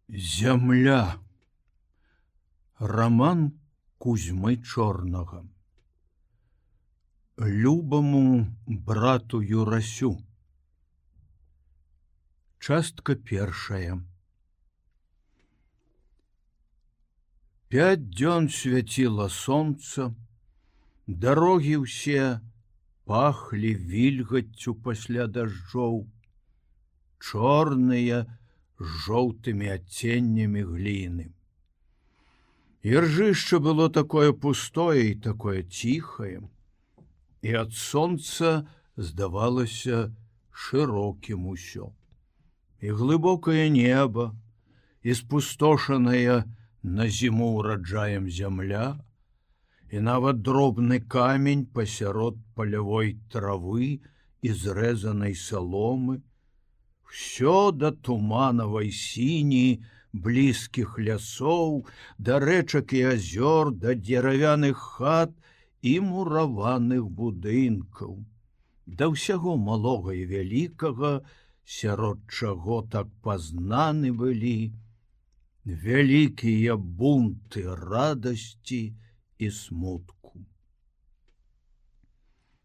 Зямля. Роман Кузьмы Чорнага. Любаму брату Юрасю. Частка першая. 5 дзён свяціла сонца, дарогі ўсе пахлі вільгаццю пасля дажджоў, чорныя з жоўтымі адценнямі гліны. Іржышча было такое пустое і такое ціхае, і ад сонца здавалася шырокім усё. І глыбокае неба, і спустошаная на зіму ураджаем зямля, і нават дробны камень пасярод палявой травы і зрэзанай саломы, всё да туманавай сіні блізкіх лясоў, да рэчак і азёр, да дзеравяных хат і мураваных будынкаў, да ўсяго малога і вялікага, сярод чаго так пазнаны былі вялікія бунты радасці і смутку.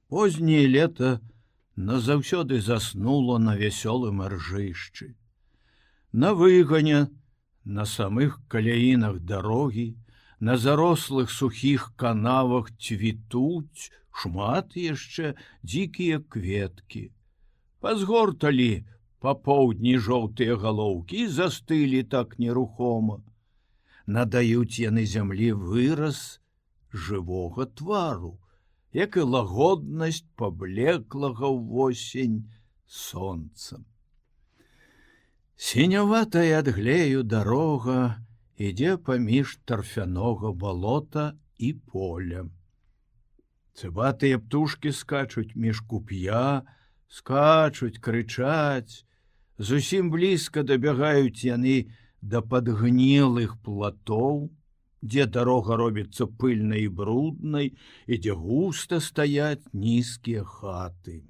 Позняе лета назаўсёды заснула на вясёлым іржышчы. На выгане, на самых каляінах дарогі, на зарослых сухіх канавах цвітуць шмат яшчэ дзікія кветкі. Пазгорталі па поўдні жоўтыя галоўкі, застылі так нерухома. Надаюць яны зямлі выраз жывога твару, як і лагоднасць паблеклага ўвосень сонца. Сіняватая ад глею дарога ідзе паміж тарфянога балота і поля. Цыбатыя птушкі скачуць між куп'я, скачуць, крычаць. Зусім блізка дабягаюць яны да падгнілых платоў, дзе дарога робіцца пыльнай і бруднай, і дзе густа стаяць нізкія хаты.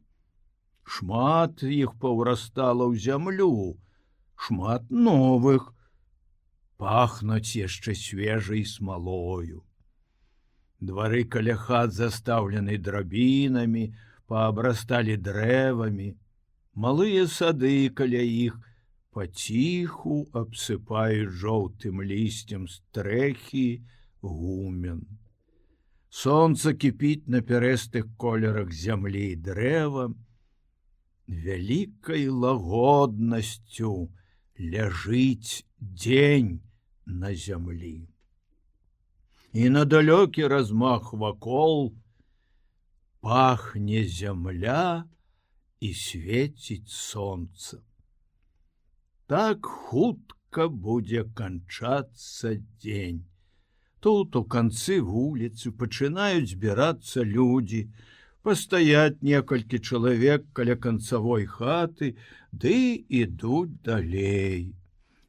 Шмат іх паўрастала ў зямлю, шмат новых, пахнуць яшчэ свежай смалою. Двары каля хат застаўлены драбінамі, паабрасталі дрэвамі, малыя сады каля іх паціху абсыпаюць жоўтым лісцем стрэхі гумен. Сонца кіпіць на пярэстых колерах зямлі і дрэва, вялікай лагоднасцю ляжыць дзень на зямлі. І на далёкі размах вакол пахне зямля і свеціць сонца. Так хутка будзе канчацца дзень. Тут у канцы вуліцы пачынаюць збірацца людзі, пастаяць некалькі чалавек каля канцавой хаты, ды ідуць далей.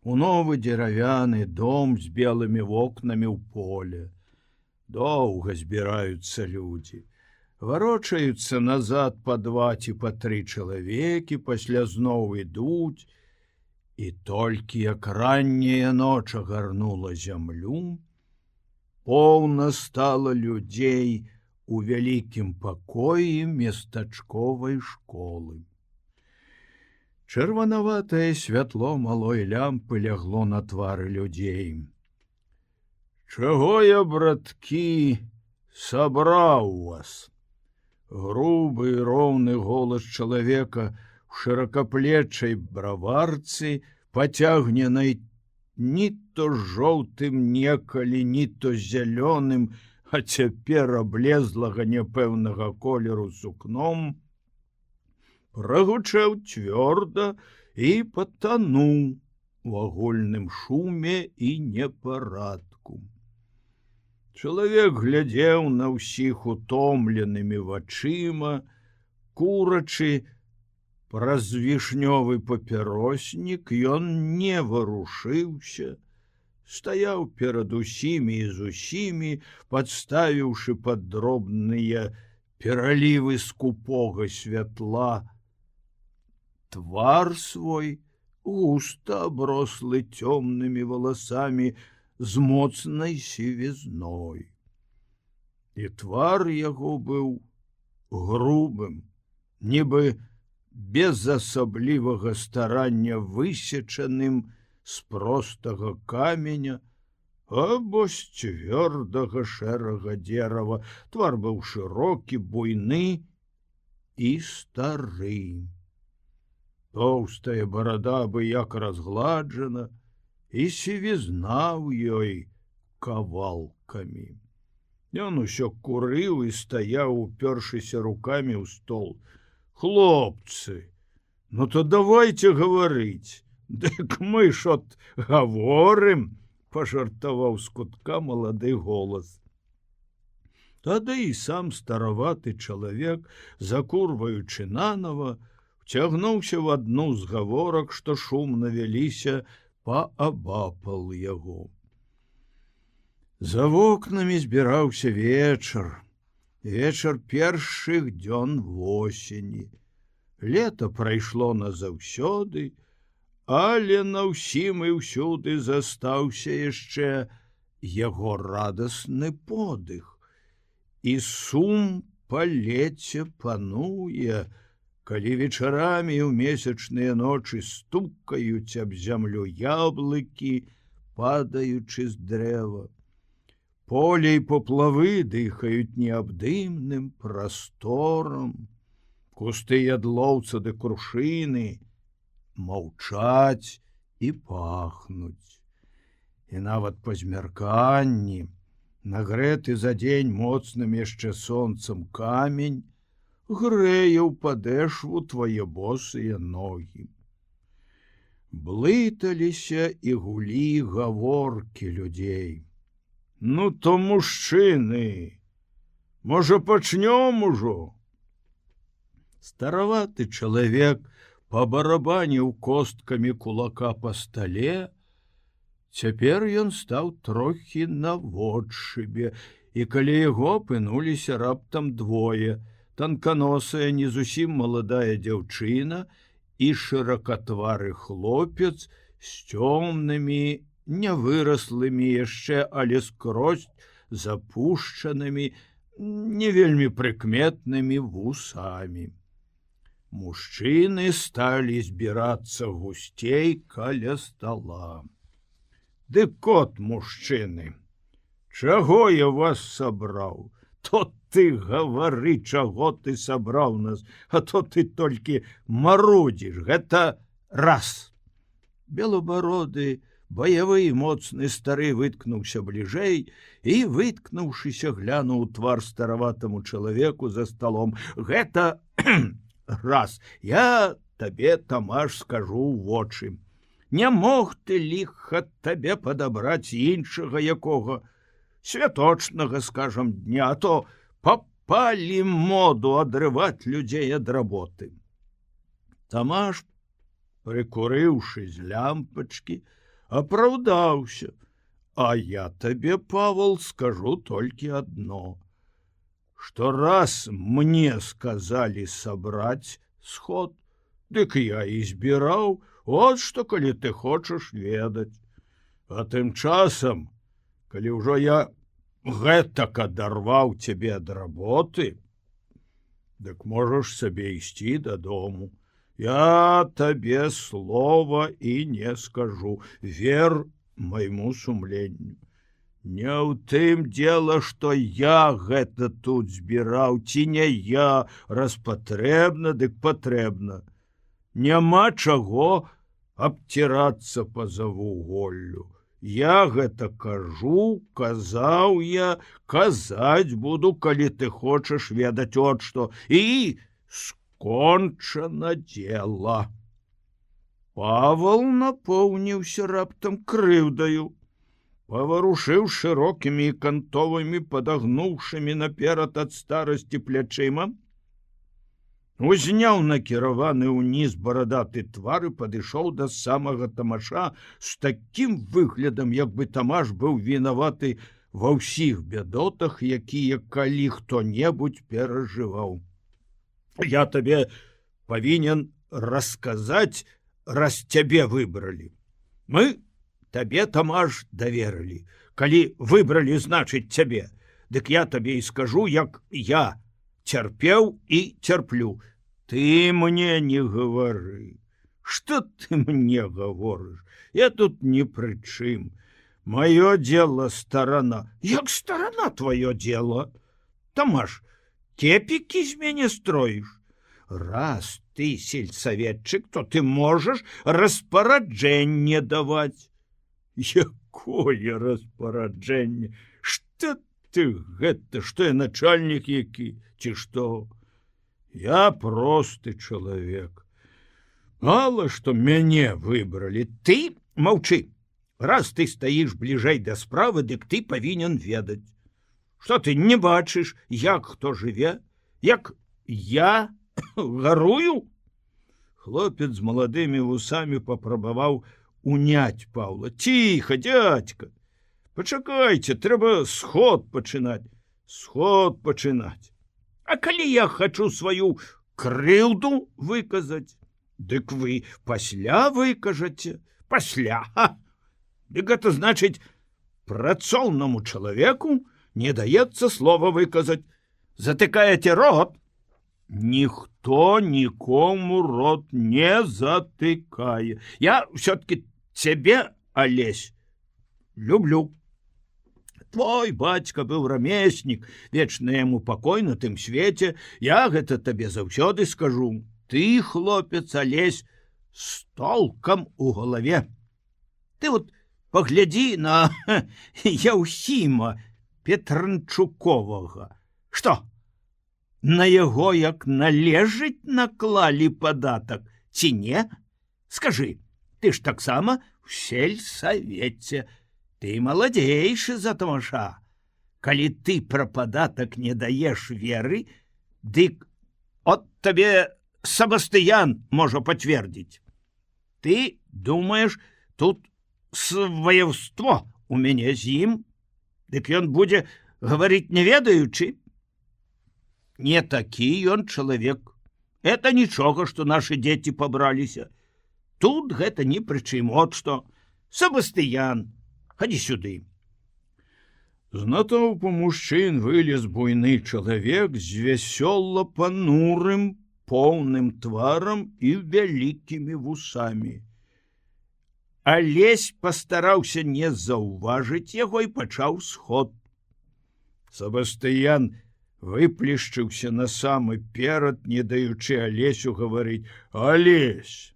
У новы дзеравяны дом з белымі вокнамі ў поле. Доўга збіраюцца людзі. Варочаюцца назад па 2 ці па 3 чалавекі, пасля зноў ідуць, і толькі як ранняя ноч агарнула зямлю, поўна стала людзей у вялікім пакоі местачковай школы. Чырванаватае святло малой лямпы лягло на твары людзей. «Чаго я, браткі, сабраў вас?» Грубы і роўны голас чалавека у шыракаплечай браварцы, пацягненай ні то жоўтым некалі, ні то зялёным, а цяпер аблезлага няпэўнага колеру сукном, прагучаў цвёрда і патануў у агульным шуме і непарадку. Чалавек глядзеў на ўсіх утомленымі вачыма, курачы праз вішнёвы папяроснік, ён не варушыўся, стаяў перад усімі і з усімі, падставіўшы пад дробныя пералівы скупога святла твар свой густа аброслы цёмнымі валасамі з моцнай сівізной. І твар яго быў грубым, нібы без асаблівага старання высечаным з простага каменя або з цвёрдага шэрага дзерава. Твар быў шырокі, буйны і стары. Тоўстая барада абы-як разгладжана, і сівізна ў ёй кавалкамі. Ён усё курыў і стаяў, упёршыся рукамі ў стол. «Хлопцы, ну то давайте гаварыць. Дык мы ж от гаворым», — пажартаваў з кутка малады голас. Тады і сам стараваты чалавек, закурваючы нанава, вцягнуўся в адну з гаворак, што шумна вяліся паабапал яго. За вокнамі збіраўся вечар першых дзён восені. Лета прайшло назаўсёды, але на ўсім і ўсюды застаўся яшчэ яго радасны подых. І сум па леце пануе, калі вечарамі ў месячныя ночы стукаюць аб зямлю яблыкі, падаючы з дрэва. Поле і поплавы дыхаюць неабдымным прасторам. Кусты ядлоўца ды крушыны маўчаць і пахнуць. І нават па змярканні, нагрэты за дзень моцным яшчэ сонцам камень, грэе ў падэшву твае босыя ногі. Блыталіся і гулі гаворкі людзей. «Ну то, мужчыны, можа, пачнём ужо?» Стараваты чалавек пабарабаніў косткамі кулака па стале. Цяпер ён стаў трохі наводшыбе, і каля яго апынуліся раптам двое: танканосая, не зусім маладая дзяўчына і шыракатвары хлопец з цёмнымі, нявыраслымі яшчэ, але скрозь запушчанымі, не вельмі прыкметнымі вусамі. Мужчыны сталі збірацца гусцей каля стала. «Дык от, мужчыны, чаго я вас сабраў? То ты гавары, чаго ты сабраў нас, а то ты толькі марудзіш. Гэта раз!» Белабароды, баявы і моцны стары выткнуўся бліжэй і, выткнуўшыся, глянуў твар стараватаму чалавеку за сталом. «Гэта раз! Я табе, Тамаш, скажу ў вочы. Не мог ты, ліха, табе падабраць іншага якога святочнага, скажам, дня, а то папалі моду адрываць людзей ад работы». Тамаш, прыкурыўшы з лямпачкі, апраўдаўся: «А я табе, Павал, скажу толькі адно, што раз мне сказалі сабраць сход, дык я і збіраў, от што, калі ты хочаш ведаць. А тым часам, калі ўжо я гэтак адарваў цябе ад работы, дык можаш сабе ісці дадому. Я табе слова і не скажу, вер майму сумленню. Не ў тым дзела, што я гэта тут збіраў, ці не я, раз патрэбна, дык патрэбна. Няма чаго абцірацца па-за вуголлю. Я гэта кажу, казаў я, казаць буду, калі ты хочаш ведаць от што. І скончана дзела». Павал напоўніўся раптам крыўдаю. Паварушыў шырокімі і кантовымі, падагнуўшымі наперад ад старасці плячыма, узняў накіраваны ўніз барадаты твар і падышоў да самага Тамаша з такім выглядам, як бы Тамаш быў вінаваты ва ўсіх бядотах, якія калі хто-небудзь перажываў. «Я табе павінен расказаць раз цябе выбралі. Мы табе, Тамаш, даверылі. Калі выбралі, значыць, цябе, дык я табе і скажу, як я цярпеў і цярплю. Ты мне не гавары. Што ты мне гаворыш? Я тут ні пры чым. Маё дело старана. Як старана твоё дело? Тамаш, кепікі з мяне строіш? Раз ты сельсаветчык, то ты можаш распараджэнне даваць. Якое распараджэнне? Што ты гэта, што я начальнік які, ці што? Я просты чалавек. Мала што мяне выбралі. Ты маўчы. Раз ты стаіш бліжэй да справы, дык ты павінен ведаць. Што ты не бачыш, як хто жыве, як я гарую? Хлопец з маладымі вусамі папрабаваў уняць Паўла. Ціха, дядька, пачакайце, трэба сход пачынаць. Сход пачынаць. А калі я хачу сваю крыўду выказаць, дык вы пасля выкажаце. Пасля. Дык гэта значыць, працоўнаму чалавеку не даецца слова выказаць. Затыкаеце рот? Ніхто нікому рот не затыкае. Я ўсё-ткі цябе, Алесь, люблю. Твой бацька быў рамеснік, вечна яму пакой на тым свеце. Я гэта табе заўсёды скажу. Ты, хлопец, Алесь, з толкам у галаве. Ты вот паглядзі на Яўхіма Петранчуковага. Што? На яго як належыць наклалі падатак, ці не? Скажы, ты ж таксама в сельсавеце. Ты маладзейшы за Тамаша. Калі ты пра падатак не даеш веры, дык от табе Сабастыян можа пацвердзіць. Ты думаеш, тут сваяўство у мяне з ім? Дык ён будзе гаварыць не ведаючы? Не такі ён чалавек. Это нічога, што нашы дзеці пабраліся. Тут гэта ні пры чым. От што. Сабастыян, хадзі сюды. З натоўпу мужчын вылез буйны чалавек з вясёла панурым, поўным тварам і вялікімі вусамі. Алесь пастараўся не заўважыць яго і пачаў сход. Сабастыян выплешчыўся на самы перад, не даючы Алесю гаварыць: Алесь,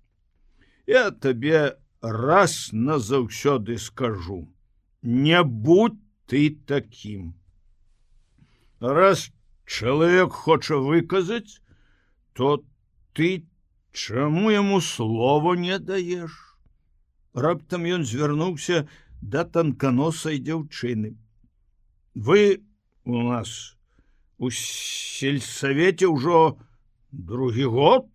я табе раз назаўсёды скажу, не будь ты такім. Раз чалавек хоча выказаць, то ты чаму яму слова не даеш? Раптам ён звярнуўся да танканосай дзяўчыны. Вы у нас у сельсавеце ўжо другі год?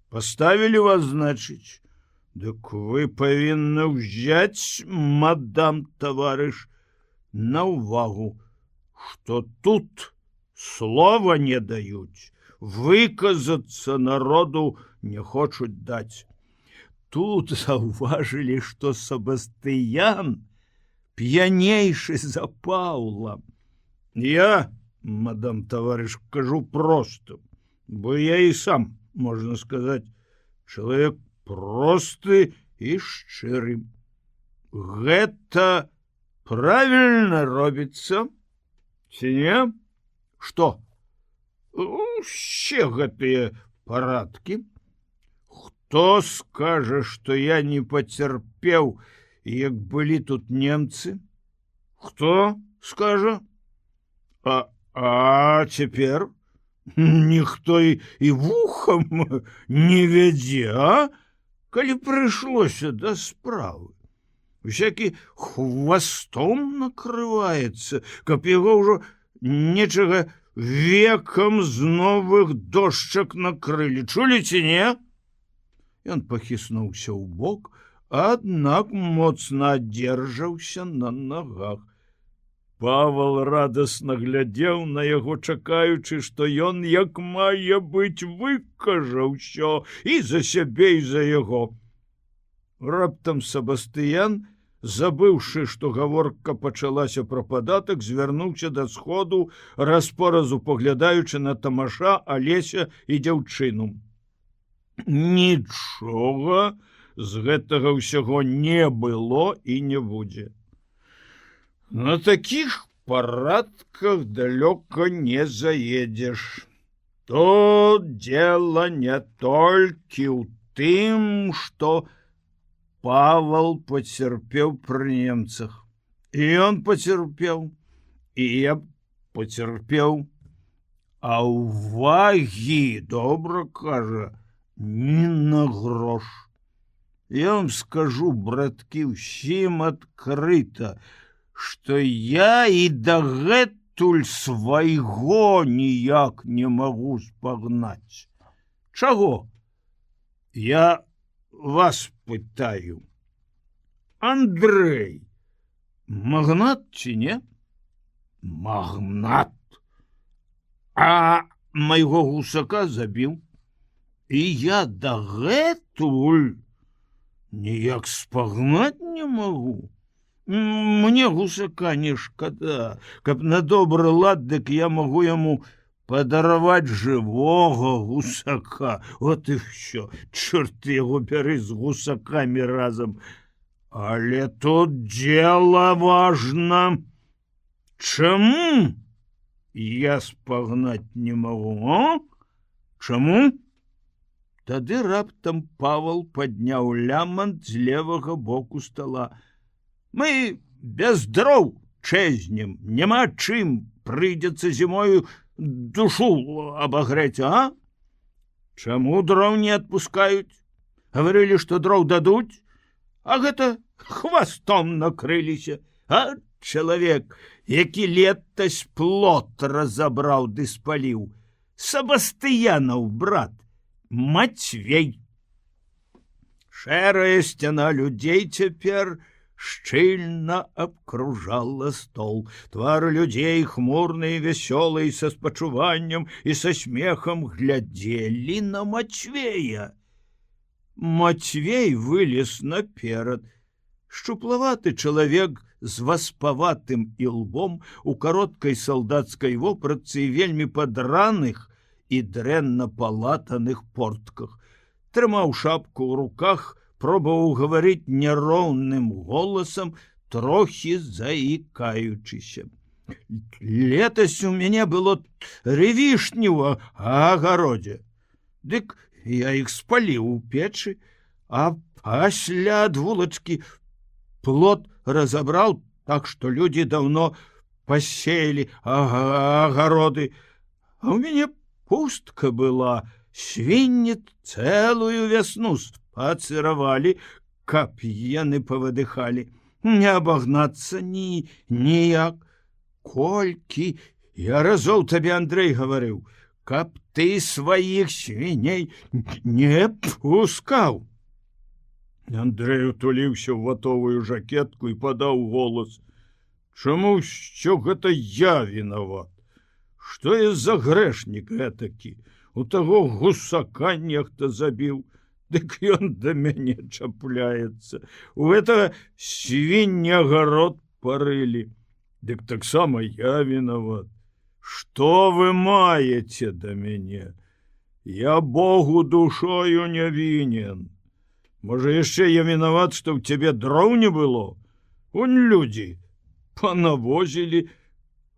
Паставілі вас, значыць? Дык вы павінны ўзяць, мадам таварыш, на ўвагу, што тут слова не даюць, выказацца народу не хочуць даць. Тут заўважылі, што Сабастыян п'янейшы за Паўла. Я, мадам таварыш, кажу проста, бо я і сам, можна сказаць, чалавек просты і шчыры. Гэта правільна робіцца, ці не? Што? Усе гэтыя парадкі? Хто скажа, што я не пацярпеў, як былі тут немцы? Хто скажа? А цяпер ніхто і вухам не вядзе, а? Калі прыйшлося да справы. Усякі хвастом накрываецца, каб яго ўжо нечага векам з новых дошчак накрылі. Чулі ці не? Ён пахіснуўся ў бок, аднак моцна аддзержаўся на нагах. Павал радасна глядзеў на яго, чакаючы, што ён, як мае быць, выкажа ўсё і за сябе, і за яго. Раптам Сабастыян, забыўшы, што гаворка пачалася пра падатак, звярнуўся да сходу, раз-поразу паглядаючы на Тамаша, Алеся і дзяўчыну. Нічога з гэтага ўсяго не было і не будзе. На такіх парадках далёка не заедзеш. Тут дело не толькі ў тым, што Павал пацярпеў пры немцах. І ён пацярпеў, і я пацярпеў. А ўвагі, добра кажа, ні на грош. Я вам скажу, браткі, ўсім адкрыта, што я і дагэтуль свайго ніяк не магу спагнаць. Чаго? Я вас пытаю. Андрэй, магнат ці не? Магнат. А майго гусака забіў. І я дагэтуль ніяк спагнаць не магу. Мне гусака не шкада, каб на добры лад, дык я магу яму падараваць жывога гусака. Вот і ўсё, чорт яго бяры з гусакамі разам. Але тут дело важно. Чаму я спагнаць не магу, а? Чаму? Тады раптам Павал падняў лямант з левага боку стола. Мы без дроў чэзнем, няма чым, прыйдзецца зімою душу абагрэць, а? Чаму дроў не адпускаюць? Гаварылі, што дроў дадуць, а гэта хвастом накрыліся. А чалавек, які летась плот разабраў ды спаліў, Сабастыянаў брат, Мацвей. Шэрая сцяна людзей цяпер шчыльна абкружала стол. Твары людзей хмурныя, вясёлыя, са спачуваннем і са смехам глядзелі на Мацвея. Мацвей вылез наперад. Шчуплаваты чалавек з васпаватым ілбом, у кароткай салдацкай вопратцы і вельмі падраных і дрэнна палатаных портках. Трымаў шапку ў руках, пробаваў гаварыць няроўным голасам, трохі заікаючыся. Летась у мяне было 3 вішні ў агародзе. Дык я іх спаліў у печы, а пасля ад вулачкі плот разабраў, так што людзі даўно пасеялі агароды. А ў мяне пустка была, свінні цэлую вясну спацыравалі, каб яны павыдыхалі. Не абагнацца ніяк. Колькі я разоў табе, Андрэй, гаварыў, каб ты сваіх свіней не пускаў. Андрэй утуліўся ў ватовую жакетку і падаў голас. Чаму що гэта я вінават? Што я за грэшнік гэтакі? У таго гусака нехта забіў. Дык ён да мяне чапляецца. У гэтага свіння гарод парылі. Дык таксама я вінават. Што вы маеце да мяне? Я Богу душою не вінен. Можа, яшчэ я вінават, што ў цябе дроў не было? Унь людзі панавозілі.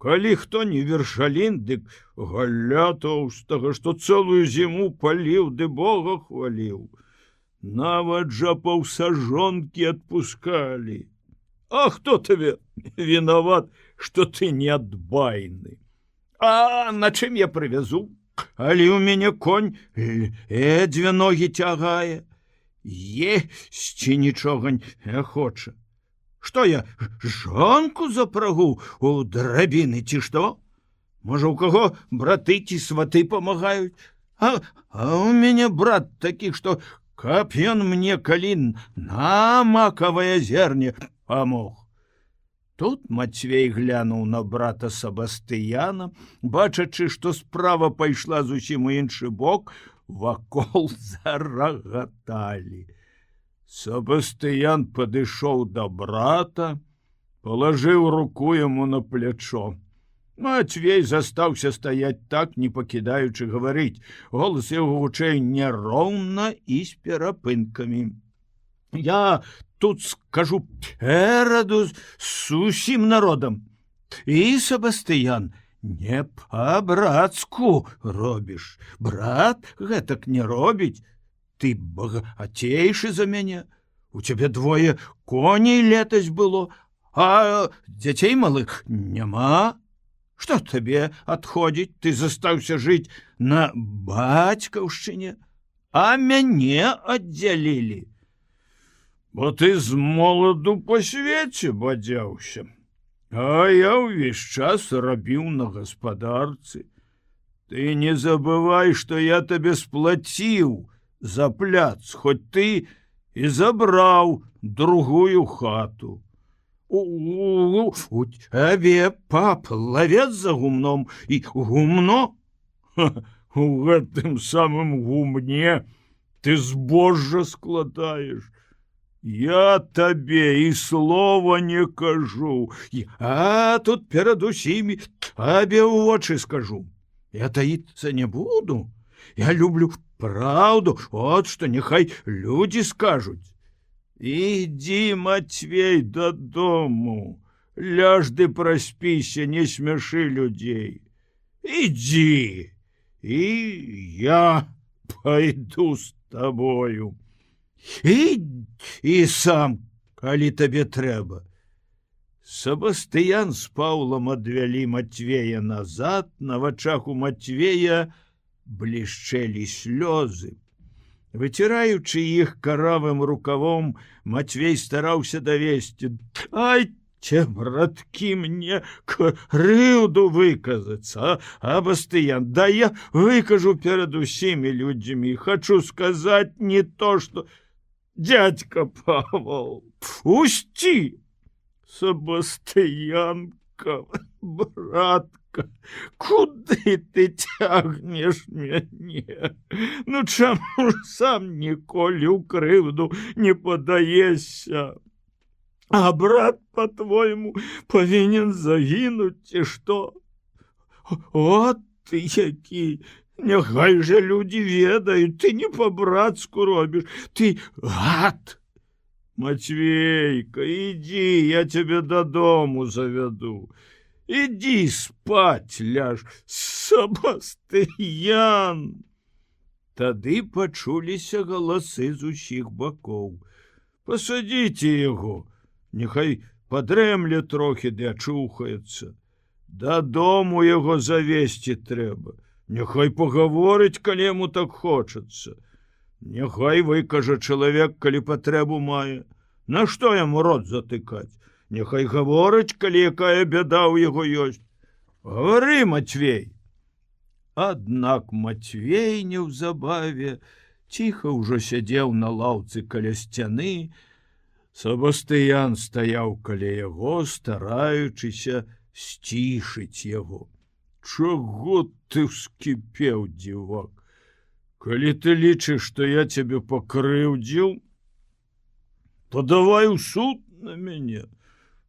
Калі хто не вершалін, дык галя тоўстага, што цэлую зіму паліў ды Бога хваліў. Нават жа паўсажонкі адпускалі. А хто табе вінават, што ты недбайны? А на чым я прывязу? Але ў мяне конь ледзьве ногі цягае. Есці нічога не хоча. Што я, жонку запрагу у драбіны, ці што? Можа, у каго браты ці сваты памагаюць? А ў мяне брат такі, што каб ён мне калі на макавае зерне памог. Тут Мацвей глянуў на брата Сабастыяна, бачачы, што справа пайшла зусім у іншы бок, вакол зарагаталі. Сабастыян падышоў да брата, палажыў руку яму на плячо. Матвей застаўся стаяць так, не пакідаючы гаварыць. Голас яго гучэй няроўна і з перапынкамі. Я тут скажу Эраду с усім народам. І, Сабастыян, не па-брацку робіш. Брат гэтак не робіць. Ты багацейшы за мяне. У цябе 2 коней летась было, а дзяцей малых няма. Што табе адходзіць? Ты застаўся жыць на бацькаўшчыне, а мяне аддзялілі. Бо ты з моладу па свеце бадзяўся, а я ўвесь час рабіў на гаспадарцы. Ты не забывай, што я табе сплаціў за пляц, хоць ты і забраў другую хату. У цябе, пап, лавец за гумном і гумно? У гэтым самым гумне ты збожжа складаеш. Я табе і слова не кажу, а тут перад усімі табе ў вочы скажу. Я таіцца не буду. Я люблю праўду, от што няхай людзі скажуць. Ідзі, Матвей, дадому, ляж ды праспіся, не смяшы людзей. Ідзі, і я пайду з табою. І сам, калі табе трэба. Сабастыян з Паўлам адвялі Матвея назад, на вачах у Матвея блішчэлі слёзы. Выціраючы іх каравым рукавом, Матвей стараўся давесці: «Айце, браткі, мне крыўду выказацца, а Бастыян, да я выкажу перад усімі людзьмі, хачу сказаць не то, што... Дядька Павел, пусти! Сабастыянка, братка, куды ты цягнеш мяне? Ну чаму ж сам ніколі ў крыўду не падаешся? А брат, по-твойму, павінен загінуць, ці што? От ты які! Няхай жа людзі ведаюць, ты не па-брацку робіш, ты гад! Матвейка, ідзі, я цябе дадому завяду. Ідзі спаць ляж, Сабастыян. Тады пачуліся галасы з усіх бакоў. Пасадзіце яго, няхай падрэмле трохі ды ачухаецца. Дадому яго завесці трэба. Няхай пагаворыць, калі яму так хочацца. Няхай выкажа чалавек, калі патрэбу мае. Нашто яму рот затыкаць? Няхай гаворыць, калі якая бяда ў яго ёсць. Гавары, Матвей. Аднак Матвей неўзабаве ціха ўжо сядзеў на лаўцы каля сцяны. Сабастыян стаяў каля яго, стараючыся сцішыць яго. Чаго ты вскіпеў, дзівак? Калі ты лічыш, што я цябе пакрыўдзіў, то давай у суд на мяне.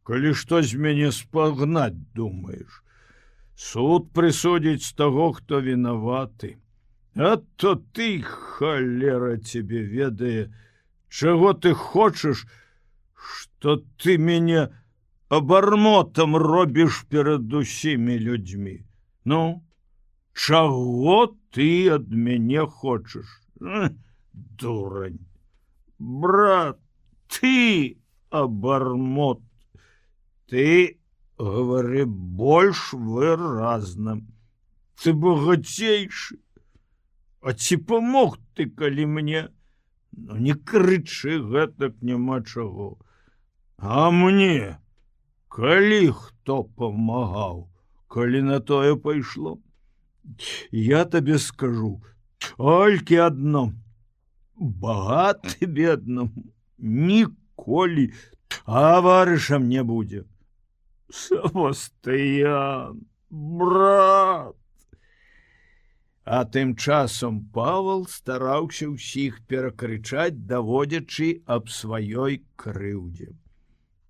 Калі што з мяне спагнаць думаеш. Суд прысудзіць з таго, хто вінаваты. А то ты, халера, цябе ведае, чаго ты хочаш, што ты мяне абармотам робіш перад усімі людзьмі. Ну, чаго ты ад мяне хочаш? Дурань. Брат, ты абармот. Ты гавары больш выразна. Ты багацейшы. А ці памог ты, калі мне? Ну, не крычы, гэтак няма чаго. А мне, калі хто памагаў, калі на тое пайшло? Я табе скажу, толькі адно. Багаты беднаму ніколі таварышам не будзе. Сабастыян, брат. А тым часам Павал стараўся ўсіх перакрычаць, даводзячы аб сваёй крыўдзе.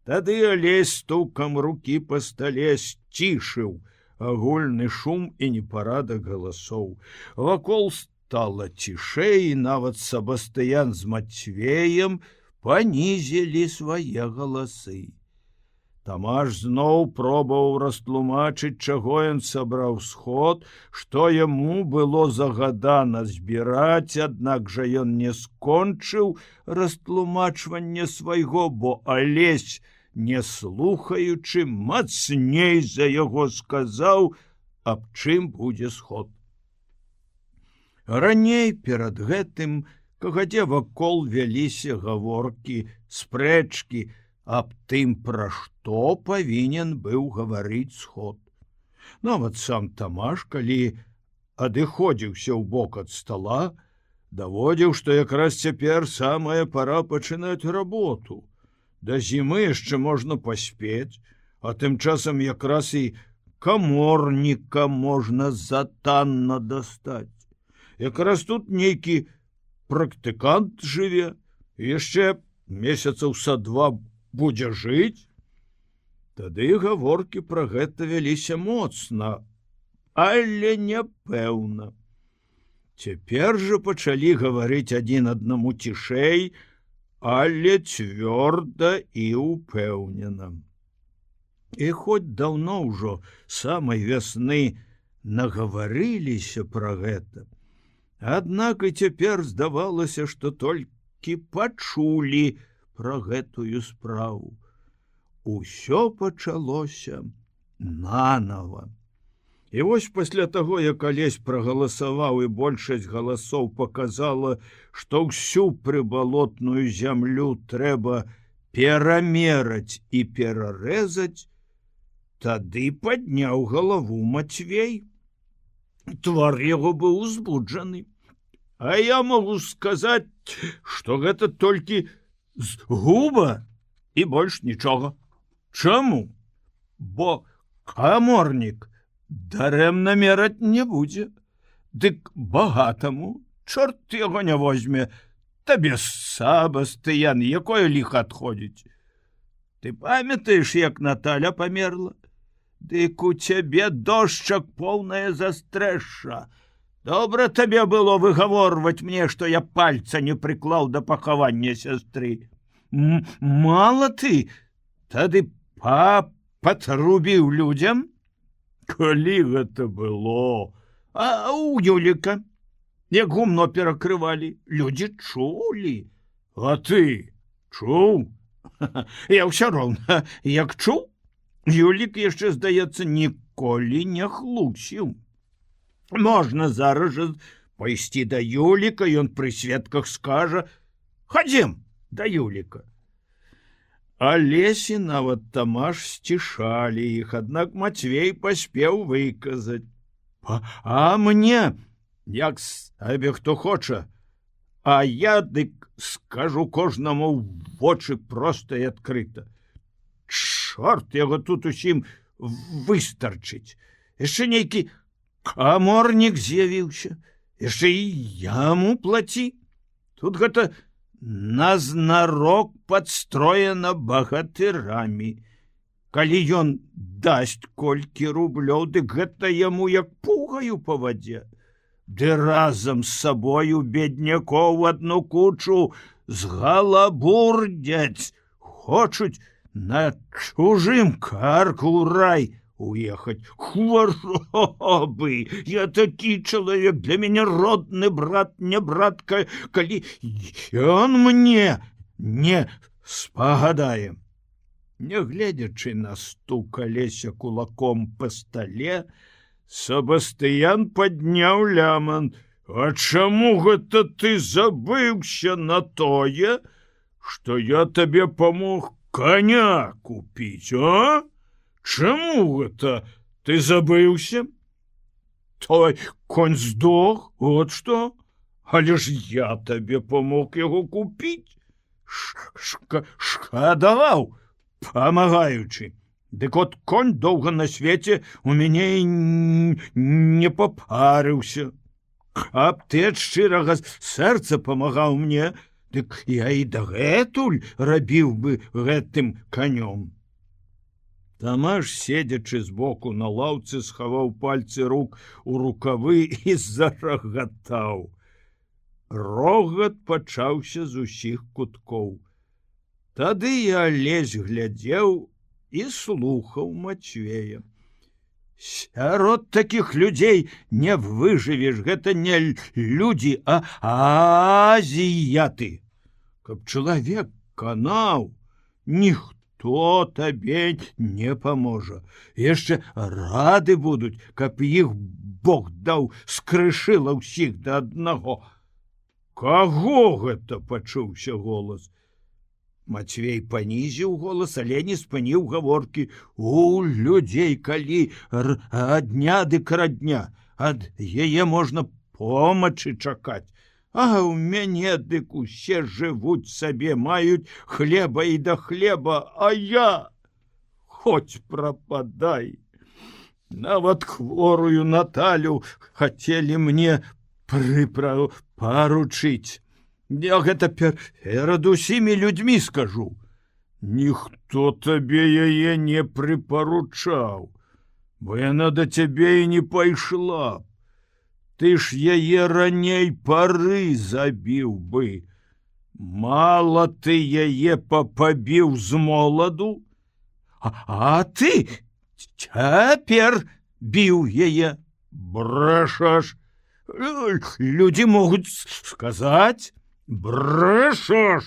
Тады Алесь стукам рукі па стале сцішыў агульны шум і непарадак галасоў. Вакол стала цішэй, і нават Сабастыян з Мацвеем панізілі свае галасы. Тамаш зноў пробаваў растлумачыць, чаго ён сабраў сход, што яму было загадана збіраць, аднак жа ён не скончыў растлумачванне свайго, бо Алесь, не слухаючы, мацней за яго сказаў, аб чым будзе сход. Раней перад гэтым, кагадзе вакол вяліся гаворкі, спрэчкі аб тым, пра што павінен быў гаварыць сход. Нават сам Тамаш, калі адыходзіўся ў бок ад стала, даводзіў, што якраз цяпер самая пара пачынаць работу. Да зімы яшчэ можна паспець, а тым часам якраз і каморніка можна затанна дастаць. Якраз тут нейкі практыкант жыве, яшчэ месяцаў са 2 будзе жыць. Тады гаворкі пра гэта вяліся моцна, але няпэўна. Цяпер жа пачалі гаварыць адзін аднаму цішэй, але цвёрда і ўпэўнена. І хоць даўно ўжо самай вясны нагаварыліся пра гэта, аднак і цяпер здавалася, што толькі пачулі пра гэтую справу. Усё пачалося нанава. І вось пасля таго, як Алесь прагаласаваў і большасць галасоў паказала, што ўсю прыбалотную зямлю трэба перамераць і перарэзаць, тады падняў галаву Мацвей. Твар яго быў узбуджаны. А я магу сказаць, што гэта толькі згуба і больш нічога. Чаму? Бо каморнік дарэмна мераць не будзе. Дык багатаму чорт яго не возьме. Табе, Сабастыян, якое ліха адходзіць? Ты памятаеш, як Наталя памерла? Дык у цябе, дошчак, поўнае застрэшша. Добра табе было выгаворваць мне, што я пальца не прыклаў да пахавання сястры. Мала ты, тады патрубіў людзям? Калі гэта было? А у Юліка, як гумно перакрывалі, людзі чулі. А ты чуў? Я ўсё роўна, як чуў, Юлік яшчэ, здаецца, ніколі не хлусіў. Можна зараз жа пайсці да Юліка, ён пры сведках скажа: «Хадзім да Юліка». Алесь і нават Тамаш сцішалі іх, аднак Мацвей паспеў выказаць: «А мне, як сабе хто хоча, а я дык скажу кожнаму ў вочы проста і адкрыта. Чорт яго тут усім выстарчыць. Яшчэ нейкі каморнік з'явіўся, яшчэ і яму плаці. Тут гэта назнарок падстроена багатырамі. Калі ён дасць колькі рублёў, дык гэта яму як пугаю па вадзе. Ды разам з сабою беднякоў адну кучу згалабурдзяць, хочуць на чужым карку ў рай уехаць. Хваробы! Я такі чалавек, для мяне родны брат, не братка, калі ён мне не спагадае». Нягледзячы на стук Алеся кулаком па стале, Сабастыян падняў ляман: «А чаму гэта ты забыўся на тое, што я табе памог коня купіць, а? Чаму гэта ты забыўся? Той конь здох, от што? Але ж я табе памог яго купіць. Шкадаваў, памагаючы. Дык от конь доўга на свеце у мяне не папарыўся. Каб ты ад шчырага сэрца памагаў мне, дык я і дагэтуль рабіў бы гэтым канём. Тамаш, седзячы збоку на лаўцы, схаваў пальцы рук у рукавы і зарагатаў. Рогат пачаўся з усіх куткоў. Тады я лезь глядзеў і слухаў Мацвея. Сярод такіх людзей не выжывеш, гэта не людзі, а азіяты. Каб чалавек канаў, ніхто табе не паможа. Яшчэ рады будуць, каб іх Бог даў скрышыла ўсіх да аднаго. Каго гэта? Пачуўся голас. Мацвей панізіў голас, але не спыніў гаворкі. У людзей, калі адня дык радня, ад яе можна помачы чакаць. А ў мяне дык усе жывуць сабе, маюць хлеба і да хлеба, а я хоць прападай. Нават хворую Наталю хацелі мне паручыць. Я гэта перад усімі людзьмі скажу. Ніхто табе яе не прыпаручаў, бо яна да цябе і не пайшла. Ты ж яе раней пары забіў бы. Мала ты яе пабіў з моладу, а ты цяпер біў яе. Брэшаш. Людзі могуць сказаць, брэшаш.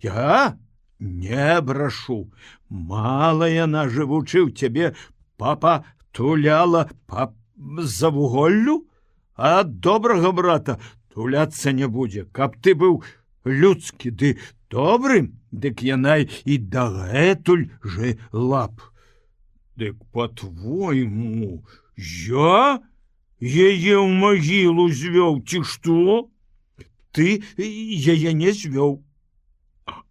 Я не брашу. Мала яна, жывучы ў цябе, папа туляла за вуголлю, а ад добрага брата туляцца не будзе. Каб ты быў людскі ды добры, дык яна і дагэтуль жыла б. Дык, па-твойму, я яе ў магілу звёў, ці што? Ты яе не звёў.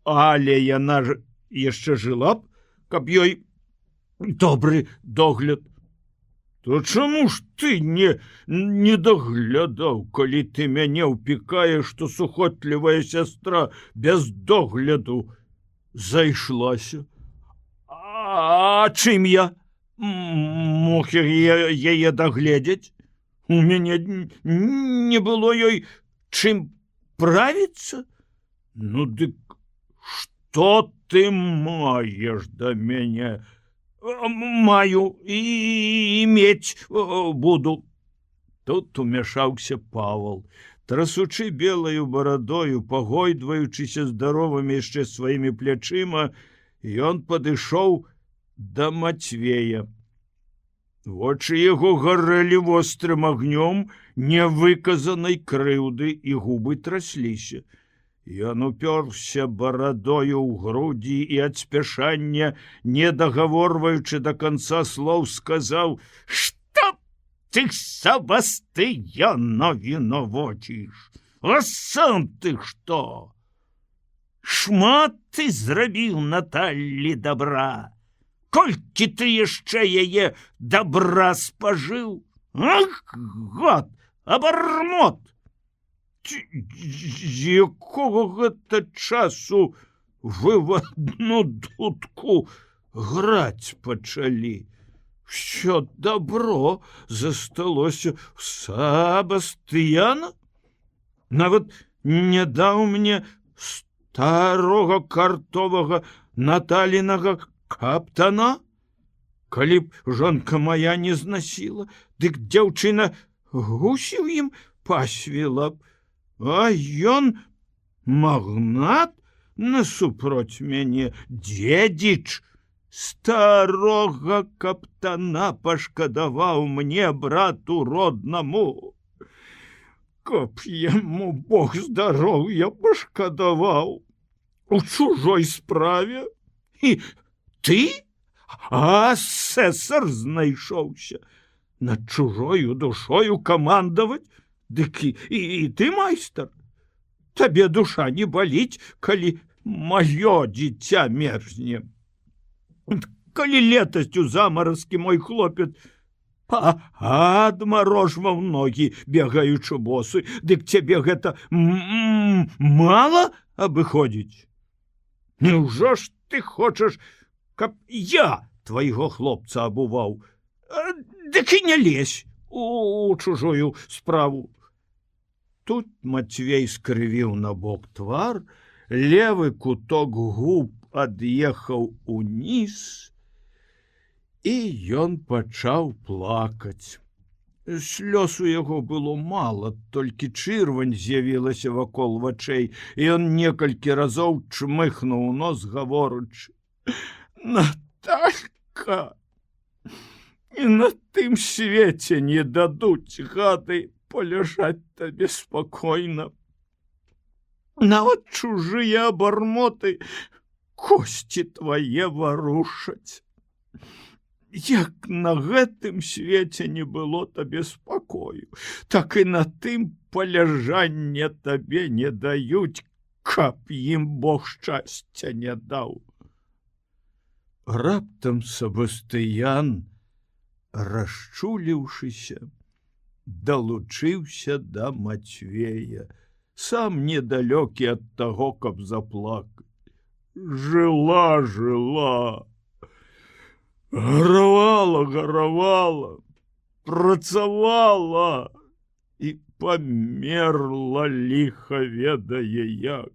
Але яна ж яшчэ жыла б, каб ёй добры догляд. То чаму ж ты не даглядаў, калі ты мяне ўпікаеш, што сухотлівая сястра без догляду зайшлася? А чым я мог яе дагледзець? У мяне не было ёй чым правіцца? Ну дык што ты маеш да мяне? Маю і мець буду. Тут умяшаўся Павал, трасучы белаю барадою, пагойдваючыся здаровымі яшчэ сваімі плячыма, ён падышоў да Мацвея. Вочы яго гарэлі вострым агнём невыказанай крыўды, і губы трасліся. Ён упёрся барадою ў грудзі і ад спяшання, не дагаворваючы да канца слоў, сказаў: «Што ты сабастыяна вінавоціш? А сам ты што? Шмат ты зрабіў Наталлі добра. Колькі ты яшчэ яе добра спажыў? Ах, гад, абармот! З якога гэта часу вы в одну дудку граць пачалі? Всё добро засталося в Сабастыяна? Нават не даў мне старога картовага Наталінага каптана? Калі б жонка моя не знасіла, дык дзяўчына гусі ў ім пасвіла б. А ён магнат насупроць мяне, дзедзіч старога каптана пашкадаваў мне, брату роднаму. Каб яму Бог здароўя пашкадаваў у чужой справе. І ты, асэсар, знайшоўся над чужою душою камандаваць? Дык і ты, майстар, табе душа не баліць, калі маё дзіця мерзне. Калі летасцю замаразкі мой хлопец адмарожваў ногі, бегаючы босы. Дык цябе гэта мала абыходзіць? Няўжо ж ты хочаш, каб я твайго хлопца абуваў? Дык і не лезь у чужую справу. Тут Матвей скрывіў набок твар, левы куток губ ад'ехаў уніз, і ён пачаў плакаць. Слёз у яго было мала, толькі чырвань з'явілася вакол вачэй, і ён некалькі разоў чмыхнуў нос, гаворачы: Наталька, і на тым свеце не дадуць, гады, поляжаць табе спакойна. Нават чужыя абармоты косці твае варушаць. Як на гэтым свеце не было табе спакою, так і на тым паляжанне табе не даюць, каб ім Бог шчасця не даў. Раптам Сабастыян, расчуліўшыся, далучыўся да Матвея, сам недалёкі ад таго, каб заплакаць. Жыла, гаравала, працавала і памерла, ліха ведае як.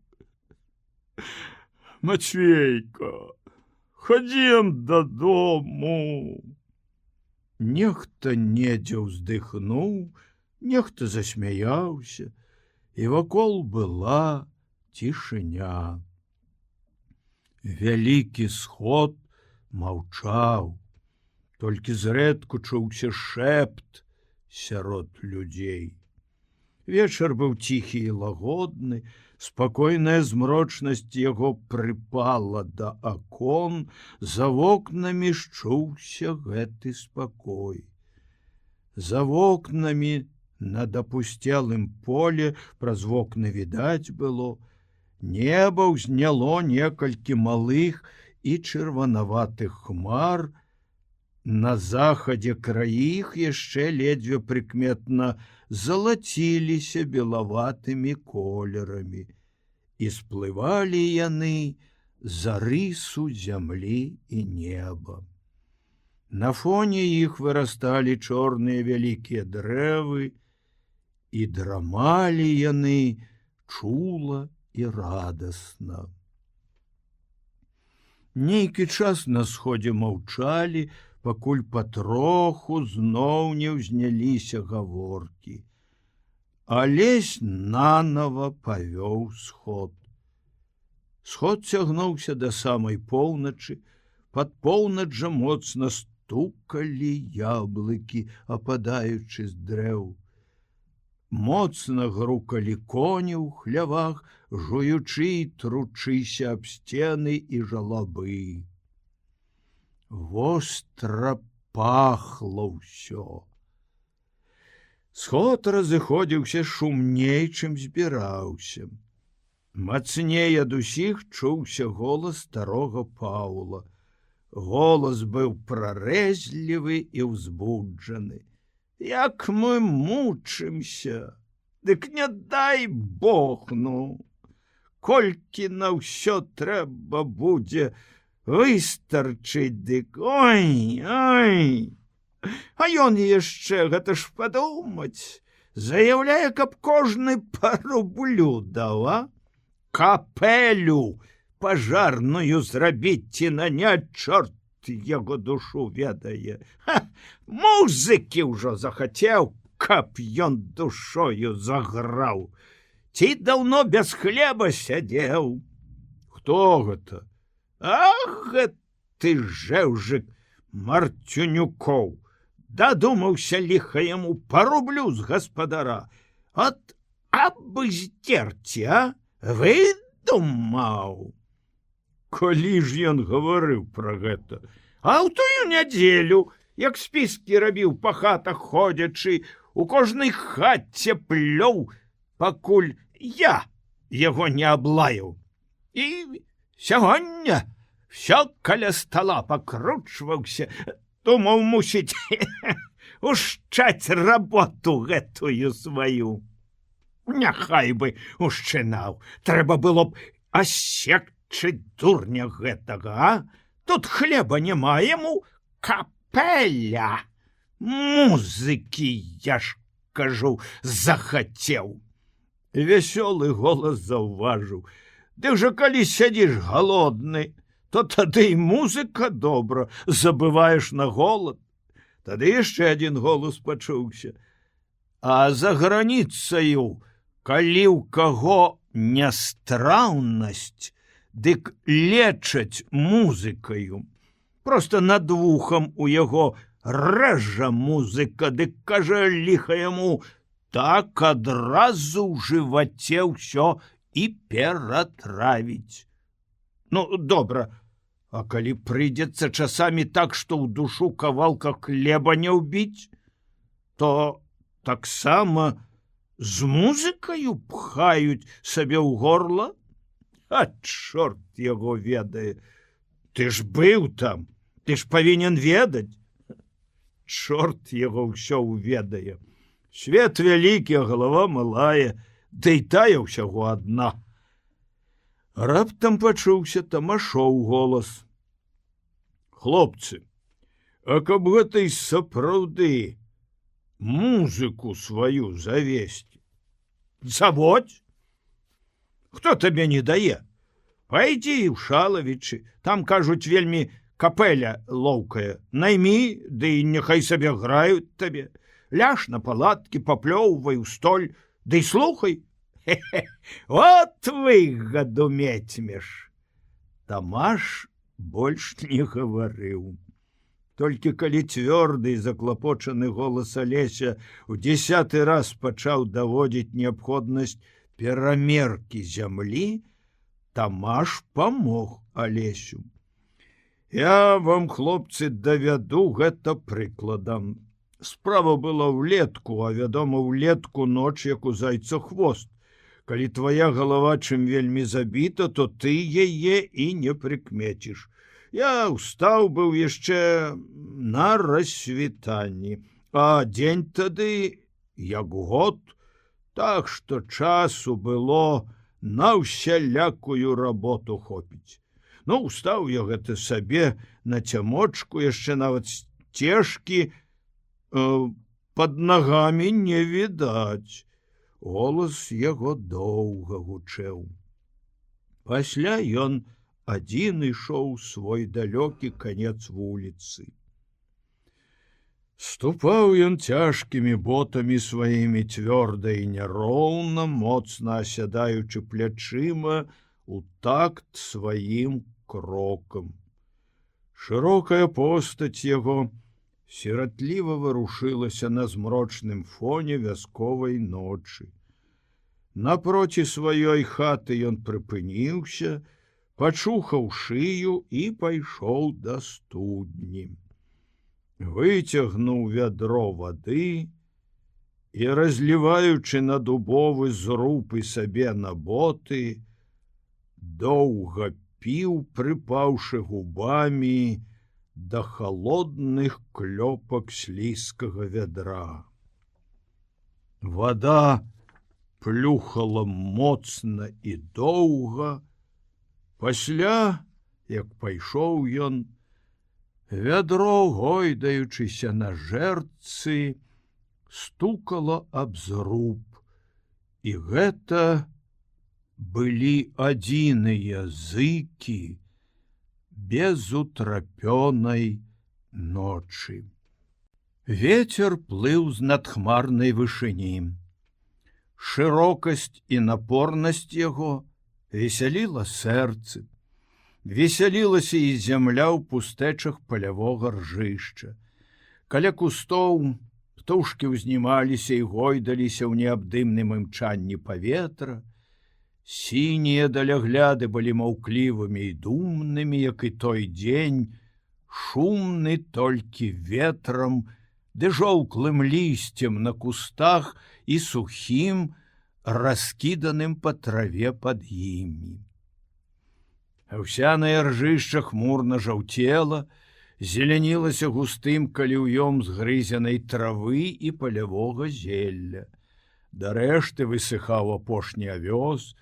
Матвейка, хадзем дадому. Нехта недзе ўздыхнуў, нехта засмяяўся, і вакол была цішыня. Вялікі сход маўчаў, толькі зрэдку чуўся шэпт сярод людзей. Вечар быў ціхі і лагодны, спакойная змрочнасць яго прыпала да акон, за вокнамі счуўся гэты спакой. За вокнамі над апусцелым поле, праз вокны відаць было, неба ўзняло некалькі малых і чырванаватых хмар, на захадзе краі іх яшчэ ледзьве прыкметна залаціліся белаватымі колерамі, і сплывалі яны за рысу зямлі і неба. На фоне іх вырасталі чорныя вялікія дрэвы, і драмалі яны чула і радасна. Нейкі час на сходзе маўчалі, пакуль патроху зноў не ўзняліся гаворкі. Алесь нанава павёў сход. Сход цягнуўся да самай поўначы, пад поўнач жа моцна стукалі яблыкі, ападаючы з дрэў. Моцна грукалі коні ў хлявах, жуючы і тручыся аб сцены і жалабы. Востра пахло ўсё. Сход разыходзіўся шумней, чым збіраўся. Мацней ад усіх чуўся голас старога Паўла. Голас быў прарэзлівы і ўзбуджаны. Як мы мучымся, дык не дай Бог, колькі на ўсё трэба будзе выстарчыць, дык ой. А ён яшчэ, гэта ж падумаць, заяўляе, каб кожны па рублю даў, капелю пажарную зрабіць ці наняць, чорт яго душу ведае. Музыкі ўжо захацеў, каб ён душою заграў. Ці даўно без хлеба сядзеў. Хто гэта? Ах, гэты жэўжык Мартынюкоў. Дадумаўся ліха яму па рублю з гаспадара. От абы здзерці, выдумаў. Калі ж ён гаварыў пра гэта? А ў тую нядзелю, як спіскі рабіў па хатах ходзячы, у кожнай хаце плёў, пакуль я яго не аблаяў. І сягоння всё каля стала пакручваўся, думаў, мусіць, ушчаць работу гэтую сваю. Няхай бы ушчынаў, трэба было б асекчы дурня гэтага, а? Тут хлеба няма, яму капеля. Музыкі, я ж кажу, захацеў. Вясёлы голас заўважыў: ды ўжо калі сядзіш галодны, то тады і музыка добра, забываеш на голад. Тады яшчэ адзін голас пачуўся: а за граніцаю, калі ў каго нястраўнасць, дык лечаць музыкаю. Просто над вухам у яго рэжа музыка, дык кажа ліха яму, так адразу ў жываце ўсё і ператравіць. Ну, добра, а калі прыйдзецца часамі так, што ў душу кавалка хлеба не ўбіць, то таксама з музыкаю пхаюць сабе ў горла? А чорт яго ведае. Ты ж быў там, ты ж павінен ведаць. Чорт яго ўсё ўведае. Свет вялікі, а галава малая, да і тая ўсяго адна. Раптам пачуўся Тамашоў голас: хлопцы, а каб гэта і сапраўды музыку сваю завесці? Заводь! Хто табе не дае? Пайдзі ў Шалавічы, там, кажуць, вельмі капеля лоўкая. Наймі, ды і няхай сабе граюць табе. Ляж на палаткі, паплёўвай у столь, ды і слухай. Вот выгаду мецьмеш. Тамаш больш не гаварыў. Толькі калі цвёрды і заклапочаны голас Алеся у 10-ы раз пачаў даводзіць неабходнасць перамеркі зямлі, Тамаш памог Алесю. Я вам, хлопцы, давяду гэта прыкладам. Справа была ўлетку, а вядома, ўлетку ноч, як у зайца хвост. Калі твоя галава чым вельмі забіта, то ты яе і не прыкмеціш. Я ўстаў быў яшчэ на рассвітанні, а дзень тады як год, так што часу было на ўсялякую работу хопіць. Ну, устаў я гэта сабе на цямочку, яшчэ нават сцежкі пад нагамі не відаць. Голас яго доўга гучэў. Пасля ён адзін ішоў свой далёкі канец вуліцы. Ступаў ён цяжкімі ботамі сваімі цвёрда і няроўна, моцна асядаючы плячыма у такт сваім крокам. Шырокая постаць яго сіратліва варушылася на змрочным фоне вясковай ночы. Напроці сваёй хаты ён прыпыніўся, пачухаў шыю і пайшоў да студні. Выцягнуў вядро вады і, разліваючы на дубовы зруб і сабе на боты, доўга піў, прыпаўшы губамі да халодных клёпак слізкага вядра. Вада плюхала моцна і доўга. Пасля, як пайшоў ён, вядро, гойдаючыся на жэрцы, стукала аб зруб, і гэта былі адзіныя зыкі безутрапёнай ночы. Вецер плыў з надхмарнай вышыні. Шырокасць і напорнасць яго весяліла сэрцы. Весялілася і зямля ў пустэчах палявога ржышча. Каля кустоў птушкі ўзнімаліся і гойдаліся ў неабдымным імчанні паветра. Сінія далягляды былі маўклівымі і думнымі, як і той дзень, шумны толькі ветрам ды жоўклым лісцем на кустах і сухім, раскіданым па траве пад імі. Аўсянае ржышча хмурна жаўцела, зелянілася густым каліўём згрызенай травы і палявога зелля. Дарэшты высыхаў апошні авёс,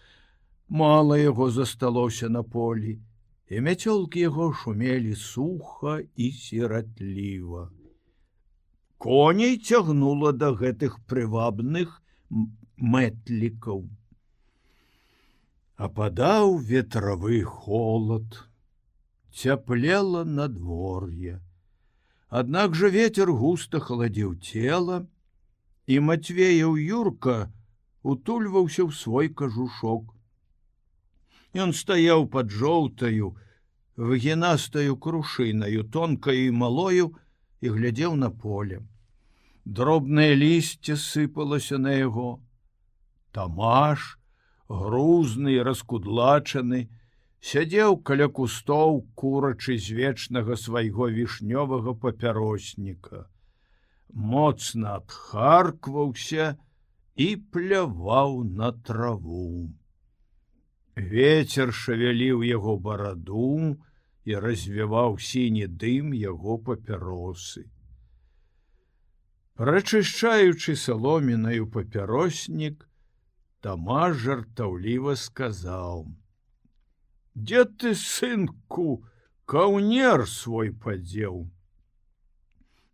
мала яго засталося на полі, і мяцёлкі яго шумелі суха і сіратліва. Коней цягнула да гэтых прывабных мэтлікаў. Ападаў ветравы холад. Цяплела надвор'е. Аднак жа ветер густа халадзіў цела, і Матвеяў Юрка утульваўся ў свой кажушок. Ён стаяў пад жоўтаю, выгінастаю крушынаю, тонкаю і малою, і глядзеў на поле. Дробнае лісце сыпалася на яго. Тамаш, грузны і раскудлачаны, сядзеў каля кустоў, курачы з вечнага свайго вішнёвага папяросніка. Моцна адхаркваўся і пляваў на траву. Вецер шавяліў яго бараду і развіваў сіні дым яго папяросы. Прачышчаючы саломінаю папяроснік, Тамаш жартаўліва сказаў: «Дзе ты, сынку, каўнер свой падзеў?»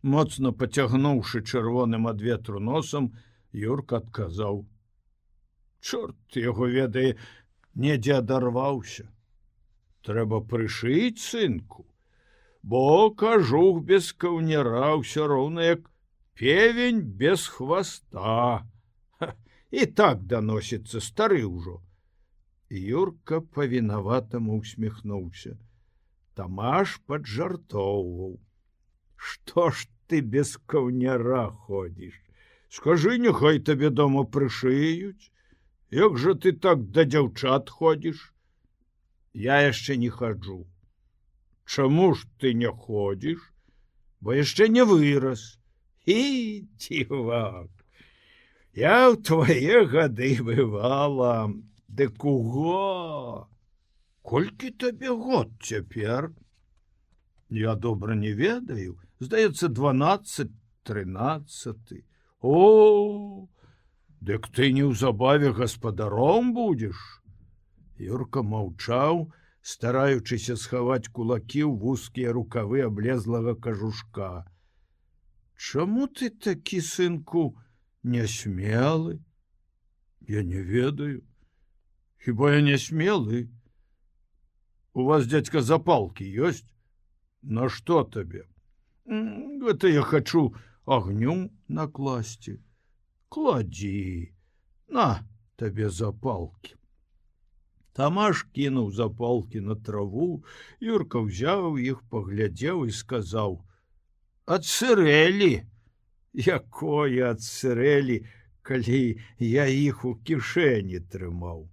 Моцна пацягнуўшы чырвоным ад ветру носам, Юрка адказаў: «Чорт яго ведае, недзе адарваўся. Трэба прышыць, сынку, бо кажух без каўнера ўсё роўна як певень без хваста. І так даносіцца, стары ўжо». Юрка павінаватаму усміхнуўся. Тамаш паджартоўваў: «Што ж ты без каўняра ходзіш? Скажы, няхай табе дома прышыюць. Як жа ты так да дзяўчат ходзіш?» «Я яшчэ не хаджу». «Чаму ж ты не ходзіш?» «Бо яшчэ не вырас». «І, дзівак, я ў твае гады бывала. Дык уго! Колькі табе год цяпер?» «Я добра не ведаю. Здаецца, 12-13. О, дык ты неўзабаве гаспадаром будзеш?» Юрка маўчаў, стараючыся схаваць кулакі ў вузкія рукавы аблезлага кажушка. «Чаму ты такі, сынку, нясмелы?» «Я не ведаю. Хіба я не смелы? У вас, дядька, запалкі ёсць? На што табе?» «Гэта я хачу агню накласці». «Кладзі, на табе запалкі». Тамаш кінуў запалкі на траву, Юрка ўзяў іх, паглядзеў і сказаў: «Адцырэлі». «Якое адцырэлі, калі я іх у кішэні трымаў?»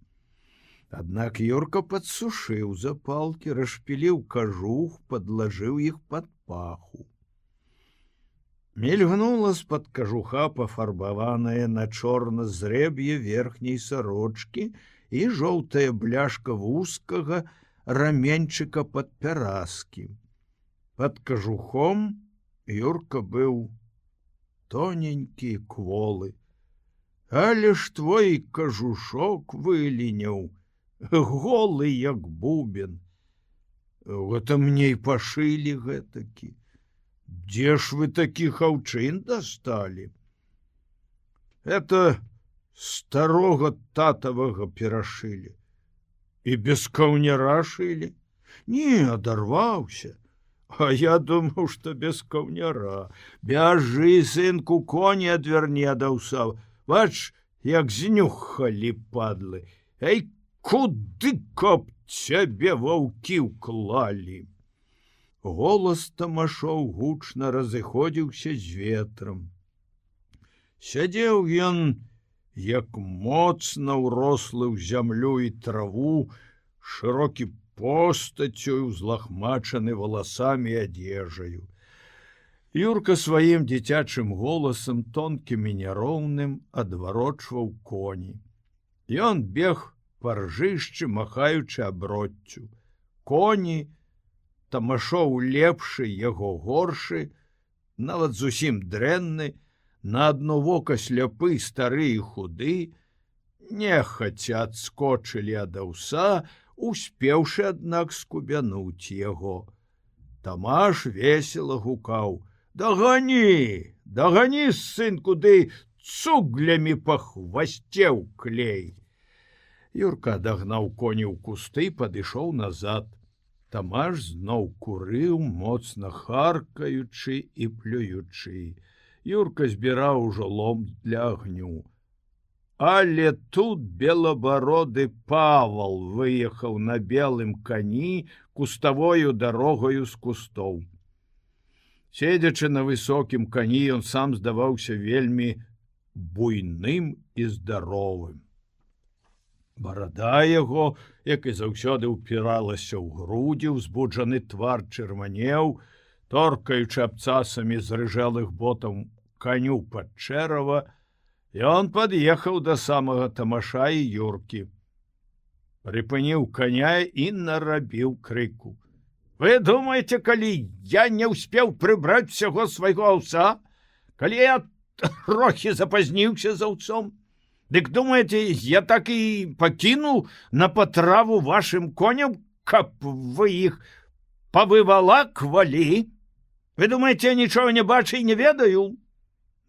Аднак Юрка падсушыў запалкі, расшпіліў кажух, падлажыў іх пад паху. Мільгнула з-пад кажуха пафарбаванае на чорна зрэб'е верхняй сарочкі і жоўтая бляшка вузкага раменьчыка пад пяразкі. Пад кажухом Юрка быў тоненькі і кволы. «Але ж твой кажушок выліняў, голы як бубен. Гэта мне і пашылі гэтакі. Дзе ж вы такіх аўчын дасталі?» «Это старога татавага перашылі». «І без каўняра шылі?» «Не, адарваўся. А я думаў, што без каўняра. Бяжы, сынку, коні адвярні ад аўса. Бач, як знюхалі падлы. Эй, куды каб цябе ваўкі ўклалі?» Голас Тамашоў гучна разыходзіўся з ветрам. Сядзеў ён, як моцна ўрослы ў зямлю і траву, шырокі постаццю, узлахмачаны валасамі і адзежаю. Юрка сваім дзіцячым голасам, тонкім і няроўным, адварочваў коні. Ён бег па ржышчы, махаючы аброццю. Коні тамашоў лепшы, яго горшы, нават зусім дрэнны, на адно вока сляпы, стары і худы, нехаця адскочылі ад аўса, успеўшы, аднак, скубянуць яго. Тамаш весела гукаў: «Дагані, дагані, сын, куды цуглямі па хвасце ўклей!» Юрка дагнаў коні ў кусты, падышоў назад. Тамаш зноў курыў, моцна харкаючы і плюючы. Юрка збіраў ужо лом для агню. Але тут белабароды Павал выехаў на белым кані куставою дарогаю з кустоў. Седзячы на высокім кані, ён сам здаваўся вельмі буйным і здаровым. Барада яго, як і заўсёды, упіралася ў грудзі, узбуджаны твар чырванеў, торкаючы абцасамі зрыжэлых ботаў каню пад чэрава, ён пад'ехаў да самага Тамаша і Юркі. Прыпыніў коня і нарабіў крыку: «Вы думаеце, калі я не ўспеў прыбраць усяго свайго аўса, калі я трохі запазніўся з аўцом, дык думаеце, я так і пакінуў на патраву вашым коням, каб вы іх павывалаквалі? Вы думаеце, я нічога не бачу і не ведаю?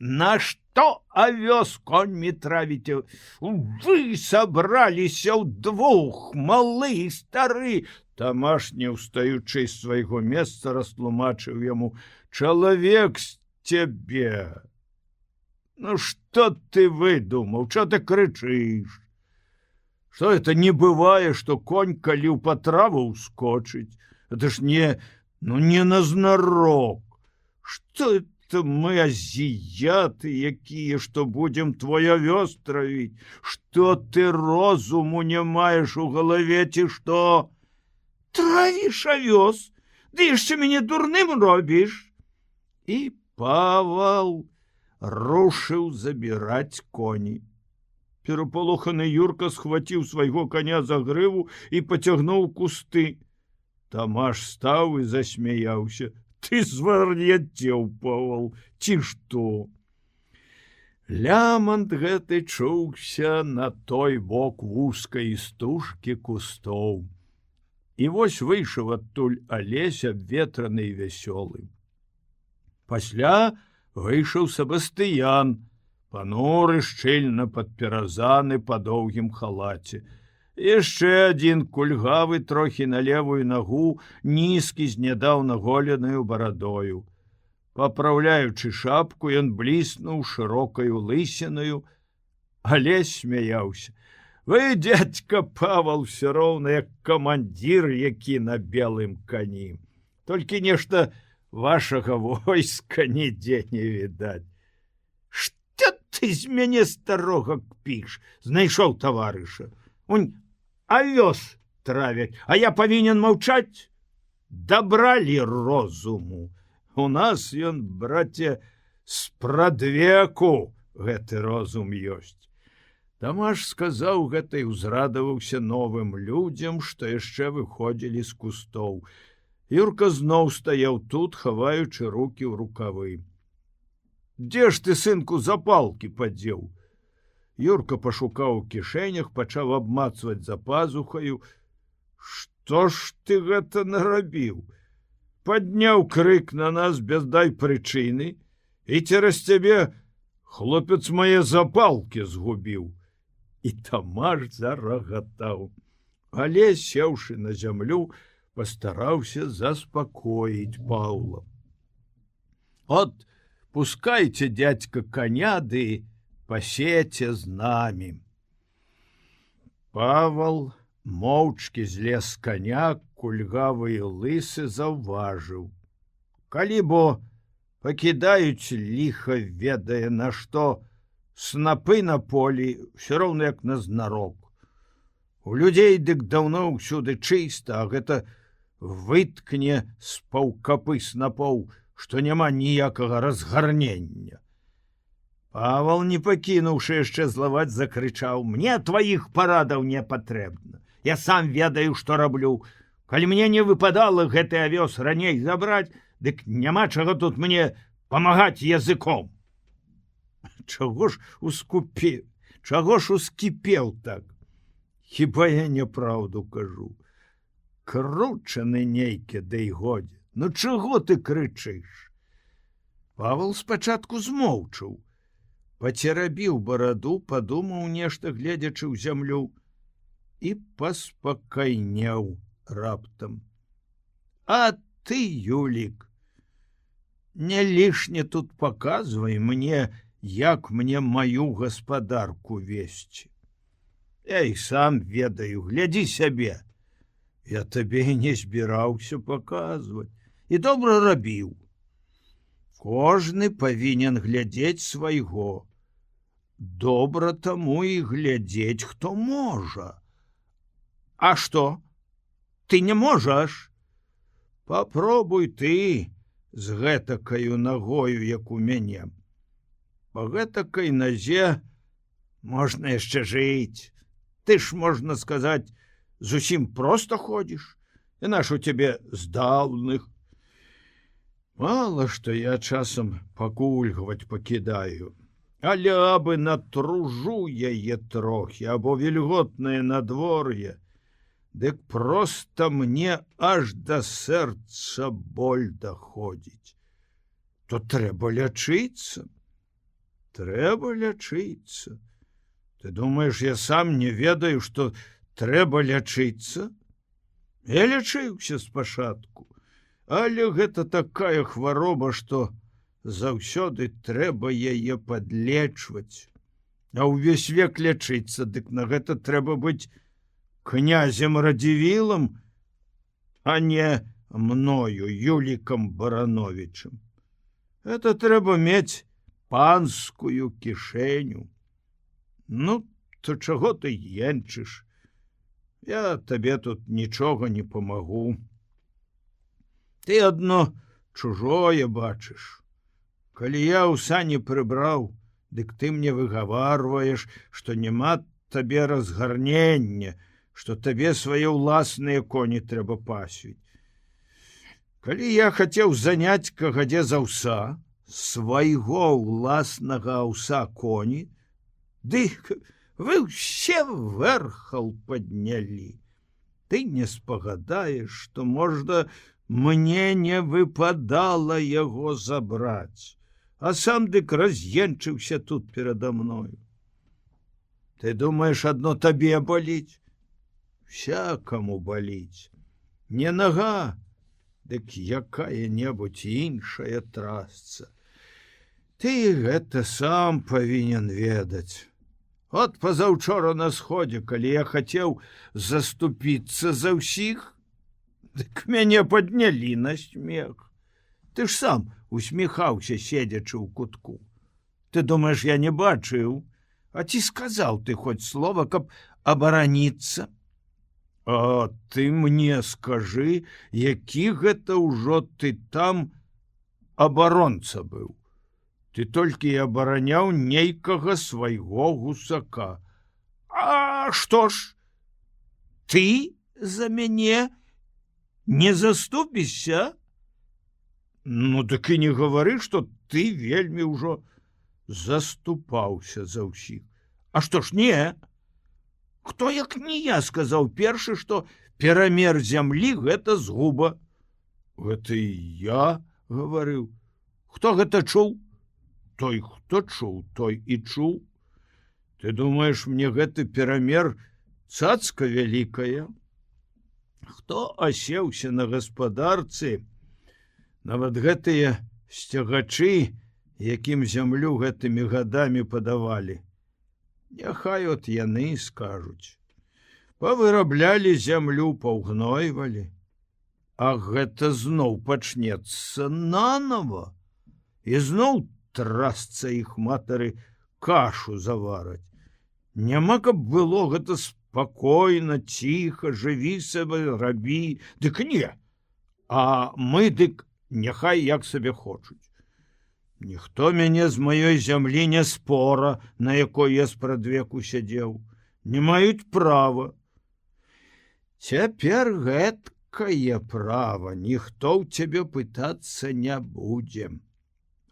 Нашто авёс коньмі травіце? Вы сабраліся ўдвух, малы і стары!» Тамаш, не ўстаючы з свайго месца, растлумачыў яму: «Чалавек з цябе! Ну што ты выдумаў? Чо ты крычыш? Что это не бывае, што конь, калі ў патраву ўскочыць? Это ж не назнарок. Что это мы, азіяты якія, што будзем твой авёс травіць? Што ты розуму не маеш у галаве, ці што? Травіш авёс? Ды яшчэ мяне дурным робіш?» І Павал рушыў забіраць коні. Перапалоханы Юрка схваціў свайго коня за грыву і пацягнуў кусты. Тамаш стаў і засмяяўся: «Ты звар'яцеў, Павал, ці што?» Лямант гэты чуўся на той бок вузкай істужкі кустоў. І вось выйшаў адтуль Алесь, абветраны і вясёлы. Пасля выйшаў Сабастыян, пануры, шчыльна падперазаны па доўгім халаце. Яшчэ адзін кульгавы трохі на левую нагу, нізкі, з нядаўна голенаю барадою. Папраўляючы шапку, ён бліснуў шырокаю лысінаю. Алесь смяяўся: «Вы, дядька Павал, все роўна як камандзір, які на белым кані. Толькі нешта вашага войска нідзе не відаць. Што ты з мяне старога кпіш? Знайшоў таварыша. Унь авёс травяць, а я павінен маўчаць? Дабралі розуму. У нас ён, браце, спрадвеку гэты розум ёсць». Тамаш сказаў гэта і ўзрадаваўся новым людзям, што яшчэ выходзілі з кустоў. Юрка зноў стаяў тут, хаваючы рукі ў рукавы. «Дзе ж ты, сынку, запалкі падзеў?» Юрка пашукаў у кішэнях, пачаў абмацваць за пазухаю. «Што ж ты гэта нарабіў? Падняў крык на нас без дай прычыны, і цераз цябе хлопец мае запалкі згубіў». І Тамаш зарагатаў. Але, сеўшы на зямлю, пастараўся заспакоіць Паўла. «От, пускайце, дядька, коня, ды пасеце з намі». Павал моўчкі злез з коня, кульгавы і лысы заўважыў: «Калі бо пакідаюць, ліха ведае на што, снапы на полі, все роўна як назнарок. У людзей дык даўно ўсюды чыста, а гэта выткне з паўкапы снапоў, што няма ніякага разгарнення». Павал, не пакінуўшы яшчэ злаваць, закрычаў: «Мне тваіх парадаў не патрэбна. Я сам ведаю, што раблю. Калі мне не выпадала гэты авёс раней забраць, дык няма чаго тут мне памагаць языком. Чаго ж ускіпеў так? Хіба я няпраўду кажу? Кручаны нейкі, ды й годзе. Ну чаго ты крычыш? Павел спачатку змоўчаў, пацерабіў бараду, падумаў нешта, гледзячы ў зямлю, і паспакайнеў раптам. А ты, Юлік, не лішне тут паказвай мне, як мне маю гаспадарку весці. Я і сам ведаю, глядзі сябе. Я табе і не збіраўся паказваць, і добра рабіў. Кожны павінен глядзець свайго. Добра таму і глядзець, хто можа. А што? Ты не можаш? Папробуй ты з гэтакаю нагою, як у мяне. Па гэтакай назе можна яшчэ жыць. Ты ж, можна сказаць, зусім проста ходзіш. Яна ж у цябе здаўных. Мало што я часам пакульгваць пакідаю, але абы натружу яе трохі, або вільготнае надвор'е, дык проста мне аж да сэрца боль даходзіць. То трэба лячыцца. Трэба лячыцца. Ты думаеш, я сам не ведаю, што трэба лячыцца? Я лячыўся спачатку. Але гэта такая хвароба, што заўсёды трэба яе падлечваць. А ўвесь век лячыцца, дык на гэта трэба быць князем Радзівілам, а не мною, Юлікам Барановічам. Это трэба мець панскую кішэню. Ну, то чаго ты енчыш? Я табе тут нічога не памагу. Ты адно чужое бачыш. Калі я ў сані прыбраў, дык ты мне выгаварваеш, што няма табе разгарнення, што табе свае ўласныя коні трэба пасвіць. Калі я хацеў заняць кагадзе з аўса, свайго ўласнага аўса коні, дык вы ўсе вэрхал паднялі. Ты не спагадаеш, што можна мне не выпадала яго забраць, а сам дык раз'енчыўся тут перада мною. Ты думаеш, адно табе баліць? Всякаму баліць. Не нага, дык якая-небудзь іншая трасца. Ты гэта сам павінен ведаць. От пазаўчора на сходзе, калі я хацеў заступіцца за ўсіх, дык мяне паднялі на смех. Ты ж сам усміхаўся, седзячы ў кутку. Ты думаеш, я не бачыў? А ці сказаў ты хоць слова, каб абараніцца? А ты мне скажы, які гэта ўжо ты там абаронца быў. Ты толькі і абараняў нейкага свайго гусака. А што ж? Ты за мяне не заступішся? Ну, так і не гавары, што ты вельмі ўжо заступаўся за ўсіх. А што ж не? Хто, як не я, сказаў першы, што перамер зямлі — гэта згуба. Гэта і я гаварыў. Хто гэта чуў? Той, хто чуў, той і чуў. Ты думаеш, мне гэты перамер цацка вялікая? Хто асеўся на гаспадарцы, нават гэтыя сцягачы, якім зямлю гэтымі гадамі падавалі, няхай от яны скажуць. Павыраблялі зямлю, паўгнойвалі, а гэта зноў пачнецца нанова, і зноў трасца іх матары кашу завараць. Няма, каб было гэта спакойна, ціха, жыві сабе, рабі. Дык не, а мы дык няхай як сабе хочуць. Ніхто мяне з маёй зямлі не спора, на якой я спрадвеку сядзеў, не маюць права. Цяпер Гэтакае права, ніхто ў цябе пытацца не будзе.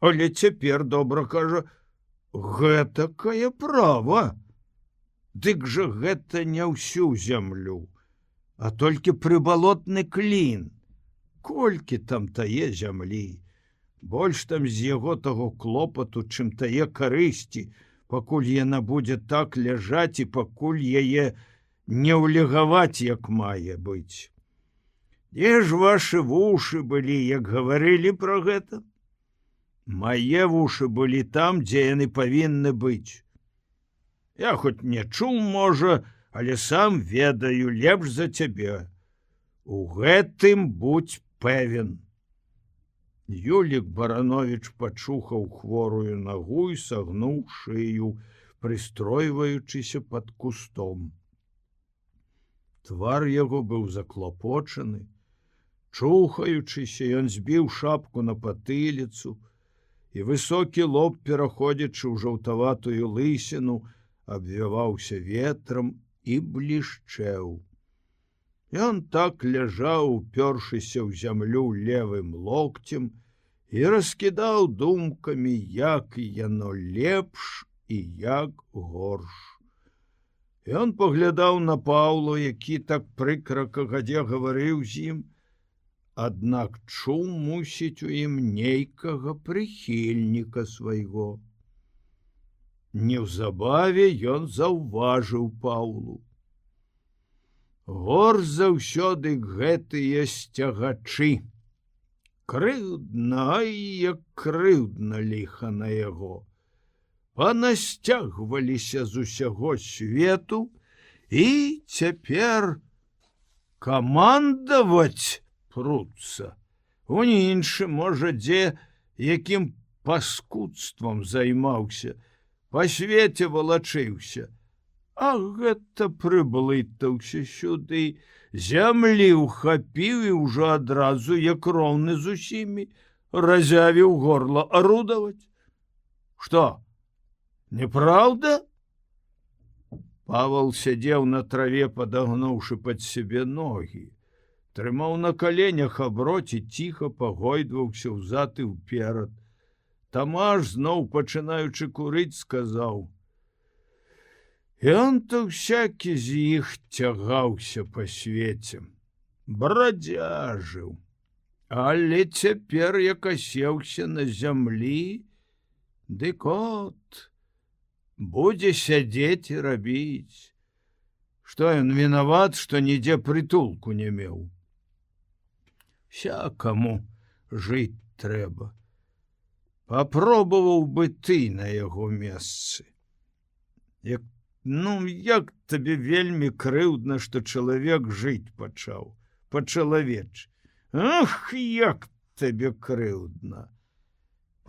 Але цяпер добра кажа, гэтакае права. Дык жа гэта не ўсю зямлю, а толькі прыбалотны клін. Колькі там тае зямлі? Больш там з яго таго клопату, чым тае карысці, пакуль яна будзе так ляжаць і пакуль яе не ўлегаваць, як мае быць. Дзе ж вашы вушы былі, як гаварылі пра гэта? Мае вушы былі там, дзе яны павінны быць. Я хоць не чуў, можа, але сам ведаю лепш за цябе. У гэтым будзь пэвен. Юлік Баранович пачухаў хворую нагу і сагнуў шыю, прыстройваючыся пад кустом. Твар яго быў заклапочаны. Чухаючыся, ён збіў шапку на патыліцу, і высокі лоб, пераходзячы ў жаўтаватую лысіну, абвяваўся ветрам і блішчэў. Ён так ляжаў, упёршыся ў зямлю левым локцем, і раскідаў думкамі, як яно лепш і як горш. Ён паглядаў на Паўла, які так прыкра кагадзе гаварыў з ім, аднак чуў, мусіць, у ім нейкага прыхільніка свайго. Неўзабаве ён заўважыў Паўлу. Горш заўсёды гэтыя сцягачы. Крыўдна, ай, як крыўдна ліха на яго. Панасцягваліся з усяго свету і цяпер камандаваць пруцца. У іншым, можа, дзе якім паскудствам займаўся, па свеце валачыўся. А гэта прыблытаўся сюды, зямлі ўхапіў і ўжо адразу, як роўны з усімі, разявіў горла арудаваць. Што, неправда? Павал сядзеў на траве, падагнуўшы пад сябе ногі, трымаў на каленях аброць і ціха пагойдваўся ўзад і ўперад. Тамаш, зноў пачынаючы курыць, сказаў: ён-то всякі з іх цягаўся па свеце, брадзяжыў, але цяпер, як асеўся на зямлі, дык от, будзе сядзець і рабіць. Што ён вінават, што нідзе прытулку не меў? Всякаму жыць трэба. Папробаваў бы ты на яго месцы. Як табе вельмі крыўдна, што чалавек жыць пачаў, па-чалавечы. Ах, як табе крыўдна.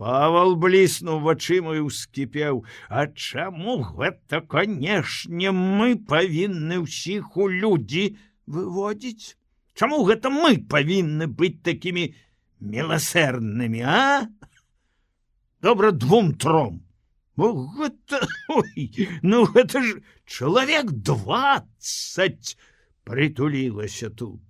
Павал бліснуў вачыма і ўскіпеў: а чаму гэта, канешне, мы павінны ўсіх у людзі выводзіць? Чаму гэта мы павінны быць такімі міласэрнымі, а? Добра, 2-3. Гэта ж чалавек 20 прытулілася тут,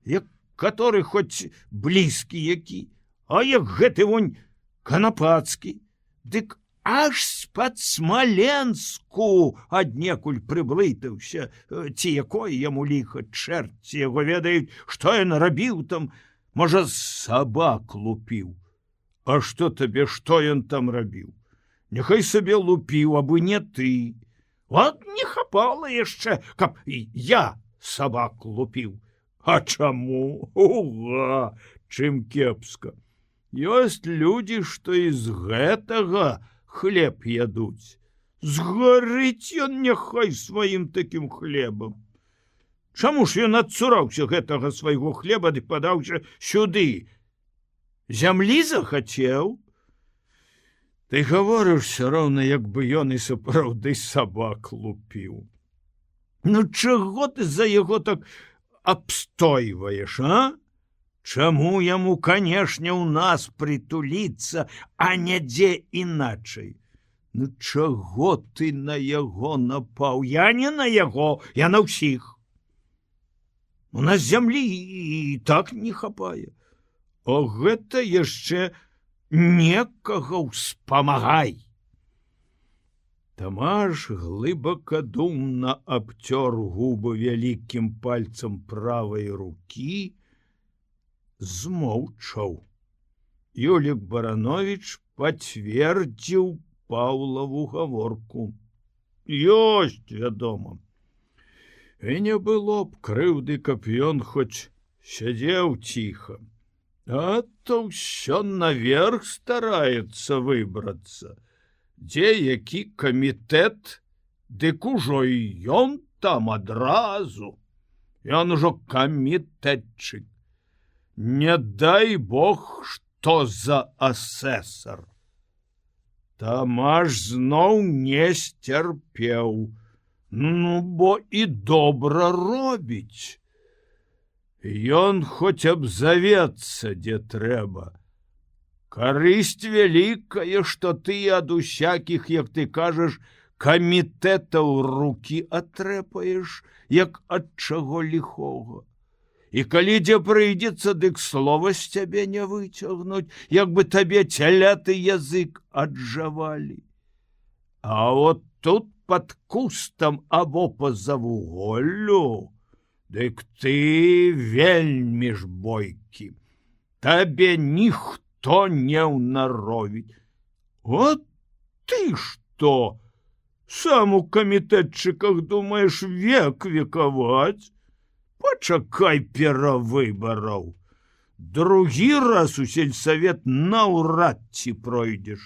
як который хоць блізкі які, а як гэты вонь канапацкі, дык аж з-пад Смаленску аднекуль прыблытаўся, ці якое яму ліха, чэрці яго ведаюць, што ён рабіў там, можа, сабак лупіў. А што табе, што ён там рабіў? Няхай сабе лупіў, абы не ты. Вот не хапала яшчэ, каб я сабак лупіў. А чаму? Уга, чым кепска. Ёсць людзі, што і з гэтага хлеб ядуць. Згарыць ён няхай сваім такім хлебам. Чаму ж ён адцураўся гэтага свайго хлеба ды падаўся сюды? Зямлі захацеў? Ты гаворыш все роўна, як бы ён і сапраўды сабак лупіў. Ну чаго ты за яго так абстойваеш, а? Чаму яму, канешне, у нас прытуліцца, а не дзе іначай? Ну чаго ты на яго напаў? Я не на яго, я на ўсіх. У нас зямлі і так не хапае. А гэта яшчэ некага ўспамагай. Тамаш глыбакадумна абцёр губы вялікім пальцам правай рукі, змоўчаў. Юлік Баранович пацвердзіў Паўлаву гаворку. Ёсць, вядома. І не было б крыўды, каб ён хоць сядзеў ціха, а то ўсё наверх стараецца выбрацца. Дзе які камітэт, дык ужо і ён там адразу. Ён ужо камітэтчык. Не дай Бог, што за асэсар. Тамаш зноў не сцярпеў. Ну, бо і добра робіць. Ён хоць абзавецца, дзе трэба. Карысць вялікая, што ты ад усякіх, як ты кажаш, камітэтаў рукі атрэпаеш, як ад чаго ліхога. І калі дзе прыйдзецца, дык слова з цябе не выцягнуць, як бы табе цяляты язык аджавалі. А от тут пад кустам або па-за вуголлю, дык ты вельмі ж бойкі. Табе ніхто не ўнаровіць. От ты што? Сам у камітэтчыках думаеш век векаваць? Пачакай перавыбараў. Другі раз у сельсавет наўрад ці пройдзеш.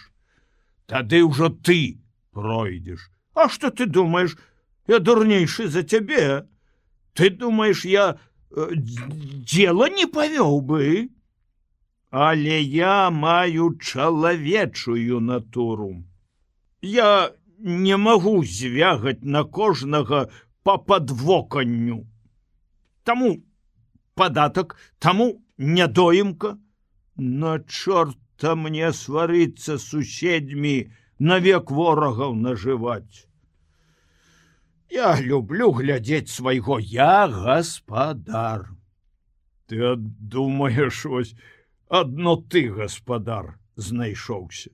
Тады ўжо ты пройдзеш. А што ты думаеш, я дурнейшы за цябе? Ты думаеш, я дзела не павёў бы? Але я маю чалавечую натуру. Я не магу звягаць на кожнага па падвоканню. Таму падатак, таму нядоімка. На чорта мне сварыцца з суседзьмі, навек ворагаў нажываць. Я люблю глядзець свайго, я гаспадар. Ты думаеш, ось адно ты гаспадар знайшоўся.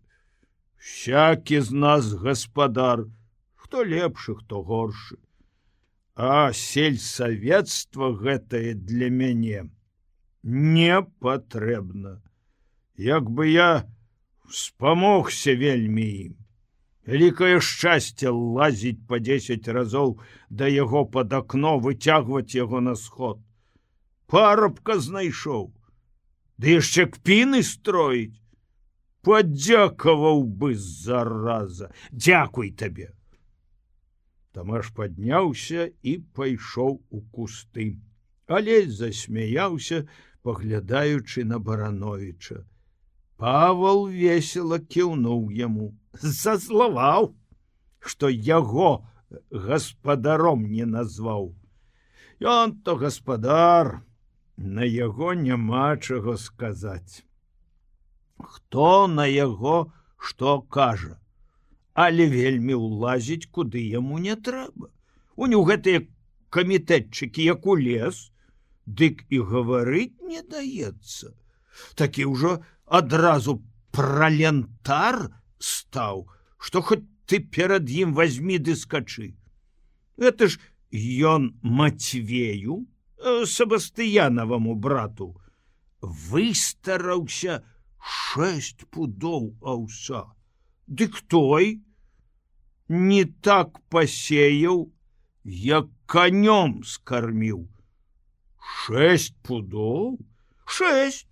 Всякі з нас гаспадар, хто лепшы, хто горшы. А сельсавецтва гэтае для мяне не патрэбна. Як бы я спамогся вельмі ім. Вялікае шчасце лазіць па 10 разоў да яго пад акно, выцягваць яго на сход. Парабка знайшоў, ды яшчэ кпіны строіць. Падзякаваў бы, зараза. Дзякуй табе. Тамаш падняўся і пайшоў у кусты. Алесь засмяяўся, паглядаючы на Барановіча. Павал весела кіўнуў яму. Зазлаваў, што яго гаспадаром не назваў. Ён то гаспадар, на яго няма чаго сказаць. Хто на яго што кажа, але вельмі ўлазіць, куды яму не трэба. Унь у гэтыя камітэтчыкі, як улез, дык і гаварыць не даецца. Такі ўжо адразу пралентар стаў, што хоць ты перад ім вазьмі ды скачы. Гэта ж ён Мацвею, Сабастыянаваму брату, выстараўся 6 пудоў аўса. Дык той не так пасеяў, як канём скарміў. 6 пудоў? 6,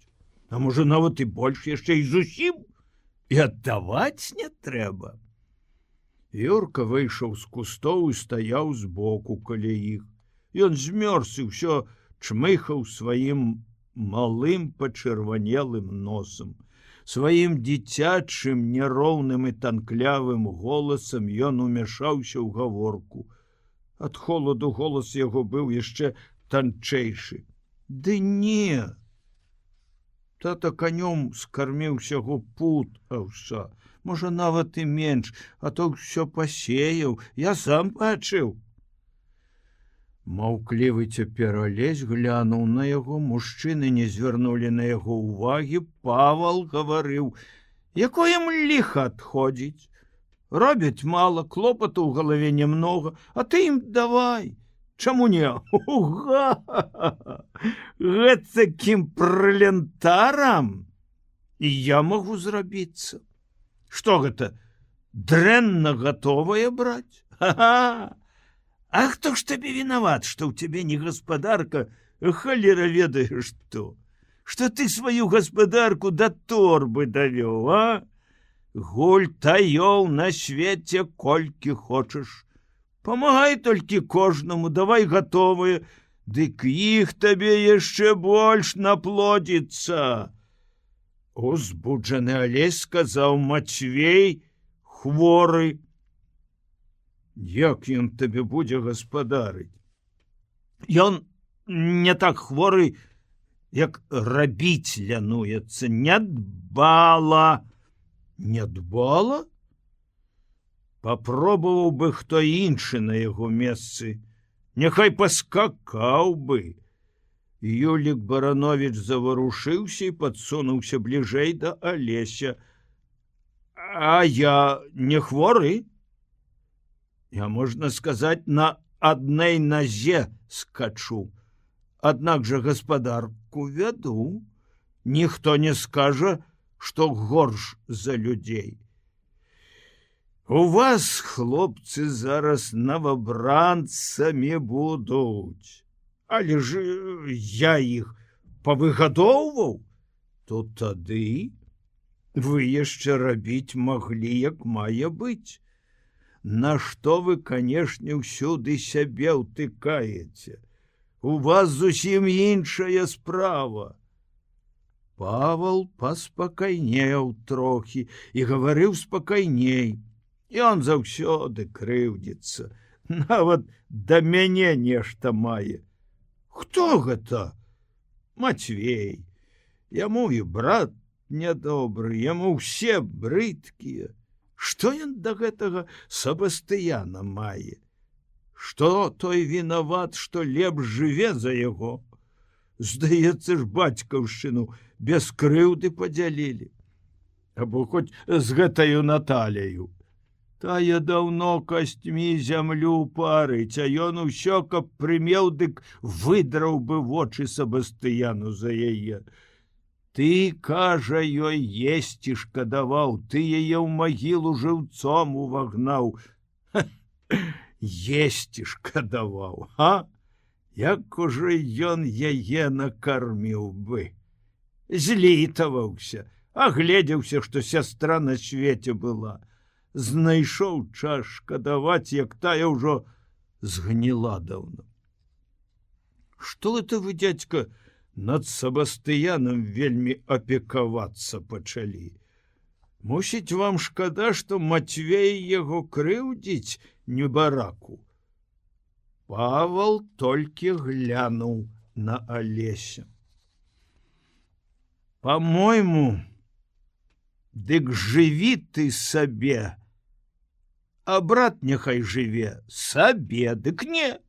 а можа нават і больш, яшчэ і зусім, і аддаваць не трэба. Юрка выйшаў з кустоў і стаяў збоку каля іх. Ён змёрз і ўсё чмыхаў сваім малым пачырванелым носам. Сваім дзіцячым, няроўным і танклявым голасам ён умяшаўся ў гаворку. Ад холаду голас яго быў яшчэ танчэйшы. Ды не! Тата канём скарміў усяго пуд аўса, можа нават і менш, а то ўсё пасеяў, я сам бачыў. Маўклівы цяпер Алесь глянуў на яго, мужчыны не звярнулі на яго ўвагі. Павал гаварыў: якое ім ліха адходзіць. Робяць мала, клопату ў галаве нямнога, а ты ім давай. Чаму не? Уга! Гэтакім пралентарам і я магу зрабіцца. Што гэта? Дрэнна гатовае браць? Ха-ха! А хто ж табе вінават, што ў цябе не гаспадарка, халера ведае што? Што ты сваю гаспадарку да торбы давёў, а? Гультаёў на свеце колькі хочаш. Памагай толькі кожнаму, давай гатовыя, дык іх табе яшчэ больш наплодзіцца. Узбуджаны Алесь сказаў: Мацвей хворы. Як ён табе будзе гаспадарыць? Ён не так хворы, як рабіць лянуецца, не дбала. Не дбала? Папробаваў бы хто іншы на яго месцы, няхай паскакаў бы. Юлік Баранович заварушыўся і падсунуўся бліжэй да Алеся. А я не хворы? Я, можна сказаць, на адной назе скачу. Аднак жа гаспадарку вяду. Ніхто не скажа, што горш за людзей. У вас, хлопцы, зараз новобранцамі будуць. Але ж я іх павыгадоўваў, то тады вы яшчэ рабіць маглі, як мае быць. Нашто вы, канешне, ўсюды сябе ўтыкаеце? У вас зусім іншая справа. Павал паспакайнеў трохі і гаварыў спакайней. Ён заўсёды крыўдзіцца, нават да мяне нешта мае. Хто гэта? Мацвей. Яму і брат нядобры, яму ўсе брыдкія. Што ён да гэтага Сабастыяна мае? Што той вінават, што лепш жыве за яго? Здаецца ж, бацькаўшчыну без крыўды падзялілі. Або хоць з гэтаю Наталяю. Тая даўно касцьмі зямлю парыць, а ён усё, каб прымеў, дык выдраў бы вочы Сабастыяну за яе. Ты, кажа, ёй есці шкадаваў, ты яе ў магілу жыўцом увагнаў. Есці шкадаваў, а? Як ужо ён яе накарміў бы. Злітаваўся, агледзеўся, што сястра на свеце была. Знайшоў час шкадаваць, як тая ўжо згніла даўно. Што это вы, дзядзька, над Сабастыянам вельмі апекавацца пачалі? Мусіць, вам шкада, што Мацвей яго крыўдзіць небараку? Павал толькі глянуў на Алеся. По-мойму, дык жыві ты сабе, а брат няхай жыве сабе, дык не.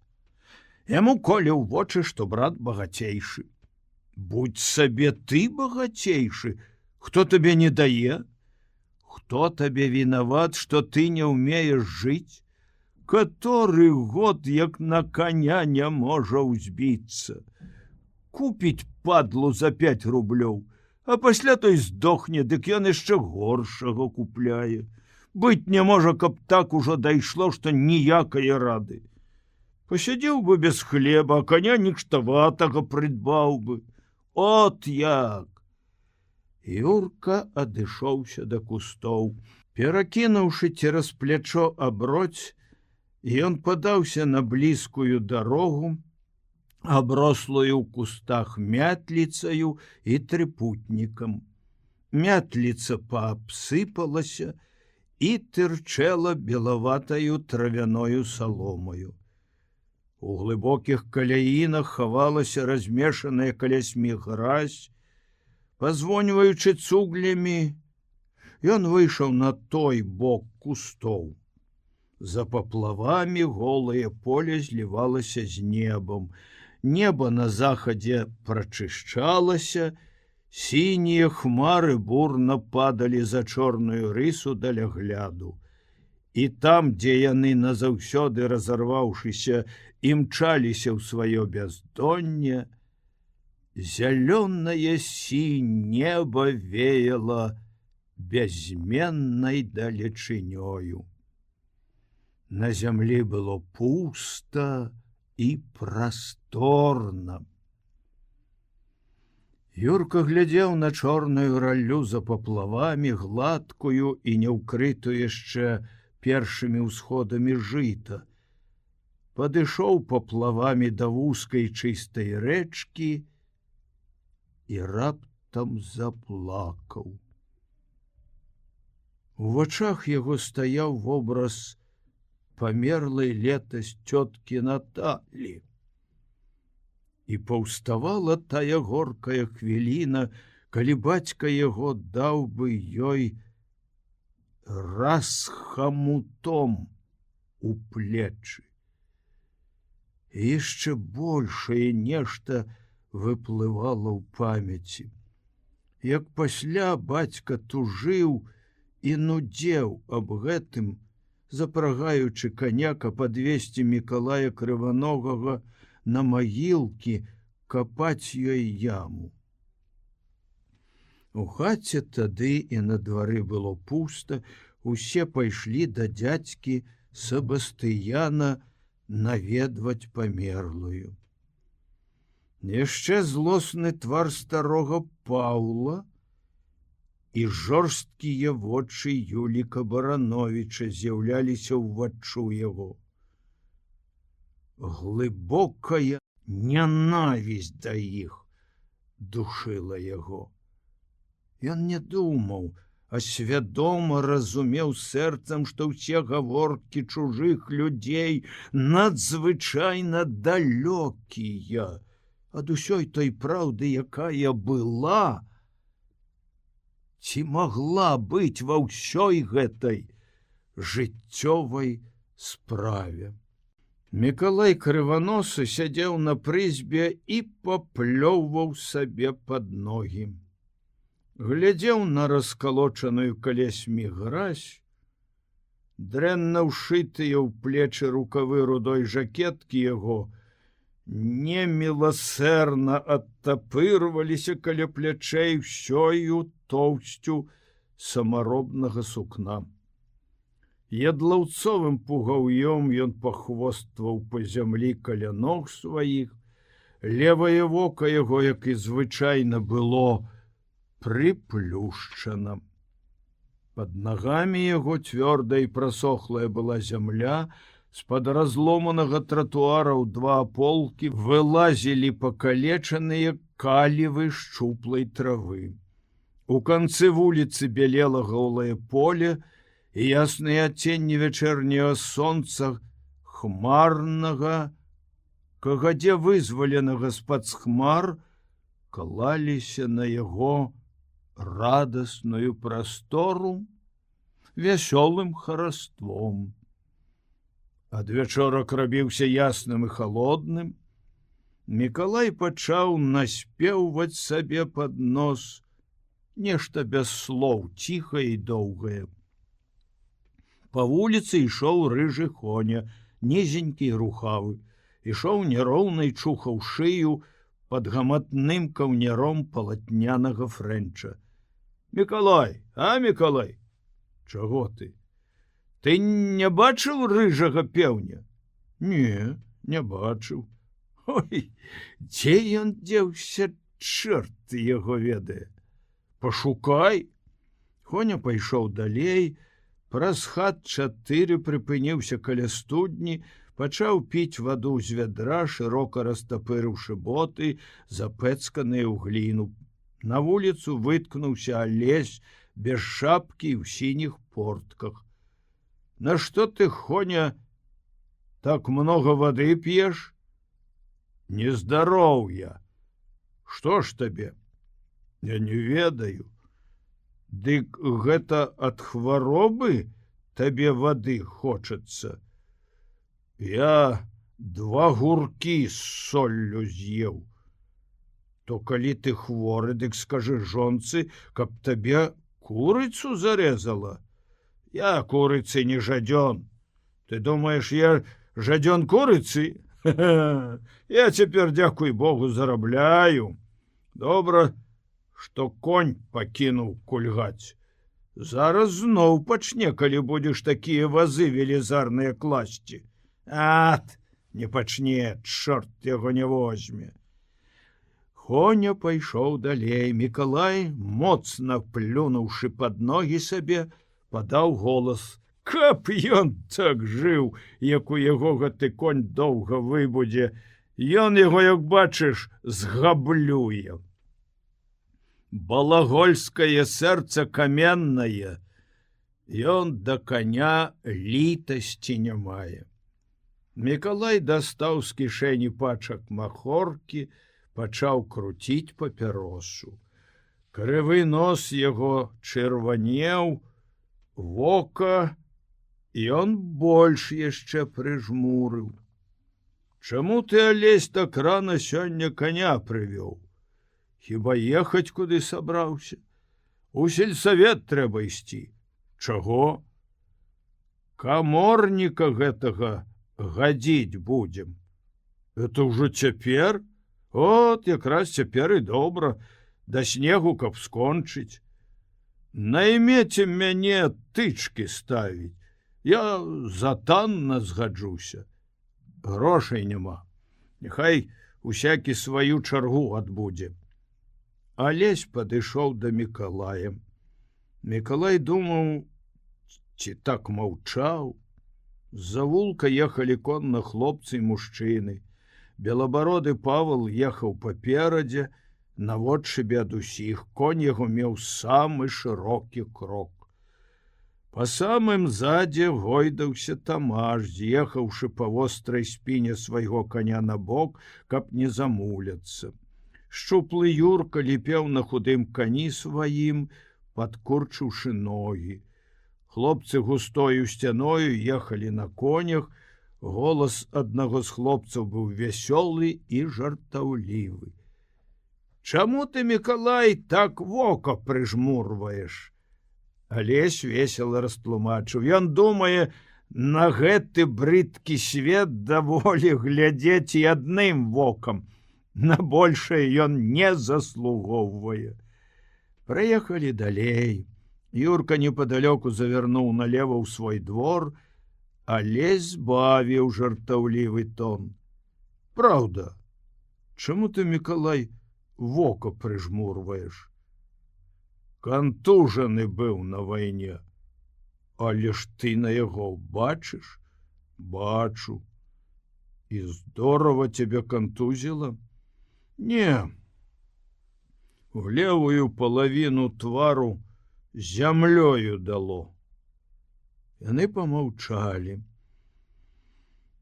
Яму коле ў вочы, што брат багацейшы. Будь сабе ты багацейшы, хто табе не дае? Хто табе вінават, што ты не ўмееш жыць? Каторы год, як на коня, не можа ўзбіцца. Купіць падлу за 5 рублёў, а пасля той здохне, дык ён яшчэ горшага купляе. Быць не можа, каб так ужо дайшло, што ніякае рады. Посядзеў бы без хлеба, а коня ніштаватага прыдбаў бы. От як! Юрка адышоўся да кустоў. Перакінуўшы цераз плячо аброць, ён падаўся на блізкую дарогу, аброслую ў кустах мятліцаю і трыпутнікам. Мятліца паабсыпалася і тырчэла белаватаю травяною саломаю. У глыбокіх каляінах хавалася размешаная калясьмі гразь. Пазвоньваючы цуглямі, ён выйшаў на той бок кустоў. За паплавамі голае поле злівалася з небам. Неба на захадзе прачышчалася, сінія хмары бурна падалі за чорную рысу далягляду. І там, дзе яны назаўсёды разарваўшыся, імчаліся ў сваё бяздонне, зялёнае сінь неба веяла бязменнай далечынёю. На зямлі было пуста і прасторна. Юрка глядзеў на чорную раллю за паплавамі, гладкую і неўкрытую яшчэ першымі ўсходамі жыта. Падышоў паплавамі да вузкай чыстай рэчкі і раптам заплакаў. У вачах яго стаяў вобраз памерлай летась цёткі Наталі. І паўставала тая горкая хвіліна, калі бацька яго даў бы ёй раз хамутом у плечы. І яшчэ большае нешта выплывала ў памяці. Як пасля бацька тужыў і нудзеў аб гэтым, запрагаючы коня, каб падвесці Мікалая Крываногага на магілкі, капаць ёй яму. У хаце тады і на двары было пуста, усе пайшлі да дзядзькі Себастыяна наведваць памерлую. Яшчэ злосны твар старога Паўла і жорсткія вочы Юліка Барановіча з'яўляліся ўваччу яго. Глыбокая нянавісць да іх душыла яго. Ён не думаў, а свядома разумеў сэрцам, што ўсе гаворкі чужых людзей надзвычайна далёкія ад усёй той праўды, якая была, ці магла быць ва ўсёй гэтай жыццёвай справе. Мікалай Крываносы сядзеў на прызбе і паплёўваў сабе пад ногі. Глядзеў на раскалочаную калесьмі гразь, дрэнна ўшытыя ў плечы рукавы рудой жакеткі яго неміласэрна адтапырваліся каля плячэй ўсёю тоўсцю самаробнага сукна. Ядлаўцовым пугаўём ён пахвостваў па зямлі каля ног сваіх. Левае вока яго, як і звычайна было, прыплюшчана. Пад нагамі яго цвёрдая і прасохлая была зямля, з-пад разломанага тратуара ў два аполкі вылазілі пакалечаныя калівы шчуплай травы. У канцы вуліцы бялела голае поле, і ясныя адценні вячэрняга сонца хмарнага, кагадзе вызваленага з-пад хмар, клаліся на яго радасную прастору вясёлым хараством. Адвячорак рабіўся ясным і халодным. Мікалай пачаў наспеўваць сабе пад нос нешта без слоў, ціхае і доўгае. Па вуліцы ішоў рыжы коня, нізенькі і рухавы. Ішоў няроўна і чухаў шыю пад гаматным каўняром палатнянага фрэнча. Мікалай, а, Мікалай? Чаго ты? Ты не бачыў рыжага пеўня? Не, не бачыў. Ой, дзе ён дзеўся, чорт яго ведае. Пашукай. Коня пайшоў далей, праз хат 4 прыпыніўся каля студні, пачаў піць ваду з вядра, шырока растапырыўшы боты, запэцканыя ў гліну. На вуліцу выткнуўся Алесь без шапкі ў сініх портках. Нашто ты, Хоня, так много вады п'еш? Нездароўя. Што ж табе? Я не ведаю. Дык гэта ад хваробы табе вады хочацца. Я 2 гуркі з соллю з'еў. То калі ты хворы, дык скажы жонцы, каб табе курыцу зарэзала. Я курыцы не жадзён. Ты думаеш, я жадзён курыцы? Я цяпер, дзякуй Богу, зарабляю. Добра, што конь пакінуў кульгаць. Зараз зноў пачне, калі будзеш такія вазы велізарныя класці. Ат, не пачне, чорт яго не возьме. Коня пайшоў далей. Мікалай, моцна плюнуўшы пад ногі сабе, падаў голас. Каб ён так жыў, як у яго гэты конь доўга выбудзе, ён яго, як бачыш, згаблюе. Балагольскае сэрца каменнае, ён да коня літасці не мае. Мікалай дастаў з кішэні пачак махоркі, пачаў круціць папяросу. Крывы нос яго чырванеў, вока, і ён больш яшчэ прыжмурыў. Чаму ты, Алесь, так рана сёння коня прывёў? Хіба ехаць куды сабраўся? У сельсавет трэба ісці. Чаго? Каморніка гэтага гадзіць будзем. Это ўжо цяпер? От, якраз цяпер і добра, да снегу, каб скончыць. Наймеце мяне тычкі ставіць. Я затанна згаджуся. Грошай няма. Няхай усякі сваю чаргу адбудзе. Алесь падышоў да Мікалая. Мікалай думаў, ці так маўчаў. З-за вулка ехалі конна хлопцы і мужчыны. Белабароды Павал ехаў паперадзе, наводшыбе ад усіх. Конь яго меў самы шырокі крок. Па самым задзе гойдаўся Тамаш, з'ехаўшы па вострай спіне свайго коня на бок, каб не замуляцца. Шчуплы Юрка ліпеў на худым кані сваім, падкурчыўшы ногі. Хлопцы густою сцяною ехалі на конях. Голас аднаго з хлопцаў быў вясёлы і жартаўлівы. Чаму ты, Мікалай, так вока прыжмурваеш? Алесь весела растлумачыў. Ён думае, на гэты брыдкі свет даволі глядзець і адным вокам. На большае ён не заслугоўвае. Прыехалі далей. Юрка непадалёку завярнуў налево ў свой двор, Алесь збавіў жартаўлівы тон. Праўда, чаму ты, Мікалай, вока прыжмурваеш? Кантужаны быў на вайне. Але ж ты на яго бачыш? Бачу. І здорова цябе кантузіла? Не. В левую палавіну твару зямлёю дало. Яны памаўчалі.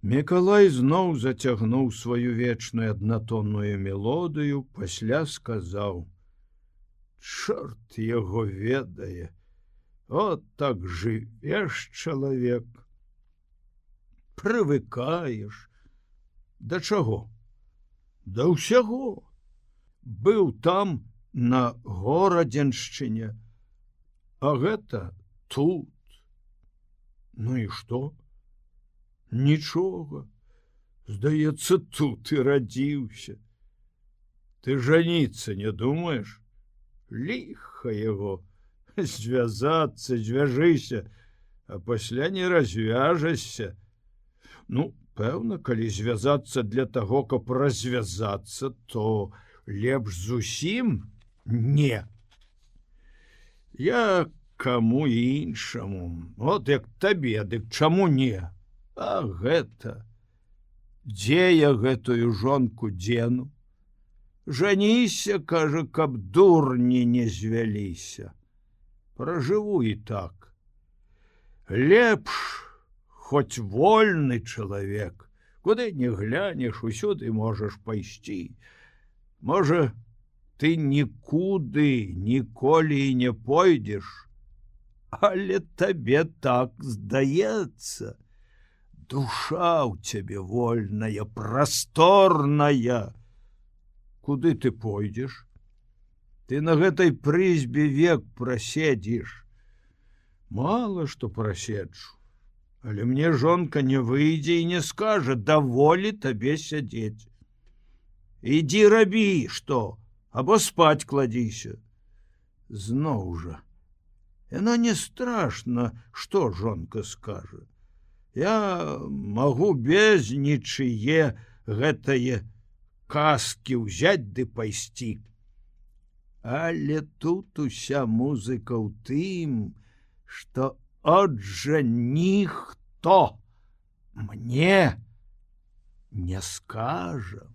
Мікалай зноў зацягнуў сваю вечную аднатонную мелодыю, пасля сказаў: чорт яго ведае, от так жывеш, чалавек. Прывыкаеш. Да чаго? Да ўсяго. Быў там, на Горадзеншчыне, а гэта тут. Ну і што? Нічога. Здаецца, тут і радзіўся. Ты жаніцца не думаеш? Ліха яго, звязацца, звяжыся, а пасля не развяжешся. Ну, пэўна, калі звязацца для таго, каб развязацца, то лепш зусім не. Я каму іншаму, от як табе, дык чаму не? А гэта, дзе я гэтую жонку дзену? Жаніся, кажа, каб дурні не звяліся. Пражыву і так. Лепш, хоць вольны чалавек, куды не глянеш, усюды можаш пайсці. Можа, ты нікуды ніколі і не пойдзеш, Але табе так здаецца. Душа ў цябе вольная, прасторная. Куды ты пойдзеш? Ты на гэтай прызбе век праседзіш. Мала што праседжу, але мне жонка не выйдзе і не скажа: даволі табе сядзець. Ідзі рабі, што, або спаць кладзіся. Зноў жа, яно не страшна, што жонка скажа. Я магу без нічые гэтае казкі ўзяць ды пайсці. Але тут уся музыка ў тым, што отжа ніхто мне не скажа.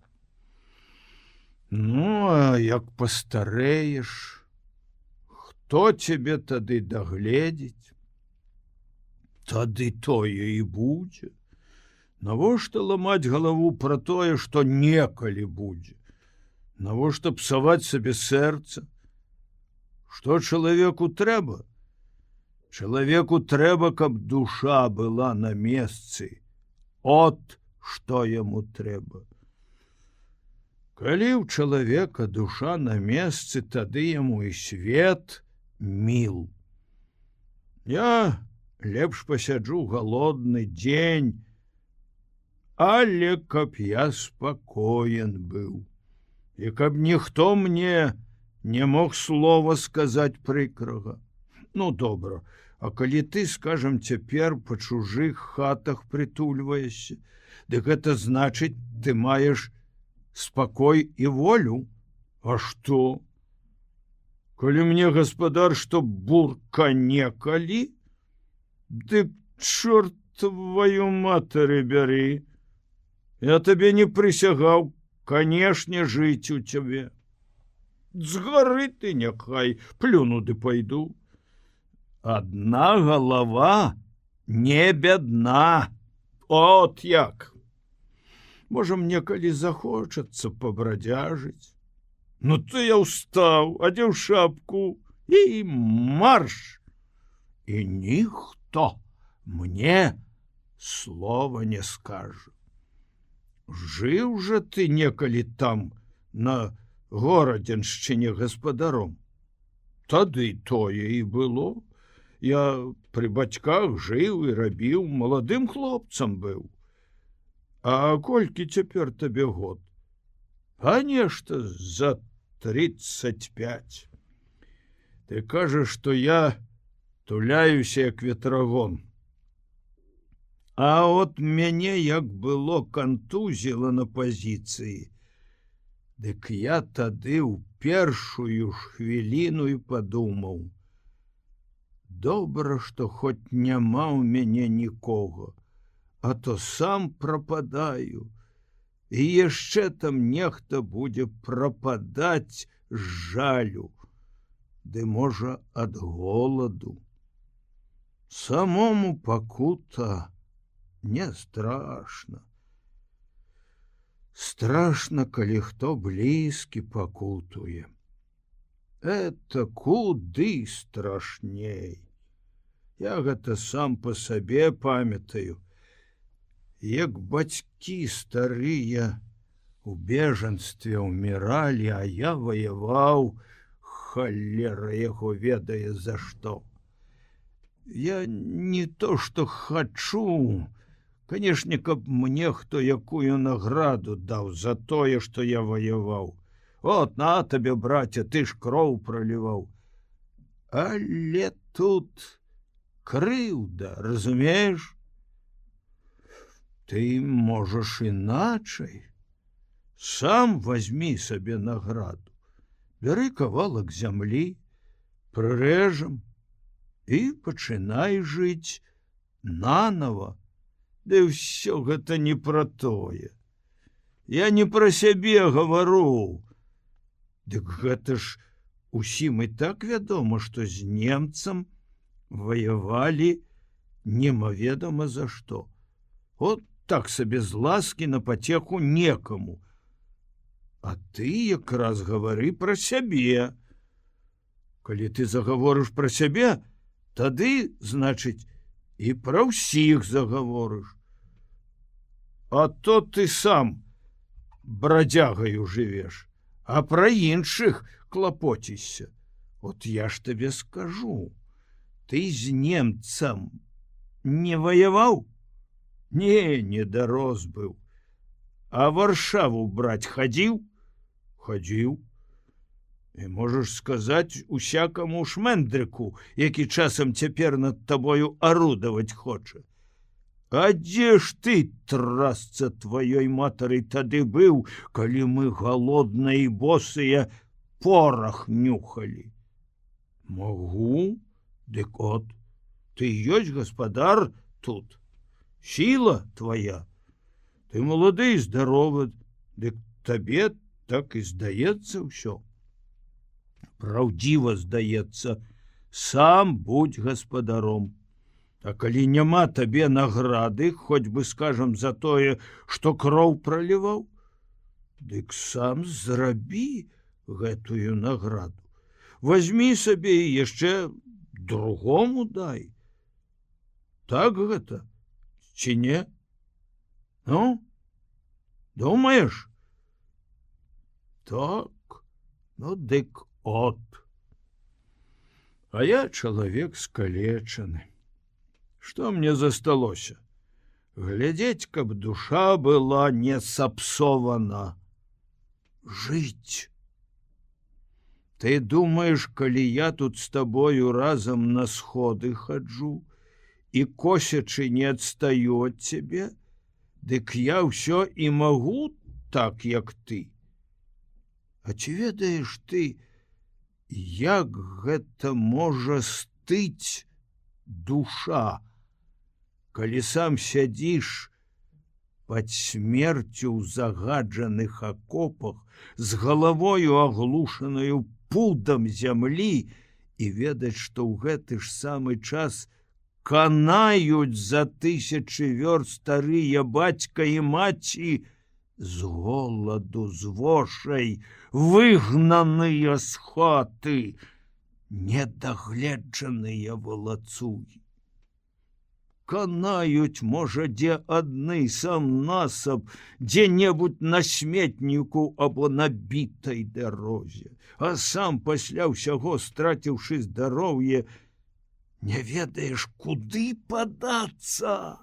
Ну, а як пастарэеш, хто цябе тады дагледзіць? Тады тое і будзе. Навошта ламаць галаву пра тое, што некалі будзе? Навошта псаваць сабе сэрца? Што чалавеку трэба? Чалавеку трэба, каб душа была на месцы. От што яму трэба. Калі ў чалавека душа на месцы, тады яму і свет міл. Я лепш пасяджу галодны дзень, але каб я спакоен быў. І каб ніхто мне не мог слова сказаць прыкрага. Ну, добра, а калі ты, скажам, цяпер па чужых хатах прытульваешся, дык гэта значыць, ты маеш спакой і волю. А што? Калі мне гаспадар, што бурка некалі, дык чорт твою матары бяры. Я табе не прысягаў, канешне, жыць у цябе. Згары ты, няхай, плюну ды пайду. Адна галава не бядна. От як. Можа, мне калі захочацца пабрадзяжыць. Ну ты я ўстаў, адзеў шапку і марш. І ніхто мне слова не скажа. Жыў жа ты некалі там на горадзеншчыне гаспадаром. Тады тое і было. Я пры бацьках жыў і рабіў, маладым хлопцам быў. А колькі цяпер табе год? А нешта за 35. Ты кажаш, што я туляюся як ветрагон. А от мяне як было кантузіла на пазіцыі. Дык я тады ў першую ж хвіліну і падумаў: добра, што хоць няма ў мяне нікога, а то сам прападаю, і яшчэ там нехта будзе прападаць з жалю, ды можа ад голаду. Самому пакута не страшна. Страшна, калі хто блізкі пакутуе. Это куды страшней. Я гэта сам па сабе памятаю. Як бацькі старыя у бежанстве ўміралі, а я ваяваў, халера яго ведае за што. Я не то, што хачу, канешне, каб мне хто якую награду даў за тое, што я ваяваў. От, на табе, браце, ты ж кроў проліваў. Але тут крыўда, разумееш? Ты можаш іначай. Сам возьми сабе награду. Бяры кавалак зямлі, прырэжам і пачынай жыць нанова. Ды ўсё гэта не пра тое. Я не пра сябе гавару. Дык гэта ж усім і так вядома, што з немцам ваявалі немаведама за што. От так сабе з ласкі на пацеху некаму. А ты якраз гавары пра сябе. Калі ты загаворыш пра сябе, Тады, значыць, і пра ўсіх загаворыш. А то ты сам брадзягаю жывеш, а пра іншых клапоцішся. От я ж табе скажу, ты з немцам не ваяваў? Не дарос быў. А Варшаву браць хадзіў? Хадзіў. І можаш сказаць усякаму шмэндрыку, які часам цяпер над табою арудаваць хоча. А дзе ж ты, трасца тваёй матары, тады быў, калі мы галодныя і босыя порах нюхалі? Магу? Дык от, ты ёсць гаспадар тут. Сіла твоя. Ты малады і здаровы, дык табе так і здаецца ўсё. Праўдзіва здаецца, сам будь гаспадаром. А калі няма табе награды, хоць бы, скажам, за тое, што кроў праліваў, дык сам зрабі гэтую награду. Возьмі сабе і яшчэ другому дай. Так гэта, ці не? Ну, думаеш? Так, ну дык от. А я чалавек скалечаны. Што мне засталося? Глядзець, каб душа была не сапсована. Жыць. Ты думаеш, калі я тут з табою разам на сходы хаджу і косячы не адстаю ад цябе, дык я ўсё і магу так, як ты. А ці ведаеш ты, як гэта можа стыць душа, калі сам сядзіш пад смерцю ў загаджаных акопах з галавою аглушанаю пудам зямлі і ведаць, што ў гэты ж самы час канаюць за 1000 вёрст старыя бацька і маці з голаду, з вошай, выгнаныя з хаты, недагледжаныя валацугі. Канаюць, можа, дзе адны сам насаб, дзе-небудзь на сметніку або на бітай дарозе, а сам пасля ўсяго, страціўшы здароўе, не ведаеш, куды падацца.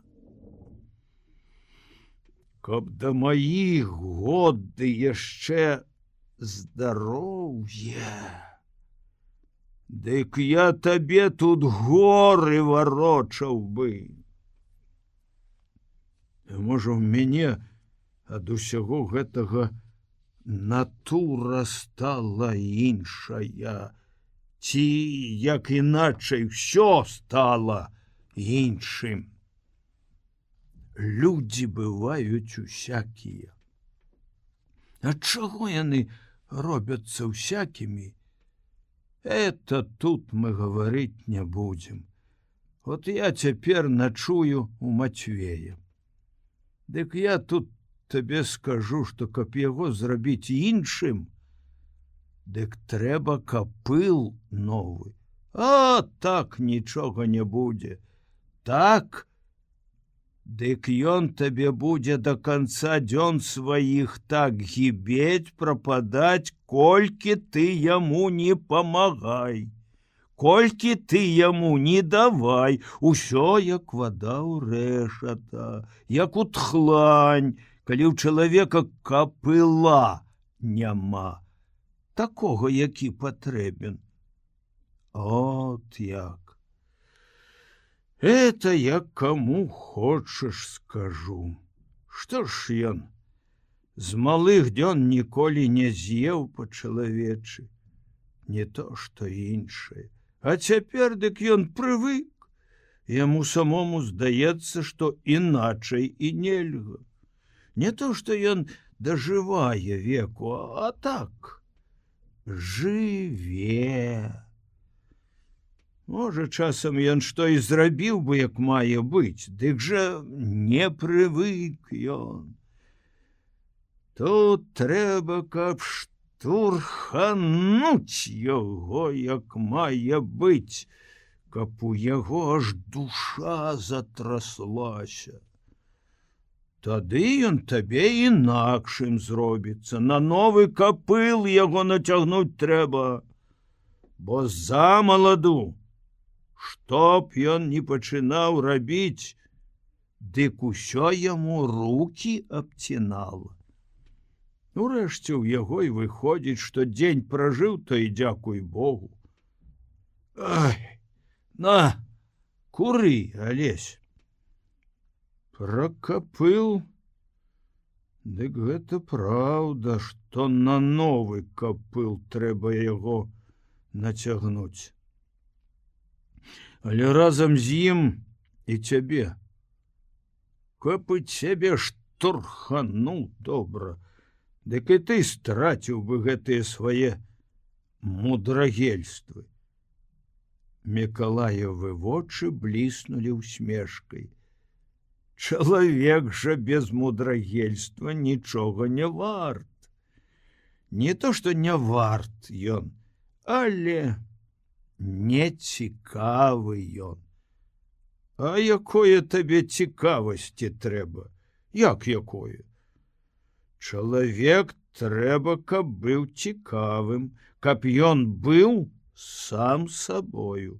Каб да маіх годы яшчэ здароўе, дык я табе тут горы варочаў бы. Можа, у мяне ад усяго гэтага натура стала іншая, ці, як іначай, усё стала іншым. Людзі бываюць усякія. Ад чаго яны робяцца усякімі? Это тут мы говорить не будем. Вот я цяпер ночую у Матвея. Дык я тут табе скажу, што каб яго зрабіць іншым, дык трэба капыл новы. А так нічога не будзе. Так, дык ён табе будзе до конца дзён сваіх так гібець, прападаць, колькі ты яму не памагай, колькі ты яму не давай, усё як вада ў рэшата, як у тхлань, калі ў чалавека капыла няма, такога, які патрэбен. От як. Это я кому хочаш скажу. Што ж ён з малых дзён ніколі не з'еў па-чалавечы, не то што іншае. А цяпер дык ён прывык. Яму самому здаецца, што іначай і нельга. Не то, што ён дажывае веку, а так жыве. Можа, часам ён што і зрабіў бы, як мае быць, дык жа не прывык ён. Тут трэба, каб штурхануць яго, як мае быць, каб у яго аж душа затраслася. Тады ён табе інакшым зробіцца, на новы капыл яго нацягнуць трэба, бо замаладу, што б ён не пачынаў рабіць, дык усё яму рукі абцінала. Урэшце ў яго і выходзіць, што дзень пражыў, то і дзякуй Богу. Ай, на, куры, Алесь. Пра капыл, дык гэта праўда, што на новы капыл трэба яго нацягнуць. Але разам з ім і цябе. Каб і цябе штурхануў добра, дык і ты страціў бы гэтыя свае мудрагельствы. Мікалаевы вочы бліснулі усмешкай. Чалавек жа без мудрагельства нічога не варт. Не то, што не варт ён, але не цікавы ён. А якое табе цікавасці трэба? Як якое? Чалавек трэба, каб быў цікавым, каб ён быў сам сабою.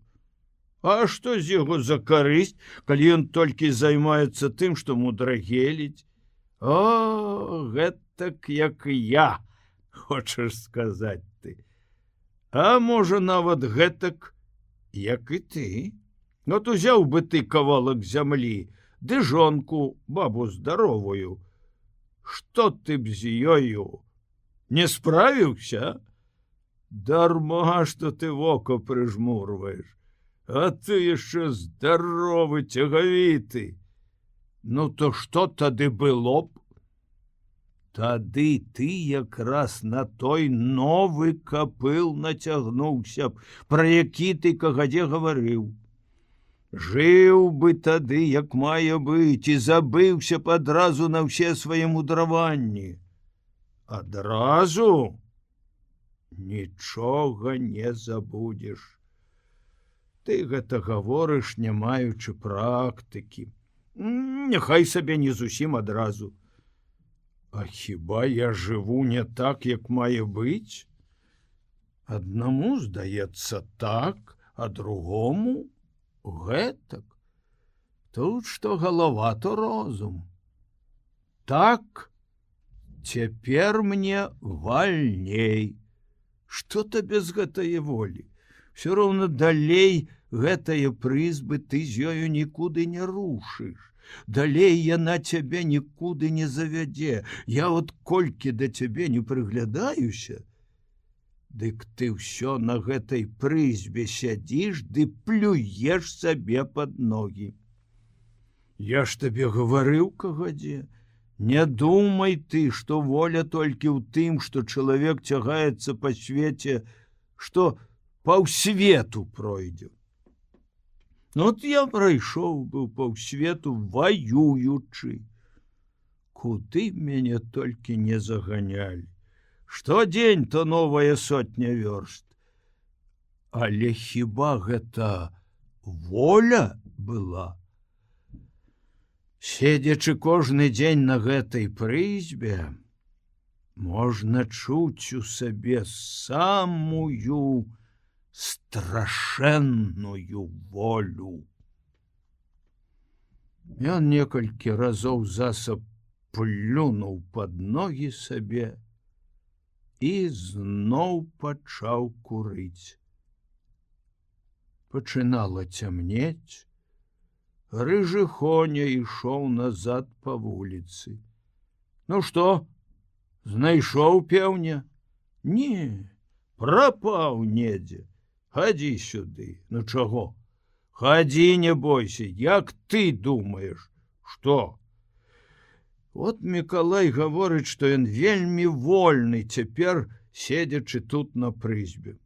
А што з яго за карысць, калі ён толькі займаецца тым, што мудрагеліць? О, гэтак як я, хочаш сказаць ты. А можа нават гэтак, як і ты. От узяў бы ты кавалак зямлі, ды жонку, бабу здаровую. Што ты б з ёю? Не справіўся? Дарма, што ты вока прыжмурваеш. А ты яшчэ здаровы, цягавіты. Ну то што тады было б? Тады ты якраз на той новы капыл нацягнуўся б, пра які ты кагадзе гаварыў. Жыў бы тады, як мае быць, і забыўся б адразу на ўсе свае мудраванні. Адразу? Нічога не забудзеш. Ты гэта гаворыш, не маючы практыкі. Няхай сабе не зусім адразу. А хіба я жыву не так, як мае быць? Аднаму здаецца так, а другому гэтак. Тут што галава, то розум. Так, цяпер мне вальней. Што табе з гэтае волі? Все роўна далей гэтае прызбы ты з ёю нікуды не рушыш. Далей яна цябе нікуды не завядзе. Я от колькі да цябе не прыглядаюся, дык ты ўсё на гэтай прызбе сядзіш ды плюеш сабе пад ногі. Я ж табе гаварыў кагадзе. Не думай ты, што воля толькі ў тым, што чалавек цягаецца па свеце, што паўсвету пройдзе. От я прайшоў быў паўсвету ваюючы. Куды мяне толькі не заганялі. Штодзень то новая сотня вёрст. Але хіба гэта воля была? Седзячы кожны дзень на гэтай прызбе, можна чуць у сабе самую страшэнную волю. Ён некалькі разоў засаб плюнуў пад ногі сабе і зноў пачаў курыць. Пачынала цямнець, рыжы Хоня ішоў назад па вуліцы. Ну што, знайшоў пеўня? Не, прапаў недзе. Хадзі сюды, ну чаго? Хадзі, не бойся, як ты думаеш, што? От Мікалай гаворыць, што ён вельмі вольны цяпер, седзячы тут на прызбе.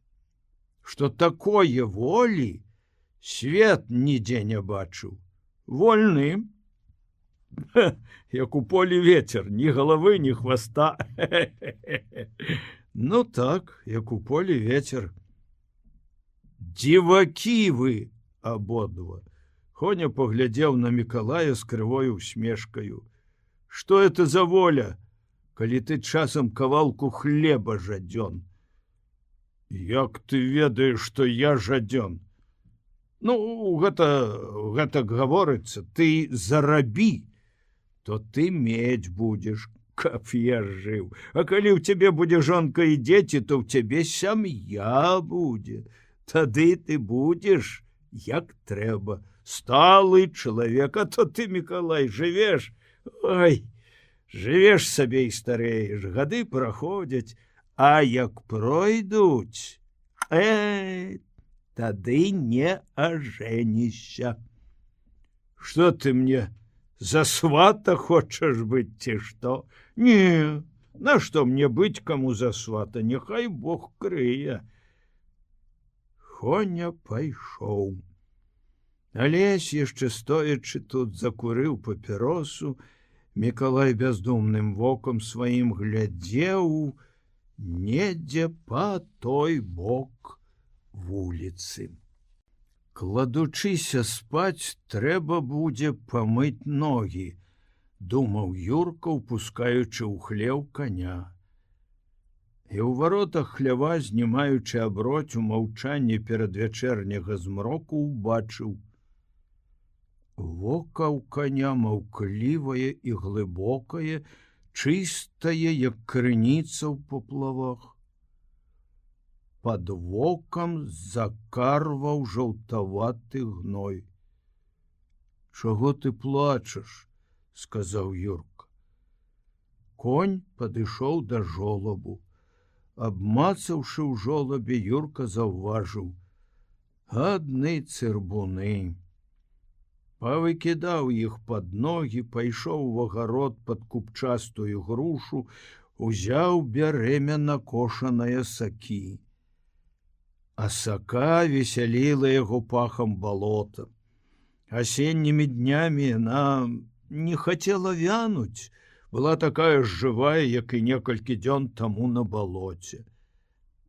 Што такое волі свет нідзе не бачыў. Вольны, як у полі ветер, ні галавы, ні хваста. Ну так, як у полі ветер. Дзівакі вы, абодва. Хоня паглядзеў на Мікалая з крывой усмешкаю. Што это за воля, калі ты часам кавалку хлеба жадзён? Як ты ведаеш, што я жадзён? Ну, гэта гаворыцца, ты зарабі, то ты мець будзеш, каб я жыў. А калі ў цябе будзе жонка і дзеці, то ў цябе сям'я будзе. Тады ты будзеш, як трэба, сталы чалавек, а то ты, Мікалай, жывеш, ой, жывеш сабе і старэеш, гады праходзяць, а як пройдуць, тады не ажэнішся. Што ты мне за свата хочаш быць ці што? Не, нашто мне быць каму за свата, няхай Бог крые. Хоня пайшоў. Алесь, яшчэ стоячы тут, закурыў папіросу. Мікалай бяздумным вокам сваім глядзеў недзе па той бок вуліцы. Кладучыся спаць, трэба будзе памыць ногі, думаў Юрка, упускаючы ў хлеў коня. І ў варотах хлява, знімаючы аброць у маўчанні перадвячэрняга змроку, убачыў. Вока ў коня маўклівае і глыбокае, чыстае, як крыніца ў поплавах. Пад вокам закарваў жаўтаваты гной. Чаго ты плачаш? — сказаў Юрка. Конь падышоў да жолабу. Абмацаўшы ў жолабе, Юрка заўважыў: адны цырбуны. Павыкідаў іх пад ногі, пайшоў у агарод пад купчастую грушу, узяў бярэмя накошанае сакі. А сака весяліла яго пахам балота. Асеннімі днямі яна не хацела вянуць, была такая ж жывая, як і некалькі дзён таму на балоце.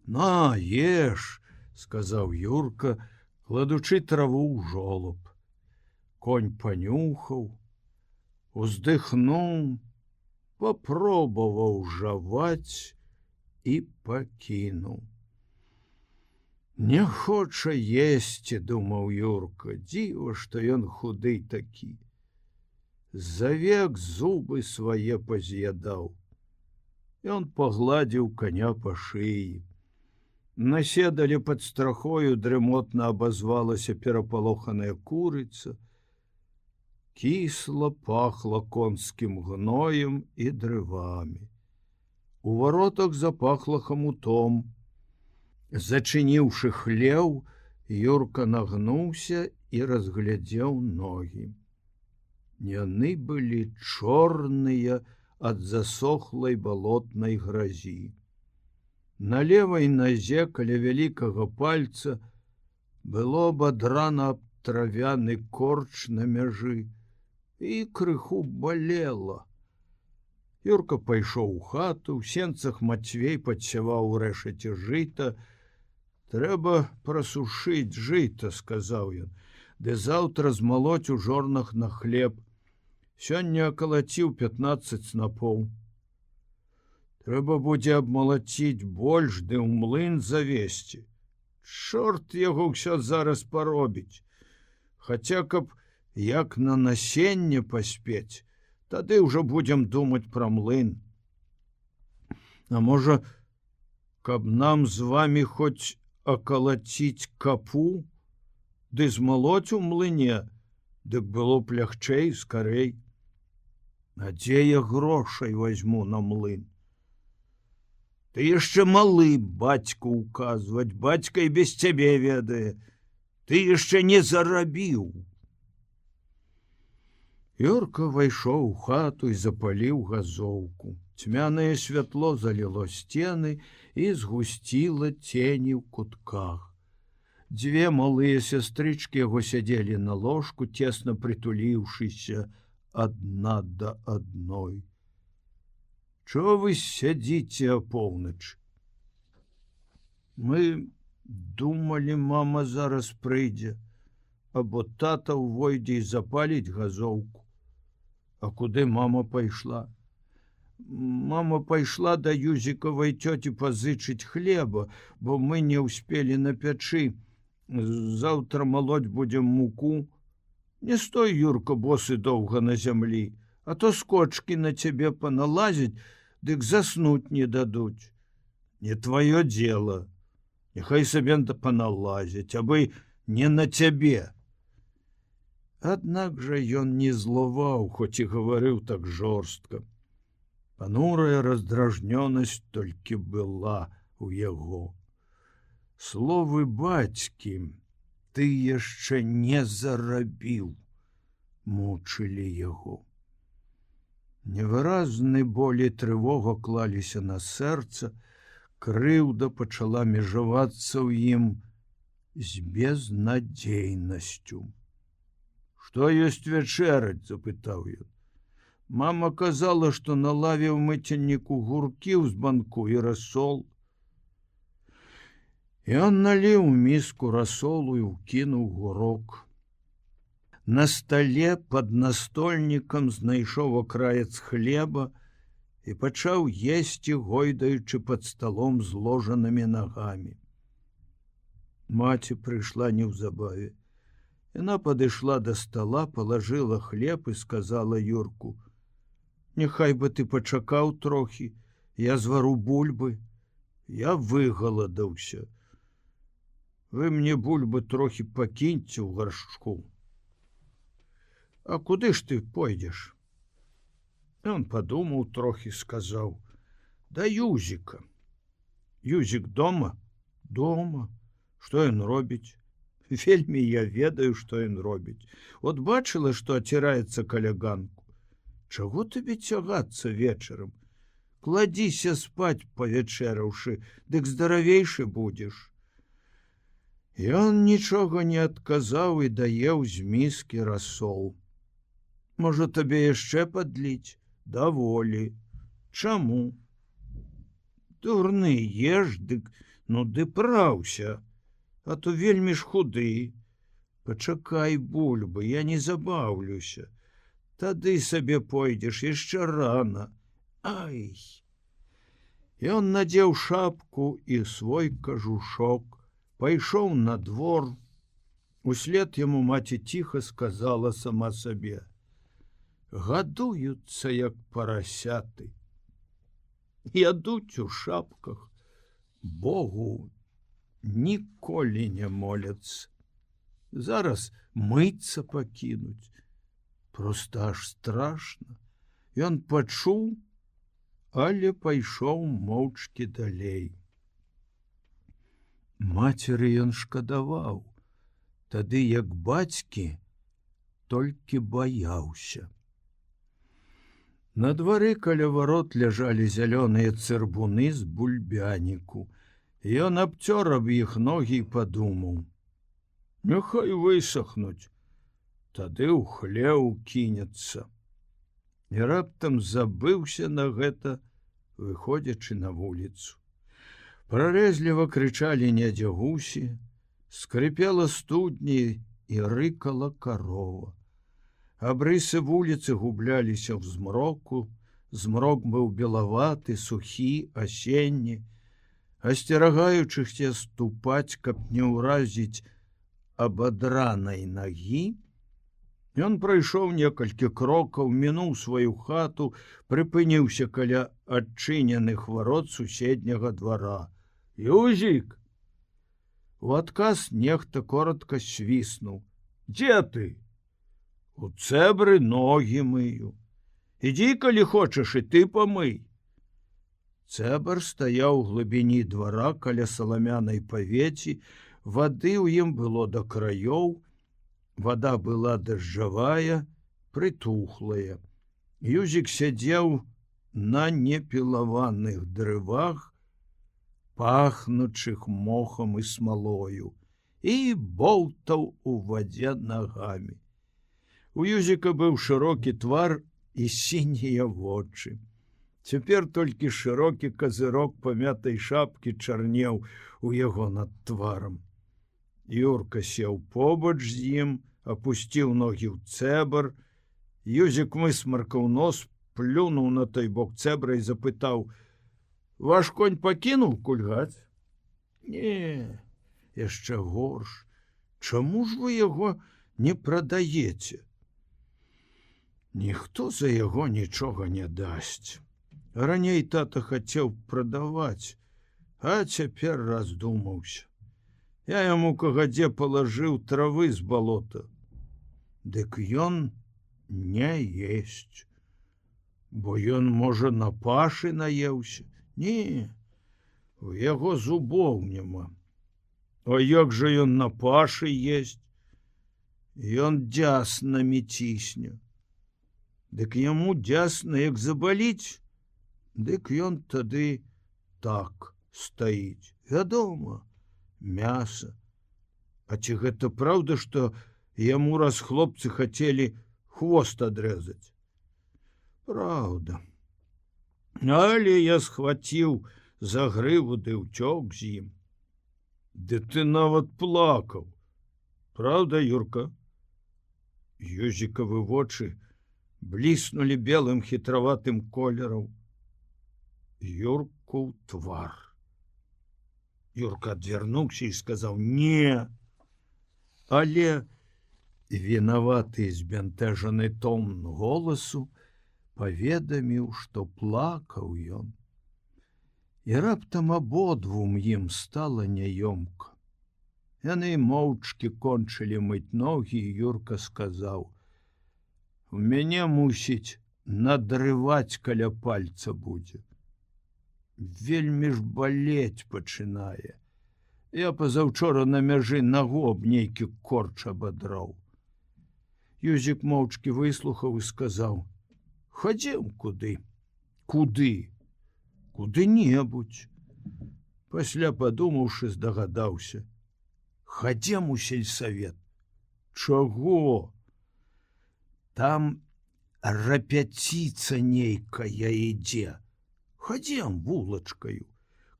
На, еш, — сказаў Юрка, кладучы траву ў жолаб. Конь панюхаў, уздыхнуў, папробаваў жаваць і пакінуў. Не хоча есці, думаў Юрка, дзіва, што ён худы такі. За век зубы свае паз'ядаў. Ён пагладзіў коня па шыі. На седале пад страхою дрымотна абазвалася перапалоханая курыца. Кісла пахла конскім гноем і дрывамі. У варотах запахла хамутом. Зачыніўшы хлеў, Юрка нагнуўся і разглядзеў ногі. Яны былі чорныя ад засохлай балотнай гразі. На левай назе каля вялікага пальца было абадрана абтравяны корч на мяжы і крыху балела. Юрка пайшоў у хату, у сенцах Мацвей падсяваў у рэшаце жыта. Трэба прасушыць жыта, — сказаў ён, — ды заўтра змалоць у жорнах на хлеб. Сёння акалаціў 15 снапоў. Трэба будзе абмалаціць больш, ды ў млын завесці. Чорт яго ўсё зараз паробіць. Хаця, каб як на насенне паспець, тады ўжо будзем думаць пра млын. А можа, каб нам з вамі хоць акалаціць капу, ды змалоць у млыне, дык было б лягчэй, скарэй. А дзе я грошай возьму на млын? Ты яшчэ малы бацьку указваць, бацька і без цябе ведае. Ты яшчэ не зарабіў. Юрка вайшоў у хату і запаліў газоўку. Цьмянае святло заліло сцены і згусціла цені ў кутках. Дзве малыя сястрычкі яго сядзелі на ложку, цесна прытуліўшыся адна да адной. Чого вы сядзіце апоўначы? Мы думалі, мама зараз прыйдзе, або тата ўвойдзе і запаліць газоўку. А куды мама пайшла? Мама пайшла да Юзікавай цёці пазычыць хлеба, бо мы не ўспелі на пячы. Заўтра малоць будзем муку. Не стой, Юрка, босы доўга на зямлі, а то скочкі на цябе паналазіць, дык заснуць не дадуць. Не твоё дело. Няхай сабе паналазіць, абы не на цябе. Аднак жа ён не злаваў, хоць і гаварыў так жорстка. Панурая раздражнёнасць толькі была у яго. Словы бацькі «ты яшчэ не зарабіў» мучылі яго. Невыразны боль і трывога клаліся на сэрца, крыўда пачала межавацца ў ім з безнадзейнасцю. «Што ёсць вячэраць?» – запытаў ён. Мама казала, што на лаве ў мыцельніку гуркі ўзбанку і расол. Ён наліў міску расолу і ўкінуў гурок. На стале пад настольнікам знайшоў акраец хлеба і пачаў есці, гойдаючы пад сталом зложанымі нагамі. Маці прыйшла неўзабаве. Яна падышла да стала, палажыла хлеб і сказала Юрку: «Няхай бы ты пачакаў трохі, я звару бульбы, я выгаладаўся. Вы мне бульбы трохі пакіньце ў гаршчку». «А куды ж ты пойдзеш?» Ён падумаў трохі, сказаў: «Да Юзіка». «Юзік дома?» «Дома. Што ён робіць?» «Вельмі я ведаю, што ён робіць. От бачыла, што аціраецца каля ганку. Чаго табе цягацца вечарам? Кладзіся спаць, павячэраўшы, дык здаравейшы будзеш». Ён нічога не адказаў і даеў з міскі расол. «Можа, табе яшчэ падліць?» «Даволі». «Чаму?» «Дурны, еш, дык, ну ды праўся, а то вельмі ж худы. Пачакай бульбы, я не забаўлюся. Тады сабе пойдзеш, яшчэ рана. Ай!» Ён надзеў шапку і свой кажушок, пайшоў на двор. Услед яму маці ціха сказала сама сабе: «Гадуюцца, як парасяты. Ядуць у шапках, Богу ніколі не моляцца. Зараз мыцца пакінуць. Проста аж страшна». Ён пачуў, але пайшоў моўчкі далей. Мацеры ён шкадаваў, тады як бацькі толькі баяўся. На двары каля варот ляжалі зялёныя цырбуны з бульбяніку. Ён абцёр аб іх ногі і падумаў: «Няхай высохнуць, тады ў хлеў кінецца». І раптам забыўся на гэта, выходзячы на вуліцу. Прарэзліва крычалі недзе гусі, скрыпела студні і рыкала карова. Абрысы вуліцы губляліся ў змроку, змрок быў белаваты, сухі, асенні. Асцерагаючыся ступаць, каб не ўразіць абадранай нагі, ён прайшоў некалькі крокаў, мінуў сваю хату, прыпыніўся каля адчыненых варот суседняга двара. «Юзік!» У адказ нехта коротка свіснуў. «Дзе ты?» «У цэбры ногі мыю. Ідзі, калі хочаш, і ты памый». Цэбр стаяў у глыбіні двара каля саламянай павеці, вады ў ім было да краёў, вада была дажджавая, прытухлая. Юзік сядзеў на непілаваных дрывах, пахнучых мохам і смалою, і боўтаў у вадзе нагамі. У Юзіка быў шырокі твар і сінія вочы. Цяпер толькі шырокі казырок памятай шапкі чарнеў у яго над тварам. Юрка сеў побач з ім, опусціў ногі ў цэбар. Юзік высмаркаў нос, плюнуў на той бок цэбра і запытаў: «Ваш конь пакінуў кульгаць?» «Не, яшчэ горш. Чаму ж вы яго не прадаеце?» «Ніхто за яго нічога не дасць. Раней тата хацеў прадаваць, а цяпер раздумаўся. Я яму кагадзе палажыў травы з балота. Дык ён не есць, бо ён, можа, на пашы наеўся. Не, у яго зубоў няма. А як жа ён на пашы есць? Ён дзяснамі цісне. Дык яму дзясна як забаліць, дык ён тады так стаіць. Вядома, мяса. А ці гэта праўда, што яму раз хлопцы хацелі хвост адрэзаць? Праўда. Але я схваціў за грыву ды ўцёк з ім. Ды ты нават плакаў. Праўда, Юрка?» Юзікавы вочы бліснулі белым хітраватым колерам. Юрку твар. Юрка адвярнуўся і сказаў: «Не». Але вінаваты збянтэжаны тон голасу паведаміў, што плакаў ён. І раптам абодвум ім стала няёмка. Яны моўчкі кончылі мыць ногі, і Юрка сказаў: «У мяне, мусіць, надрываць каля пальца будзе. Вельмі ж балець пачынае. Я пазаўчора на мяжы нагу аб нейкі корч абадраў». Юзік моўчкі выслухаў і сказаў: «Хадзем куды». «Куды?» «Куды-небудзь». Пасля, падумаўшы, здагадаўся: «Хадзем у сельсавет». «Чаго?» «Там рэпеціца нейкая ідзе. Хадзем вулачкаю.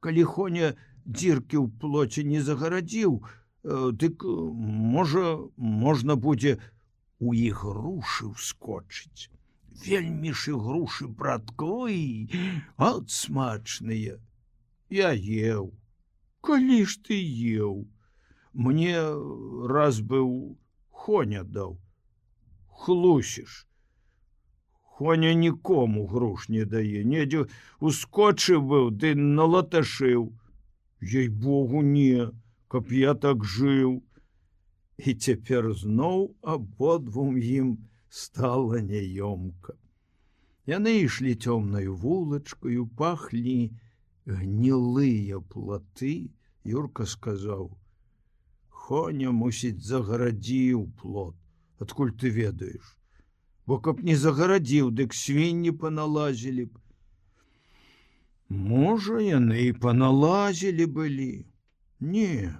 Калі Хоня дзіркі ў плоце не загарадзіў, дык, можа, можна будзе у ігрушы ўскочыць. Вельмі ж ігрушы, братковы, от смачныя. Я еў». «Калі ж ты еў?» «Мне раз быў Хоня даў». «Хлусіш. Хоня нікому груш не дае. Недзе ускочыў быў, ды налаташыў». «Ей-богу, не, каб я так жыў». І цяпер зноў абодвум ім стала няёмка. Яны ішлі цёмнаю вулачкаю, пахлі гнілыя платы. Юрка сказаў: «Хоня, мусіць, загарадзіў плот. Адкуль ты ведаеш? Бо каб не загарадзіў, дык свінні паналазілі б». «Можа, яны і паналазілі былі». «Не,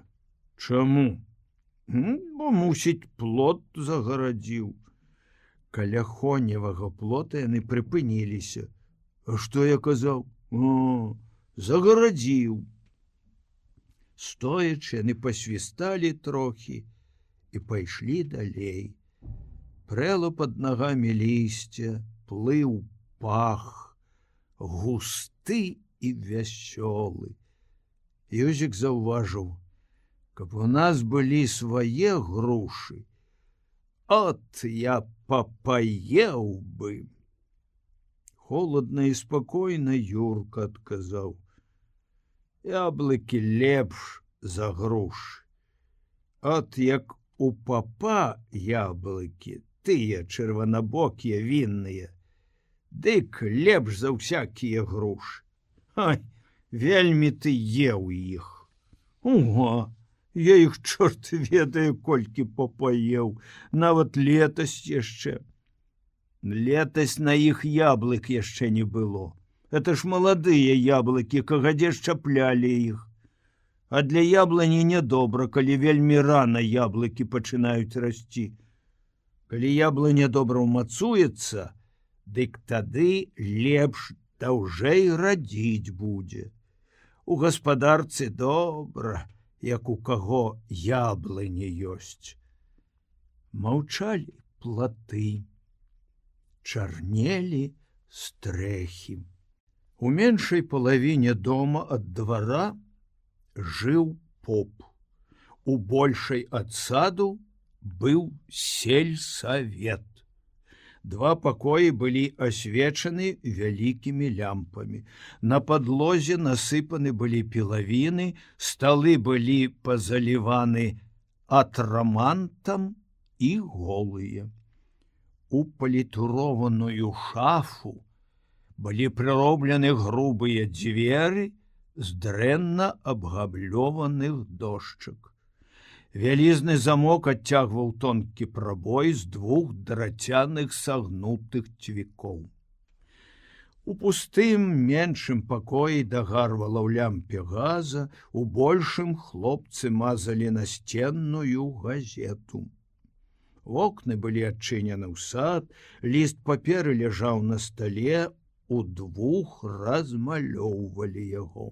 чаму?» «Бо, мусіць, плот загарадзіў». Каля Хоневага плота яны прыпыніліся. «А што я казаў?» «О, загарадзіў». Стоячы, яны пасвісталі трохі і пайшлі далей. Прэла пад нагамі лісця, плыў пах, густы і вясёлы. Юзік заўважыў: «Каб у нас былі свае грушы, от я папаеў бы». Холодна і спакойна Юрка адказаў: «Яблыкі лепш за грушы. От як у папа яблыкі, тыя чырванабокія вінныя, дык лепш за ўсякія грушы. Ай, вельмі ты еў іх». «Ого, я іх, чорт ведае, колькі папаеў, нават летась яшчэ». «Летась на іх яблык яшчэ не было. Это ж маладыя яблыкі, кагадзе шчаплялі іх. А для яблані нядобра, калі вельмі рана яблыкі пачынаюць расці. Калі яблыня добра ўмацуецца, дык тады лепш даўжэй радзіць будзе. У гаспадарцы добра, як у каго яблыні ёсць. Маўчалі платы, чарнелі стрэхі. У меншай палавіне дома ад двара жыў поп. У большай ад саду быў сельсавет. Два пакоі былі асвечаны вялікімі лямпамі. На падлозе насыпаны былі пілавіны, сталы былі пазаліваны атрамантам і голыя. У палітурованую шафу былі прыроблены грубыя дзверы з дрэнна абгаблёваных дошчак. Вялізны замок адцягваў тонкі прабой з двух драцяных сагнутых цвікоў. У пустым меншым пакоі дагарвала ў лямпе газа, у большым хлопцы мазалі насценную газету. Вокны былі адчынены ў сад, ліст паперы ляжаў на стале, удвух размалёўвалі яго.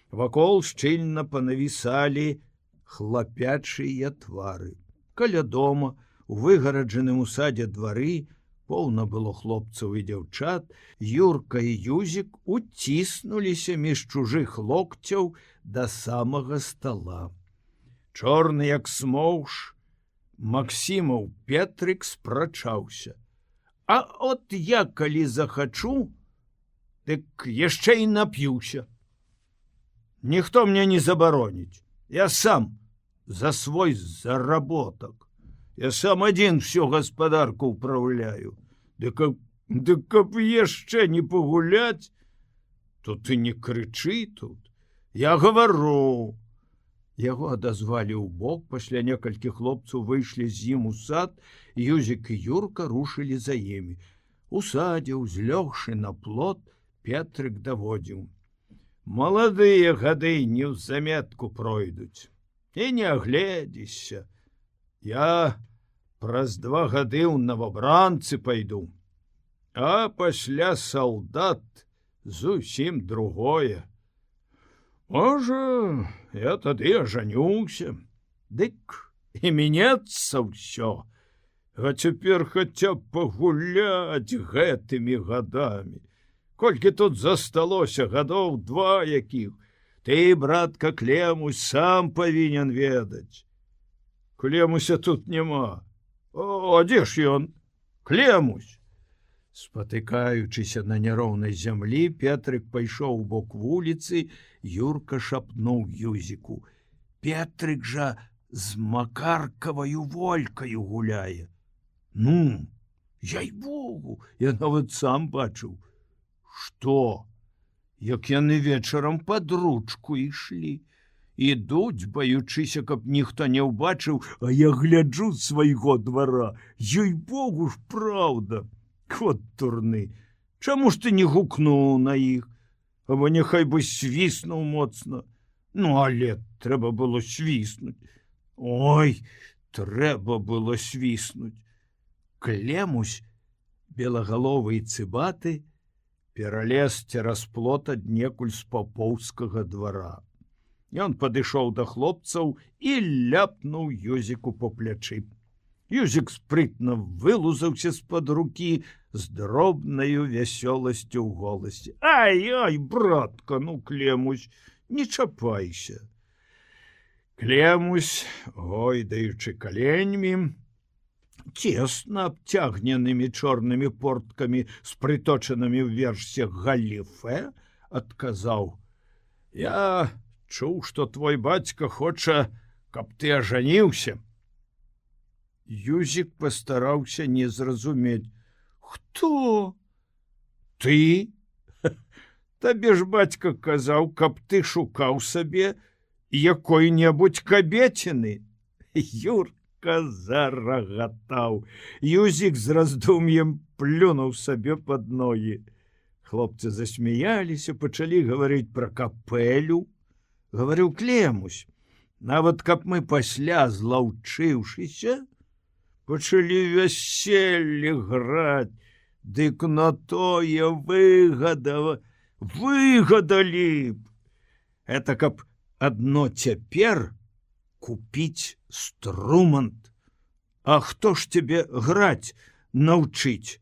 Вакол шчыльна панавісалі хлапячыя твары. Каля дома, у выгараджаным у садзе двары, поўна было хлопцаў і дзяўчат, Юрка і Юзік уціснуліся між чужых локцяў да самага стала. Чорны, як смоўж, Максімаў Петрык спрачаўся. А от я, калі захачу, дык яшчэ і нап'юся. Ніхто мне не забароніць. Я сам за свой заработак. Я сам адзін всю гаспадарку ўпраўляю. Дык каб яшчэ не пагуляць, то ты не крычы тут. Я гавару. Яго адазвалі ў бок, пасля некалькі хлопцаў выйшлі з ім у сад, Юзік і Юрка рушылі за імі. У садзе, узлёгшы на плот, Петрык даводзіў: маладыя гады неўзаметку пройдуць. І не агледзішся. Я праз 2 гады ў новабранцы пайду. А пасля салдат зусім другое. Можа, я тады ажанюся. Дык і меняцца ўсё. А цяпер хаця б пагуляць гэтымі гадамі. Колькі тут засталося гадоў 2 якіх. Ты, братка Клемусь, сам павінен ведаць. Клемуся тут няма. О, дзе ж ён? Клемусь! Спатыкаючыся на няроўнай зямлі, Петрык пайшоў у бок вуліцы, Юрка шапнуў Юзіку: Петрык жа з Макаркаваю волькаю гуляе. Ну, яй-богу, я нават сам бачыў. Што? Як яны вечарам пад ручку ішлі. Ідуць, баючыся, каб ніхто не ўбачыў, а я гляджу з свайго двара. Ёй-богу ж, праўда. Кот турны, чаму ж ты не гукнуў на іх? Або няхай бы свіснуў моцна. Ну, але трэба было свіснуць. Ой, трэба было свіснуць. Клемусь, белагаловы і цыбаты, пералез цераз плот аднекуль з папоўскага двара. Ён падышоў да хлопцаў і ляпнуў Юзіку по плячы. Юзік спрытна вылузаўся з-пад рукі з дробнаю вясёласцю ў голасе. Ай, братка, ну, Клемусь, не чапайся. Клемусь, гойдаючы каленьмі, цесна абцягненымі чорнымі порткамі з прыточанымі ўверсе галіфе, адказаў: я чуў, што твой бацька хоча, каб ты ажаніўся. Юзік пастараўся не зразумець. Хто? Ты? Табе ж бацька казаў, каб ты шукаў сабе якой-небудзь кабеціны. Юрка зарагатаў. Юзік з раздум'ем плюнуў сабе пад ногі. Хлопцы засмяяліся, пачалі гаварыць пра капэлю. Гаварыў Клемусь: нават каб мы пасля, злаўчыўшыся, пачалі вяселле граць, дык на тое выгадалі б. Это каб Адно цяпер купіць струмант. А хто ж тебе граць навчыць?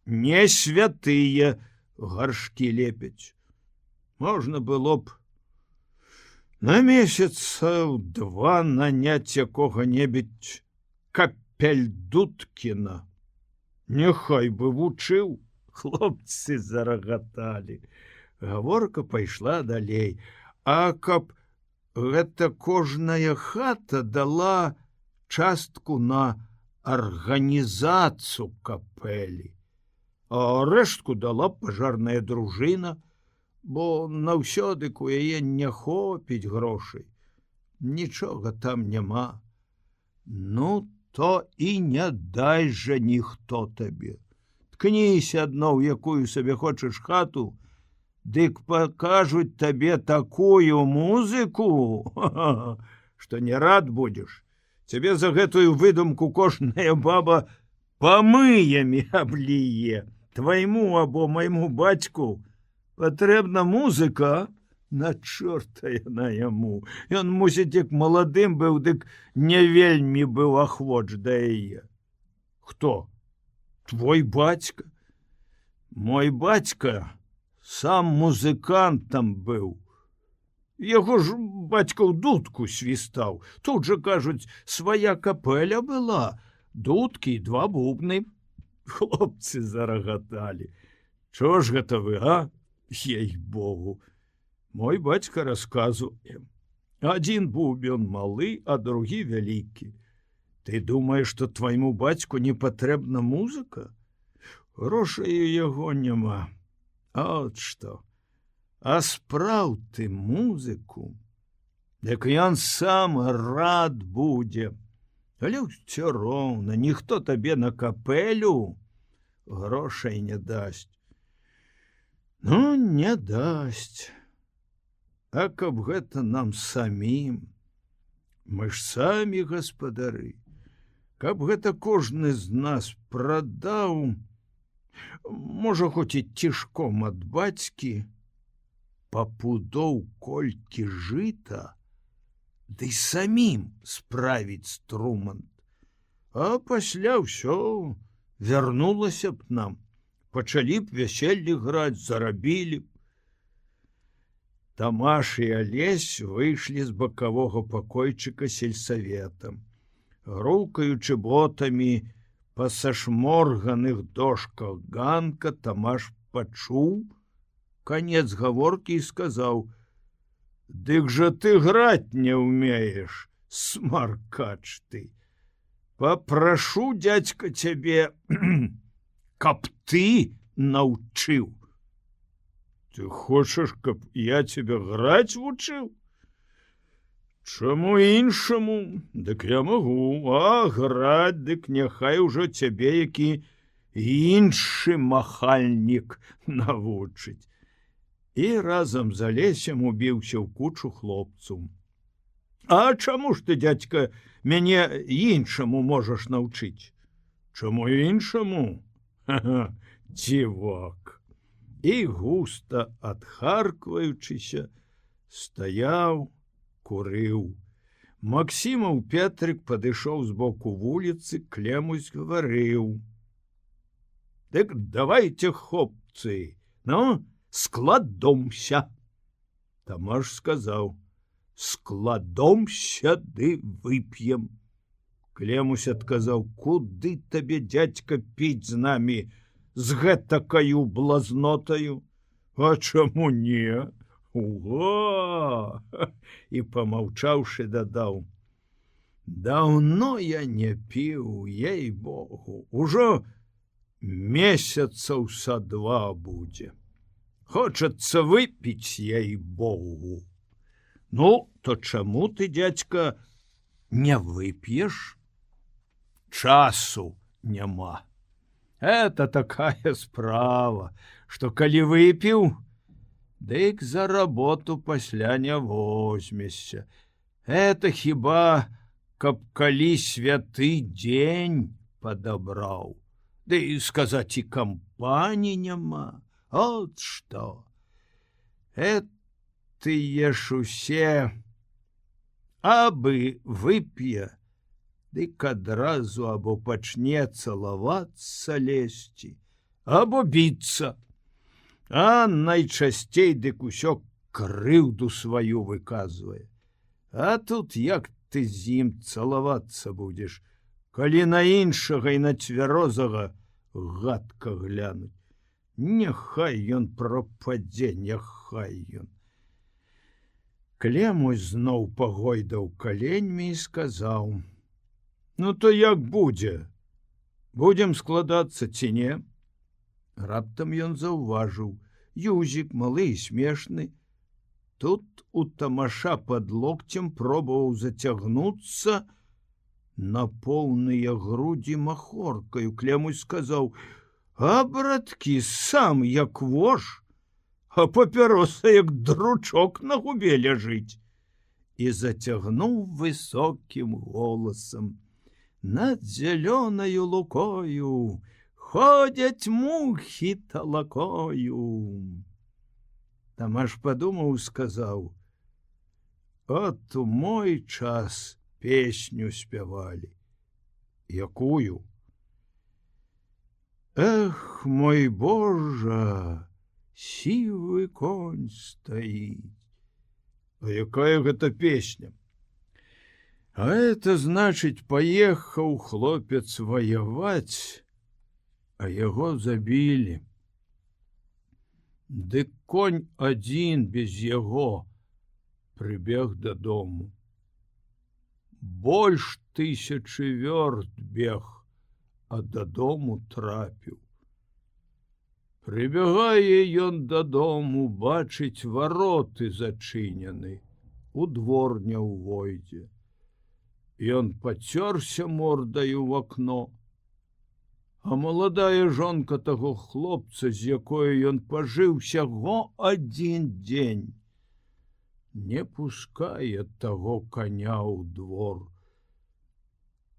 Не святыя гаршкі лепяць. Можна было б на месяцаў 2 наняць якога-небудзь Капельдуткіна. Няхай бы вучыў. Хлопцы зарагаталі. Гаворка пайшла далей. А каб гэта кожная хата дала частку на арганізацыю капэлі, а рэштку дала пажарная дружына, бо наўсёдык у яе не хопіць грошай. Нічога там няма. Ну, то і не дай жа ніхто табе. Ткніся адно ў якую сабе хочаш хату, дык пакажуць табе такую музыку, што не рад будзеш. Цябе за гэтую выдумку кожная баба памыямі абліе. Твайму або майму бацьку патрэбна музыка, на чорта яна яму. Ён, мусіць, як маладым быў, дык не вельмі быў ахвоч да яе. Хто? Твой бацька? Мой бацька сам музыкантам быў. Яго ж бацька ў дудку свістаў. Тут жа, кажуць, свая капэля была. Дудкі і 2 бубны. Хлопцы зарагаталі. Чо ж гэта вы, а? Ей-богу. Мой бацька расказвае. Адзін бубен малы, а другі вялікі. Ты думаеш, што твайму бацьку не патрэбна музыка? Грошай у яго няма. От што. А спраў ты музыку, дык ён сам рад будзе. Але ўсё роўна, ніхто табе на капэлю грошай не дасць. Ну, не дасць. А каб гэта нам самім, мы ж самі гаспадары, каб гэта кожны з нас прадаў, можа, хоць і цішком ад бацькі, папудоў колькі жыта, ды самім справіць струмант. А пасля ўсё вярнулася б нам. Пачалі б вяселлі граць, зарабілі б. Тамаш і Алесь выйшлі з бакавога пакойчыка сельсавета. Грукаючы ботамі па сашморганых дошках ганка, Тамаш пачуў канец гаворкі і сказаў: «Дык жа ты граць не ўмееш, смаркач ты. Папрашу, дзядзька, цябе, каб ты наўчыў». Ты хочаш, каб я цябе граць вучыў? Чаму іншаму? Дык я магу, а граць, дык няхай ужо цябе які іншы махальнік навучыць. І разам з Алесем убіўся ў кучу хлопцаў. А чаму ж ты, дзядзька, мяне іншаму можаш навчыць? Чаму іншаму? Ха-ха, дзівак. І густа адхаркваючыся стаяў, курыў. Максімаў Петрык падышоў з боку вуліцы, клемусь гаварыў: «Дык давайте, хлопцы, ну, складомся». Тамаш сказаў: «Складомся ды вып'ем». Клемусь адказаў: «Куды табе, дзядзька, піць з намі з гэтакаю блазнотаю? А чаму не? Уга!» І памаўчаўшы дадаў: «Даўно я не піў, ей-богу, ужо месяцаў са 2 будзе. Хочацца выпіць, ей-богу». Ну, то чаму ты, дзядзька, не вып'еш? Часу няма. Это такая справа, што калі выпіў, дык за работу пасля не возьмешся. Это хіба, каб калі святы дзень падабраў. Ды і сказаць, і кампаніі няма. От што. тыя ж усе, абы вып'е, дык адразу або пачне цалавацца лезці, або біцца, а найчасцей дык усё крыўду сваю выказвае. А тут як ты з ім цалавацца будзеш, калі на іншага і на цвярозага гадка глянуць. Няхай ён прападзе, няхай ён. Клемусь зноў пагойдаў каленьмі і сказаў: ну то як будзе? Будзем складацца ці не? Раптам ён заўважыў: Юзік, малы і смешны, тут у Тамаша пад локцем пробаваў зацягнуцца на поўныя грудзі махоркаю. Клемусь сказаў: а, браткі, сам як вож, а папяроса як дручок на губе ляжыць. І зацягнуў высокім голасам: над зялёнаю лукою ходзяць мухі талакою. Тамаш падумаў, сказаў: от у мой час песню спявалі. Якую? Эх, мой Божа, сівы конь стаіць. А якая гэта песня? А это значыць, паехаў хлопец ваяваць, а яго забілі. Дык конь адзін без яго прыбег дадому. Больш 1000 вёрст бег, а дадому трапіў. Прыбягае ён дадому, бачыць, вароты зачынены, у двор не ўвойдзе. Ён пацёрся мордаю в акно, а маладая жонка таго хлопца, з якой ён пажыў усяго 1 дзень, не пускае таго коня ў двор.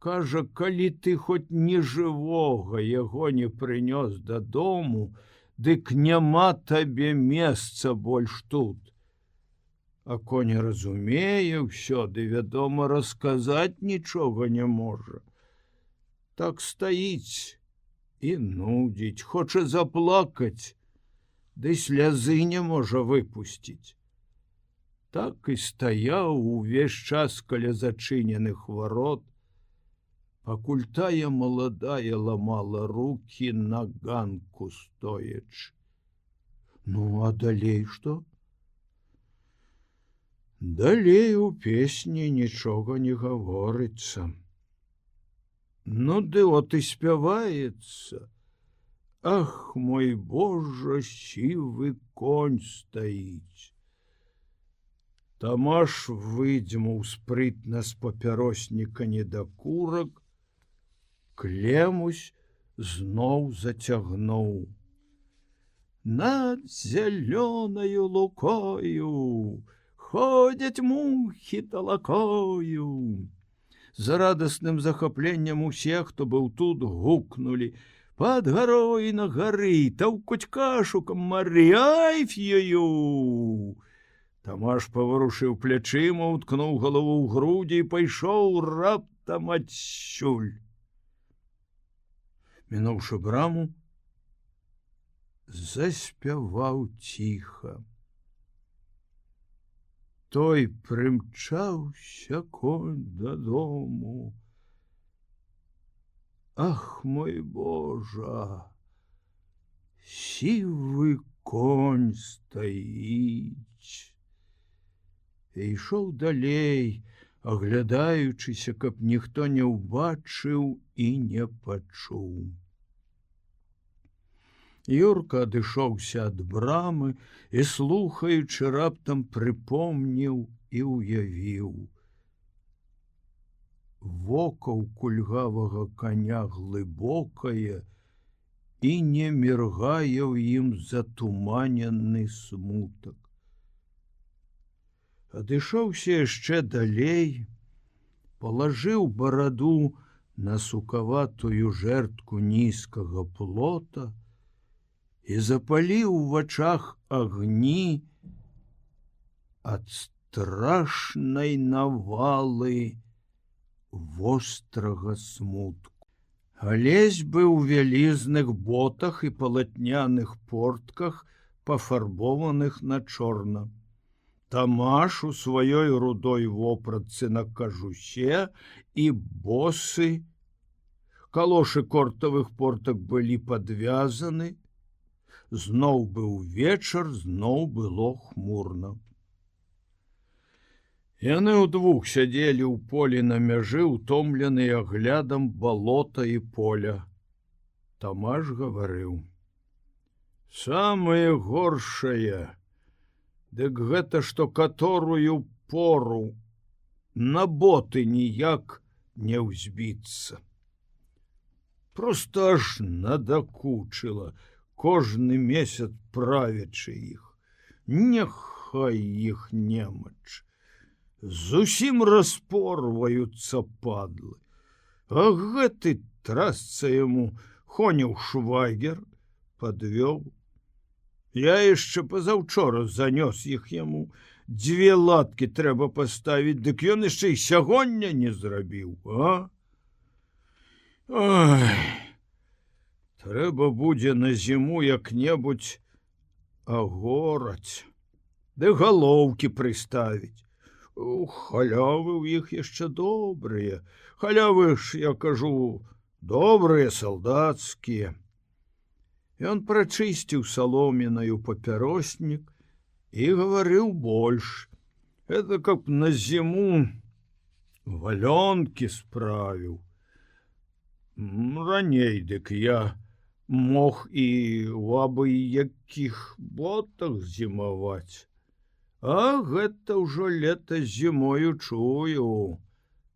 Кажа, калі ты хоць не жывога яго не прынёс дадому, дык няма табе месца больш тут. А конь разумее ўсё, ды, вядома, расказаць нічога не можа. Так стаіць і нудзіць, хоча заплакаць, ды слязы не можа выпусціць. Так і стаяў увесь час каля зачыненых варот, пакуль тая маладая ламала рукі на ганку стоячы. Ну, а далей што? Далей у песні нічога не гаворыцца. Ну, ды от і спяваецца: ах, мой Божа, сівы конь стаіць. Тамаш выдзьмуў спрытна з папяросніка недакурак, Клемусь зноў зацягнуў: над зялёнаю лукою ходзяць мухі талакою. За радасным захапленнем усе, хто быў тут, гукнулі: пад гарой на гары таўкуць кашу камары, ай, фью! Тамаш паварушыў плячыма, уткнуў галаву ў грудзі і пайшоў раптам адсюль. Мінуўшы браму, заспяваў ціха. Той прымчаўся конь дадому. Ах, мой Божа, сівы конь стаіць. І ішоў далей, аглядаючыся, каб ніхто не ўбачыў і не пачуў. Юрка адышоўся ад брамы і, слухаючы, раптам прыпомніў і ўявіў. Вока ў кульгавага коня глыбокае і не міргае ў ім затуманены смутак. Адышоўся яшчэ далей, палажыў бараду на сукаватую жэрдку нізкага плота і запаліў у вачах агні, ад страшнай навалы вострага смутку. Алесь быў у вялізных ботах і палатняных портках, пафарбованых на чорна. Тамаш у сваёй рудой вопратцы на кажусе і босы. Калошы кортавых портак былі падвязаны. Зноў быў вечар, зноў было хмурна. Яны ўдвух сядзелі ў полі на мяжы, утомленыя аглядам балота і поля. Тамаш гаварыў: «Самае горшае, дык гэта, што каторую пору на боты ніяк не ўзбіцца. Проста аж надакучыла кожны месяц правячы іх. Няхай іх немач. Зусім распорваюцца падлы. А гэты трасца яму хоніў швагер, падвёў. Я яшчэ пазаўчора занёс іх яму. 2 латкі трэба паставіць, дык ён яшчэ і сягоння не зрабіў, а? Ой, трэба будзе на зіму як-небудзь агораць, ды галоўкі прыставіць. Халявы ў іх яшчэ добрыя. Халявы ж, я кажу, добрыя, салдацкія. Ён прачысціў саломінаю папяроснік і гаварыў больш. Это каб на зіму валёнкі справіў. Раней дык я мог і ў абы якіх ботах зімаваць. А гэта ўжо лета зімою чую.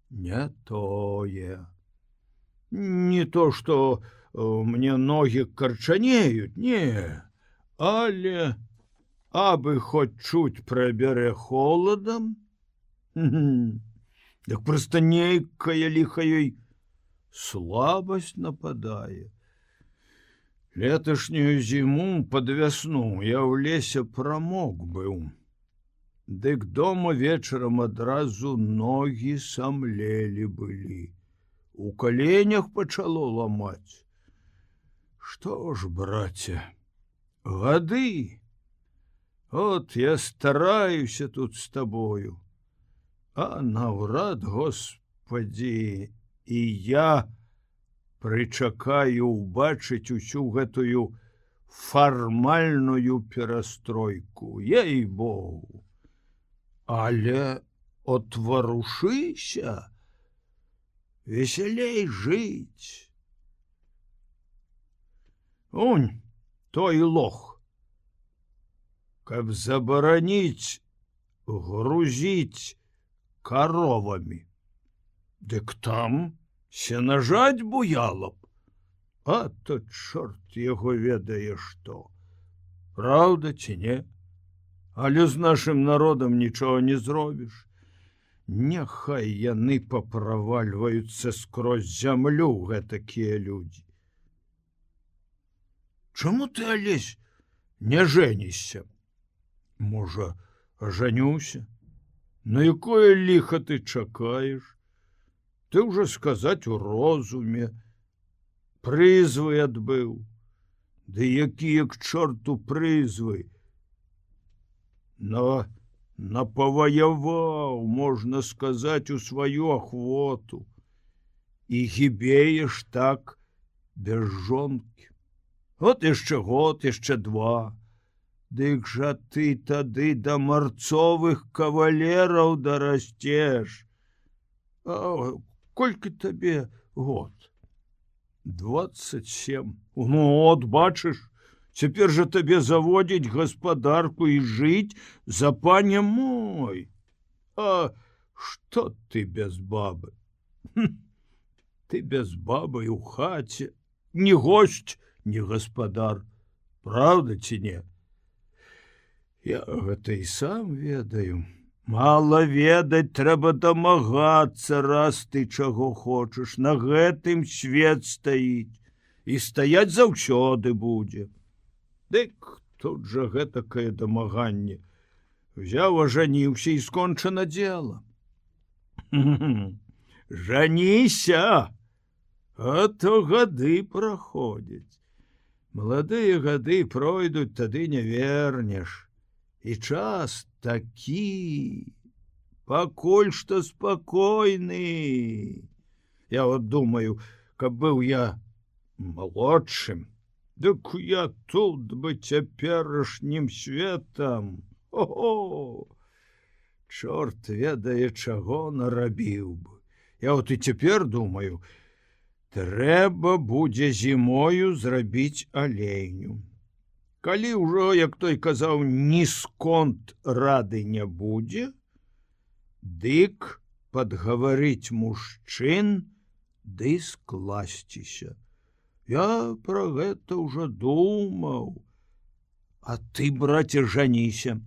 Не тое. Не то, што мне ногі карчанеюць, не, але абы хоць чуць прабярэ холадам, так проста нейкая ліхаёй слабасць нападае. Леташнюю зіму пад вясну я ў лесе прамок быў. Дык дома вечарам адразу ногі самлелі былі. У каленях пачало ламаць. Што ж, браце, гады, от я стараюся тут з табою, а наўрад, Господі, і я прычакаю ўбачыць усю гэтую фармальную перастройку, ей-богу. Але отварушыся, весялей жыць. Унь, той лох, каб забараніць грузіць коровамі. Дык там сенажаць буяла б. А то чорт яго ведае што. Праўда ці не? Але з нашым народам нічога не зробіш. Няхай яны паправальваюцца скрозь зямлю, гэтакія людзі. Чаму ты, Алесь, не жэнішся? Можа, ажанюся? На якое ліха ты чакаеш? Ты ўжо сказаць у розуме. Прызвы адбыў. Ды якія к чорту прызвы? Напаваяваў, можна сказаць, у сваю ахвоту. І гібееш так без жонкі. От яшчэ год, яшчэ 2. Дык жа ты тады да марцовых кавалераў дарасцеш. А колькі табе год? 27. Ну, от, бачыш, цяпер жа табе заводзіць гаспадарку і жыць за пане мой. А што ты без бабы? Ты без бабы ў хаце, ні госць, ні гаспадар. Праўда ці не? Я гэта і сам ведаю. Мала ведаць, трэба дамагацца, раз ты чаго хочаш. На гэтым свет стаіць. І стаяць заўсёды будзе. Дык тут жа гэтакае дамаганне. Взяў, ажаніўся і скончана дзела. Жаніся, а то гады праходзяць. Маладыя гады пройдуць, тады не вернеш. І час такі, пакуль што спакойны. Я вот думаю, каб быў я малодшым, дык я тут бы цяперашнім светам. О, чорт ведае, чаго нарабіў бы. Я вот і цяпер думаю, трэба будзе зімою зрабіць алейню. Калі ўжо, як той казаў, ні сконт рады не будзе, дык падгаварыць мужчын ды скласціся. Я пра гэта ўжо думаў. А ты, браце, жаніся.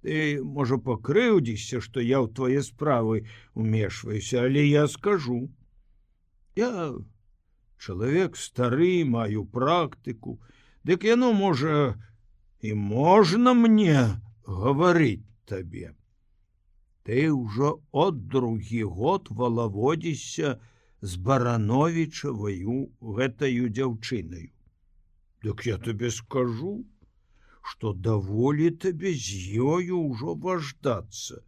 Ты, можа, пакрыўдзішся, што я ў твае справы умешваюся, але я скажу. Я чалавек стары, маю практыку, дык яно, можа, і можна мне гаварыць табе. Ты ўжо от другі год валаводзішся з Барановічаваю гэтаю дзяўчынаю. Дык я табе скажу, што даволі табе з ёю ўжо важдацца.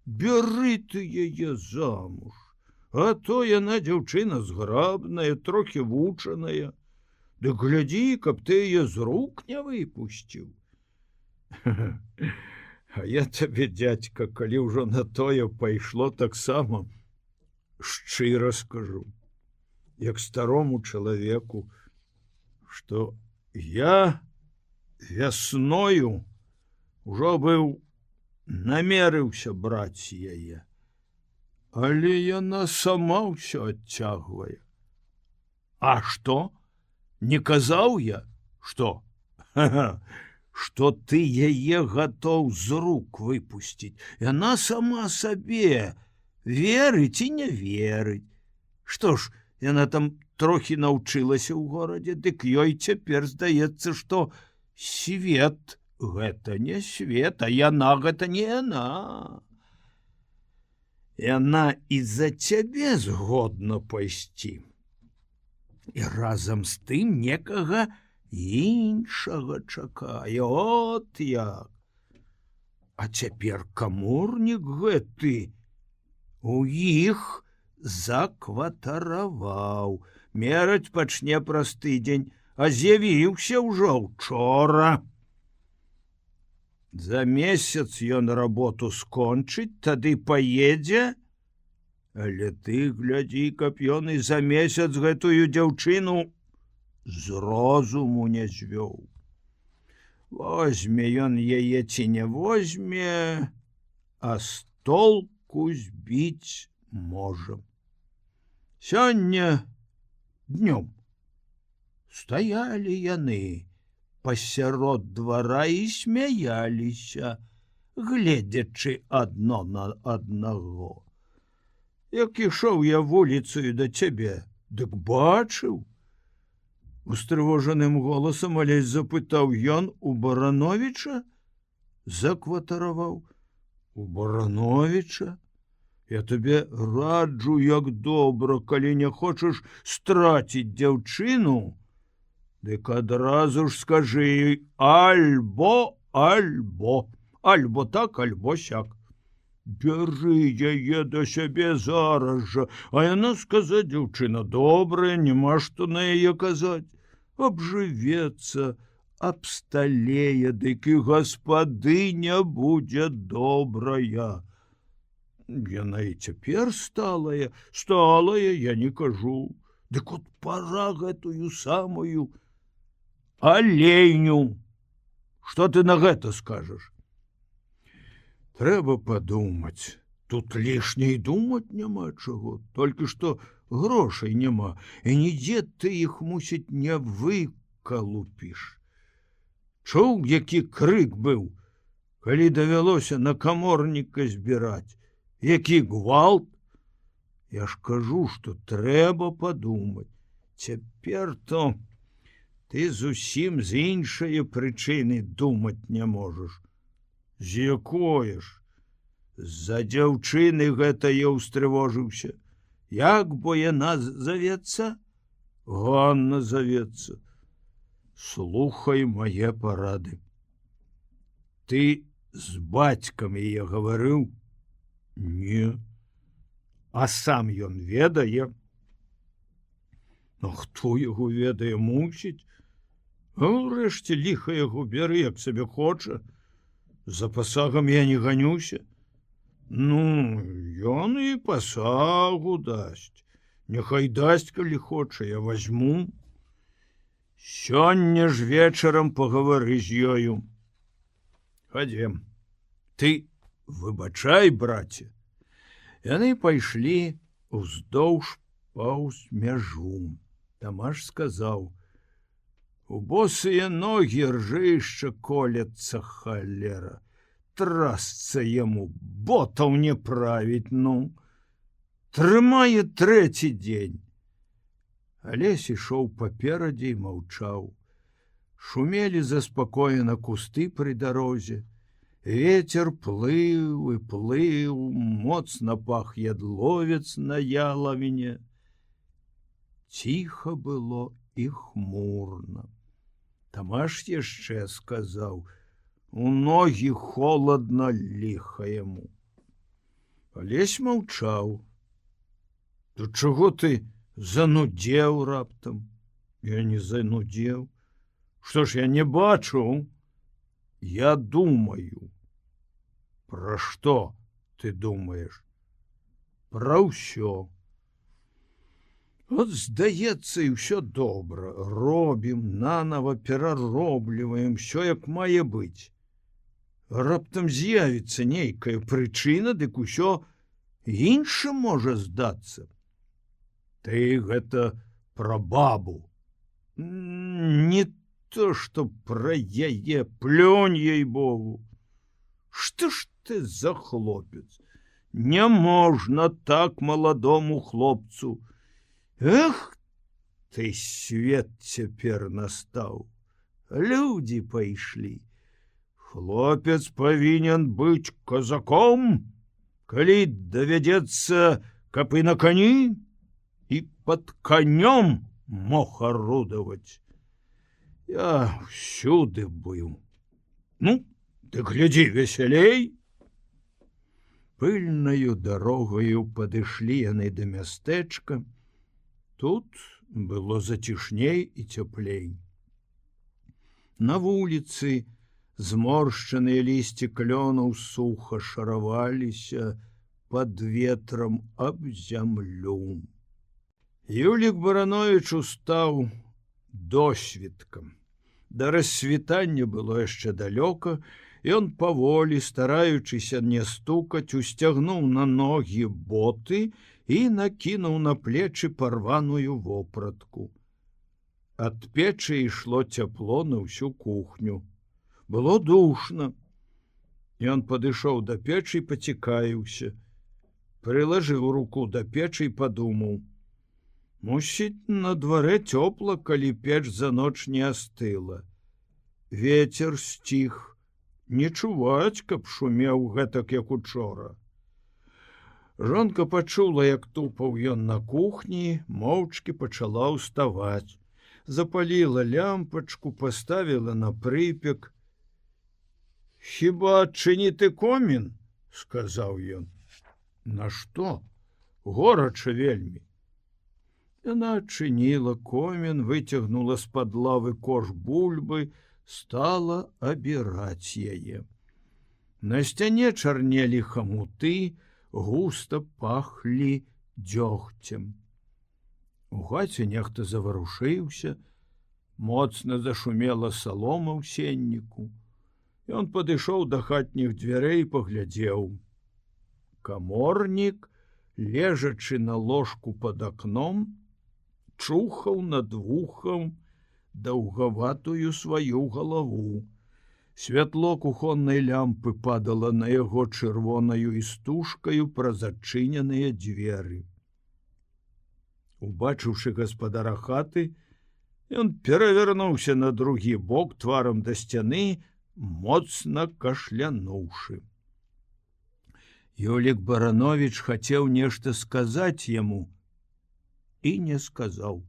Бяры ты яе замуж, а то яна дзяўчына зграбная, трохі вучаная. Дык глядзі, каб ты яе з рук не выпусціў. А я табе, дзядзька, калі ўжо на тое пайшло, таксама шчыра скажу, як старому чалавеку, што я вясною ўжо быў намерыўся браць яе, але яна сама ўсё адцягвае. А што? Не казаў я, што? Што ты яе гатоў з рук выпусціць. Яна сама сабе верыць і не верыць. Што ж, яна там трохі навучылася ў горадзе, дык ёй цяпер здаецца, што свет гэта не свет, а яна гэта не яна. Яна і за цябе згодна пайсці. І разам з тым некага іншага чакае, от як. А цяпер каморнік гэты у іх закватараваў. Мераць пачне праз тыдзень, а з'явіўся ўжо учора. За месяц ён работу скончыць, тады паедзе. Але ты глядзі, каб ён і за месяц гэтую дзяўчыну з розуму не звёў. Возьме ён яе ці не возьме, а з толку збіць можа. Сёння днём стаялі яны пасярод двара і смяяліся, гледзячы адно на аднаго. Як ішоў я вуліцаю да цябе, дык бачыў. Устрывожаным голасам алесь запытаў ён у Барановіча, закватараваў. У Барановіча? Я табе раджу, як добра, калі не хочаш страціць дзяўчыну, дык адразу ж скажы альбо так, альбо сяк. Бяры яе да сябе зараз жа, а яна сказаць, дзяўчына добрая, няма што на яе казаць. Абжывецца, абсталее, дык і гаспадыня будзе добрая. Яна і цяпер сталая, я не кажу. Дык от пара гэтую самую алейню. Што ты на гэта скажаш? Трэба падумаць. Тут лішняй думаць няма чаго, толькі што грошай няма, і нідзе ты іх, мусіць, не выкалупіш. Чуў, які крык быў, калі давялося на каморніка збіраць, які гвалт. Я ж кажу, што трэба падумаць. Цяпер то ты зусім з іншае прычыны думаць не можаш. З якое ж? З-за дзяўчыны гэта я ўстрывожыўся. Як бо яна завецца? Ганна завецца. Слухай мае парады. Ты з бацькам яе гаварыў? Не. А сам ён ведае? А хто яго ведае, мусіць? А ўрэшце ліха яго бяры, як сабе хоча. За пасагам я не ганюся. Ну, ён і пасагу дасць. Няхай дасць, калі хоча, я возьму. Сёння ж вечарам пагавары з ёю. Хадзем. Ты выбачай, браце. Яны пайшлі уздоўж паўз мяжу. Тамаш сказаў: у босыя ногі ржышча колецца, халера. Трасца яму, ботаў не правіць, ну. Трымае трэці дзень. Алесь ішоў паперадзе і маўчаў. Шумелі заспакоена кусты пры дарозе. Вецер плыў і плыў, моцна пах ядловец на ялавіне. Ціха было і хмурна. Тамаш яшчэ сказаў: у ногі холадна, ліха яму. Алесь маўчаў. То чаго ты занудзеў раптам? Я не занудзеў. Што ж я не бачу? Я думаю. Пра што ты думаеш? Пра ўсё. От, здаецца, і ўсё добра. Робім, нанава пераробліваем, усё як мае быць. Раптам з'явіцца нейкая прычына, дык усё іншым можа здацца. Ты гэта пра бабу. Не то, што пра яе, плёнь ей-богу. Што ж ты за хлопец? Не можна так маладому хлопцу. Эх, ты, свет цяпер настаў. Людзі пайшлі. Хлопец павінен быць казаком, калі давядзецца, каб і на кані, і пад канём мог арудаваць. Я ўсюды быў. Ну, ты глядзі весялей. Пыльнаю дарогаю падышлі яны да мястэчка. Тут было зацішней і цяплей. На вуліцы зморшчаныя лісці клёнаў суха шараваліся пад ветрам аб зямлю. Юлік Барановіч устаў досвіткам. Да рассвітання было яшчэ далёка, ён паволі, стараючыся не стукаць, усцягнуў на ногі боты і накінуў на плечы парваную вопратку. Ад печы ішло цяпло на ўсю кухню. Было душна. Ён падышоў да печы і пацікаіўся. Прылажыў руку да печы і падумаў: мусіць, на дварэ цёпла, калі печ за ноч не астыла. Вецер сціх, не чуваць, каб шумеў гэтак, як учора. Жонка пачула, як тупаў ён на кухні, моўчкі пачала ўставаць. Запаліла лямпачку, паставіла на прыпек. Хіба адчыніты комін? — сказаў ён. Нашто? Горача вельмі. Яна адчыніла комін, выцягнула з-пад лавы кош бульбы, стала абіраць яе. На сцяне чарнелі хамуты, густа пахлі дзёгцем. У хаце нехта заварушыўся, моцна зашумела салома ў сенніку. Ён падышоў да хатніх дзвярэй і паглядзеў. Каморнік, лежачы на ложку пад акном, чухаў над вухам даўгаватую сваю галаву. Святло кухоннай лямпы падала на яго чырвонаю істужкаю праз адчыненыя дзверы. Убачыўшы гаспадара хаты, ён перавярнуўся на другі бок тварам да сцяны, моцна кашлянуўшы. Юлік Баранович хацеў нешта сказаць яму і не сказаў.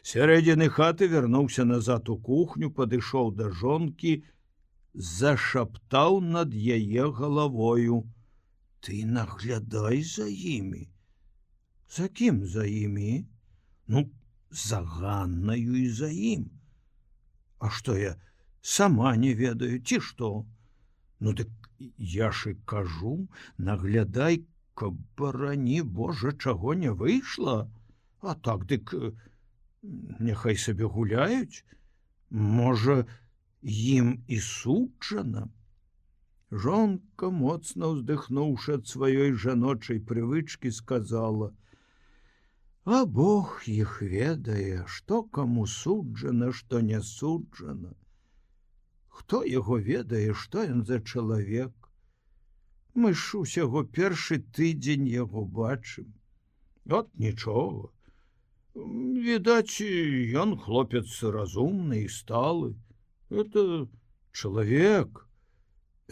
Сярэдзіны хаты вярнуўся назад у кухню, падышоў да жонкі, зашаптаў над яе галавою: «Ты наглядай за імі». «За кім за імі?» «Ну, за Ганнаю і за ім». «А што я сама не ведаю, ці што?» «Ну, дык я ж і кажу, наглядай, каб, барані Божа, чаго не выйшла. А так, дык няхай сабе гуляюць. Можа, ім і суджана». Жонка, моцна ўздыхнуўшы ад сваёй жаночай прывычкі, сказала: «А Бог іх ведае, што каму суджана, што не суджана. Хто яго ведае, што ён за чалавек? Мы ж усяго першы тыдзень яго бачым. От нічога. Відаць, ён хлопец разумны і сталы. Это чалавек».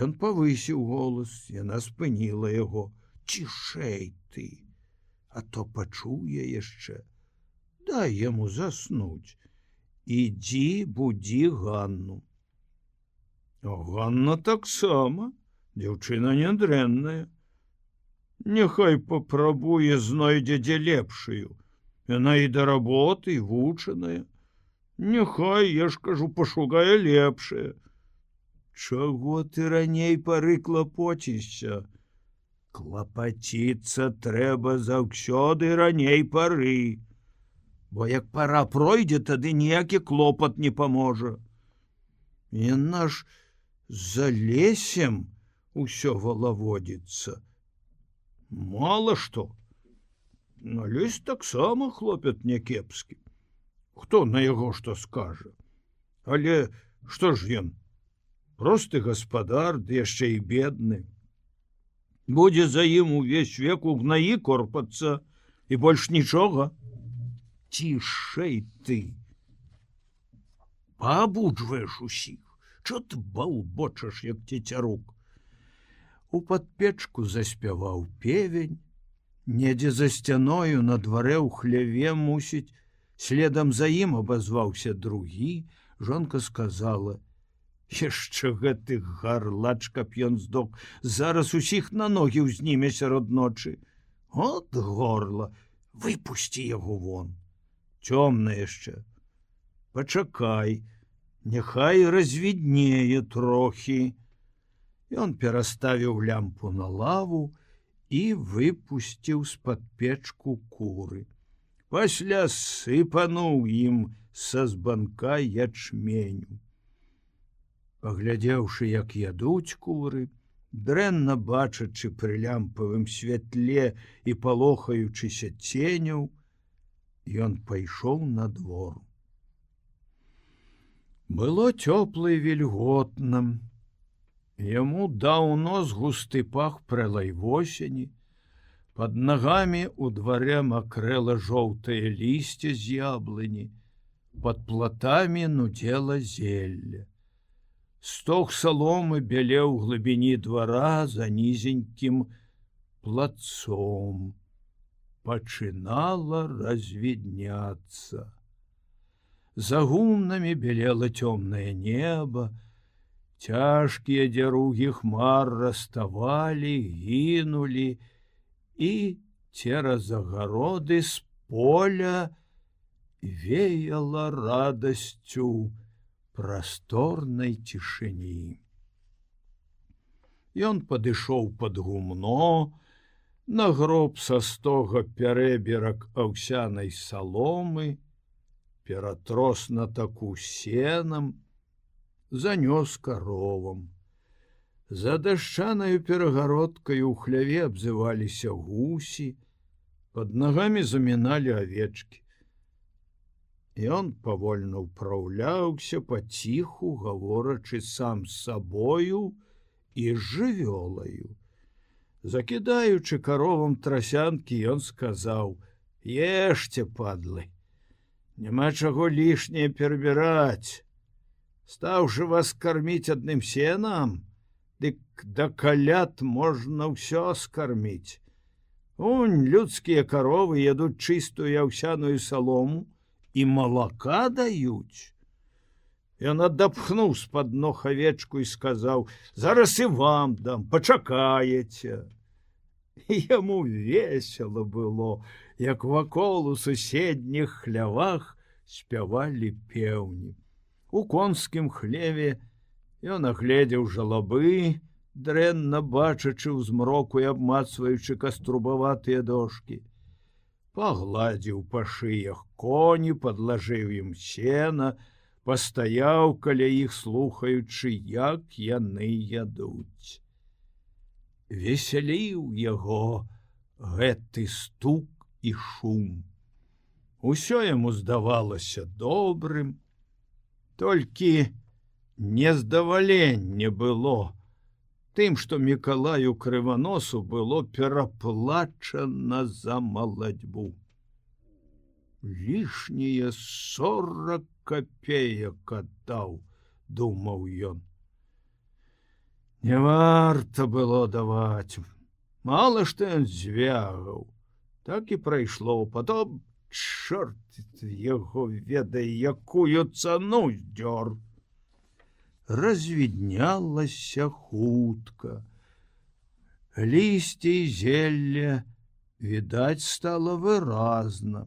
Ён павысіў голас, яна спыніла яго: «Цішэй ты, а то пачуе яшчэ. Дай яму заснуць. Ідзі, будзі Ганну». А Ганна таксама, дзяўчына нядрэнная. Няхай папрабуе, знойдзе дзе лепшую. Яна і да работы, і вучаная. Няхай, я ж кажу, пашукае лепшае. Чаго ты раней пары клапоцішся? Клапаціцца трэба заўсёды раней пары. Бо як пара пройдзе, тады ніякі клопат не паможа. Яна ж за лесем усё валаводзіцца. Мала што. На лесь таксама хлопец някепскі. Хто на яго што скажа? Але што ж ён? Просты гаспадар, ды яшчэ і бедны. Будзе за ім увесь век у гнаі корпацца, і больш нічога. Цішэй ты. Паабуджваеш усіх. Чо ты балбочаш, як цецярук? У падпечку заспяваў певень. Недзе за сцяною на дварэ ў хляве, мусіць, следам за ім абазваўся другі. Жонка сказала: «Яшчэ гэты гарлач, каб ён здох, зараз усіх на ногі ўзніме сярод ночы. От горла, выпусці яго вон. Цёмна яшчэ. Пачакай, няхай развіднее трохі». Ён пераставіў лямпу на лаву і выпусціў з-пад печку куры. Пасля сыпануў ім са збанка ячменю. Паглядзеўшы, як ядуць куры, дрэнна бачачы пры лямпавым святле і палохаючыся ценяў, ён пайшоў на двор. Было цёпла і вільготна. Яму даўно з густы пах прэлай восені. Пад нагамі ў дварэ макрэла жоўтае лісце з яблыні. Пад платамі нудзела зелля. Стог саломы бялеў у глыбіні двара за нізенькім плацом. Пачынала развідняцца. За гумнамі белела цёмнае неба, цяжкія дзяругі хмар раставалі, гінулі, і цераз агароды з поля веяла радасцю прасторнай цішыні. Ён падышоў пад гумно, нагроб са стога пярэберак аўсянай саломы, ператрос на таку сенам, занёс каровам. За дашчанаю перагародкаю ў хляве абзываліся гусі, пад нагамі заміналі авечкі. Ён павольна ўпраўляўся паціху, гаворачы сам з сабою і з жывёлаю. Закідаючы каровам трасянкі, ён сказаў: «Ешце, падлы, няма чаго лішняе перабіраць. Стаўшы вас карміць адным сенам, дык да каляд можна ўсё скарміць. Унь, людскія каровы ядуць чыстую аўсяную салому і малака даюць. Ён адапхнуў з-пад ног авечку і сказаў: «Зараз і вам дам, пачакаеце». Яму весела было, як вакол у суседніх хлявах спявалі пеўні. У конскім хлеве ён агледзеў жалабы, дрэнна бачачы ў змроку і абмацваючы каструбаватыя дошкі. Пагладзіў па шыях коні, падлажыў ім сена, пастаяў каля іх, слухаючы, як яны ядуць. Весяліў яго гэты стук і шум. Усё яму здавалася добрым, толькі нездаваленне было тым, што Мікалаю Крываносу было пераплачана за малацьбу. Лішнія 40 копеек аддаў, думаў ён. Не варта было даваць. Мала што ён звягаў. Так і прайшло. Потом, чорт яго ведае, якую цану здёр. Развіднялася хутка. Лісце і зелля відаць стала выразна.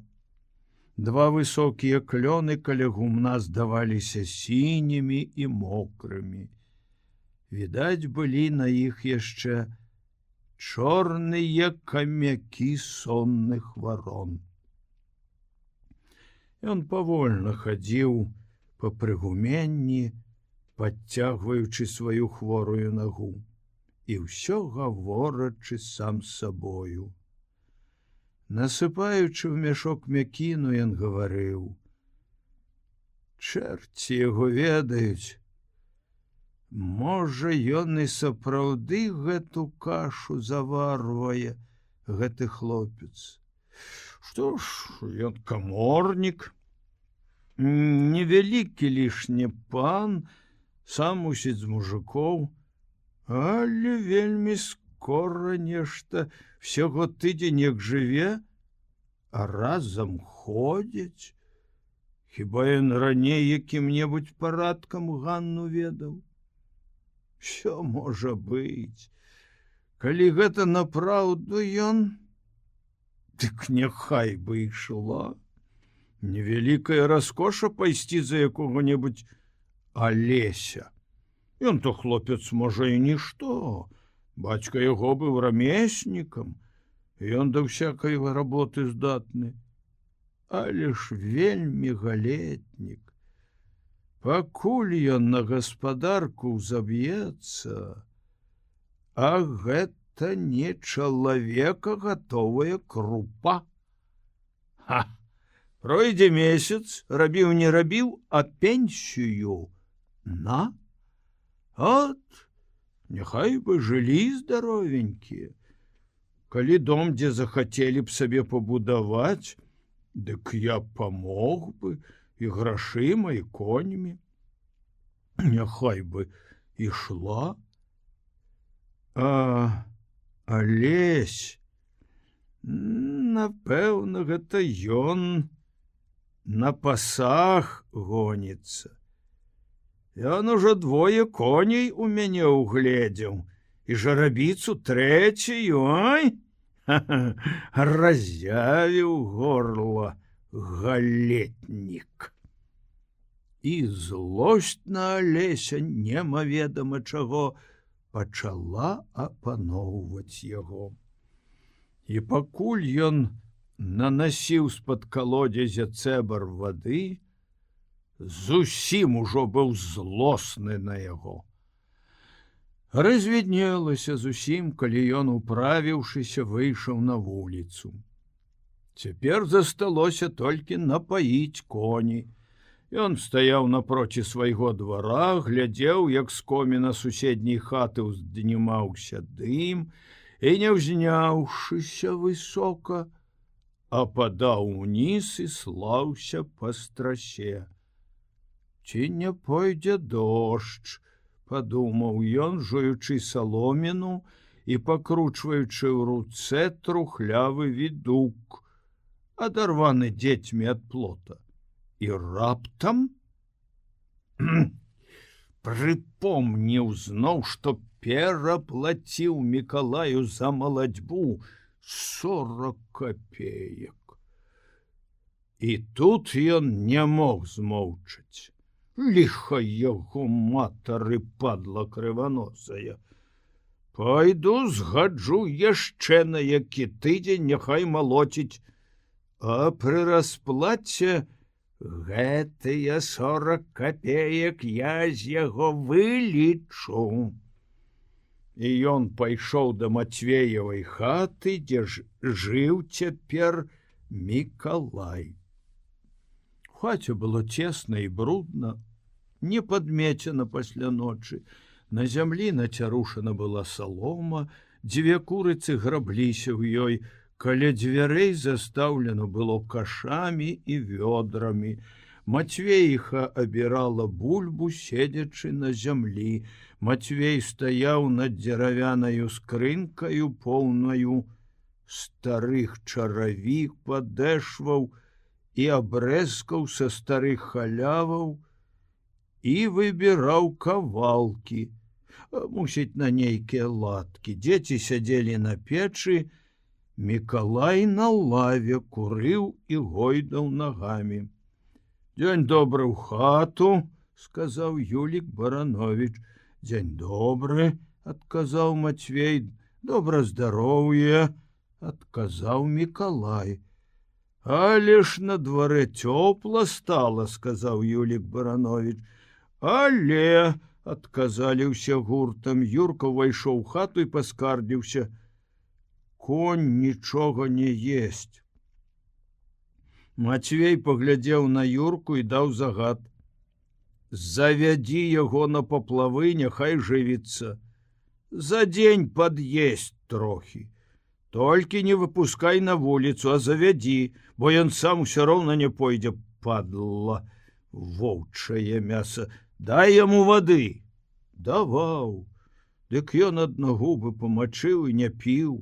Два высокія клёны каля гумна здаваліся сінімі і мокрымі. Відаць былі на іх яшчэ чорныя камякі сонных варон. Ён павольна хадзіў па прыгуменні, падцягваючы сваю хворую нагу, і ўсё гаворачы сам з сабою. Насыпаючы ў мяшок мякіну, ён гаварыў: «Чэрці яго ведаюць, можа, ён і сапраўды гэту кашу заварвае, гэты хлопец. Што ж, ён каморнік, невялікі лішні пан, сам мусіць з мужикоў, але вельмі скора нешта, всяго тыдзень як жыве, а разам ходзяць. Хіба ён раней якім-небудзь парадкам Ганну ведаў? Що можа быць? Калі гэта напраўду ён, дык няхай бы ішла. Невялікая раскоша пайсці за якога-небудзь Алеся. Ён то хлопец, можа, і нішто. Бацька яго быў рамеснікам, ён да всякай работы здатны. Але ж вельмі галетнік. Пакуль ён на гаспадарку ўзаб'ецца, а гэта не чалавека гатовая крупа. Ха! Пройдзе месяц, рабіў не рабіў, а пенсію на. От, няхай бы жылі здаровенькія. Калі дом, дзе захацелі б сабе пабудаваць, дык я памог бы і грашыма, і коньмі. Няхай бы ішла. А Алесь, напэўна, гэта ён на пасах гоніцца. Ён ужо 2 коней у мяне угледзеў, і жарабіцу 3, ой, разявіў горла галетнік. І злосць на Алеся, немаведама чаго, пачала апаноўваць яго. І пакуль ён нанасіў з-пад калодзязя цэбар вады, зусім ужо быў злосны на яго. Развіднелася зусім, калі ён, управіўшыся, выйшаў на вуліцу. Цяпер засталося толькі напаіць коні. Ён стаяў напроці свайго двара, глядзеў, як з коміна суседняй хаты ўздымаўся дым, і, не ўзняўшыся высока, ападаў уніз і слаўся па страсе. Ці не пойдзе дождж, падумаў ён, жуючы саломіну і пакручваючы ў руцэ трухлявы відук, адарваны дзецьмі ад плота. І раптам прыпомніў зноў, што пераплаціў Мікалаю за малацьбу 40 копеек. І тут ён не мог змоўчаць. Ліха яго матары, падла крываносая. Пайду згаджу яшчэ на які тыдзень, няхай малоціць, а пры расплаце гэтыя 40 копеек я з яго вылічу. І ён пайшоў да Мацвеевай хаты, дзе жыў цяпер Мікалай. У хаце было цесна і брудна, не падмечана пасля ночы. На зямлі нацярушана была салома, дзве курыцы грабліся ў ёй, каля дзвярэй застаўлена было кашамі і вёдрамі. Мацвейха абірала бульбу, седзячы на зямлі. Мацвей стаяў над дзеравянаю скрынкаю, поўнаю старых чаравік, падэшваў і абрэзкаў са старых халяваў і выбіраў кавалкі, мусіць, на нейкія ладкі. Дзеці сядзелі на печы, Мікалай на лаве курыў і гойдаў нагамі. «Дзень добры ў хату», — сказаў Юлік Баранович. «Дзень добры», — адказаў Мацвей. «Добра здароўе», — адказаў Мікалай. «Але ж на дварэ цёпла стала», — сказаў Юлік Баранович. «Але», — адказалі ўсе гуртам. Юрка ўвайшоў у хату і паскардзіўся. «Конь нічога не есць». Мацвей паглядзеў на Юрку і даў загад. «Завядзі яго на паплавы, няхай жывіцца. За дзень пад'есць трохі. Толькі не выпускай на вуліцу, а завядзі, бо ён сам усё роўна не пойдзе, падла, воўчае мяса. Дай яму вады». Даваў. Дык ён аднагубы памачыў і не піў.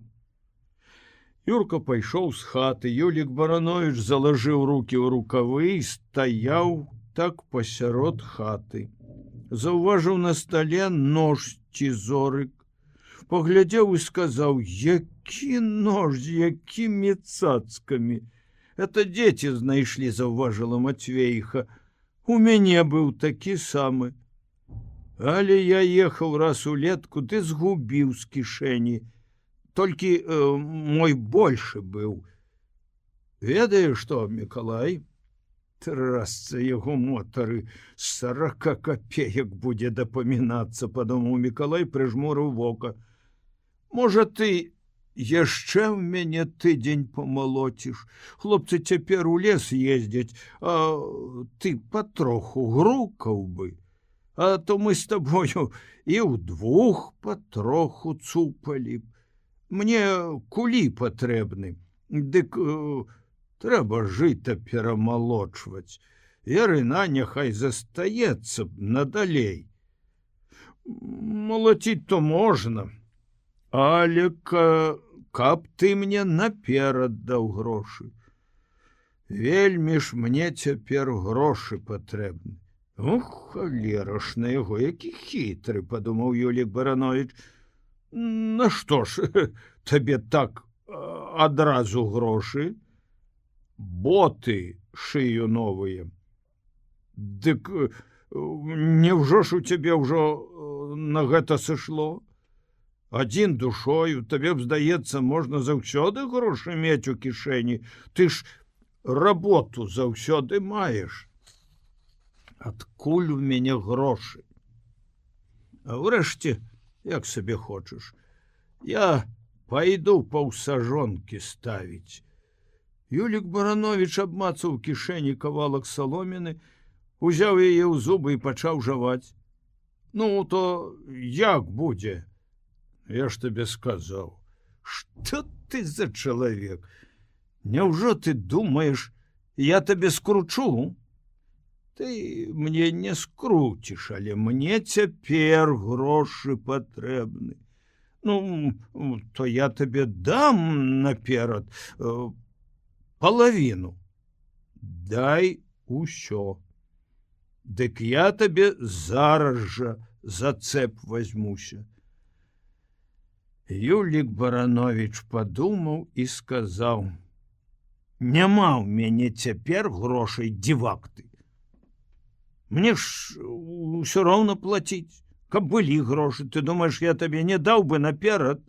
Юрка пайшоў з хаты. Юлік Баранович залажыў рукі ў рукавы і стаяў так пасярод хаты. Заўважыў на стале нож цізорык. Паглядзеў і сказаў: «Які нож, з якімі цацкамі! Это дзеці знайшлі», — заўважыла Мацвейха. «У мяне быў такі самы. Але я ехаў раз улетку, ты згубіў з кішэні. Толькі мой большы быў. Ведаеш што, Мікалай? Трасца яго мотары, 40 копеек будзе дапамінацца», — падумаў Мікалай, прыжмурыў вока. «Можа, ты яшчэ ў мяне тыдзень памалоціш? Хлопцы цяпер у лес ездзяць, а ты патроху грукаў бы. А то мы з табою і ўдвух патроху цупалі б. Мне кулі патрэбны, дык трэба жыта перамалочваць. Ярына няхай застаецца б надалей. Малаціць то можна, але каб ты мне наперад даў грошы. Вельмі ж мне цяпер грошы патрэбны». «Ух, халера ж на яго, які хітры», — падумаў Юлік Баранович. «Нашто ж табе так адразу грошы? Боты шыю новыя. Дык няўжо ж у цябе ўжо на гэта сышло? Адзін душою, табе б, здаецца, можна заўсёды грошы мець у кішэні. Ты ж работу заўсёды маеш. Адкуль у мяне грошы? А ўрэшце, як сабе хочаш, я пайду паўсажонкі ставіць». Юлік Баранович абмацаў кішэні кавалак саломіны, узяў яе ў зубы і пачаў жаваць. «Ну, то як будзе?» «Я ж табе сказаў». «Што ты за чалавек? Няўжо ты думаеш, я табе скручу? Ты мне не скруціш, але мне цяпер грошы патрэбны. Ну, то я табе дам наперад палавіну. Дай усё. Дык я табе зараз жа за цэп возьмуся. Юлік Баранович падумаў і сказаў: няма ў мяне цяпер грошай, дзівак ты. Мне ж усё роўна плаціць. Каб былі грошы, ты думаеш, я табе не даў бы наперад?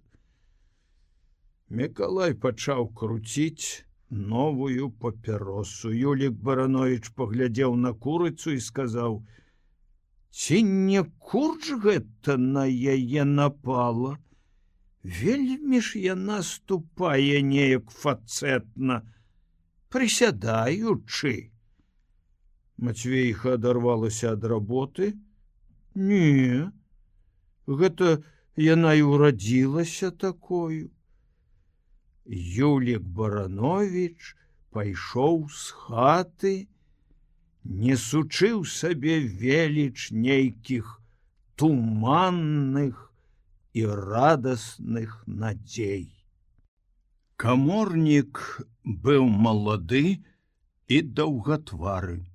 Мікалай пачаў круціць новую папяросу. Юлік Баранович паглядзеў на курыцу і сказаў: ці не курч гэта на яе напала? Вельмі ж яна ступае неяк фацэтна, прысядаючы. Мацвейха адарвалася ад работы. Не, гэта яна і ўрадзілася такою. Юлік Баранович пайшоў з хаты, несучы ў сабе веліч нейкіх туманных і радасных надзей. Каморнік быў малады і даўгатвары.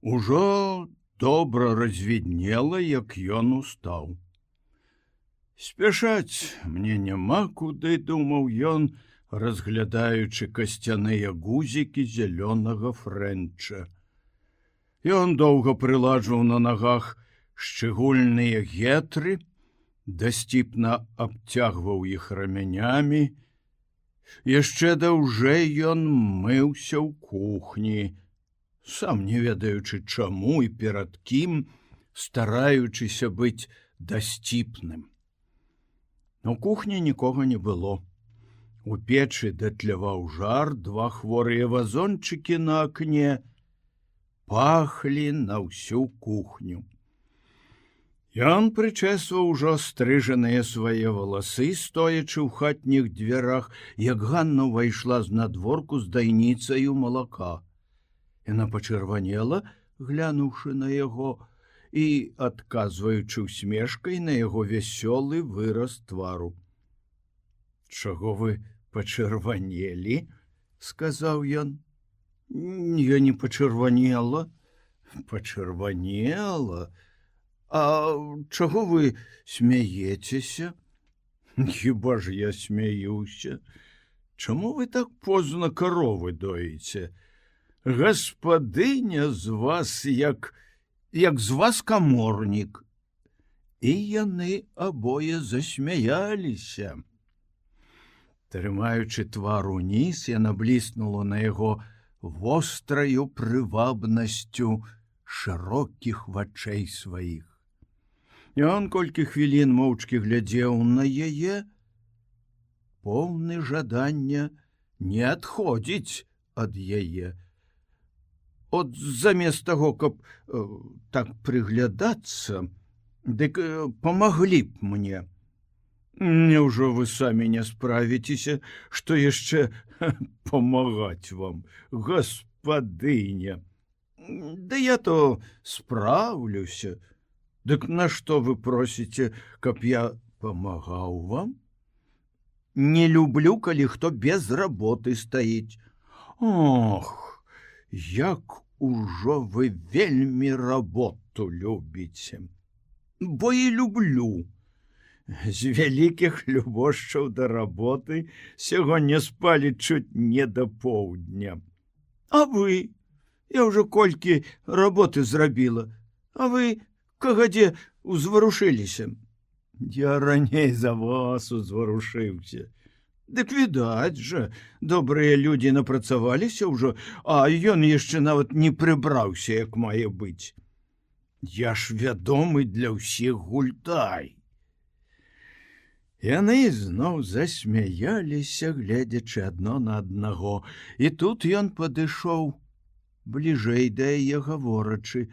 Ужо добра развіднела, як ён устаў. Спяшаць мне няма куды, думаў ён, разглядаючы касцяныя гузікі зялёнага фрэнча. Ён доўга прыладжваў на нагах шчыгульныя гетры, дасціпна абцягваў іх рамянямі. Яшчэ даўжэй ён мыўся ў кухні, сам не ведаючы чаму і перад кім, стараючыся быць дасціпным. У кухні нікога не было. У печы датляваў жар, два хворыя вазончыкі на акне пахлі на ўсю кухню. Ён прычэсваў ужо стрыжаныя свае валасы, стоячы ў хатніх дзвярах, як Ганна ўвайшла з надворку з дайніцаю малака. Яна пачырванела, глянуўшы на яго, і адказваючы усмешкай на яго вясёлы выраз твару. Чаго вы пачырванелі? Сказаў ён. Я не пачырванела. Пачырванела? А чаго вы смяецеся? Хіба ж я смяюся? Чаму вы так позна каровы доіце? Гаспадыня з вас як з вас каморнік. І яны абое засмяяліся. Трымаючы твар уніз, яна бліснула на яго востраю прывабнасцю шырокіх вачэй сваіх. Ён колькі хвілін моўчкі глядзеў на яе, поўны жадання не адходзіць ад яе. От замест таго, каб так прыглядацца, дык памаглі б мне. Няўжо вы самі не справіцеся, што яшчэ памагаць вам, гаспадыня? Да я то спраўлюся. Дык нашто вы просіце, каб я памагаў вам? Не люблю, калі хто без работы стаіць. Ох, як ужо вы вельмі работу любіце. Бо і люблю. З вялікіх любошчаў да работы сягоння спалі чуць не да поўдня. А вы? Я ўжо колькі работы зрабіла. А вы кагадзе узварушыліся? Я раней за вас узварушыўся. Дык відаць жа, добрыя людзі напрацаваліся ўжо, а ён яшчэ нават не прыбраўся, як мае быць. Я ж вядомы для ўсіх гультай. Яны зноў засмяяліся, гледзячы адно на аднаго, і тут ён падышоў бліжэй да яе, гаворачы: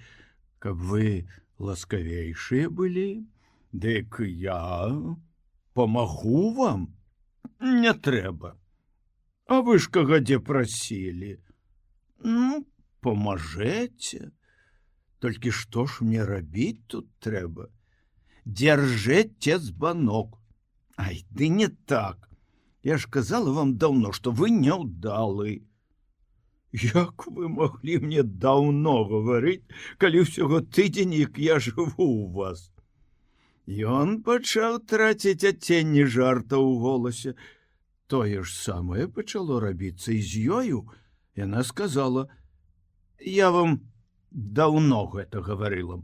каб вы ласкавейшыя былі, дык я памагу вам. Не трэба. А вы ж кагадзе прасілі. Ну, памажэце. Толькі што ж мне рабіць тут трэба? Дзяржэце збанок. Ай, ды не так. Я ж казала вам даўно, што вы няўдалы. Як вы маглі мне даўно гаварыць, калі ўсяго тыдзень, як я жыву ў вас? Ён пачаў траціць адценні жарта ў голасе. Тое ж самае пачало рабіцца і з ёю. Яна сказала: я вам даўно гэта гаварыла.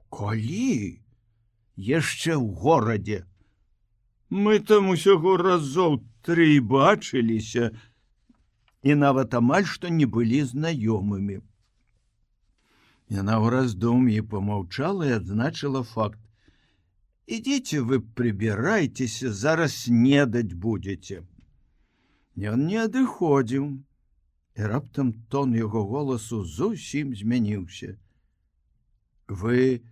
Калі? Яшчэ ў горадзе. Мы там усяго разоў 3 бачыліся і нават амаль што не былі знаёмымі. Яна ў раздум'і памаўчала і адзначыла факт. Ідзіце вы прыбірайцеся, зараз снедаць будзеце. Ён не адыходзіў, і раптам тон яго голасу зусім змяніўся. Вы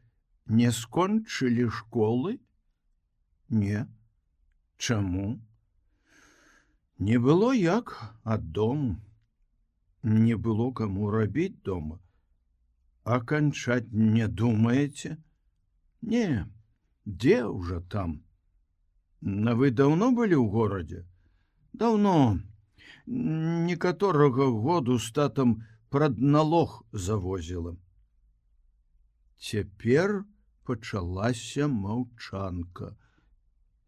не скончылі школы? Не. Чаму? Не было як ад дому. Не было каму рабіць дома. А канчаць не думаеце? Не. Дзе ўжо там? Вы даўно былі ў горадзе? Даўно. Некаторага году з татам прадналог завозіла. Цяпер пачалася маўчанка.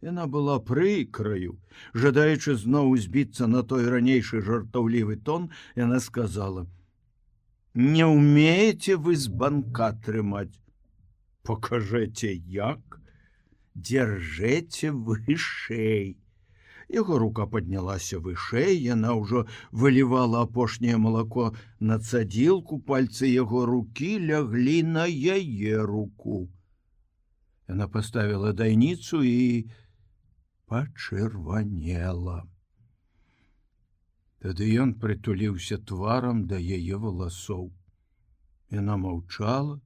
Яна была прыкраю. Жадаючы зноў збіцца на той ранейшы жартаўлівы тон, яна сказала: не ўмееце вы збанка трымаць. Пакажэце як? Дзяржэце вышэй. Яго рука паднялася вышэй, яна ўжо вылівала апошняе малако на цадзілку, пальцы яго рукі ляглі на яе руку. Яна паставіла дайніцу і пачырванела. Тады ён прытуліўся тварам да яе валасоў. Яна маўчала,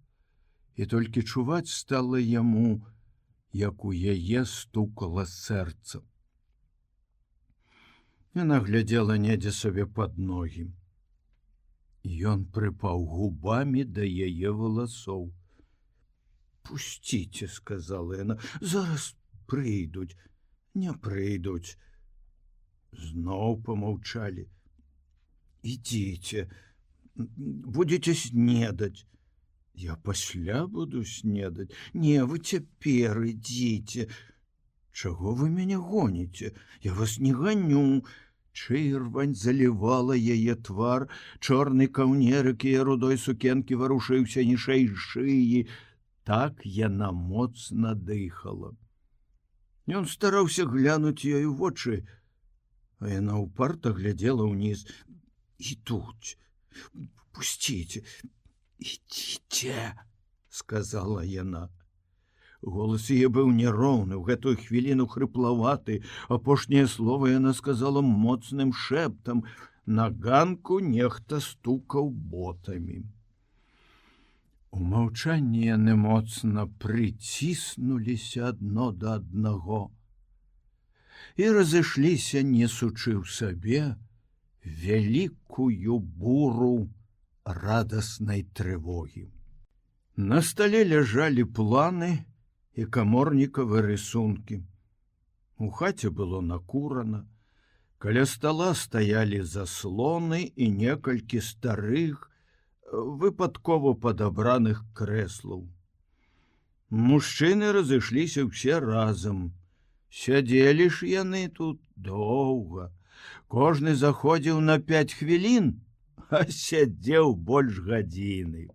і толькі чуваць стала яму, як у яе стукала сэрца. Яна глядзела недзе сабе пад ногі. Ён прыпаў губамі да яе валасоў. «Пусціце», — сказала яна, — «зараз прыйдуць». «Не прыйдуць». Зноў помаўчалі. «Ідзіце, будзеце снедаць». «Я пасля буду снедаць». «Не, вы цяпер ідзіце». «Чаго вы мяне гоніце? Я вас не ганю». Чырвань залівала яе твар, чорны каўнерык яе рудой сукенкі варушыўся нішэй шыі. Так яна моцна дыхала. Ён стараўся глянуць ёй у вочы, а яна ўпарта глядзела ўніз. «Ідуць, пусціце, ідзіце», — сказала яна. Голас яе быў няроўны, у гэтую хвіліну хрыплаваты. Апошняе слова яна сказала моцным шэптам. На ганку нехта стукаў ботамі. У маўчанні яны моцна прыціснуліся адно да аднаго і разышліся, несучы ў сабе вялікую буру радаснай трывогі. На стале ляжалі планы і каморнікавы рысункі. У хаце было накурана, каля стала стаялі заслоны і некалькі старых, выпадкова падабраных крэслаў. Мужчыны разышліся ўсе разам. Сядзелі ж яны тут доўга. Кожны заходзіў на 5 хвілін, а сядзеў больш гадзіны.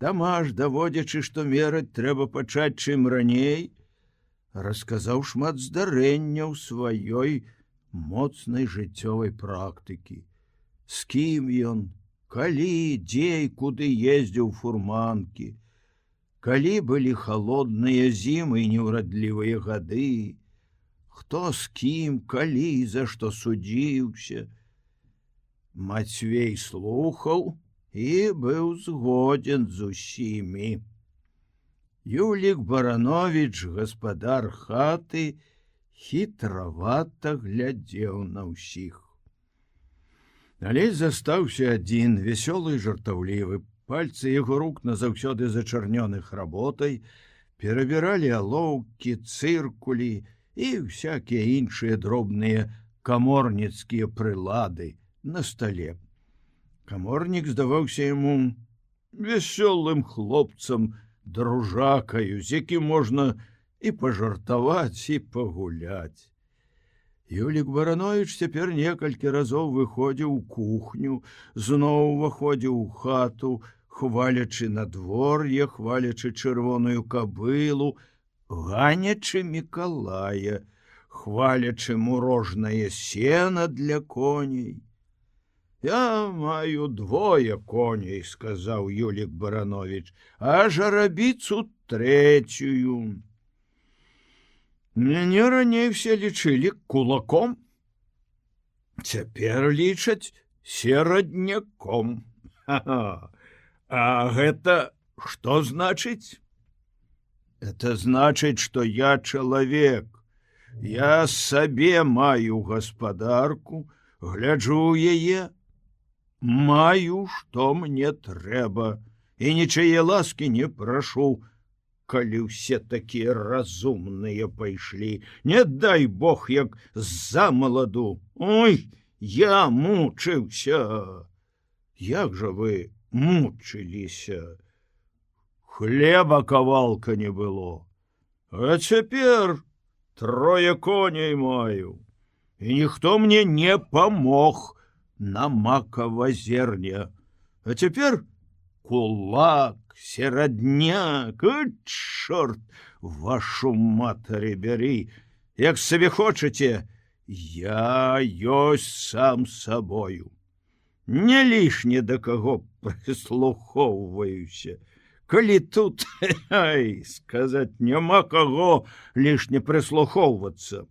Тамаш, даводзячы, што мераць трэба пачаць чым раней, расказаў шмат здарэнняў сваёй моцнай жыццёвай практыкі. З кім ён, калі, дзе і куды ездзіў фурманкі, калі былі халодныя зімы і неўрадлівыя гады, хто з кім, калі і за што судзіўся. Мацвей слухаў і быў згоден з усімі. Юлік Барановіч, гаспадар хаты, хітравата глядзеў на ўсіх. Алесь застаўся адзін, вясёлы і жартаўлівы, Пальцы яго рук назаўсёды зачарнёных работай перабіралі алоўкі, цыркулі і всякія іншыя дробныя каморніцкія прылады на стале. Каморнік здаваўся яму вясёлым хлопцам, дружакаю, з якім можна і пажартаваць, і пагуляць. Юлік Барановіч цяпер некалькі разоў выходзіў у кухню, зноў уваходзіў у хату, хвалячы надвор'е, хвалячы чырвоную кабылу, ганячы Мікалая, хвалячы мурожнае сена для коней. «Я маю 2 коней», — сказаў Юлік Барановіч, «а жарабіцу 3. Мяне раней все лічылі кулаком, цяпер лічаць серадняком. А гэта што значыць? Это значыць, што я чалавек. Я сабе маю гаспадарку, гляджу яе, маю, што мне трэба, і нічые ласкі не прашу, калі ўсе такія разумныя пайшлі. Не дай Бог, як замаладу. Ой, я мучыўся. Як жа вы мучыліся? Хлеба кавалка не было. А цяпер 3 коней маю, і ніхто мне не памог на макава зерня. А цяпер кулак, серадняк, чорт, вашу матары бяры. Як сабе хочаце, я ёсць сам сабою. Не лішне да каго прыслухоўваюся. Калі тут, сказаць, няма каго лішне прыслухоўвацца.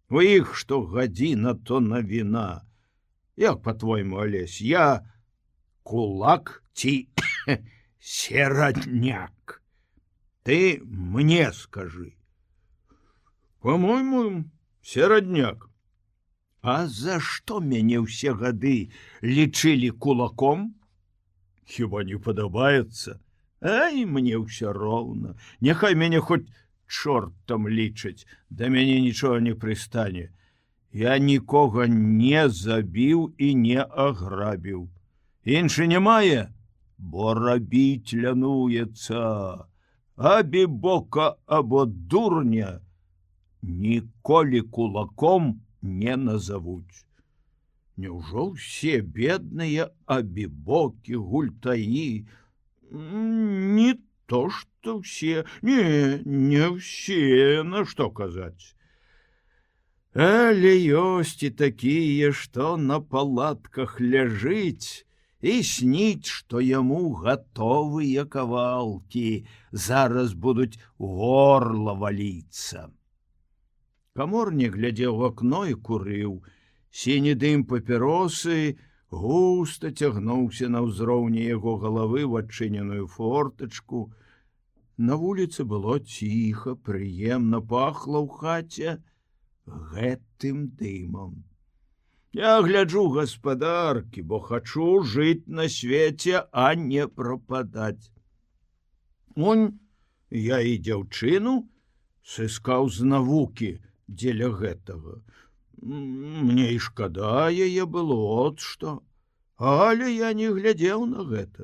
У іх што гадзіна, то навіна. Як, па-твойму, Алесь, я кулак ці серадняк? Ты мне скажы. По-мойму, серадняк. А за што мяне ўсе гады лічылі кулаком? Хіба не падабаецца? Ай, мне ўсё роўна. Няхай мяне хоць чортам лічаць, да мяне нічога не прыстане. Я нікога не забіў і не аграбіў. Іншы не мае, бо рабіць лянуецца. Абібока або дурня ніколі кулаком не назавуць. Няўжо ўсе бедныя абібокі, гультаі? Не то, што ўсе, не ўсе, на што казаць. Але ёсць і такія, што на палатках ляжыць і сніць, што яму гатовыя кавалкі зараз будуць горла валіцца. Каморнік глядзеў у акно і курыў. Сіні дым папіросы густа цягнуўся на ўзроўні яго галавы ў адчыненую фортачку. На вуліцы было ціха, прыемна пахла ў хаце гэтым дымам. Я гляджу гаспадаркі, бо хачу жыць на свеце, а не прападаць. Он я і дзяўчыну сыскаў з навукі дзеля гэтага. Мне і шкада яе было, от што. Але я не глядзеў на гэта.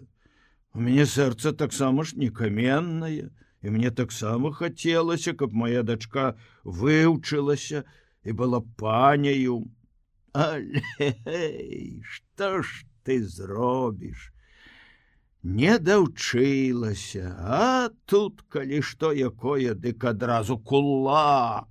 У мяне сэрца таксама ж не каменнае, і мне таксама хацелася, каб моя дачка вывучылася і была паняю. Але што ж ты зробіш? Не даўчылася, а тут, калі што якое, дык адразу кулак.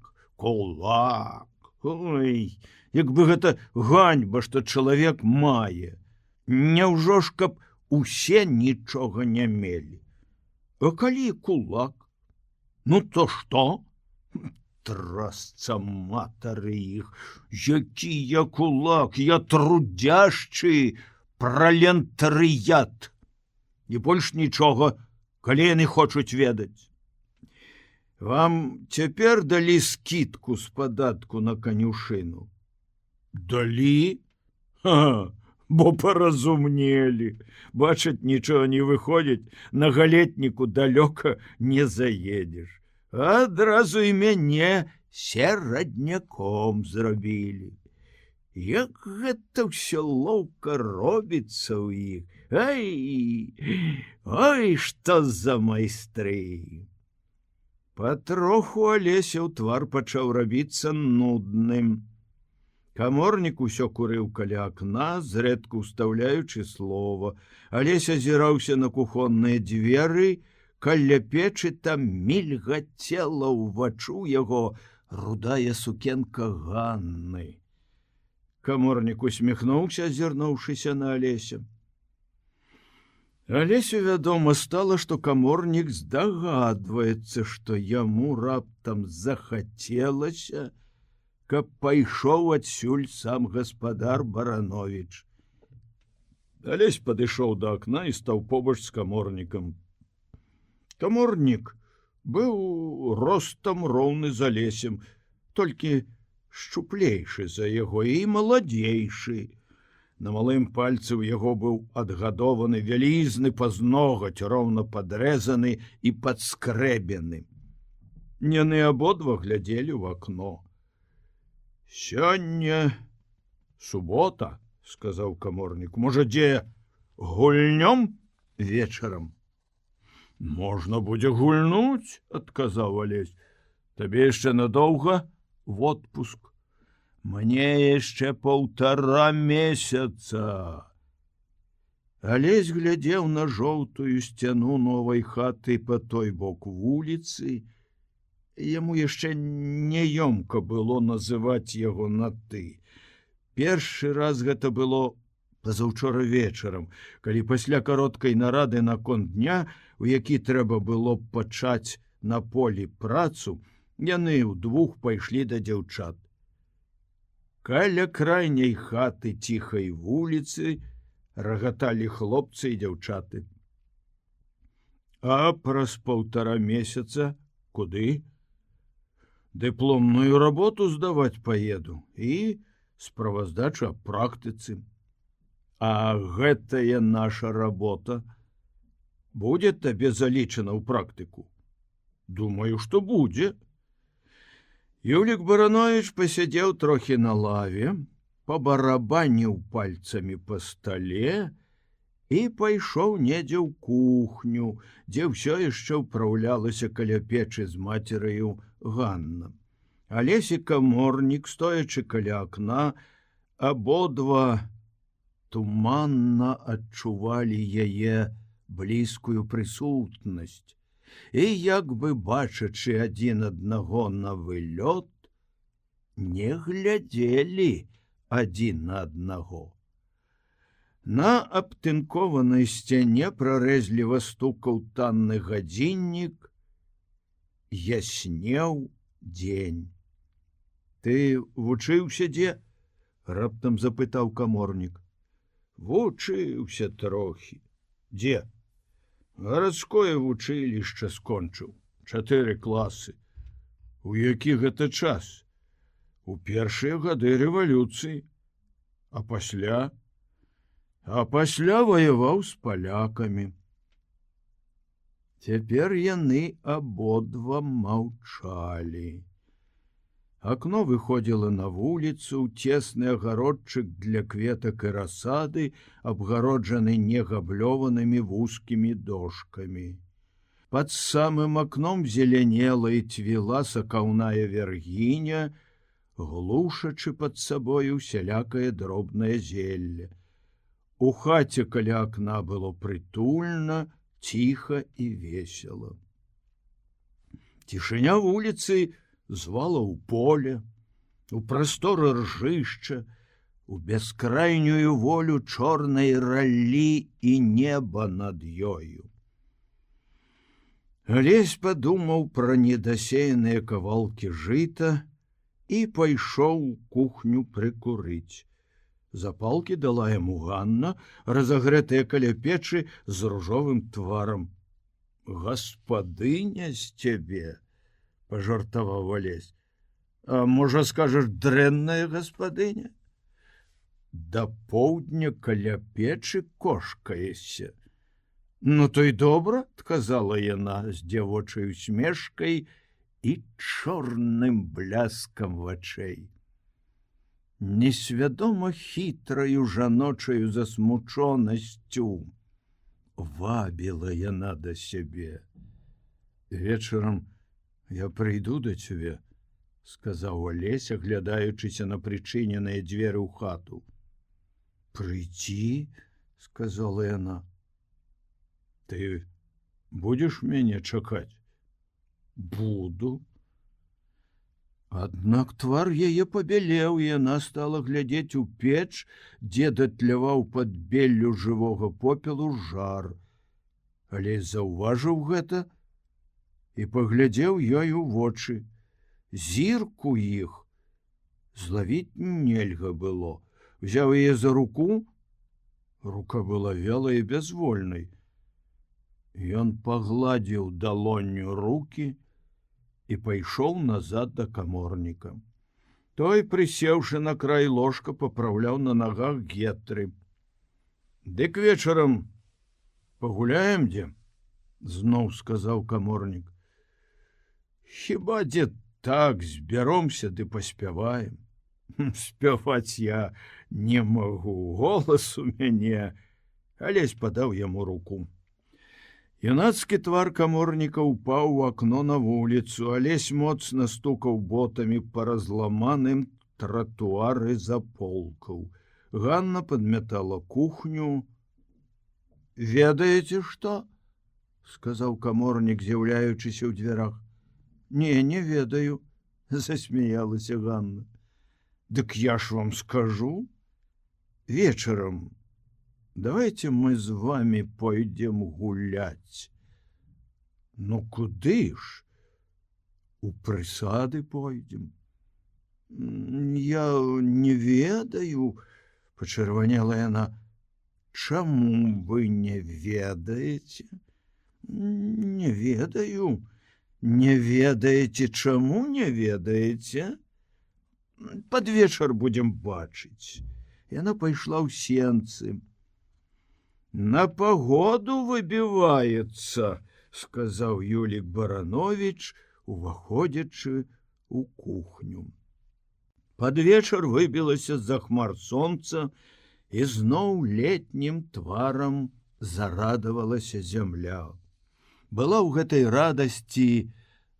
Ой, як бы гэта ганьба, што чалавек мае. Няўжо ж, каб усе нічога не мелі? А калі кулак? Ну то што? Трасца матары іх, які я кулак, я трудяшчы пралентарыят. І больш нічога, калі яны хочуць ведаць. Вам цяпер далі скідку з падатку на канюшыну? Далі? бо паразумнелі. Бачаць, нічога не выходзіць, на галетніку далёка не заедзеш. Адразу і мяне серадняком зрабілі. Як гэта ўсё лоўка робіцца ў іх. Ой, што за майстры! Патроху Алеся ў твар пачаў рабіцца нудным. Каморнік усё курыў каля акна, зрэдку ўстаўляючы слова. Алеся азіраўся на кухонныя дзверы, каля печы там мільгацела ўваччу яго рудая сукенка Ганны. Каморнік усміхнуўся, азірнуўшыся на Алеся. Алесю вядома стала, што каморнік здагадваецца, што яму раптам захацелася, каб пайшоў адсюль сам гаспадар Барановіч. Алесь падышоў да акна і стаў побач з каморнікам. Каморнік быў ростам роўны з Алесем, толькі шчуплейшы за яго і маладзейшы. На малым пальцы ў яго быў адгадованы вялізны пазногаць, роўна падрэзаны і падскрэбены. Яны абодва глядзелі ў акно. «Сёння субота», — сказаў каморнік. «Можа, дзе гульнём вечарам?» «Можна будзе гульнуць», — адказаў Алесь. «Табе яшчэ надоўга в отпуск?» «Мне яшчэ 1,5 месяца». Алесь глядзеў на жоўтую сцяну новай хаты па той бок вуліцы. Яму яшчэ няёмка было называць яго на «ты». Першы раз гэта было пазаўчора вечарам, калі пасля кароткай нарады наконт дня, у які трэба было пачаць на полі працу, яны ўдвух пайшлі да дзяўчат. Каля крайняй хаты ціхай вуліцы рагаталі хлопцы і дзяўчаты. «А праз 1,5 месяца куды?» «Дыпломную работу здаваць паеду і справаздача аб практыцы». «А гэтая наша работа будзе табе залічана ў практыку?» «Думаю, што будзе». Юлік Барановіч пасядзеў трохі на лаве, пабарабаніў пальцамі па стале і пайшоў недзе ў кухню, дзе ўсё яшчэ ўпраўлялася каля печы з мацераю Ганна. Алесь і каморнік, стоячы каля акна, абодва туманна адчувалі яе блізкую прысутнасць. І як бы бачачы адзін аднаго на вылёт, не глядзелі адзін на аднаго. На абтынкованай сцяне прарэзліва стукаў танны гадзіннік, яснеў дзень. «Ты вучыўся дзе?» — раптам запытаў каморнік. «Вучыўся трохі». «Дзе?» «Гарадское вучылішча скончыў, 4 класы». «У які гэта час?» «У першыя гады рэвалюцыі». «А пасля?» «А пасля ваяваў з палякамі». Цяпер яны абодва маўчалі. Акно выходзіла на вуліцу, цесны агародчык для кветак і расады, абгароджаны негаблёванымі вузкімі дошкамі. Пад самым акном зелянела і цвіла сакаўная вяргіня, глушачы пад сабою усялякае дробнае зелле. У хаце каля акна было прытульна, ціха і весела. Цішыня вуліцы звала ў поле, у прасторы ржышча, у бескрайнюю волю чорнай раллі і неба над ёю. Алесь падумаў пра недасеяныя кавалкі жыта і пайшоў у кухню прыкурыць. Запалкі дала яму Ганна, разагрэтая каля печы з ружовым тварам. «Гаспадыня з цябе», — пажартаваў Алесь. «А можа, скажаш, дрэнная гаспадыня?» да поўдня каля печы кошкаешся. Ну то й добра, адказала яна з дзявочай усмешкай і чорным бляскам вачэй. Несвядома хітраю жаночаю засмучонасцю вабіла яна да сябе. Вечарам я прыйду да цябе, сказаў Алесь, аглядаючыся на прычыненыя дзверы ў хату. Прыйдзі, сказала яна. Ты будзеш мяне чакаць? Буду. Аднак твар яе пабялеў, і яна стала глядзець у печ, дзе датляваў пад беллю жывога попелу жар. Але заўважыў гэта і паглядзеў ёй у вочы. Зірку іх злавіць нельга было. Взяў яе за руку. Рука была вялай і бязвольнай. Ён пагладзіў далонню рукі і пайшоў назад да каморніка. Той, прысеўшы на край ложка, папраўляў на нагах гетры. Дык вечарам пагуляем дзе? Зноў сказаў каморнік. Хіба дзе так збяромся ды паспяваем? Спяваць я не магу, голас у мяне. Алесь падаў яму руку. Юнацкі твар каморніка ўпаў у акно на вуліцу. Алесь моцна стукаў ботамі па разламаным тратуары заполкаў. Ганна падмятала кухню. Ведаеце што? Сказаў каморнік, з'яўляючыся ў дзвярах. Не ведаю, засмяялася Ганна. Дык я ж вам скажу. Вечарам давайте мы з вами пойдем гуляць. Ну куды ж? У прысады пойдем. Я не ведаю, пачырванела яна. Чаму вы не ведаеце? Не ведаю. Не ведаеце, чаму не ведаеце? Пад вечар будем бачыць. Яна пайшла ў сенцы. На пагоду выбіваецца, сказаў Юлік Баранович, уваходзячы ў кухню. Пад вечар выбілася з-за хмар сонца, і зноў летнім тварам зарадавалася зямля. Была ў гэтай радасці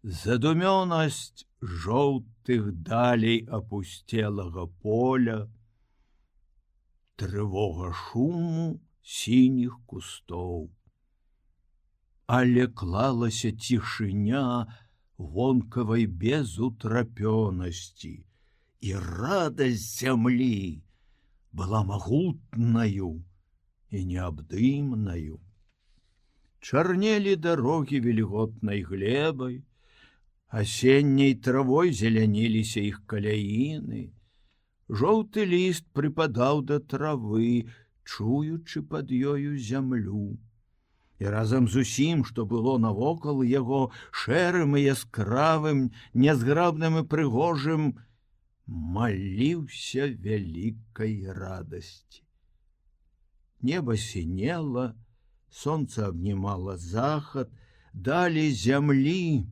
задумёнасць жоўтых далей апусцелага поля, трывога шуму сініх кустоў. Але клалася цішыня вонкавай безутрапёнасці, і радасць зямлі была магутнаю і неабдымнаю. Чарнелі дарогі вільготнай глебай, асенняй травой зеляніліся іх каляіны. Жоўты ліст прыпадаў да травы, чуючы пад ёю зямлю. І разам з усім, што было навокал яго, шэрым і яскравым, нязграбным і прыгожым, маліўся вялікай радасці. Неба сінела, сонца абнімала захад, далі зямлі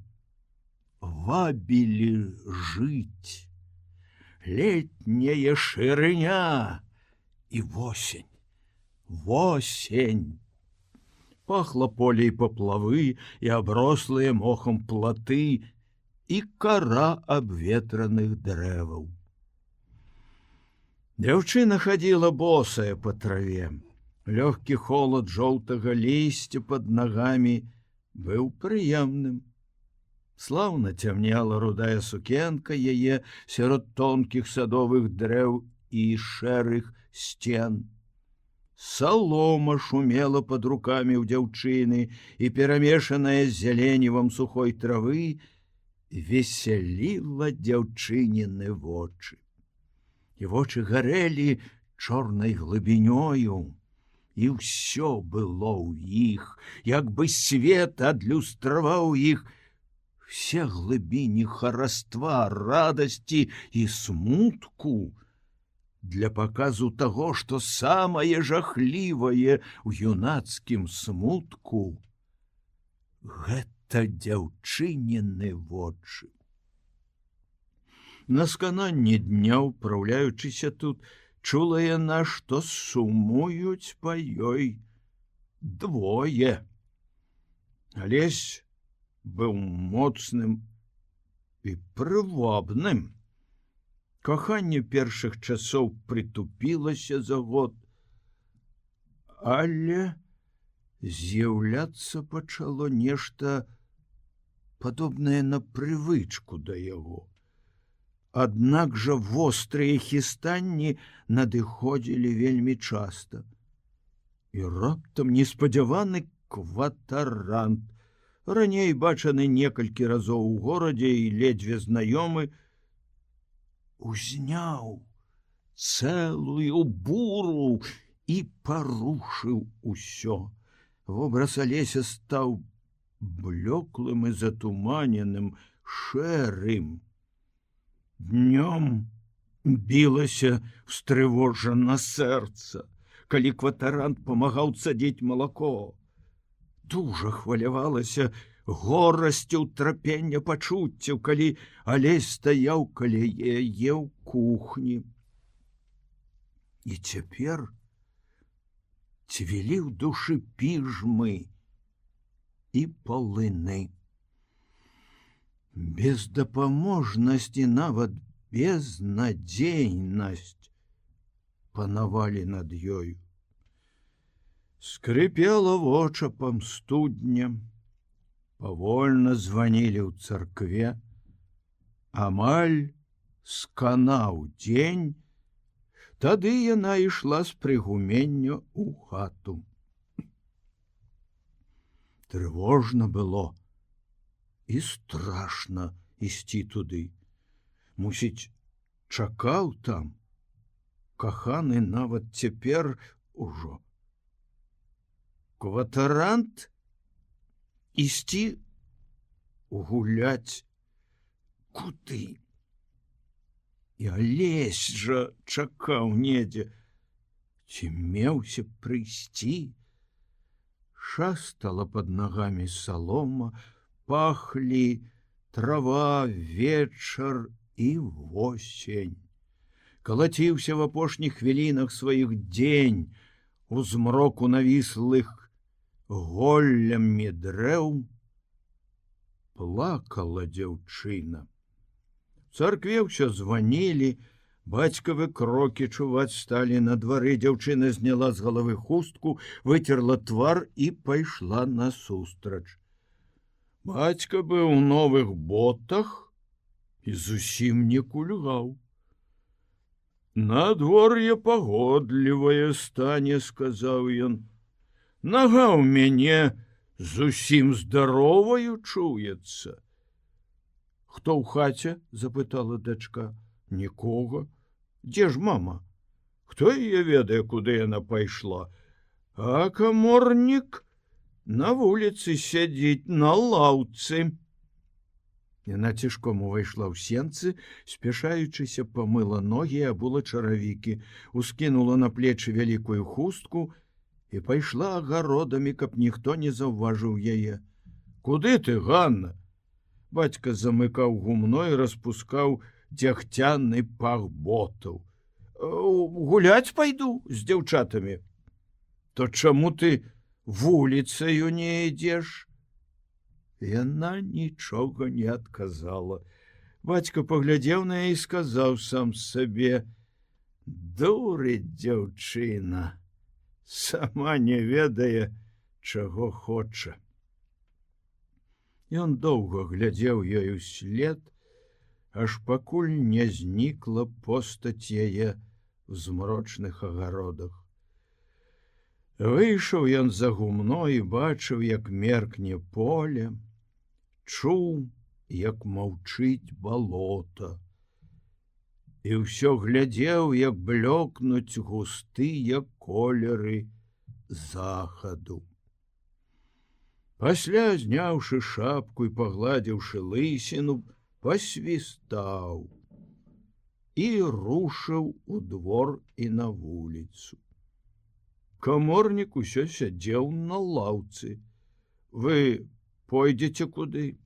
вабілі жыць. Летняя шырыня і восень. Восень. Пахла поле і паплавы, і аброслыя мохам платы, і кара абветраных дрэваў. Дзяўчына хадзіла босая па траве. Лёгкі холад жоўтага лісця пад нагамі быў прыемным. Слаўна цямнела рудая сукенка яе сярод тонкіх садовых дрэў і шэрых сцен. Салома шумела пад рукамі ў дзяўчыны, і перамешаная з зеленівам сухой травы весяліла дзяўчыніны вочы. І вочы гарэлі чорнай глыбінёю, і ўсё было ў іх, як бы свет адлюстраваў іх, все глыбіні хараства, радасці і смутку, для паказу таго, што самае жахлівае ў юнацкім смутку гэта дзяўчыніны вочы. На скананні дня, ўпраўляючыся тут, чула яна, што сумуюць па ёй двое. Алесь быў моцным і прывабным. Каханне першых часоў прытупілася за год, але з'яўляцца пачало нешта падобнае на прывычку да яго. Аднак жа вострыя хістанні надыходзілі вельмі часта. І раптам неспадзяваны кватарант, раней бачаны некалькі разоў у горадзе і ледзьве знаёмы, узняў цэлую буру і парушыў усё. Вобраз Алеся стаў блёклым і затуманеным, шэрым. Днём білася встрывожана сэрца, калі кватарант памагаў цадзіць малако. Дужа хвалявалася горасцю трапення пачуццяў, калі Алесь стаяў каля яе ў кухні. І цяпер цвілі ў душы піжмы і полыны. Бездапаможнасць і нават безнадзейнасць панавалі над ёю. Скрыпела вочапам студня, павольна званілі ў царкве, амаль сканаў дзень, тады яна ішла з прыгумення ў хату. Трывожна было і страшна ісці туды. Мусіць, чакаў там каханы нават цяпер ужо. Кватарант ісці гуляць куды? І Алесь жа чакаў недзе, ці меўся прыйсці. Шастала пад нагамі салома, пахлі трава, вечар і восень. Калаціўся в апошніх хвілінах сваіх дзень у змроку навіслых голлямі дрэў. Плакала дзяўчына. Царкве ўсё званілі, бацькавы крокі чуваць сталі на двары. Дзяўчына зняла з галавы хустку, выцерла твар і пайшла насустрач. Бацька быў у новых ботах і зусім не кульгаў. Надвор'е пагодлівае стане, сказаў ён. Нага ў мяне зусім здароваю чуецца. Хто ў хаце? Запытала дачка. Нікога. Дзе ж мама? Хто яе ведае, куды яна пайшла? А каморнік на вуліцы сядзіць на лаўцы. Яна цішком увайшла ў сенцы, спяшаючыся памыла ногі і абула чаравікі, ускінула на плечы вялікую хустку і пайшла агародамі, каб ніхто не заўважыў яе. Куды ты, Ганна? Бацька замыкаў гумно і распускаў дзягцяны пах ботаў. Гуляць пайду з дзяўчатамі. То чаму ты вуліцаю не ідзеш? Яна нічога не адказала. Бацька паглядзеў на яе і сказаў сам сабе: дуры дзяўчына, сама не ведае, чаго хоча. Ён доўга глядзеў ёй услед, аж пакуль не знікла постаць яе ў змрочных агародах. Выйшаў ён за гумно і бачыў, як меркне поле, чуў, як маўчыць балота. І ўсё глядзеў, як блёкнуць густыя колеры захаду. Пасля, зняўшы шапку і пагладзіўшы лысіну, пасвістаў. і рушыў у двор і на вуліцу. Каморнік усё сядзеў на лаўцы. Вы пойдзеце куды?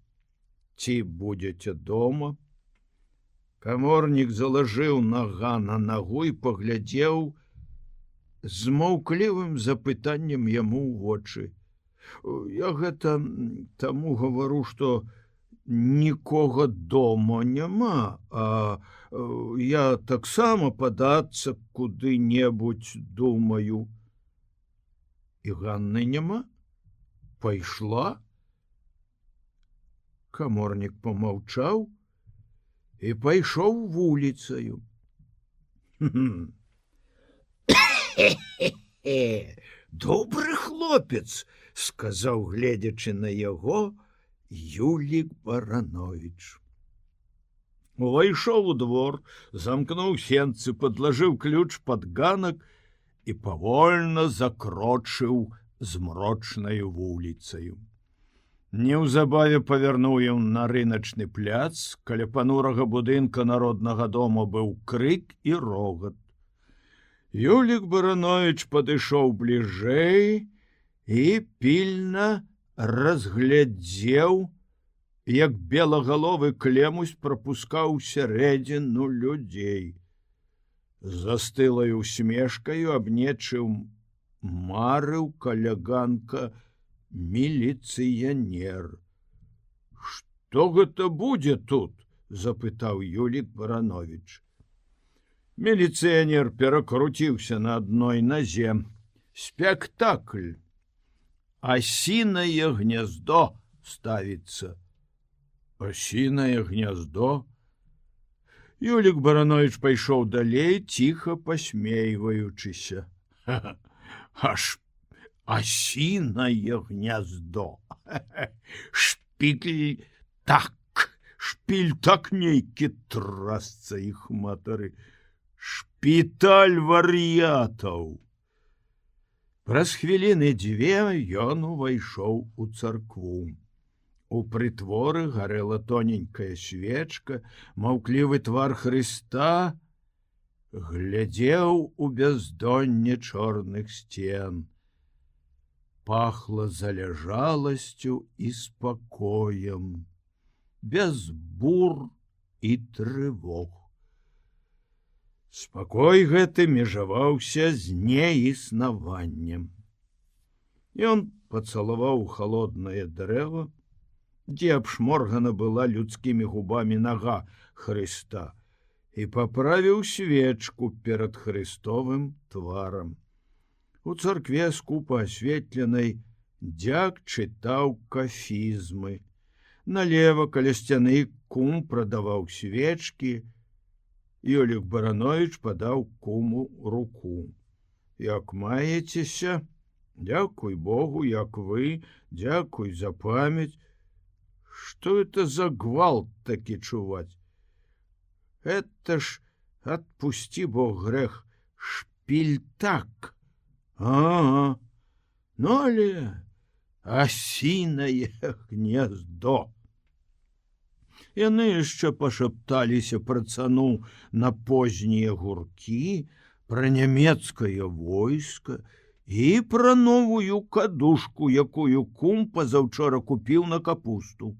Ці будзеце дома? Каморнік залажыў нага на нагу і паглядзеў з маўклівым запытаннем яму ў вочы. Я гэта таму гавару, што нікога дома няма, а я таксама падацца куды-небудзь думаю. І Ганны няма? Пайшла? Каморнік помаўчаў і пайшоў вуліцаю. Добры хлопец, сказаў, гледзячы на яго, Юлік Баранович. Увайшоў у двор, замкнуў сенцы, падлажыў ключ пад ганак і павольна закрочыў змрочнаю вуліцаю. Неўзабаве павярнуў ён на рыначны пляц, каля панурага будынка народнага дома быў крык і рогат. Юлік Баранович падышоў бліжэй і пільна разглядзеў, як белагаловы Клемусь прапускаў сярэдзіну людзей. Застылай усмешкаю аб нечым марыў каля ганка міліцыянер. Што гэта будзе тут? Запытаў Юлік Баранович. Міліцыянер перакруціўся на адной назе. Спектакль. Асінае гняздо ставіцца. Асінае гняздо? Юлік Баранович пайшоў далей, ціха пасмейваючыся. Аж асінае гняздо. Шпіль так нейкі трасца іх матары. Шпіталь вар'ятаў. Праз хвіліны дзве ён увайшоў у царкву. У прытворы гарэла тоненькая свечка, маўклівы твар Хрыста глядзеў у бяздонне чорных сцен. Пахла заляжаласцю і спакоем, без бур і трывог. Спакой гэты межаваўся з неіснаваннем. Ён пацалаваў халоднае дрэва, дзе абшморгана была людскімі губамі нага Хрыста, і паправіў свечку перад Хрыстовым тварам. У царкве скупа асветленай дзяк чытаў кафізмы. Налева каля сцяны кум прадаваў свечкі. Юлік Баранович падаў куму руку. Як маецеся? Дзякуй Богу, як вы, дзякуй за памяць. Што это за гвалт такі чуваць? Это ж, отпусти Бог грех, шпіль так. Ага, ну але асінае гняздо. Яны яшчэ пашапталіся пра цану на познія гуркі, пра нямецкае войска і пра новую кадушку, якую кум пазаўчора купіў на капусту.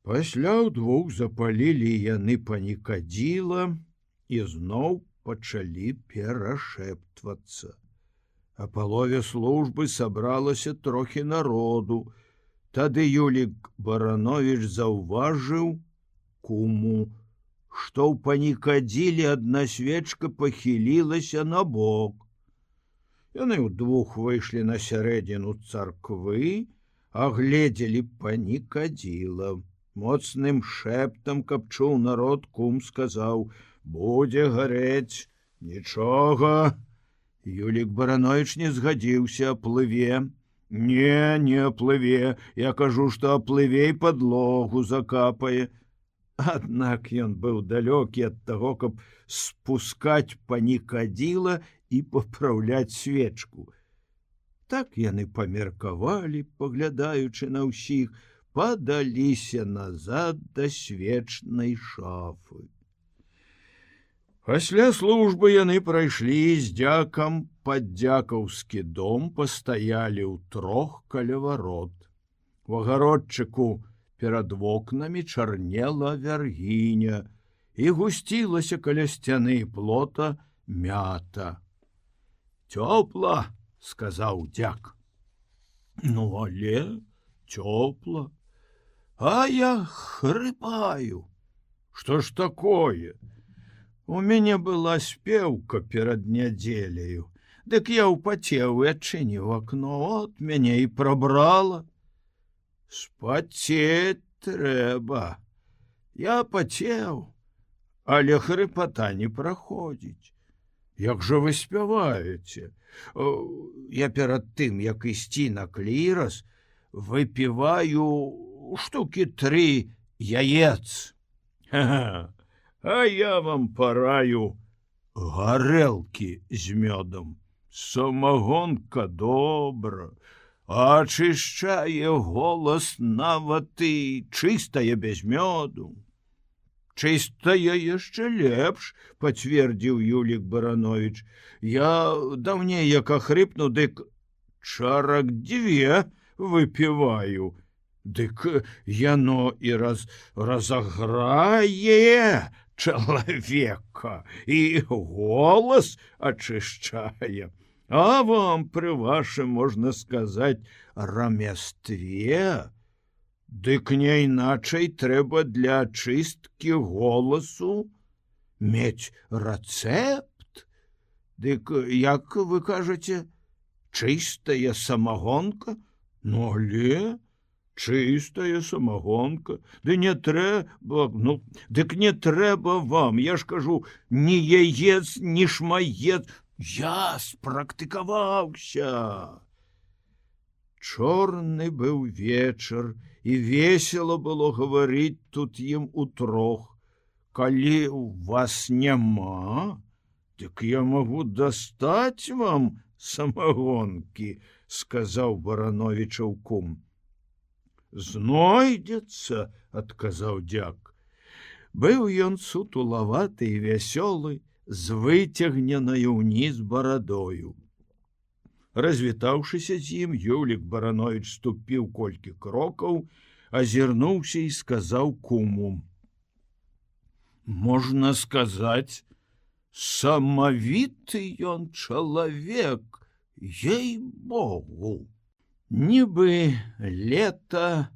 Пасля ўдвух запалілі яны панікадзіла і зноў пачалі перашэптвацца. А палове службы сабралася трохі народу. Тады Юлік Баранович заўважыў куму, што ў панікадзіле адна свечка пахілілася на бок. Яны ўдвух выйшлі на сярэдзіну царквы, агледзелі панікадзіла. Моцным шэптам, каб чуў народ, кум сказаў: «Будзе гарэць, нічога». Юлік Баранович не згадзіўся, аплыве. Не аплыве, я кажу, што аплыве і падлогу закапае. Аднак ён быў далёкі ад таго, каб спускаць панікадзіла і папраўляць свечку. Так яны памеркавалі, паглядаючы на ўсіх, падаліся назад да свечнай шафы. Пасля службы яны прайшлі з дзякам пад дзякаўскі дом, пастаялі ўтрох каля варот. У агародчыку перад вокнамі чарнела вяргіня, і гусцілася каля сцяны плота мята. «Цёпла», — сказаў дзяк. «Ну, але цёпла. А я хрыпаю». «Што ж такое? У мяне была спеўка перад нядзеляю, дык я ўпацеў і адчыніў акно, от мяне і прабрала». «Спацець трэба. Я пацеў, але хрыпата не праходзіць. Як жа вы спяваеце? Я перад тым, як ісці на клірас, выпіваю штукі 3 яец. А я вам параю гарэлкі з мёдам. Самагонка добра, ачышчае голас нават і чыстая без мёду». «Чыстая яшчэ лепш», — пацвердзіў Юлік Баранович. «Я даўней як ахрыпну, дык чарак 2 выпіваю. Дык яно і разаграе чалавека, і голас ачышчае. А вам пры вашым, можна сказаць, рамястве, дык не іначай трэба для ачысткі голасу мець рэцэпт. Дык, як вы кажаце, чыстая самагонка? Ну, але чыстая самагонка. Ды не трэба, дык не трэба вам, я ж кажу, ні яец, ні шмаец. Я спрактыкаваўся». Чорны быў вечар, і весело было гаварыць тут ім утрох. «Калі у вас няма, дык я магу дастаць вам самагонкі», — сказаў Барановічаў кум. «Знойдзецца», — адказаў дзяк. Быў ён сутулаваты і вясёлы, з выцягненаю ўніз барадою. Развітаўшыся з ім, Юлік Баранович ступіў колькі крокаў, азірнуўся і сказаў куму: «Можна сказаць, самавіты ён чалавек, ей-богу». Нібы лета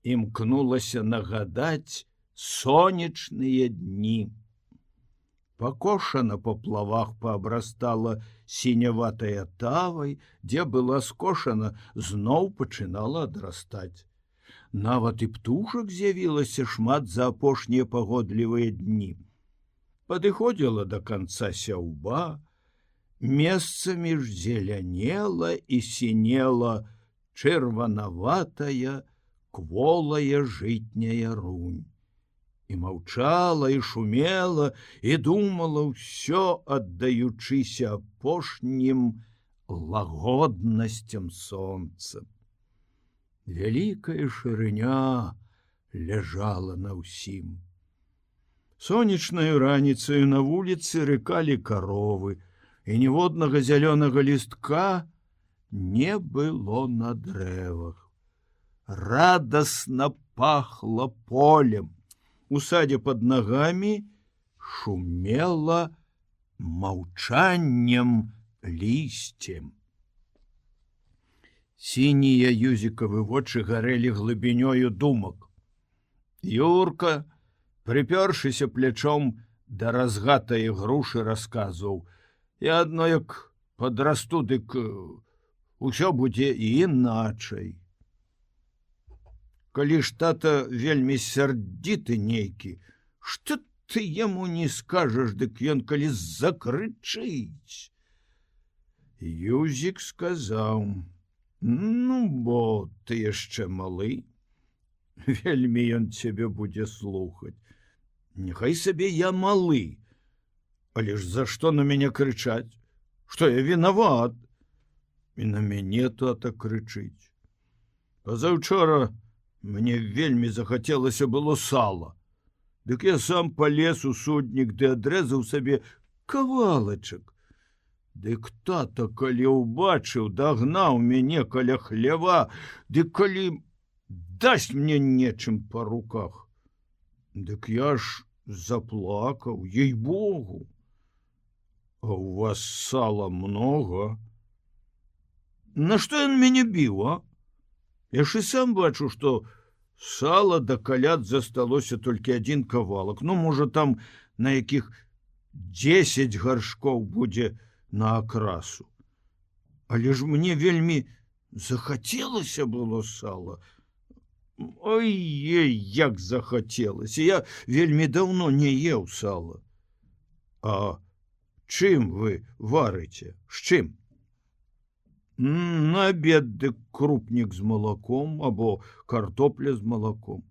імкнулася нагадаць сонечныя дні. Пакошана па плавах паабрастала сіняватая тавай, дзе была скошана, зноў пачынала адрастаць. Нават і птушак з'явілася шмат за апошнія пагодлівыя дні. Падыходзіла да канца сяўба, месцамі ж зелянела і сінела чырванаватая, кволая жытняя рунь. І маўчала, і шумела, і думала ўсё, аддаючыся апошнім лагоднасцям сонца. Вялікая шырыня ляжала на ўсім. Сонечнаю раніцаю на вуліцы рыкалі каровы, і ніводнага зялёнага лістка не было на дрэвах. Радасна пахла полем. У садзе пад нагамі шумела маўчаннем лісцем. Сінія юзікавы вочы гарэлі глыбінёю думак. Юрка, прыпёршыся плячом да разгатае грушы, расказваў: «Я адно як падрасту, дык усё будзе іначай. Калі ж тата вельмі сярдзіты нейкі, што ты яму не скажаш, дык ён калі закрычыць». Юзік сказаў: «Ну, бо ты яшчэ малы, вельмі ён цябе будзе слухаць. Няхай сабе я малы, але ж за што на мяне крычаць? Што я вінават?» І на мяне тата крычыць. Пазаўчора мне вельмі захацелася было сала. Дык я сам палез у суднік ды адрэзаў сабе кавалачак. Дык тата, калі ўбачыў, дагнаў мяне каля хлява, дык калі дасць мне нечым па руках. Дык я ж заплакаў, ей-богу. А у вас сала много? Нашто ён мяне біў, а? Я ж і сам бачу, што сала да каляд засталося толькі адзін кавалак. Ну, можа, там на якіх 10 гаршкоў будзе на акрасу. Але ж мне вельмі захацелася было сала. Ой-ей, як захацелася. Я вельмі даўно не еў сала. А чым вы варыце? З чым? На абед дык крупнік з малаком або картопля з малаком.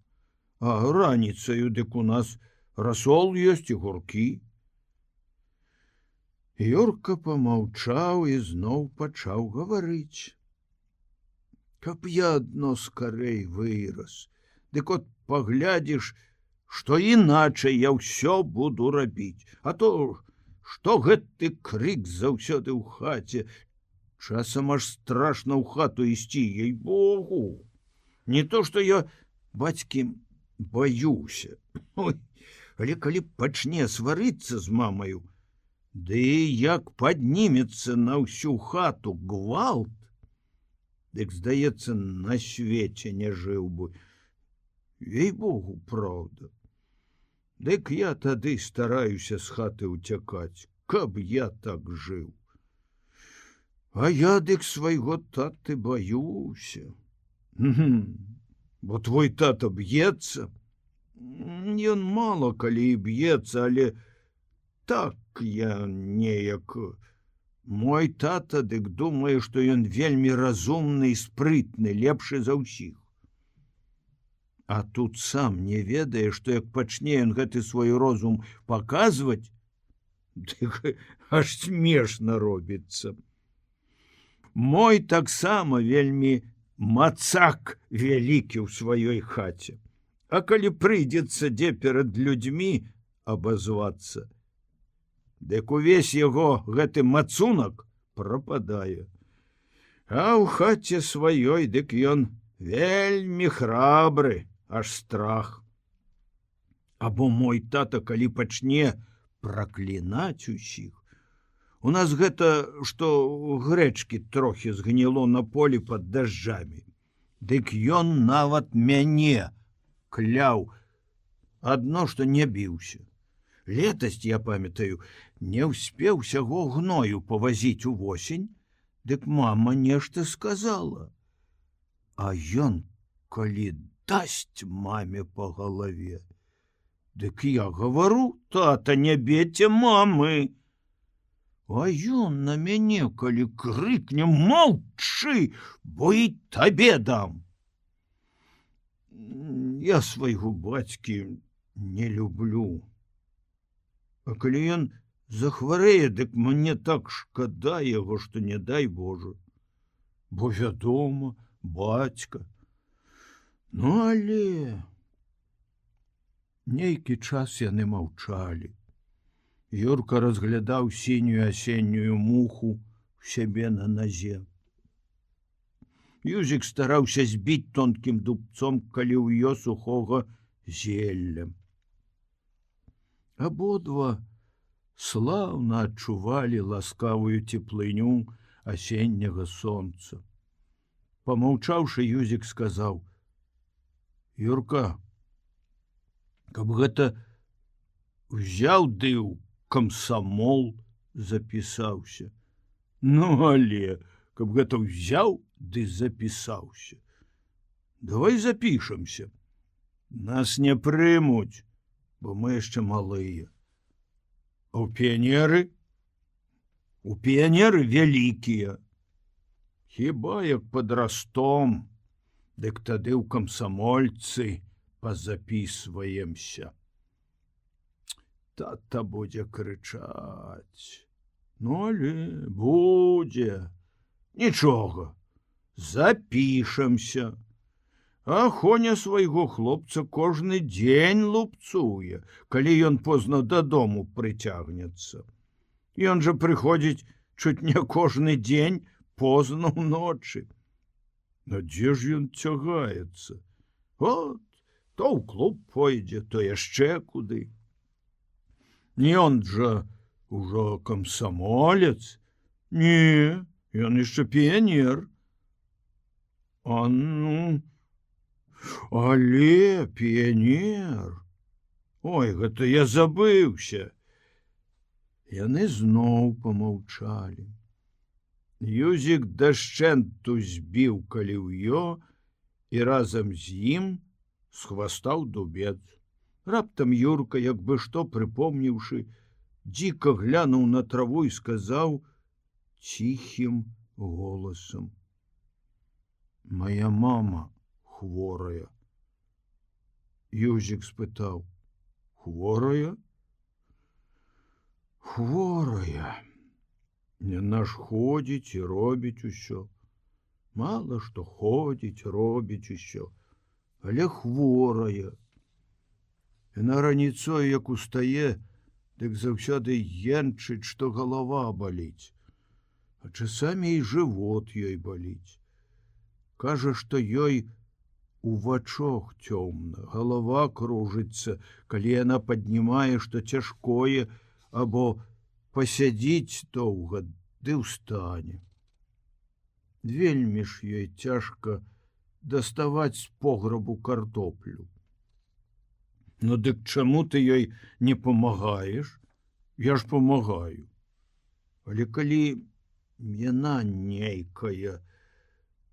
А раніцаю дык у нас расол ёсць і гуркі. Юрка помаўчаў і зноў пачаў гаварыць. Каб я адно скарэй вырас, дык от паглядзіш, што іначай я ўсё буду рабіць. А то, што гэты крык заўсёды ў хаце, часам аж страшна ў хату ісці, ей-богу. Не то, што я бацькі баюся. Ой, але калі пачне сварыцца з мамаю, ды як паднімецца на ўсю хату гвалт, дык, здаецца, на свеце не жыў бы. Ей-богу, праўда. Дык я тады стараюся з хаты ўцякаць, каб я так жыў. А я дык свайго таты баюся. Бо твой тата б'ецца. Ён мала калі і б'ецца, але так я неяк... Мой тата дык думае, што ён вельмі разумны і спрытны, лепшы за ўсіх. А тут сам не ведае, што як пачне ён гэты свой розум паказваць, дык аж смешна робіцца. Мой таксама вельмі мацак вялікі ў сваёй хаце. А калі прыйдзецца дзе перад людзьмі абазвацца, дык увесь яго гэты мацунак прападае. А ў хаце сваёй дык ён вельмі храбры, аж страх. Або мой тата, калі пачне праклінаць усіх. У нас гэта, што грэчкі трохі згніло на полі пад дажджамі. Дык ён нават мяне кляў, адно, што не біўся. Летась, я памятаю, не ўспеў усяго гною павазіць увосень, дык мама нешта сказала. А ён, калі дасць маме па галаве, дык я гавару: тата, не бейце мамы. А ён на мяне, калі крыкне: маўчы, бо і табе дам. Я свайго бацькі не люблю. А калі ён захварэе, дык мне так шкада яго, што не дай Божа. Бо вядома, бацька. Ну, але... Нейкі час яны маўчалі. Юрка разглядаў сінюю асеннюю муху у сябе на назе. Юзік стараўся збіць тонкім дубцом каліўё сухога зелля. Абодва слаўна адчувалі ласкавую цеплыню асенняга сонца. Помаўчаўшы, Юзік сказаў: Юрка, каб гэта взяў ды ў камсамол запісаўся. Ну, але, каб гэта взяў ды запісаўся. Давай запішамся. Нас не прымуць, бо мы яшчэ малыя. А ў піянеры? У піянеры вялікія. Хіба як падрастом, дык тады ў камсамольцы пазапісваемся. Тата будзе крычаць. Ну, але будзе. Нічога, запішамся. А Хоня свайго хлопца кожны дзень лупцуе, калі ён позна дадому прыцягнецца. Ён жа прыходзіць чуць не кожны дзень позна ўночы. А дзе ж ён цягаецца? От, то ў клуб пойдзе, то яшчэ куды. Ён жа ужо камсамолец. Не, ён яшчэ піянер. А ну, але піянер. Ой, гэта я забыўся. Яны зноў помаўчалі. Юзік дашчэнту збіў каліўё і разам з ім схвастаў дубец. Раптам Юрка, як бы што прыпомніўшы, дзіка глянуў на траву і сказаў ціхім голасам: «Моя мама хворая». Юзік спытаў: «Хворая?» «Хворая. Яна ж ходзіць і робіць усё. Мала што ходзіць, робіць усё, але хворая. Яна раніцой, як устае, дык заўсёды енчыць, што галава баліць, а часамі і жывот ёй баліць. Кажа, што ёй у вачах цёмна, галава кружыцца, калі яна паднімае што цяжкое або пасядзіць доўга, ды ўстане. Вельмі ж ёй цяжка даставаць з пограбу картоплю. Ну дык чаму ты ёй не памагаеш? Я ж памагаю. Але калі яна нейкая,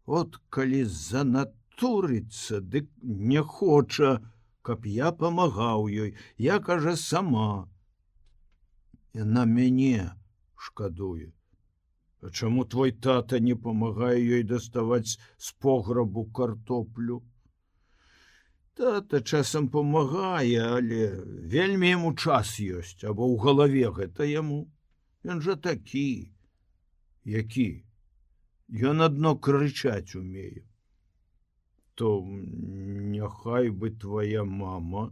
от калі занатурыцца, дык не хоча, каб я памагаў ёй, я, кажа, сама. Яна мяне шкадуе. А чаму твой тата не памагае ёй даставаць з пограбу картоплю? Тата часам памагае, але вельмі яму час ёсць, або ў галаве гэта яму. Ён жа такі. Які? Ён адно крычаць умее. То няхай бы твоя мама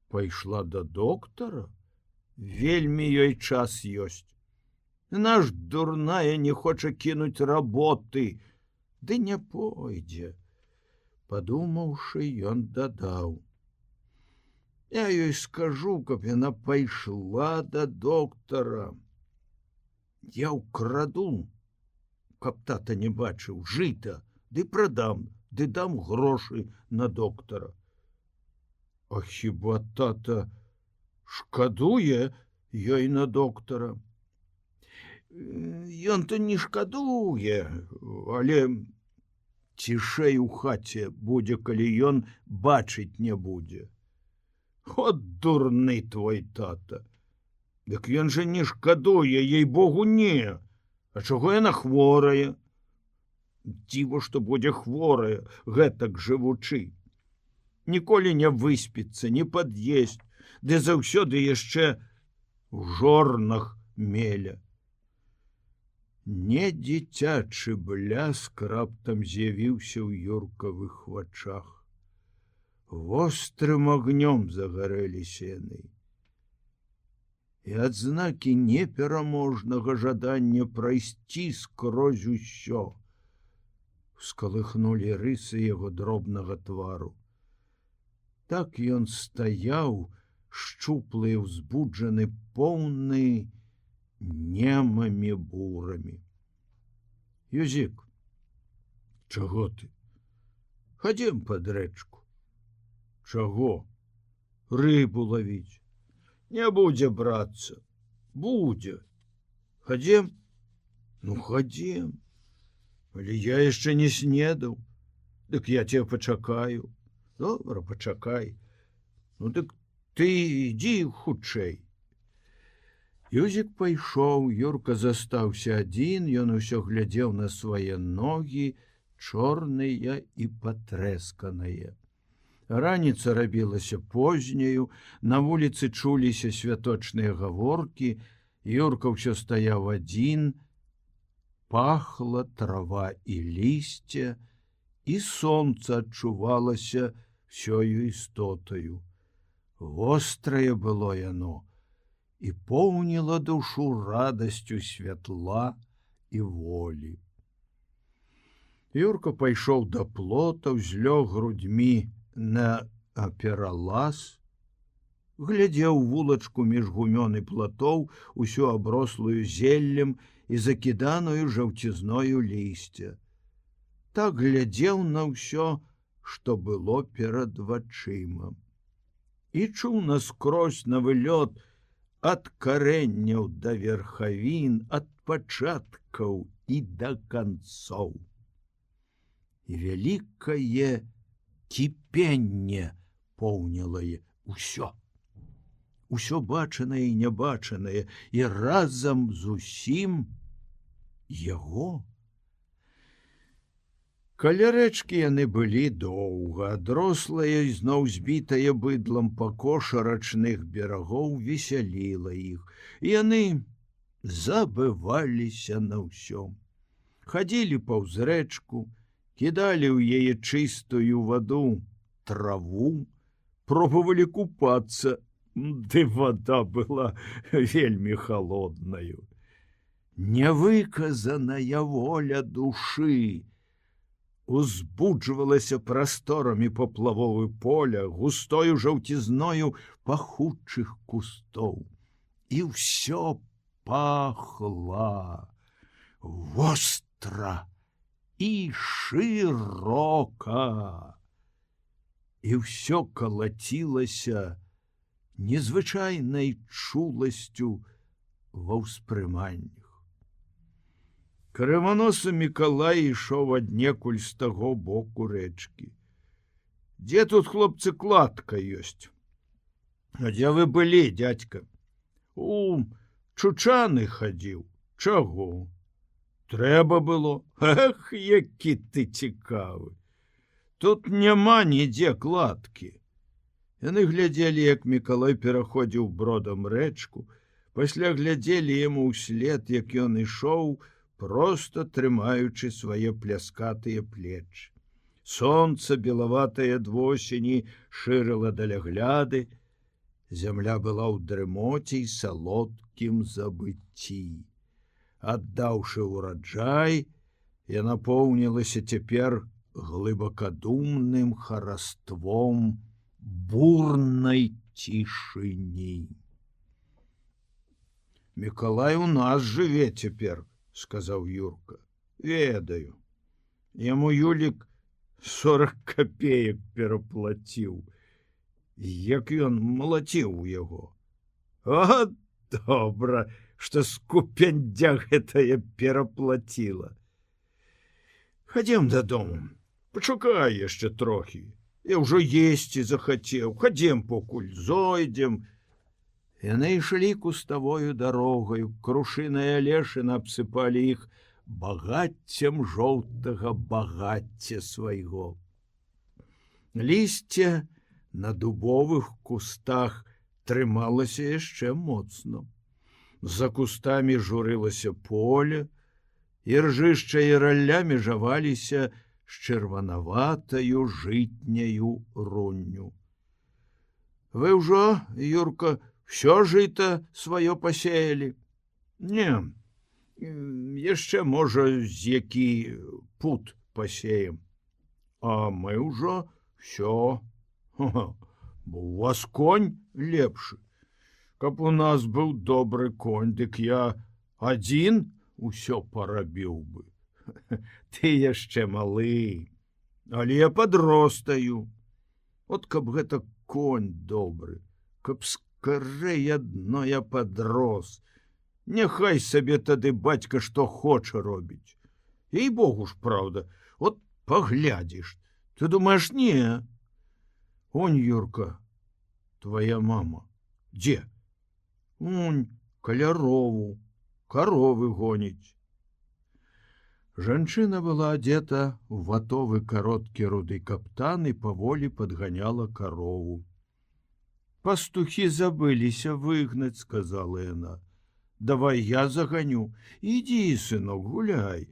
пайшла да доктара? Вельмі ёй час ёсць. Наш дурная не хоча кінуць работы, ды не пойдзе. Падумаўшы, ён дадаў: я ёй скажу, каб яна пайшла да доктара. Я ўкраду, каб тата не бачыў, жыта, ды прадам, ды дам грошы на доктара. А хіба тата шкадуе ёй на доктара? Ён-то не шкадуе, але цішэй у хаце будзе, калі ён бачыць не будзе. От дурны твой тата. Дык ён жа не шкадуе, ей-богу, не. А чаго яна хворая? Дзіва, што будзе хворая, гэтак жывучы. Ніколі не выспіцца, не пад'есць, ды заўсёды яшчэ у жорнах меля. Не дзіцячы бляск раптам з'явіўся ў Юркавых вачах. Вострым агнём загарэліся яны. І адзнакі непераможнага жадання прайсці скрозь усё скалыхнулі рысы яго дробнага твару. Так ён стаяў, шчуплы і ўзбуджаны, поўны немамі бурамі. Юзік, чаго ты? Хадзем пад рэчку. Чаго? Рыбу лавіць. Не будзе брацца. Будзе. Хадзем? Ну, хадзем. Але я яшчэ не снедаў. Дык я цябе пачакаю. Добра, пачакай. Ну, дык ты ідзі хутчэй. Юзік пайшоў, Юрка застаўся адзін, ён усё глядзеў на свае ногі, чорныя і патрэсканыя. Раніца рабілася позняю, на вуліцы чуліся святочныя гаворкі, Юрка ўсё стаяў адзін, пахла трава і лісце, і сонца адчувалася всёю істотаю. Вострае было яно і поўніла душу радасцю святла і волі. Юрка пайшоў да плота, узлёг грудьмі на пералаз, глядзеў вулачку між гумён і платоў, усю аброслую зеллем і закіданую жаўцізною лісця. Так глядзеў на ўсё, што было перад вачыма. І чуў наскрозь на вылёт ад карэнняў да верхавін, ад пачаткаў і да канцоў. І вялікае кіпенне поўніла ўсё. Усё бачанае і нябачанае, і разам з усім яго. Каля рэчкі яны былі доўга, адрослая і зноў збітая быдлам пакоша рачных берагоў весяліла іх. Яны забываліся на ўсё. Хадзілі паўз рэчку, кідалі ў яе чыстую ваду траву, пробавалі купацца, ды вада была вельмі халоднаю. Нявыказаная воля душы узбуджвалася прасторамі паплавовы поля, густою жаўцізною пахучых кустоў. І ўсё пахла востра і шырока. І ўсё калацілася незвычайнай чуласцю ва ўспрыманнях. Крываносы Мікалай ішоў аднекуль з таго боку рэчкі. Дзе тут, хлопцы, кладка ёсць? А дзе вы былі, дядька? У Чучаны хадзіў. Чаго? Трэба было. Эх, які ты цікавы. Тут няма нідзе кладкі. Яны глядзелі, як Мікалай пераходзіў бродам рэчку, пасля глядзелі яму ўслед, як ён ішоў, просто трымаючы свае пляскатыя плечы. Сонца белаватае ад восені шырыла далягляды, зямля была ў дрымоце і салодкім забыцці. Аддаўшы ўраджай, яна поўнілася цяпер глыбакадумным хараством бурнай цішыні. Мікалай у нас жыве цяпер, сказаў Юрка. Ведаю. Яму Юлік 40 копеек пераплаціў. Як ён малаціў яго. А, добра, што скупяндзя гэтая пераплаціла. Хадзем дадому. Пачакай яшчэ трохі. Я ўжо есці захацеў. Хадзем покуль зойдзем. Яны ішлі куставою дарогаю, крушыныя алешыны абсыпалі іх багаццем жоўтага багацця свайго. Лісце на дубовых кустах трымалася яшчэ моцна. За кустамі журылася поле, і ржышча і ралля межаваліся з чырванаватаю жытняю рунню. Вы ўжо, Юрка, всё жыта сваё пасеялі? Не, яшчэ, можа, з які пут пасеем. А мы ўжо всё. Бо у вас конь лепшы. Каб у нас быў добры конь, дык я адзін усё парабіў бы. Ты яшчэ малы, але я падростаю. От каб гэта конь добры, каб скорей адно я падрос. Няхай сабе тады бацька што хоча робіць. Ей-богу ж, праўда, от паглядзіш. Ты думаеш, не? Онь, Юрка, твоя мама. Дзе? Онь, каля рову, каровы гоніць. Жанчына была адзета ў ватовы кароткі руды каптан і паволі падганяла карову. Пастухі забыліся выгнаць, сказала яна. Давай я заганю. Ідзі, сынок, гуляй.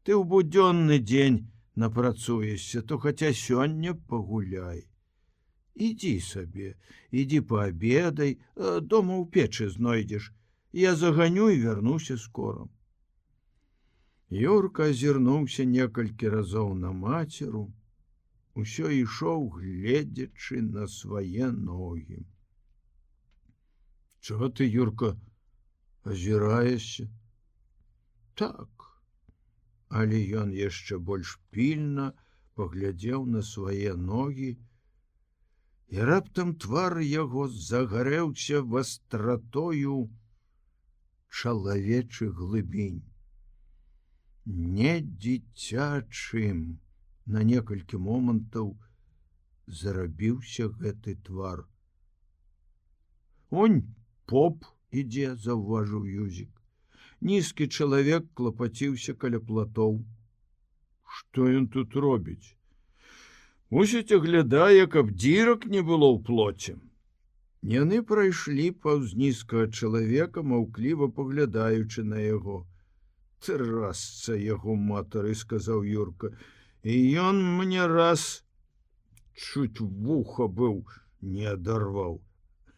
Ты ў будзённы дзень напрацуешся, то хаця сёння пагуляй. Ідзі сабе, ідзі паабедай, дома ў печы знойдзеш. Я заганю і вярнуся скора. Юрка азірнуўся некалькі разоў на мацеру, усё ішоў, гледзячы на свае ногі. Чаго ты, Юрка, азіраешся? Так, але ён яшчэ больш пільна паглядзеў на свае ногі, і раптам твар яго загарэўся вастратою чалавечых глыбінь. Не дзіцячым, на некалькі момантаў зарабіўся гэты твар. Онь поп ідзе, заўважыў Юзік. Нізкі чалавек клапаціўся каля платоў. Што ён тут робіць? Мусіць, аглядае, каб дзірак не было ў плоце. Яны прайшлі паўз нізкага чалавека, маўкліва паглядаючы на яго. Трасца яго матары, сказаў Юрка, і ён мне раз чуць вуха быў не адарваў.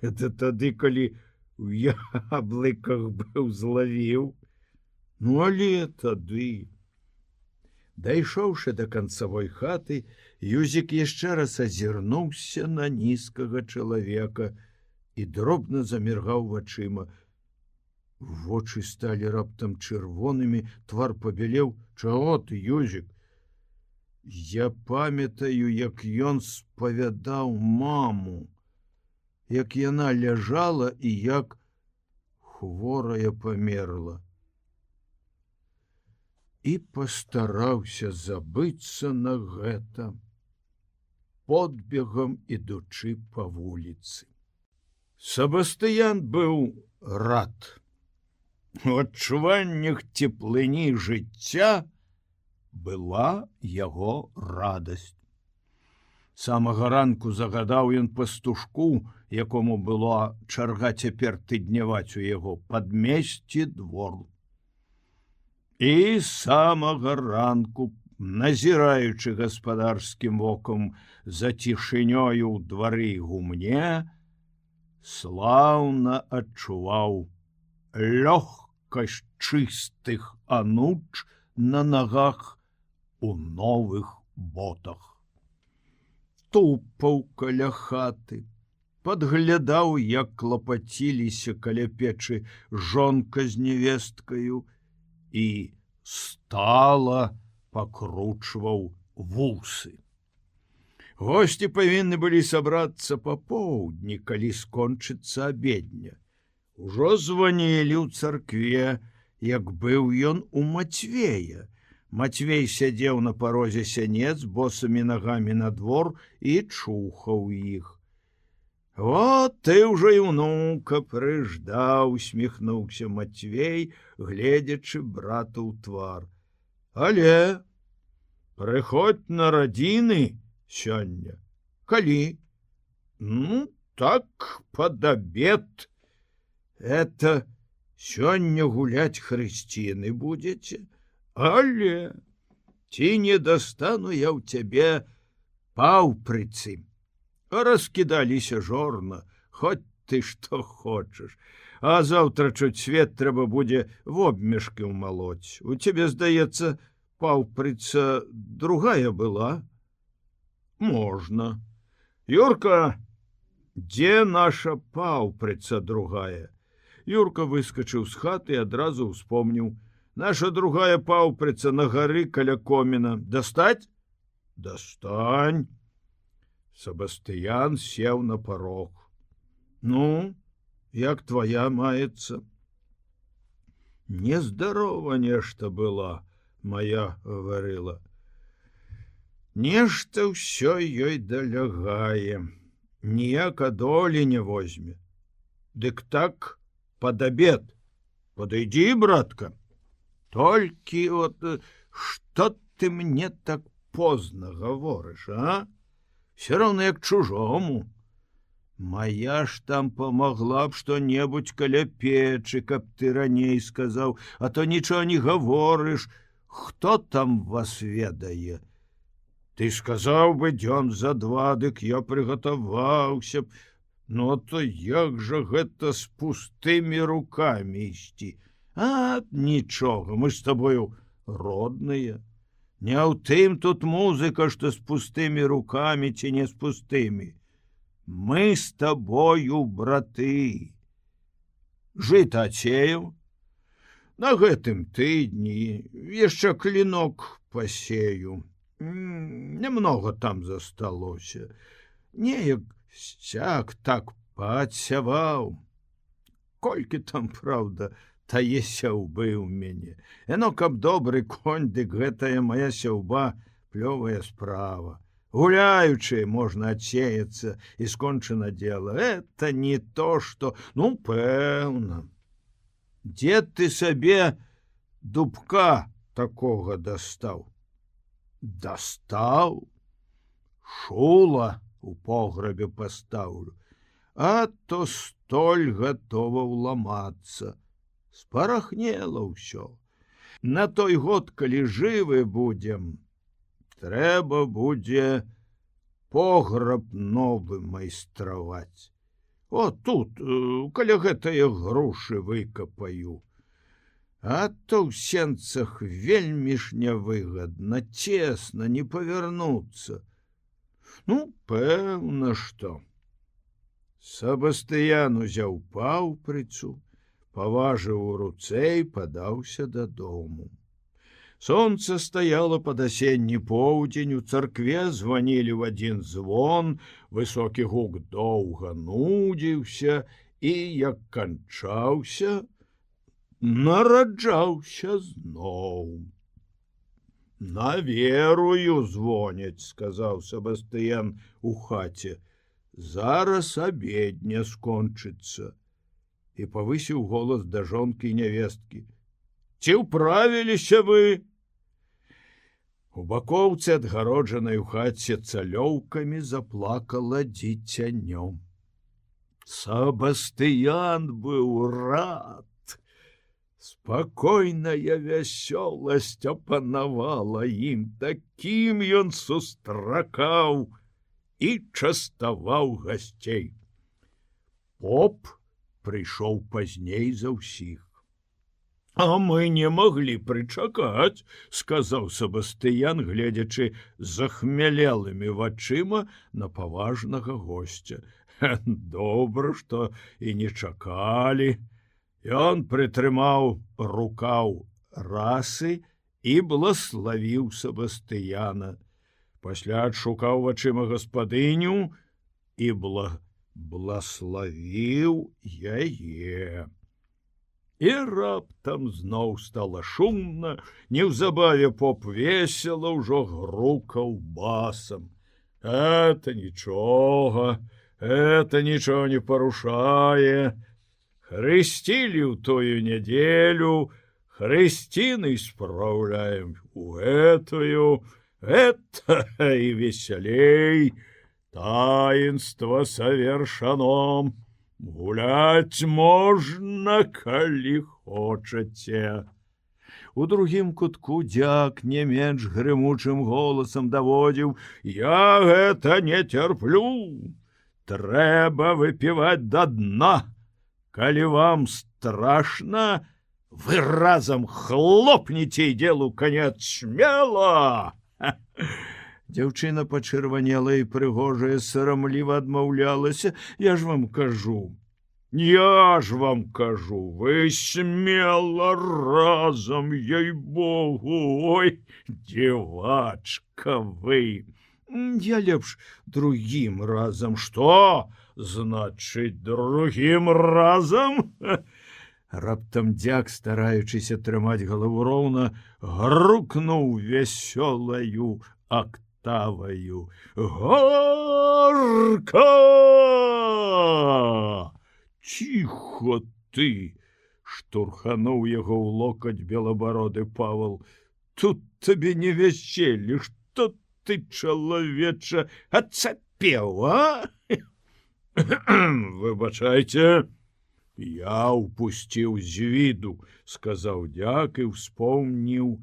Это тады, калі у яблыках быў злавіў. Ну, але тады. Дайшоўшы да канцавой хаты, Юзік яшчэ раз азірнуўся на нізкага чалавека і дробна заміргаў вачыма. Вочы сталі раптам чырвонымі, твар пабялеў. Чаго ты, Юзік? Я памятаю, як ён спавядаў маму, як яна ляжала і як хворая памерла. І пастараўся забыцца на гэта, подбегам ідучы па вуліцы. Себастыян быў рад. У адчуваннях цеплыні жыцця была яго радасць. Самага ранку загадаў ён пастушку, якому была чарга цяпер тыдняваць у яго, падмесці двор. І самага ранку, назіраючы гаспадарскім вокам за цішынёю ў двары гумне, слаўна адчуваў лёгкасць чыстых ануч на нагах у новых ботах. Тупаў каля хаты, падглядаў, як клапаціліся каля печы жонка з невесткаю, і стала пакручваў вусы. Госці павінны былі сабрацца па поўдні, калі скончыцца абедня. Ужо званілі ў царкве, як быў ён у Мацвея. Мацвей сядзеў на парозе сянец, босымі нагамі на двор і чухаў іх. Вот ты ўжо і ўнука прыждаў, усміхнуўся Мацвей, гледзячы брату ў твар. Але прыходзь на радзіны сёння. Калі? Ну, так, пад абед. Это сёння гуляць хрысціны будзеце? Але ці не дастану я ў цябе паўпрыцы. Раскідаліся жорна, хоць ты што хочаш. А заўтра чуць свет трэба будзе вобмешкі ўмалоць. У цябе, здаецца, паўпрыца другая была? Можна. Юрка, дзе наша паўпрыца другая? Юрка выскачыў з хаты і адразу ўспомніў. Наша другая паўпрыца на гары каля коміна. Дастаць? Дастань. Себастыян сеў на парог. Ну, як твоя маецца? Нездарова нешта была, моя гаварыла. Нешта ўсё ёй далягае, ніяка долі не возьме. Дык так, пад абед. Падыдзі, братка. Толькі от што ты мне так позна гаворыш, а? Все равно як чужому. Моя ж там помогла б што-небудзь каля печы, каб ты раней сказаў, а то нічого не гаворыш. Хто там вас ведае? Ты сказаў бы дзён за два, дык я прыгатаваўся б. Ну то як жа гэта з пустымі рукамі ісці? А нічога, мы ж з табою родныя. Не ў тым тут музыка, што з пустымі рукамі ці не з пустымі. Мы з табою браты. Жыта адсеяў? На гэтым тыдні яшчэ клінок пасею. Немного там засталося. Неяк сяк так падсяваў. Колькі там, праўда, тае сяўбы ў мяне. Яно, каб добры конь, дык гэтая моя сяўба плёвая справа. Гуляючы можна адсеяцца і скончана дело. Это не то, што... Ну, пэўна. Дзе ты сабе дубка такога дастаў? Дастаў? Шула у пограбе пастаўлю. А то столь гатова ўламацца. Спарахнела ўсё. На той год, калі жывы будзем, трэба будзе пограб новы майстраваць. О, тут, каля гэтае грушы выкапаю. А то ў сенцах вельмі ж нявыгадна, цесна, не павярнуцца. Ну, пэўна, што. Сабастыян узяў паўпрыцу, паважыў у руцэ і падаўся дадому. Сонца стаяло пад асенні поўдзень, у царкве званілі ў адзін звон, высокі гук доўга нудзіўся і, як канчаўся, нараджаўся зноў. На верую звоняць, сказаў Сабастыян у хаце. Зараз абедня скончыцца. І павысіў голас да жонкі і нявесткі. Ці ўправіліся вы? У бакоўцы, адгароджанай у хаце цалёўкамі, заплакала дзіцянё. Сабастыян быў рад. Спакойная вясёласць апанавала ім, такім ён сустракаў і частаваў гасцей. Поп прыйшоў пазней за ўсіх. А мы не маглі прычакаць, сказаў Сабастыян, гледзячы захмялелымі вачыма на паважнага госця. Добра, што і не чакалі. Ён прытрымаў рукаў расы і блаславіў Сабастыяна. Пасля адшукаў вачыма гаспадыню і блаславіў яе. І раптам зноў стала шумна, неўзабаве поп весела ўжо грукаў басам. Это нічога не парушае. Хрысцілі ў тую нядзелю, хрысціны спраўляем у гэтую, это і весялей, таінства совершано. Гуляць можна, калі хочаце. У другім кутку дзяк не менш грымучым голасам даводзіў: я гэта не цярплю. Трэба выпіваць да дна. Калі вам страшна, вы разам хлопніце і делу канец, смела. Дзяўчына пачырванела і прыгожая сарамліва адмаўлялася. Я ж вам кажу, вы смела разам, ей-богу, ой, дзевачка вы. Я лепш другім разам. Што? Значыць, другім разам? Раптам дзяк, стараючыся трымаць галаву роўна, грукнуў вясёлаю октаваю. Горка! Ціхо ты! Штурхануў яго ў локаць белабароды Павал. Тут табе не вяселле, што ты, чалавеча, адцапеў, а? Выбачайце, я упусціў з віду, сказаў дзяк і ўспомніў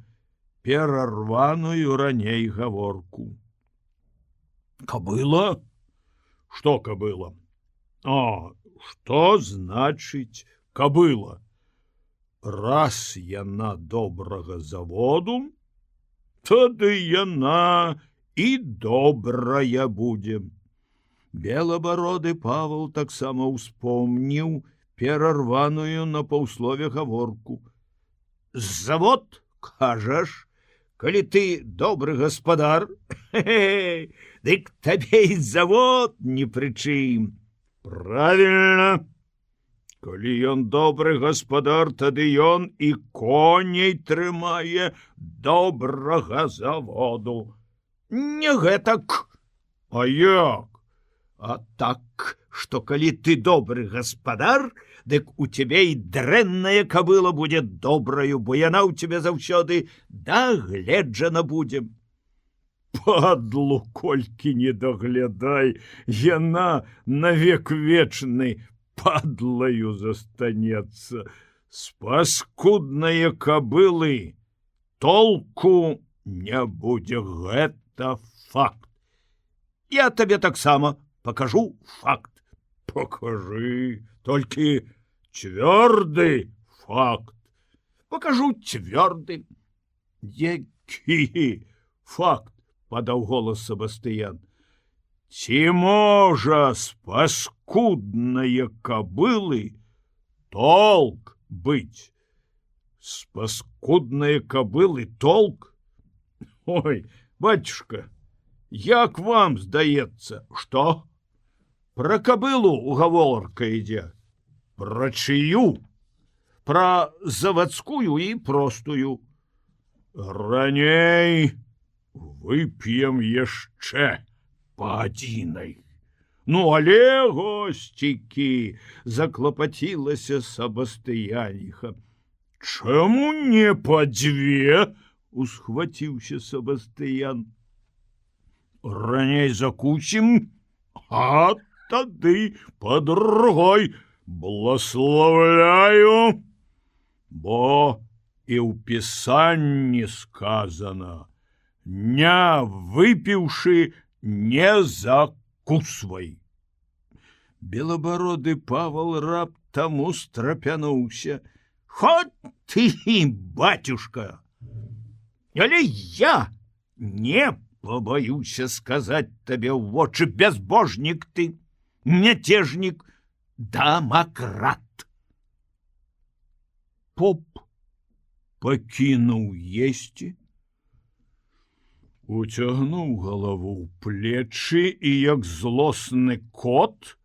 перарваную раней гаворку. Кобыла? Что кобыла? А, что значыць кобыла? Раз яна добрага заводу, тады яна і добрая будзе. Белабароды Павел таксама ўспомніў перарваную на паўслове гаворку. Завод, кажаш, калі ты добры гаспадар, дык табе і завод ні пры чым. Правильно. Калі ён добры гаспадар, тады ён і коней трымае добрага заводу. Не гэтак. А як? А так, што калі ты добры гаспадар, дык у цябе і дрэнная кабыла будзе добраю, бо яна ў цябе заўсёды дагледжана будзе. Падлу, колькі не даглядай, яна навек вечны падлаю застанецца. З паскуднае кабылы толку не будзе, гэта факт. Я табе таксама пакажу факт. Покажы, толькі цвёрды факт. Покажу цвёрды. Які факт? Падаў голас Себастыян. Ці можа з паскуднае кабылы толк быць? З паскуднае кабылы толк? Ой, бацюшка, як вам здаецца, што? Пра кабылу угаворка ідзе. Пра чыю? Пра завадскую і простую. Раней вып'ем яшчэ па адзінай. Ну, але, госцікі, заклапацілася Себастыяніха. Чаму не па дзве? Усхваціўся Себастыян. Раней закусім, а тады па другой благословляю, бо і ў пісанні сказана: не выпіўшы, не закусвай. Белабароды Павел раптам устрапянуўся. Хоць ты, батюшка, але я не побаюся сказаць табе ў вочы, бязбожнік ты, мяцежнік, дамакрат. Поп пакінуў есці, уцягнуў галаву ў плечы і, як злосны кот,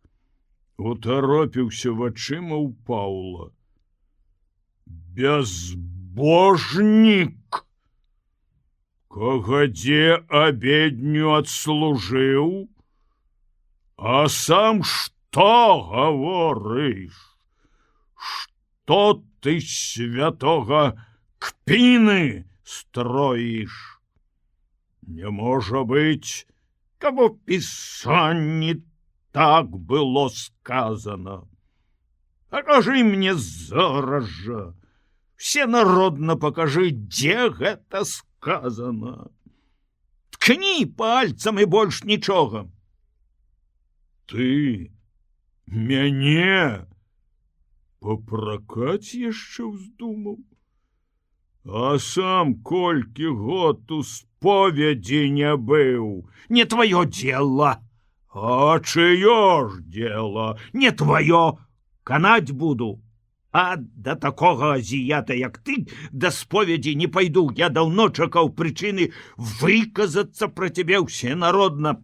утаропіўся вачыма ў Паўла. Бязбожнік! Кагадзе абедню адслужыў, а сам што гаворыш? Што ты святога кпіны строіш? Не можа быць, каб у пісанні так было сказано. Пакажы мне зараз жа, всенародна пакажы, дзе гэта сказано. Ткні пальцам і больш нічога. Ты мяне папракаць яшчэ ўздумаў? А сам колькі год у споведзі не быў. Не твоё дело. А чыё ж дело? Не твоё. Канаць буду. А да такога азіята, як ты, да споведзі не пайду. Я даўно чакаў прычыны выказацца пра цябе ўсенародна.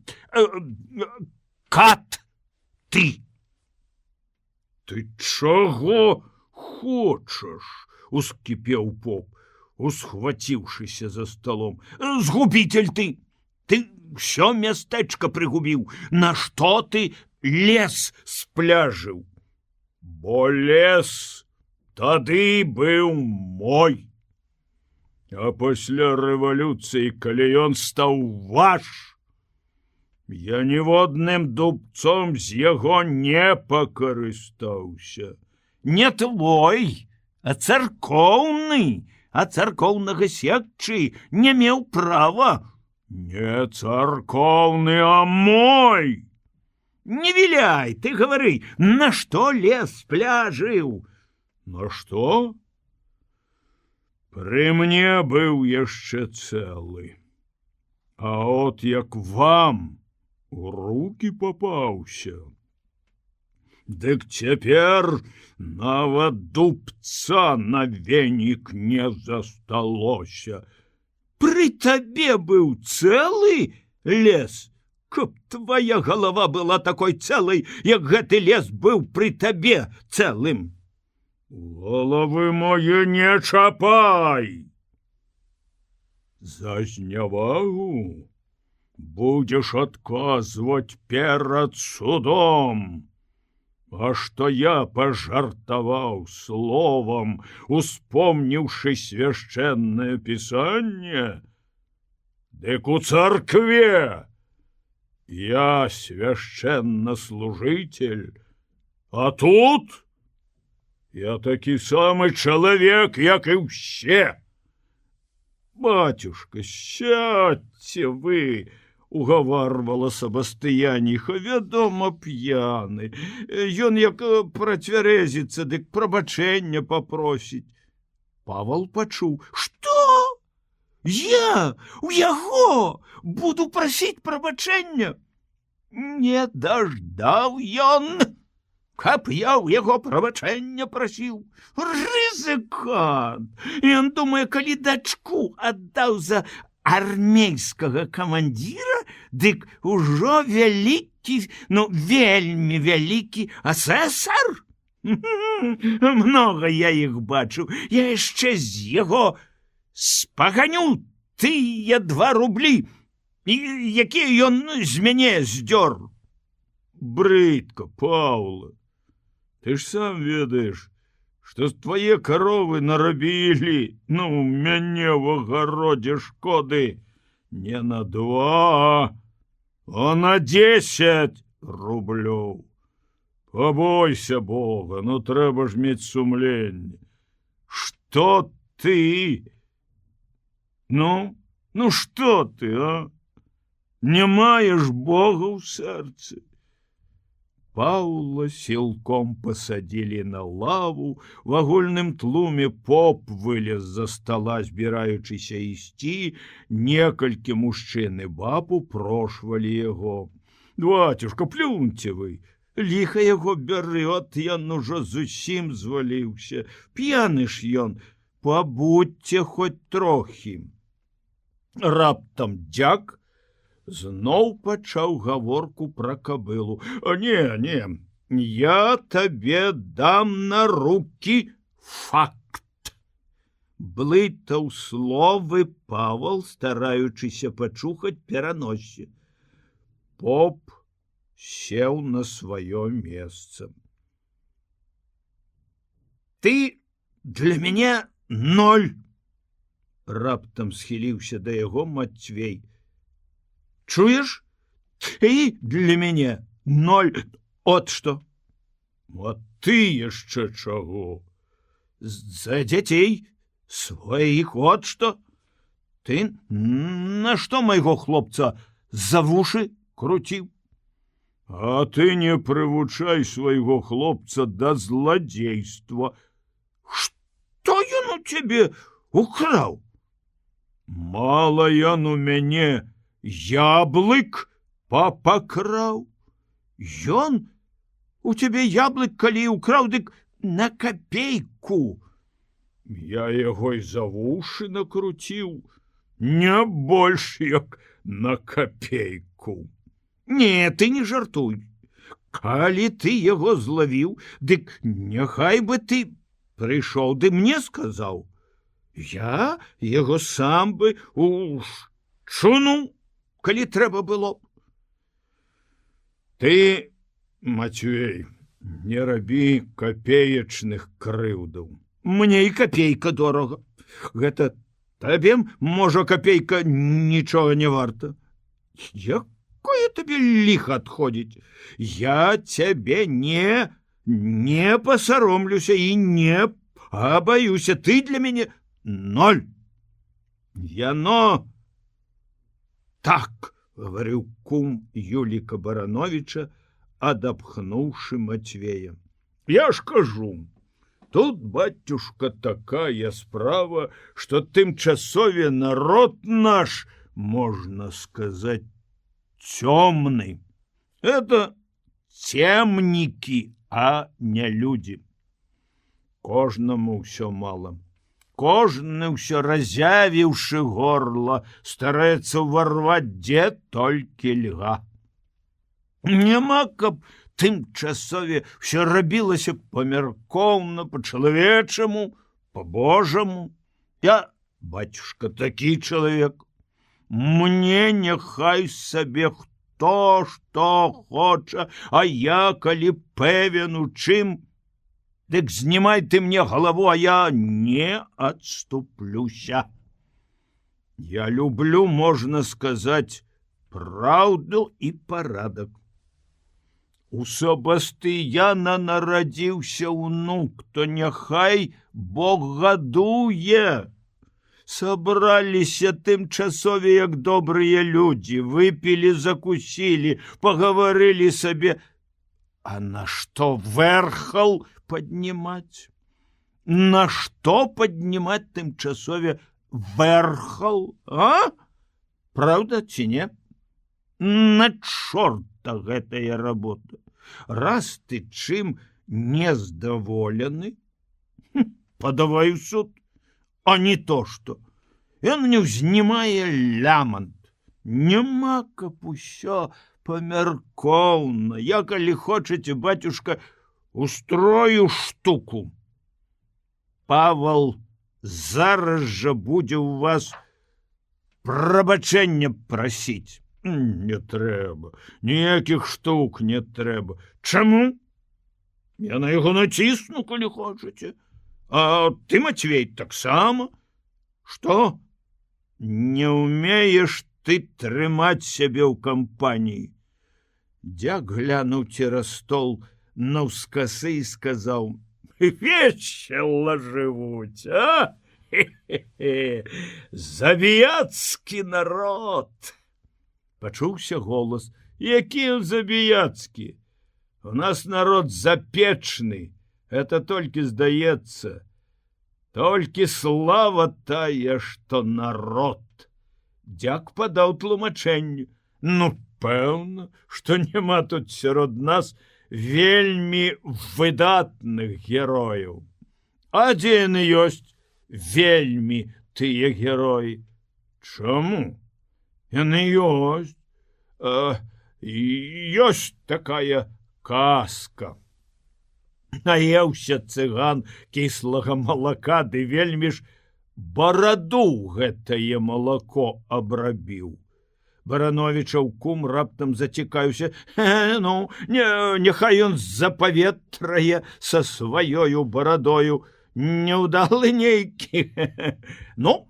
Кат ты. Ты чаго хочаш? Ускіпеў поп, усхваціўшыся за столом. Згубитель ты! Ты ўсё мястэчка прыгубіў. Нашто ты лес спляжыў? Бо лес тады быў мой. А пасля рэвалюцыі, калі ён стаў ваш, я ніводным дубцом з яго не пакарыстаўся. Не твой, а царкоўны, а царкоўнага секчы не меў права. Не царкоўны, а мой. Не віляй, ты гавары, на што лес спляжыў? На што? Пры мне быў яшчэ цэлы. А от як вам у руки папаўся, дык цяпер нават дубца на венік не засталося. Пры табе быў цэлы лес? Каб твоя голова была такой цэлай, як гэты лес быў пры табе цэлым. Головы мое не чапай! За знявагу будзеш адказваць перад судом. А што я пажартаваў словам, успомніўшы свяшчэннае пісанне, дык у царкве я свяшчэннаслужитель, а тут я такі самы чалавек, як і ўсе. Батюшка, сядьце вы, угаварвала Сабастыяніха, вядома, п'яны. Ён як працвярэзіцца, дык прабачэння папросіць. Павал пачуў: што? Я у яго буду прасіць прабачэння? Не даждаў ён, каб я ў яго прабачэння прасіў. Рызыкант! Ён думае, калі дачку аддаў за армейскага камандзіра, дык ужо вялікі, вельмі вялікі асэсар. Многа я іх бачыў, я яшчэ з яго спаганю тыя 2 рублі, якія ён з мяне здёр. Брыдка, Паўла, ты ж сам ведаеш, што твае каровы нарабілі, мяне в агародзе шкоды не на 2, а на 10 рублёў. Побойся Бога, трэба ж мець сумленне. Што ты? Што ты, а? Не маеш Бога ў сэрцы? Паўла сілком пасадзілі на лаву, в агульным тлуме поп вылез за стола, збіраючыся ісці, некалькі мужчын і баб упрошвалі яго. Батюшка, плюньце вы, ліха яго бяры, от ён ужо зусім зваліўся. П'яны ж ён, пабудьце хоць трохі. Раптам дзяк зноў пачаў гаворку пра кабылу. Не, я табе дам на руки факт. Блытаў словы Павал, стараючыся пачухаць пераноссе. Поп сеў на сваё месца. Ты для мяне 0. Раптам схіліўся да яго Мацвей. Чуеш? Ты для мяне 0. От што? А ты яшчэ чаго? За дзяцей сваіх, от што? Ты на што майго хлопца за вушы круціў? А ты не прывучай свайго хлопца да зладзейства. Што ён у цябе украў? Мала ён у мяне яблык папакраў. Ён у цябе яблык, калі украў, дык на капейку. Я яго і за вушы накруціў, не больш як на капейку. Не, ты не жартуй. Калі ты яго злавіў, дык няхай бы ты прыйшоў ды мне сказаў. Я яго сам бы ушчунуў, калі трэба было. Ты, Мацвей, не рабі капеечных крыўдаў. Мне і капейка дорага. Гэта табе, можа, капейка нічога не варта. Якое табе ліха адходзіць? Я цябе не пасаромлюся і не пабаюся. Ты для мяне 0. Яно Так, гаварыў кум Юліка Барановича, адапхнуўшы Мацвея. Я ж кажу, тут, батюшка, такая справа, што тымчасове народ наш, можна сказаць, цёмны. Это цемнікі, а не людзі. Кожнаму ўсё мала. Кожны ўсё разявіўшы горла, стараецца ўварваць дзе толькі льга. Няма, каб тымчасове ўсё рабілася памяркоўна, па-чалавечаму, па-божаму. Я, батюшка, такі чалавек. Мне няхай сабе хто што хоча, а я, калі пэвен у чым, дык знімай ты мне галаву, а я не адступлюся. Я люблю, можна сказаць, праўду і парадак. У Себастыяна нарадзіўся ўнук, то няхай Бог гадуе. Сабраліся тымчасове, як добрыя людзі, выпілі, закусілі, пагаварылі сабе. А нашто вэрхал паднімаць? Нашто паднімаць тымчасове вэрхал, а? Праўда ці не? На чорта гэтая работа. Раз ты чым нездаволены, падавай у суд, а не то што. Ён не ўзнімае лямант. Няма, каб усё памяркоўна. Я, калі хочаце, батюшка, устрою штуку. Павал зараз жа будзе ў вас прабачэння прасіць. Не трэба, ніякіх штук не трэба. Чаму? Я на яго націсну, калі хочаце. А ты, Мацвей, таксама. Што? Не ўмееш ты трымаць сябе ў кампаніі. Дзяк глянуў цераз стол наўскасы і сказаў: весела жывуць, а? Забіяцкі народ. Пачуўся голас: які забіяцкі? У нас народ запечны. Это толькі здаецца. Толькі слава тая, што народ. Дзяк падаў тлумачэнне. Ну, пэўна, што няма тут сярод нас вельмі выдатных герояў. А дзе яны ёсць, вельмі тыя героі? Чаму? Яны ёсць. Ёсць такая казка. Наеўся цыган кіслага малака, ды вельмі ж бараду гэтае малако абрабіў. Барановічаў кум раптам зацікаўся: ну, няхай ён запаветрае са сваёю барадою, няўдалы нейкі. Ну,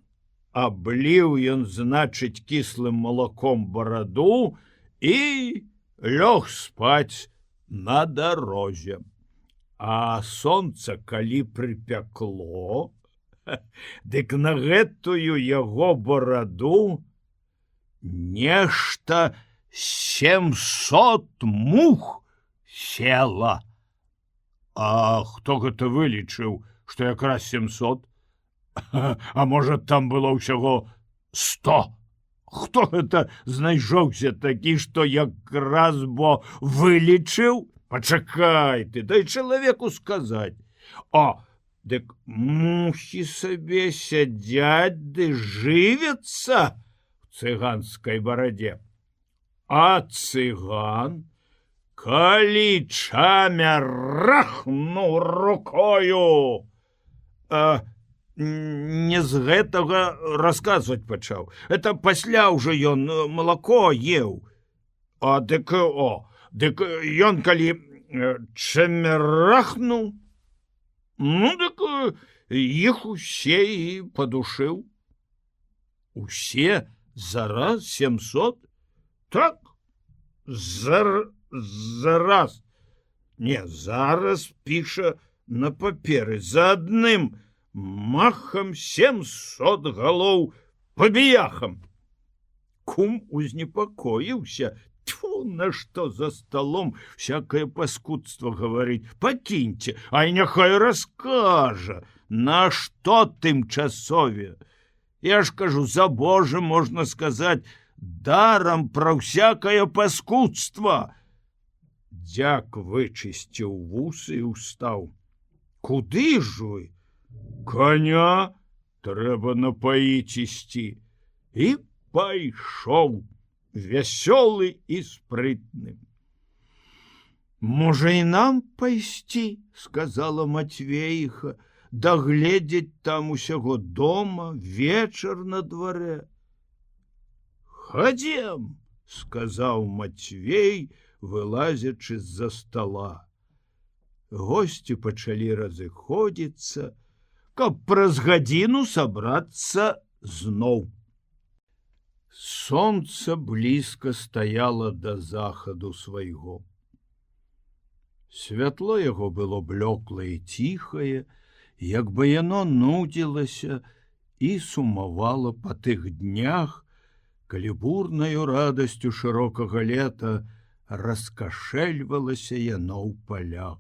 абліў ён, значыць, кіслым малаком бараду і лёг спаць на дарозе. А сонца, калі прыпякло, дык на гэтую яго бараду нешта 700 мух села. А хто гэта вылічыў, што якраз 700? А можа, там было ўсяго 100? Хто гэта знайшоўся такі, што якраз бо вылічыў? Пачакай ты, дай чалавеку сказаць. О, дык мухі сабе сядзяць ды жывяцца в цыганскай барадзе. А цыган, калі чамярахнуў рукою, не з гэтага расказваць пачаў. Это пасля ўжо ён малако еў. А дык ён калі чамярахнуў, ну, дык іх усе і падушыў. Усе зараз 700? Так, зараз. Не, зараз піша на паперы. За адным махам 700 галоў пабіяхам. Кум узнепокоился. Тьфу, на что за столом всякое паскудство говорить. Покиньте, ай няхай расскажа, на что тымчасове. Я ж кажу, за Боже, можно сказать, даром про всякое паскудство. Дяк вычысціў вусы і устаў. Куды ж вы? Коня трэба напоіць ісці. І пайшоў, вясёлы і спрытны. Можа і нам пайсці, сказала Матвеіха, дагледзець там усяго дома, вечар на дварэ. Хадзем, сказаў Матвей, вылазячы з-за стола. Госці пачалі разыходзіцца, каб праз гадзіну сабрацца зноў. Сонца блізка стаяла да захаду свайго. Святло яго было блеклае і ціхае, як бы яно нудзілася і сумавала па тых днях, калі бурнаю радасцю шырокага лета раскашэльвалася яно ў палях.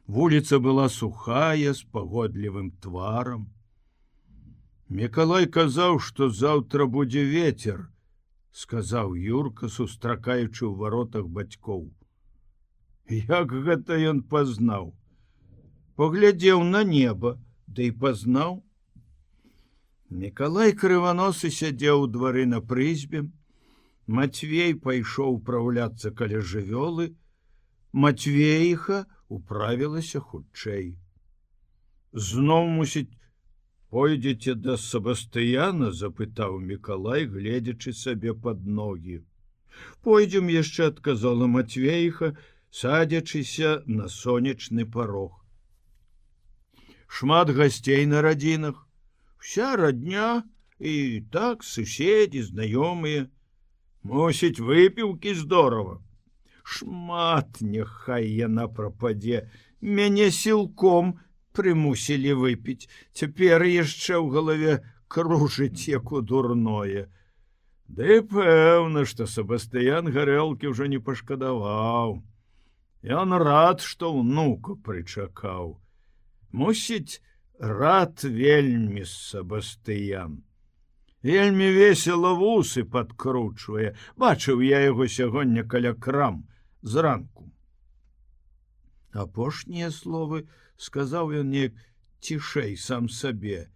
Вуліца была сухая, з пагодлівым тварам. Мікалай казаў, што заўтра будзе вецер, сказаў Юрка, сустракаючы ў варотах бацькоў. Як гэта ён пазнаў? Паглядзеў на неба, ды і пазнаў. Мікалай крываносы сядзеў у двары на прызбе. Матвей пайшоў праўляцца каля жывёлы. Матвеіха управілася хутчэй. Зноў, мусіць, пойдзеце да Сабастыяна, запытаў Мікалай, гледзячы сабе пад ногі. Пойдзем яшчэ, адказала Матвеіха, садзячыся на сонечны парог. Шмат гасцей на радзінах, вся радня і так суседзі, знаёмыя. Мусіць, выпіўкі здорава. Шмат, няхай яна прападзе. Мяне сілком прымусілі выпіць. Цяпер яшчэ ў галаве кружыць, як у дурное. Ды пэўна, што Сабастыян гарэлкі ўжо не пашкадаваў. Ён рад, што ўнука прычакаў. Мусіць, рад вельмі Сабастыян. Вельмі весела вусы падкручвае. Бачыў я яго сягоння каля крам зранку. Апошнія словы сказаў ён неяк цішэй сам сабе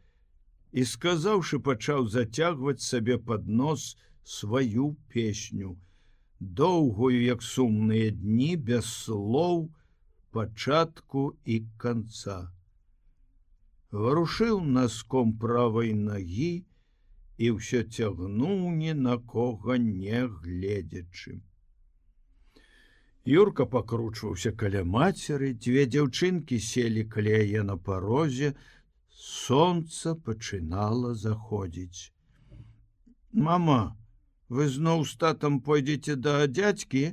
і, сказаўшы, пачаў зацягваць сабе пад нос сваю песню, доўгую, як сумныя дні, без слоў, пачатку і канца. Варушыў наском правай нагі і ўсё цягнуў, ні на кога не гледзячы. Юрка пакручваўся каля мацеры, дзве дзяўчынкі селі каля яе на парозе, сонца пачынала заходзіць. Мама, вы зноў з татам пойдзеце да дзядзькі?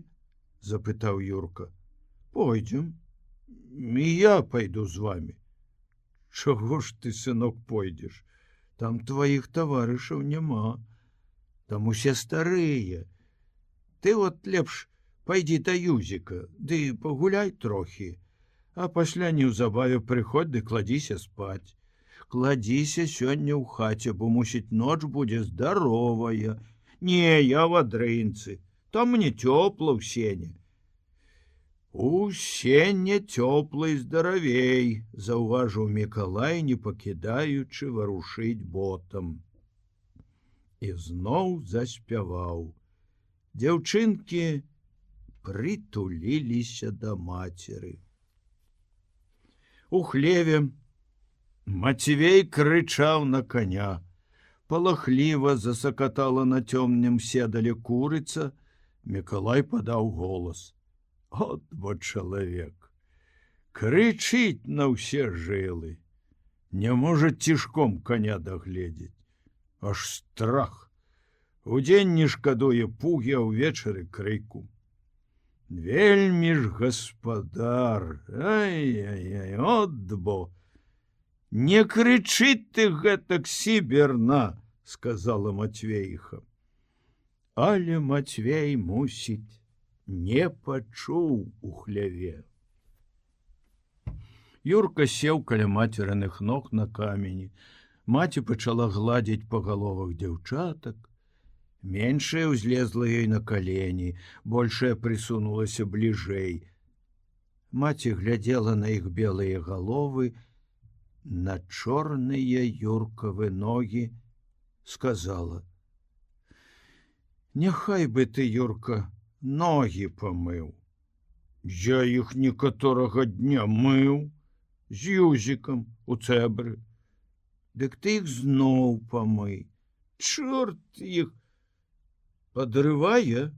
Запытаў Юрка. Пойдзем. І я пайду з вами. Чаго ж ты, сынок, пойдзеш? Там тваіх таварышаў няма. Там усе старыя. Ты вот лепш пайдзі да Юзіка, ды пагуляй трохі, а пасля неўзабаве прыходзь ды кладзіся спаць. Кладзіся сёння ў хаце, бо, мусіць, ноч будзе здаровая. Не, я в адрынцы, там мне цёпла ў сене. У сене цёпла і здаравей, заўважыў Мікалай, не пакідаючы варушыць ботам. І зноў заспяваў. Дзяўчынкі прытуліліся да мацеры. У хлеве Матвей крычаў на коня. Палахліва засакатала на цёмным седале курыца. Мікалай падаў голас. От бо чалавек. Крычыць на ўсе жылы. Не можа цішком коня дагледзець. Аж страх. Удзень не шкадуе пугі, а ўвечары крыку. Вельмі ж гаспадар. Ай-яй-яй, от бо. Не крычы ты гэтак сіберна, сказала Матвеіха. Але Мацвей, мусіць, не пачуў у хляве. Юрка сеў каля мацерыных ног на камені. Маці пачала гладзіць па галовах дзяўчатак. Меншая ўзлезла ёй на калені, большая прысунулася бліжэй. Маці глядзела на іх белыя галовы, на чорныя юркавы ногі, сказала: «Няхай бы ты, Юрка, ногі памыў. Я іх некаторага дня мыў з юзікам у цэбры. Дык ты іх зноў памый. Чорт іх падрывае,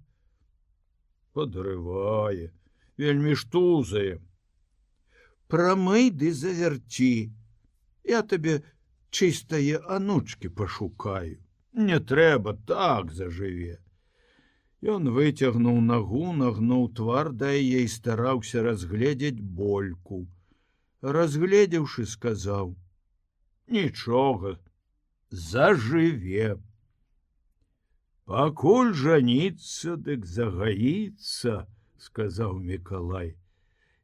падрывае, вельмі ж тузае. Прамый ды завярці. Я табе чыстае анучкі пашукаю. Не трэба, так зажыве». Ён выцягнуў нагу, нагнуў твар, да яе і стараўся разгледзець больку. Разгледзеўшы, сказаў: «Нічога, зажыве. Пакуль жаніцца, дык загаіцца», — сказаў Мікалай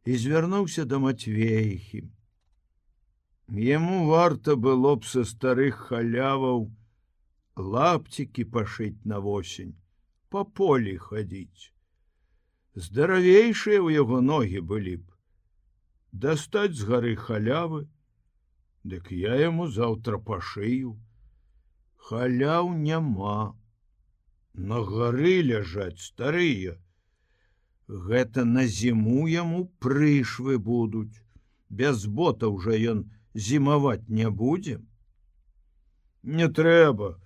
і звярнуўся да Мацвейхі. Яму варта было б са старых халяваў лапцікі пашыць на восень, па полі хадзіць. Здаравейшыя ў яго ногі былі б. Дастаць з гары халявы, дык я яму заўтра пашыю. Халяў няма. На гары ляжаць старыя. Гэта на зіму яму прышвы будуць. Без ботаў жа ён зімаваць не будзе. Не трэба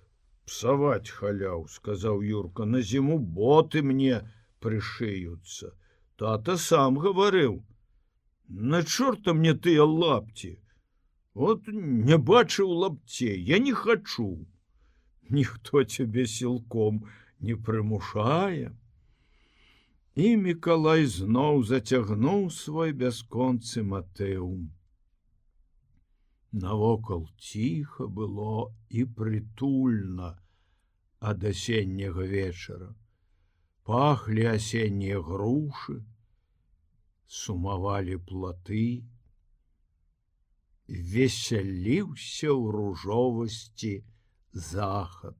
псаваць халяў, сказаў Юрка, на зіму боты мне прышыюцца. Тата сам гаварыў: на чорта мне тыя лапці. Вот не бачыў лапцей, я не хачу. Ніхто цябе сілком не прымушае. І Мікалай зноў зацягнуў свой бясконцы матыў. Навокал ціха было і прытульна ад асенняга вечара. Пахлі асеннія грушы, сумавалі платы. Весяліўся ў ружовасці захад.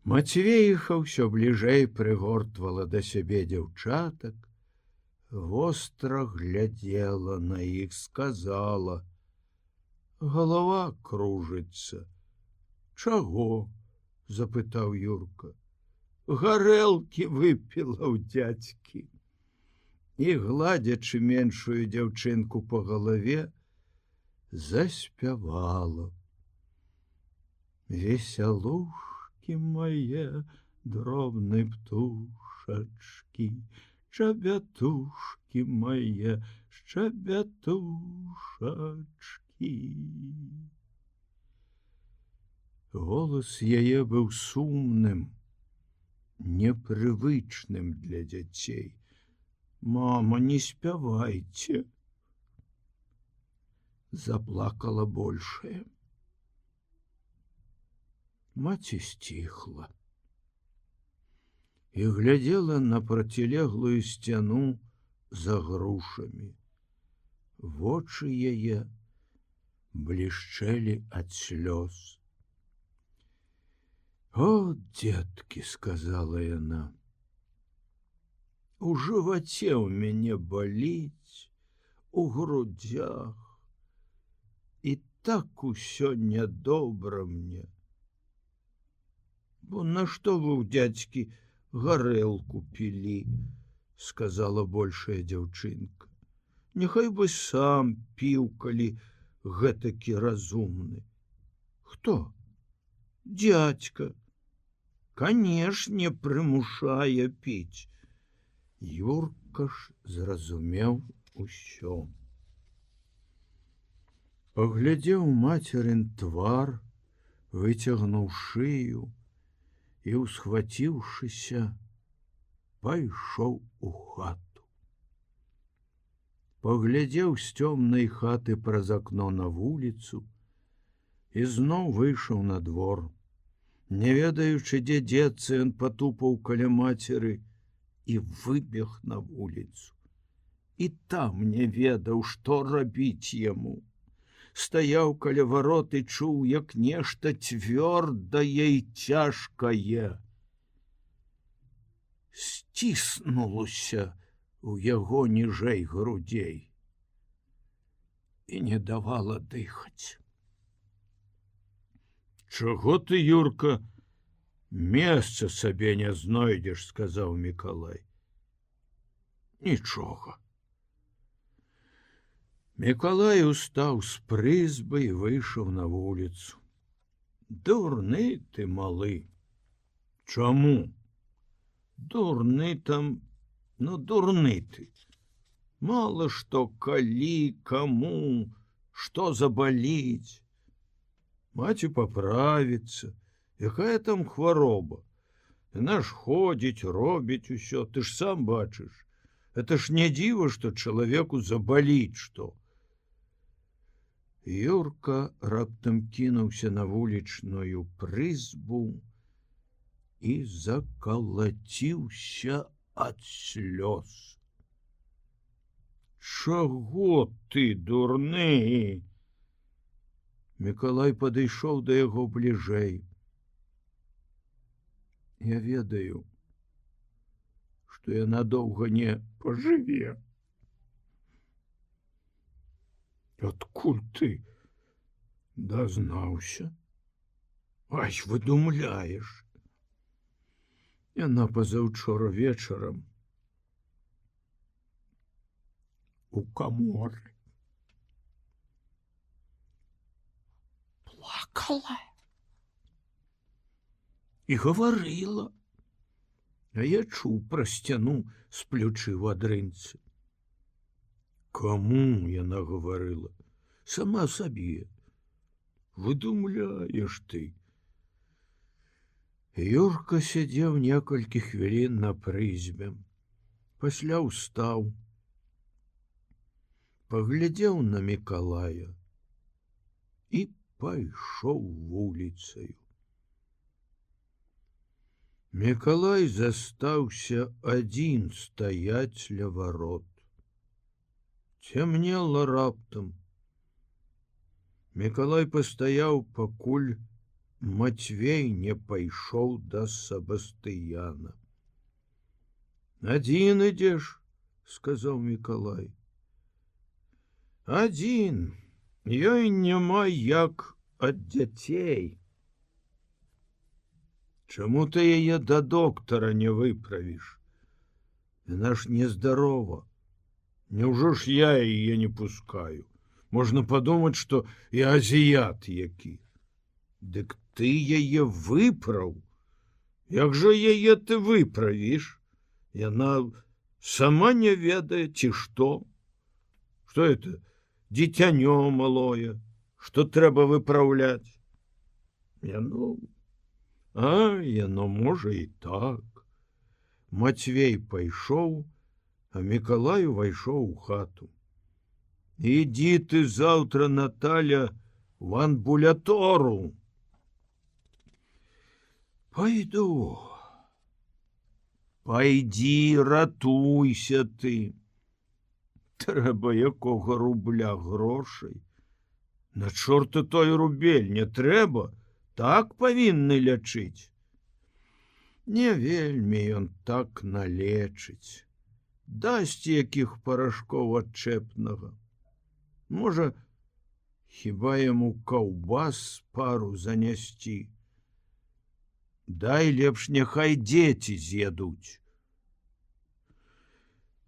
Мацвейха ўсё бліжэй прыгортвала да сябе дзяўчатак, востра глядзела на іх, сказала: «Галава кружыцца». «Чаго?» — запытаў Юрка. «Гарэлкі выпіла ў дзядзькі». І, гладзячы меншую дзяўчынку па галаве, заспявала: «Весялушкі мае, дробны птушачкі, шчабятушкі мае, шчабятушачкі». Голас яе быў сумным, непрывычным для дзяцей. «Мама, не спявайце!» Заплакала большая. Маці сціхла і глядзела на процілеглую сцяну за грушамі. Вочы яе блішчэлі ад слёз. «О, дзеткі!» — сказала яна. «У жываце ў мяне баліць, у грудзях, і так усё нядобра мне. Бо нашто вы ў дзядзькі гарэлку пілі?» — сказала большая дзяўчынка. «Няхай бы сам піў, калі гэтакі разумны». «Хто?» «Дзядзька. Канешне, прымушае піць». Юрка ж зразумеў усё. Паглядзеў мацерын твар, выцягнуў шыю і, усхваціўшыся, пайшоў у хату. Паглядзеў з цёмнай хаты праз акно на вуліцу і зноў выйшаў на двор. Не ведаючы, дзе дзецца, ён патупаў каля мацеры і выбег на вуліцу. І там не ведаў, што рабіць яму. Стаяў каля варот і чуў, як нешта цвёрдае і цяжкае сціснулася у яго ніжэй грудзей і не давала дыхаць. «Чаго ты, Юрка, месца сабе не знойдзеш?» — сказаў Мікалай. «Нічога». Мікалай устаў з прызбы і выйшаў на вуліцу. «Дурны ты, малы». «Чаму?» «Дурны там, ну дурны ты. Мало што калі, каму, што забаліць. Маці паправіцца, якая там хвароба. Яна ж ходзіць, робіць усё, ты ж сам бачыш. Это ж не дзіва, што чалавеку забаліць што». Юрка раптам кінуўся на вулічную прызбу і закалаціўся ад слёз. «Чаго ты, дурны?» Мікалай падышоў да яго бліжэй. «Я ведаю, што яна доўга не пажыве». «Адкуль ты дазнаўся? Ай, выдумляеш». Яна пазаўчора вечарам у каморы плакала і гаварыла, а я чуў праз сцяну, сплючы ў адрынцы. Каму яна гаварыла? Сама сабе. Выдумляеш ты. Юрка сядзеў некалькі хвілін на прызбе, пасля ўстаў, паглядзеў на Мікалая і пайшоў вуліцаю. Мікалай застаўся адзін стаяць ля варот. Цямнела раптам. Мікалай пастаяў, пакуль Мацвей не пайшоў да Сабастыяна. «Адзін ідзеш?» — сказаў Мікалай. «Адзін. Ёй няма як ад дзяцей». «Чаму ты яе да доктара не выправіш? Яна ж нездарова. Няўжо ж я яе не пускаю? Можна падумаць, што я азіят які. Дык ты яе выправ. Як жа яе ты выправіш? Яна сама не ведае, ці што? Што это? Дзіцянё малое, што трэба выпраўляць?» Яно можа і так. Мацвей пайшоў, а Мікалай увайшоў у хату. «Ідзі ты заўтра, Наталя, в амбулятору». «Пайду». «Пайдзі, ратуйся ты. Трэба якога рубля грошай. На чорта той рубель, не трэба, так павінны лячыць». Не вельмі ён так налечыць. Дасць якіх парашкоў адчэпнага. Можа, хіба яму каўбас пару занясці. Дай лепш няхай дзеці з'ядуць.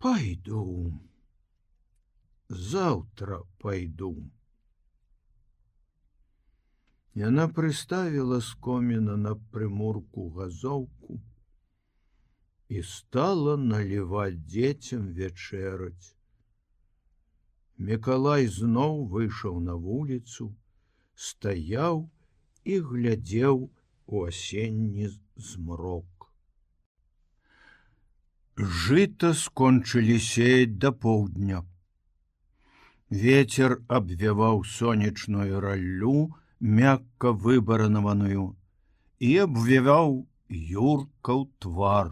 «Пайду. Заўтра пайду». Яна прыставіла з коміна на прымурку газоўку і стала наліваць дзецям вячэраць. Мікалай зноў выйшаў на вуліцу, стаяў і глядзеў у асенні змрок. Жыта скончылі сеяць да поўдня. Вецер абвяваў сонечную раллю, мякка выбаранаваную, і абвіваў Юркаў твар,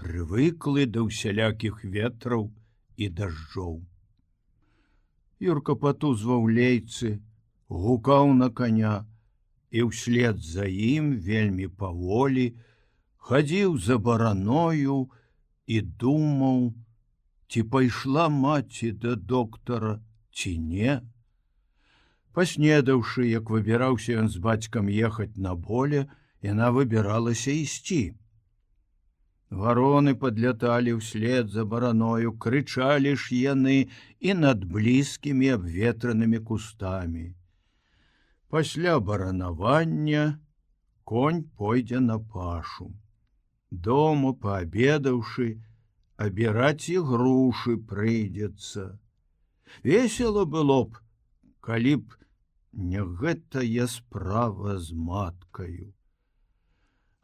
прывыклы да ўсялякіх ветраў і дажджоў. Юрка патузваў лейцы, гукаў на коня, і ўслед за ім вельмі паволі хадзіў за бараною і думаў, ці пайшла маці да доктара, ці не. Паснедаўшы, як выбіраўся ён з бацькам ехаць на поле, яна выбіралася ісці. Вароны падляталі ўслед за бараною, крычалі ж яны і над блізкімі абветранымі кустамі. Пасля баранавання конь пойдзе на пашу. Дома, паабедаўшы, абіраць і грушы прыйдзецца. Весела было б, калі б не гэтая справа з маткаю.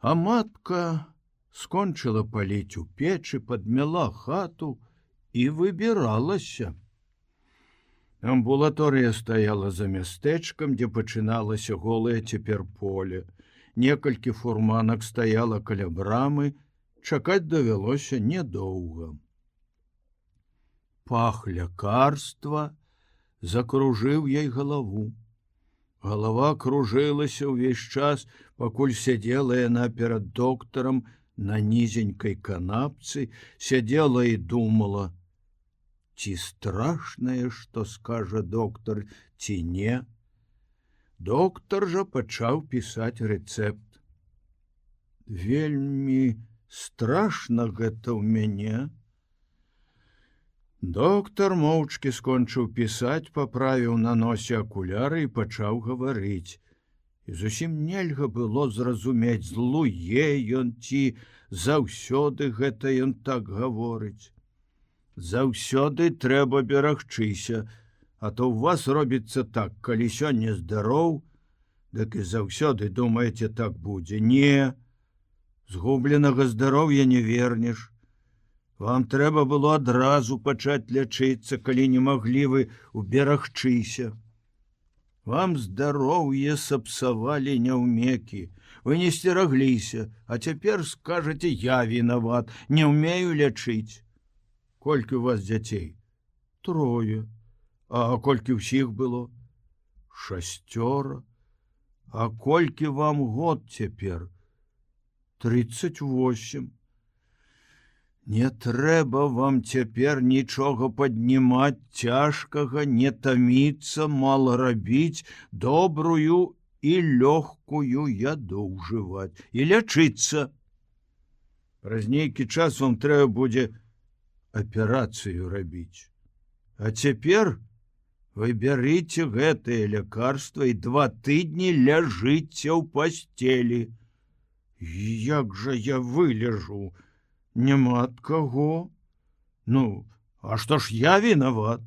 А матка скончыла паліць у печы, падмяла хату і выбіралася. Амбулаторыя стаяла за мястэчкам, дзе пачыналася голае цяпер поле. Некалькі фурманак стаяла каля брамы, чакаць давялося недоўга. Пах лякарства закружыў ёй галаву. Галава кружылася ўвесь час, пакуль сядзела яна перад доктарам на нізенькай канапцы, сядзела і думала, ці страшнае, што скажа доктар, ці не. Доктар жа пачаў пісаць рэцэпт. Вельмі страшна гэта ў мяне. Доктар моўчкі скончыў пісаць, паправіў на носе акуляры і пачаў гаварыць. І зусім нельга было зразумець, злуе ён ці заўсёды гэта ён так гаворыць. Заўсёды трэба берагчыся, а то ў вас робіцца так, калі сёння здароў, дык і заўсёды думаеце, так будзе. Не, згубленага здароўя не вернеш. Вам трэба было адразу пачаць лячыцца, калі не маглі вы уберагчыся. Вам здароўе сапсавалі няўмекі, вы не сцерагліся, а цяпер скажаце, я вінават, не ўмею лячыць. Колькі у вас дзяцей? 3. А колькі ўсіх было? 6. А колькі вам год цяпер? 38. Не трэба вам цяпер нічога паднімаць цяжкага, не таміцца, мала рабіць, добрую і лёгкую яду ўжываць і лячыцца. Праз нейкі час вам трэба будзе аперацыю рабіць. А цяпер вы бярыце гэтае лякарства і 2 тыдні ляжыце ў пасцелі. Як жа я вылежу? Няма ад каго. Ну, а што ж я вінават?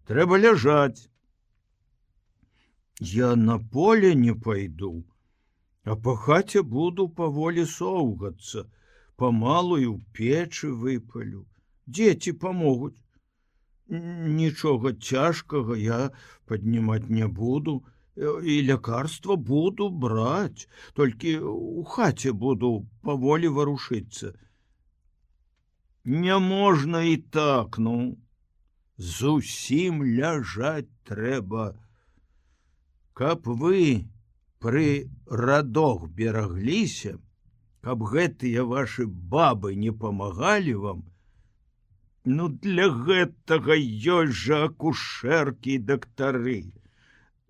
Трэба ляжаць. Я на поле не пайду, а па хаце буду паволі соўгацца, памалу і ў печы выпалю. Дзеці памогуць. Нічога цяжкага я паднімаць не буду, і лякарства буду браць, толькі ў хаце буду паволі варушыцца. Не можна і так, ну, зусім ляжаць трэба. Каб вы пры радох берагліся, каб гэтыя вашы бабы не памагалі вам, ну для гэтага ёсць жа акушэркі і дактары.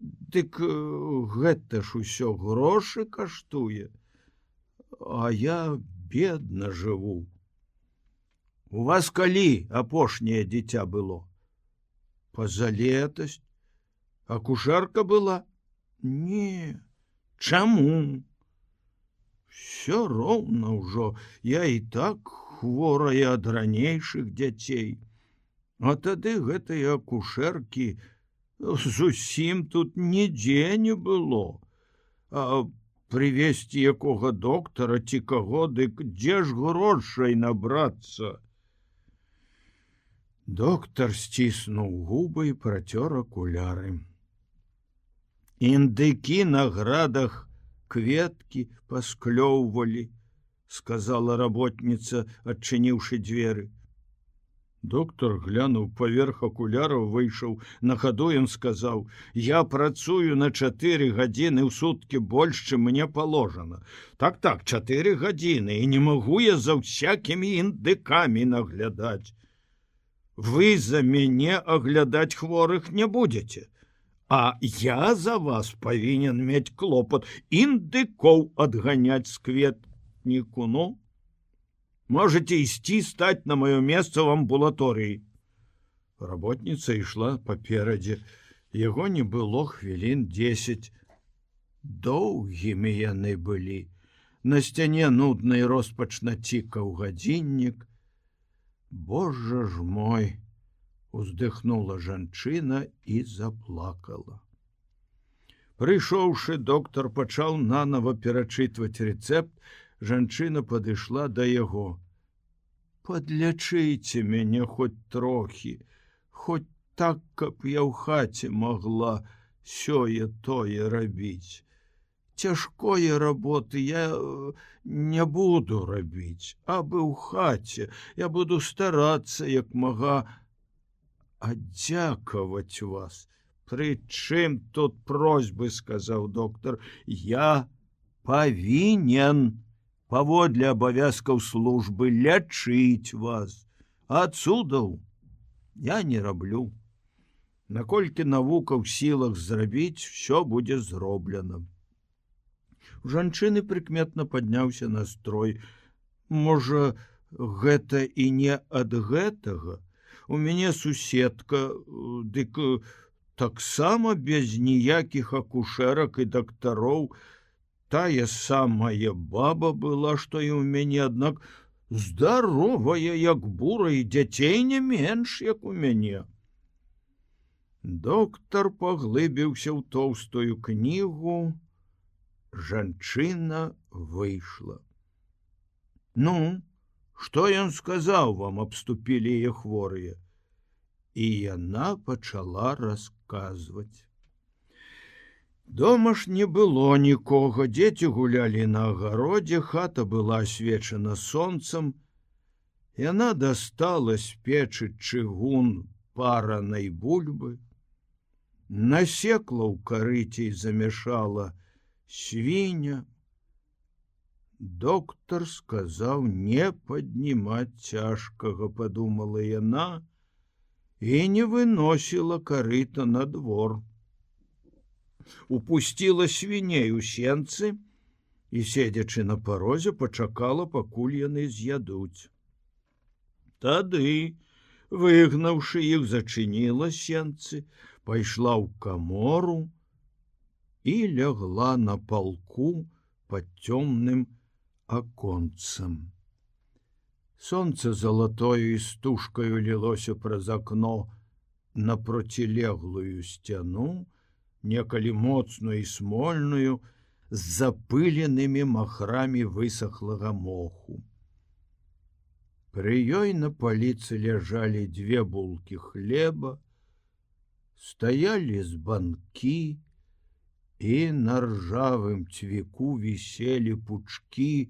Дык гэта ж усё грошы каштуе, а я бедна жыву. У вас калі апошняе дзіця было? Пазалетась. Акушэрка была? Не. Чаму? Всё роўна ўжо, я і так хворая ад ранейшых дзяцей. А тады гэтыя акушэркі зусім тут нідзе не было. А прывезці якога доктара ці каго, дык дзе ж грошай набрацца? Доктар сціснуў губы і працёр акуляры. Індыкі на градах кветкі пасклёўвалі, сказала работніца, адчыніўшы дзверы. Доктор глянуў паверх акуляраў, выйшаў. На хаду ён сказаў: «Я працую на 4 гадзіны ў суткі больш, чым мне положено. Так, 4 гадзіны, і не магу я за всякімі індыкамі наглядаць. Вы за мяне аглядаць хворых не будете, а я за вас павінен мець клопат індыкоў адганяць з кветніку, ну? Можете ісці стаць на маё месца в амбулаторыі». Работніца ішла паперадзе. Яго не было хвілін 10. Доўгімі яны былі. На сцяне нуднай роспачна цікаў гадзіннік. «Боже ж мой!» — уздыхнула жанчына і заплакала. Прыйшоўшы, доктар пачаў нанова перачытваць рэцэпт. Жанчына падышла да яго. «Падлячыце мяне хоць трохі, хоць так, каб я ў хаце магла сёе-тое рабіць. Цяжкое работы я не буду рабіць, абы ў хаце я буду старацца як мага, а дзякаваць вас. Пры чым тут просьбы, сказаў доктар, я павінен паводле абавязкаў службы лячыць вас. Цудаў я не раблю. Наколькі навука ў сілах зрабіць, все будзе зроблена». У жанчыны прыкметна падняўся настрой. «Можа, гэта і не ад гэтага? У мяне суседка, дык таксама без ніякіх акушэрак і дактароў. Тая самая баба была, што і ў мяне, аднак здаровая, як бура, і дзяцей не менш, як у мяне». Доктар паглыбіўся ў тоўстую кнігу. Жанчына выйшла. «Ну, што ён сказаў вам?» — абступілі яе хворыя. І яна пачала расказваць. Дома ж не было нікога, дзеці гулялі на агародзе, хата была асвечана сонцам. Яна дастала з печы чыгун паранай бульбы, насекла ў карыце і замяшала свіня. Доктар сказаў не паднімаць цяжкага, падумала яна, і не выносіла карыта на двор. Упусціла свіней у сенцы і, седзячы на парозе, пачакала, пакуль яны з'ядуць. Тады, выгнаўшы іх, зачыніла сенцы, пайшла ў камору і лягла на палку пад цёмным аконцам. Сонце залатою істужкаю лілося праз акно на процілеглую сцяну, некалі моцную і смольную, з запыленымі махрамі высахлага моху. Пры ёй на паліцы ляжалі 2 булкі хлеба, стаялі збанкі, і на ржавым цвіку віселі пучкі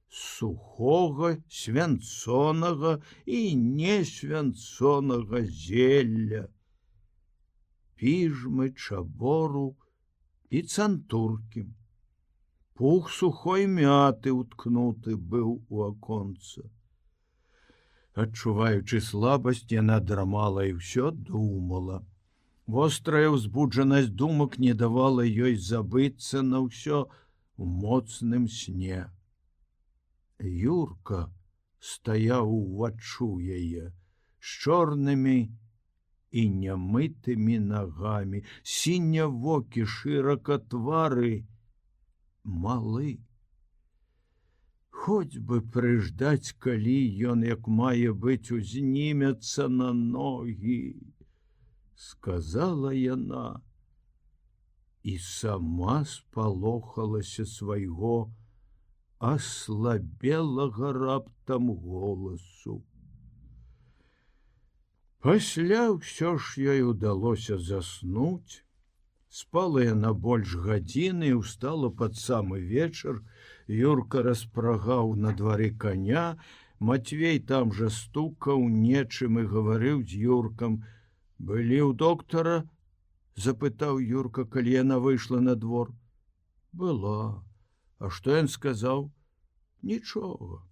сухога, свянцонага і несвянцонага зелля, піжмы, чабору і цантуркі. Пух сухой мяты уткнуты быў у аконца. Адчуваючы слабасць, яна драмала і ўсё думала. Вострая ўзбуджанасць думак не давала ёй забыцца на ўсё у моцным сне. Юрка стаяў уваччу яе з чорнымі і нямытымі нагамі, сінявокі, шырака твары, малы. Хоць бы прыждаць, калі ён, як мае быць, узнімецца на ногі, сказала яна, і сама спалохалася свайго аслабелага раптам голасу. Пасля ўсё ж ёй удалося заснуць Спала яна больш гадзіны і ўстала пад самы вечар. Юрка распрагаў на двары коня. Матвей там жа стукаў нечым і гаварыў з Юркам. «Былі ў доктара?» — запытаў Юрка, калі яна выйшла на двор. «Была. А што ён сказаў?» «Нічога.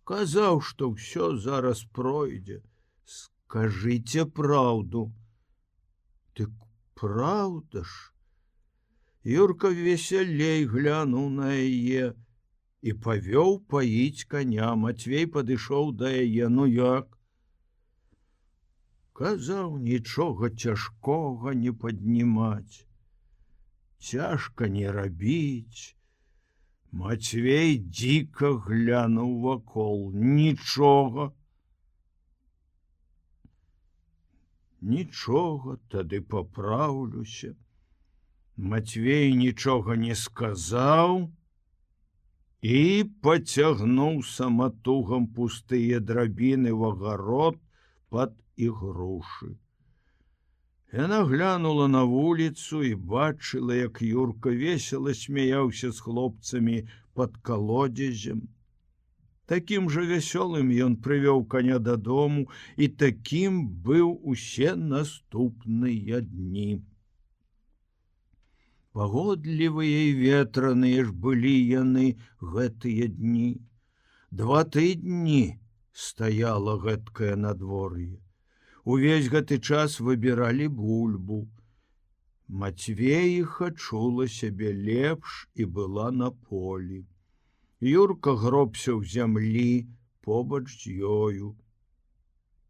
Казаў, што ўсё зараз пройдзе. Скажыце праўду». «Дык праўда ж?» Юрка весялей глянуў на яе і павёў паіць коня. Матвей падышоў да яе. «Ну як?» Казаў, нічога цяжкога не паднімаць, цяжка не рабіць. Матвей дзіка глянуў вакол. Нічога. Нічога, тады папраўлюся. Матвей нічога не сказаў і пацягнуў саматугам пустыя драбіны в агарод пад ігрушы. Яна глянула на вуліцу і бачыла, як Юрка весела смяяўся з хлопцамі пад калодзезем. Такім жа вясёлым ён прывёў коня дадому, і такім быў усе наступныя дні. Пагодлівыя і ветраныя ж былі яны гэтыя дні. 2 тыдні стаяла гэткае надвор'е. Увесь гэты час выбіралі бульбу. Матвеіха чула сябе лепш і была на полі. Юрка гробся ў зямлі побач з ёю.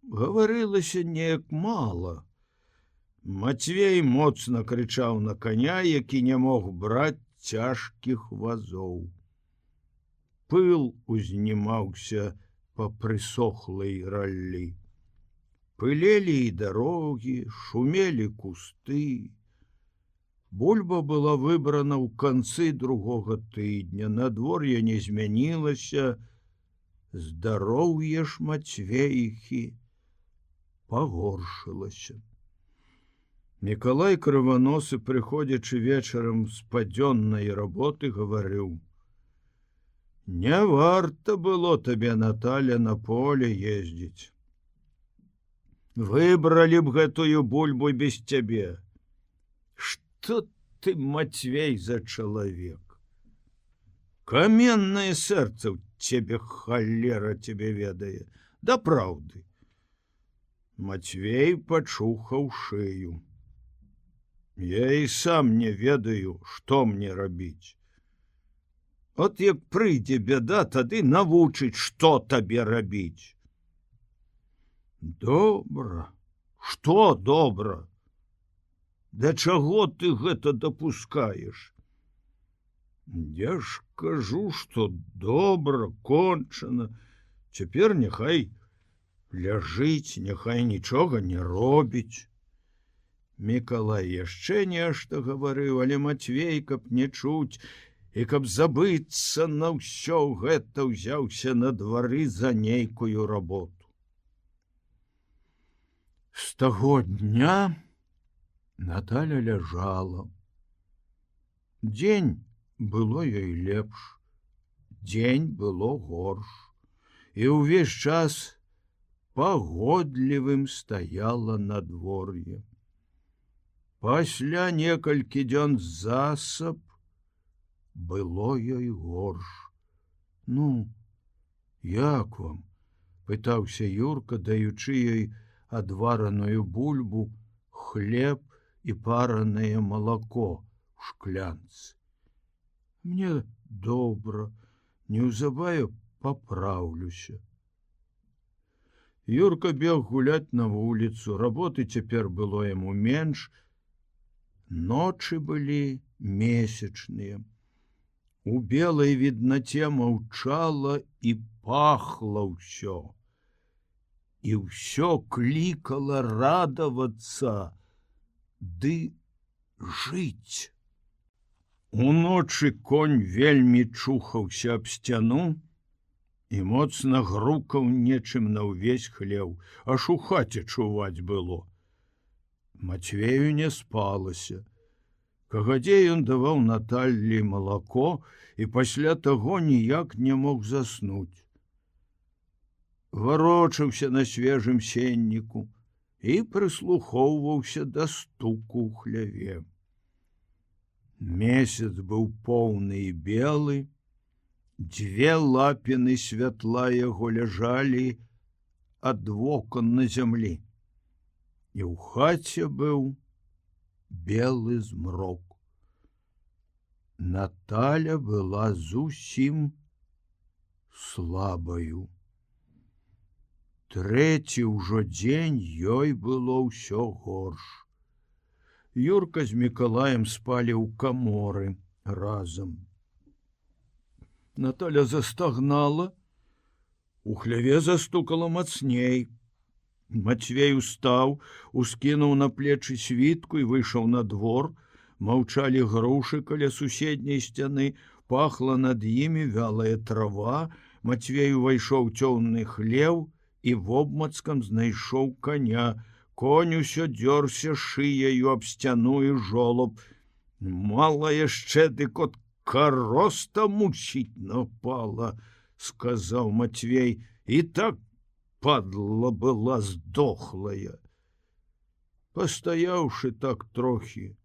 Гаварылася неяк мала. Матвей моцна крычаў на коня, які не мог браць цяжкіх вазоў. Пыл узнімаўся па прысохлай раллі. Пылелі і дарогі, шумелі кусты. Бульба была выбрана ў канцы 2-го тыдня. Надвор'е не змянілася. Здароўе ж Матвеіхі пагоршылася. Мікалай Крываносы, прыходзячы вечарам з падзённай работы, гаварыў: «Не варта было табе, Наталя, на поле ездзіць. Выбралі б гэтую бульбу без цябе. Што ты, Матвей, за чалавек? Каменнае сэрца ў цябе, халера цябе ведае. Да праўды». Матвей пачухаў шыю. «Я і сам не ведаю, што мне рабіць. От як прыйдзе бяда, тады навучыць, што табе рабіць». «Добра. Што добра? Да чаго ты гэта дапускаеш?» «Я ж кажу, што добра, кончана. Цяпер няхай ляжыць, няхай нічога не робіць». Мікалай яшчэ нешта гаварыў, але Матвей, каб не чуць і каб забыцца на ўсё гэта, ўзяўся на двары за нейкую работу. З таго дня Наталя ляжала. Дзень было ёй лепш, дзень было горш, і ўвесь час пагодлівым стаяла надвор'е. Пасля некалькі дзён засаб было ёй горш. «Ну, як вам?» — пытаўся Юрка, даючы ёй адвараную бульбу, хлеб і паранае малако ў шклянцы. «Мне добра, неўзабаве папраўлюся». Юрка бег гуляць на вуліцу. Работы цяпер было яму менш. Ночы былі месячныя. У белай віднаце маўчала і пахла ўсё. І ўсё клікала радавацца ды жыць. Уночы конь вельмі чухаўся аб сцяну і моцна грукаў нечым на ўвесь хлеў, аж у хаце чуваць было. Мацвею не спалася. Кагадзей ён даваў Наталлі малако і пасля таго ніяк не мог заснуць. Варочаўся на свежым сенніку і прыслухоўваўся да стуку ў хляве. Месяц быў поўны і белы, дзве лапіны святла яго ляжалі ад вокон на зямлі, і ў хаце быў белы змрок. Наталя была зусім слабаю. Трэці ўжо дзень ёй было ўсё горш. Юрка з Мікалаем спалі ў каморы разам. Наталя застагнала, у хляве застукала мацней. Мацвей устаў, ускінуў на плечы світку і выйшаў на двор. Маўчалі грушы каля суседняй сцяны, пахла над імі вялая трава. Мацвей увайшоў цёмны хлеў і вобмацкам знайшоў коня. Конь усё дзёрся шыяю аб сцяну і жолоб. Мала яшчэ, дык от кароста мучыць напала, сказаў Мацвей, і так падла была здохлая. Пастаяўшы так трохі,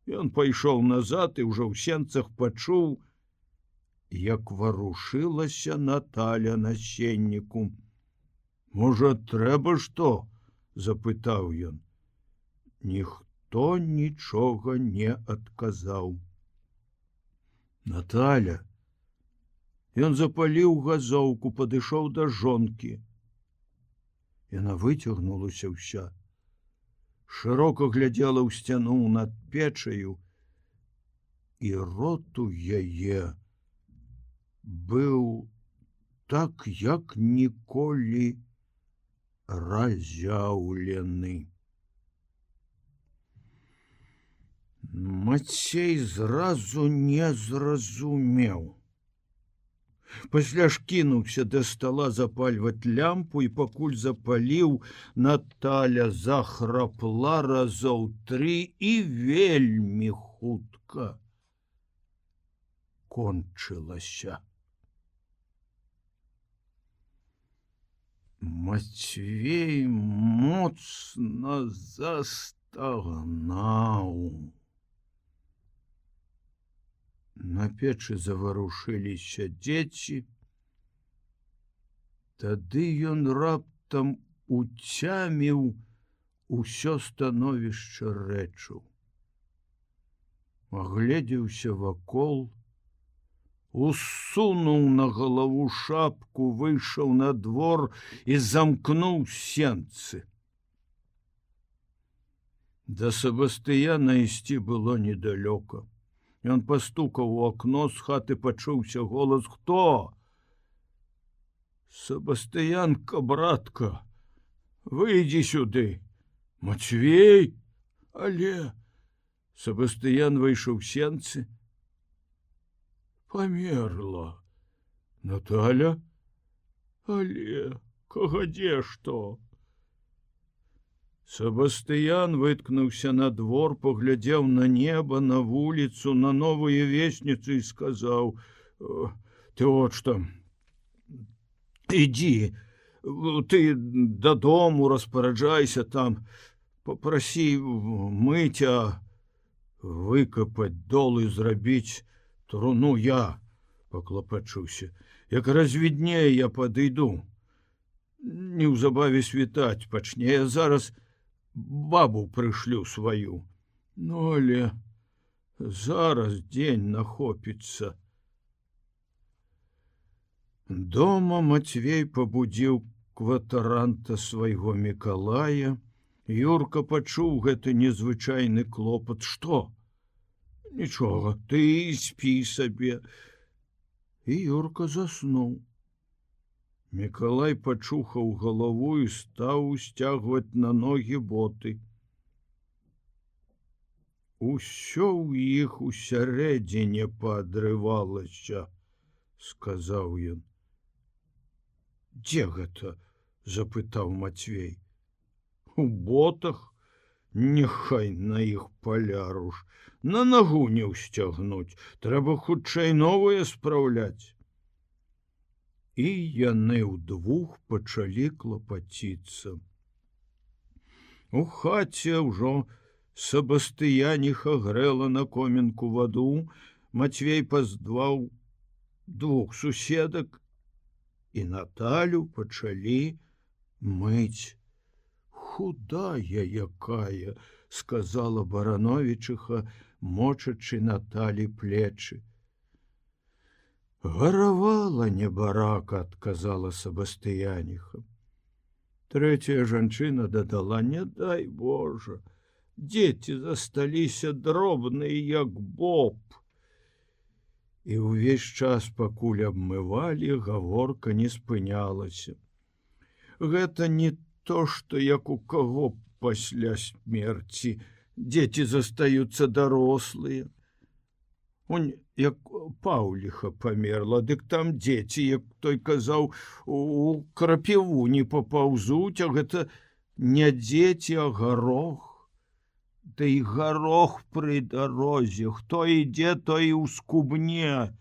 ён пайшоў назад і ўжо ў сенцах пачуў, як варушылася Наталя на сенніку. Можа, трэба што? Запытаў ён. Ніхто нічога не адказаў. Наталя. Ён запаліў газоўку, падышоў да жонкі. Яна выцягнулася ўся, шырока глядзела ў сцяну над печаю, і рот у яе быў так, як ніколі разяўлены. Мацей зразу не зразумеў. Пасля ж кінуўся да стала запальваць лямпу, і пакуль запаліў, Наталя захрапла разоў 3 і вельмі хутка кончылася. Мацвей моцна застагнаў. На печы заварушыліся дзеці. Тады ён раптам уцяміў усё становішча рэчаў. Агледзеўся вакол, усунуў на галаву шапку, выйшаў на двор і замкнуў сенцы. Да Себастыяна ісці было недалёка. Ён пастукаў у акно, з хаты пачуўся голас: «Хто?» «Себастыянка, братка, выйдзі сюды». «Мацвей? Але...» Себастыян выйшаў сенцы. «Памерла. Наталя? Але... кагадзе што?» Себастыян выткнуўся на двор, паглядзеў на неба, на вуліцу, на новую весніцу і сказаў: «Ты от што, ідзі, ты дадому распараджайся там, папрасі мыця, выкапаць дол і зрабіць труну. Я паклапачуся. Як развіднее, я падыйду. Неўзабаве світаць пачне, я зараз бабу прышлю сваю. Ну, але зараз дзень нахопіцца». Дома Мацвей пабудзіў кватаранта свайго Мікалая. Юрка пачуў гэты незвычайны клопат. «Што?» «Нічога, ты спі сабе». І Юрка заснуў. Мікалай пачухаў галаву і стаў сцягваць на ногі боты. «Усё ў іх усярэдзіне паадрывалася», — сказаў ён. «Дзе гэта?» — запытаў Мацвей. «У ботах. Няхай на іх паляруш, на нагу не ўсцягнуць, трэба хутчэй новае спраўляць. І яны ўдвух пачалі клапаціцца. У хаце ўжо Сабастыяніха грэла на комінку ваду, Мацвей пазваў двух суседак, і Наталю пачалі мыць. «Худая якая!» — сказала Барановичыха, мочачы Наталі плечы. «Гаравала небарака», — адказала Сабастыяніха. Трэцяя жанчына дадала: «Не дай Божа, дзеці засталіся дробныя, як боб». І ўвесь час, пакуль абмывалі, гаворка не спынялася. Гэта не то, што як у каго пасля смерці дзеці застаюцца дарослыя. Як Паўліха памерла, дык там дзеці, як той казаў, у крапіву не папаўзуць, а гэта не дзеці, а гарох. Ды і гарох пры дарозе, хто ідзе, той і ўскубне.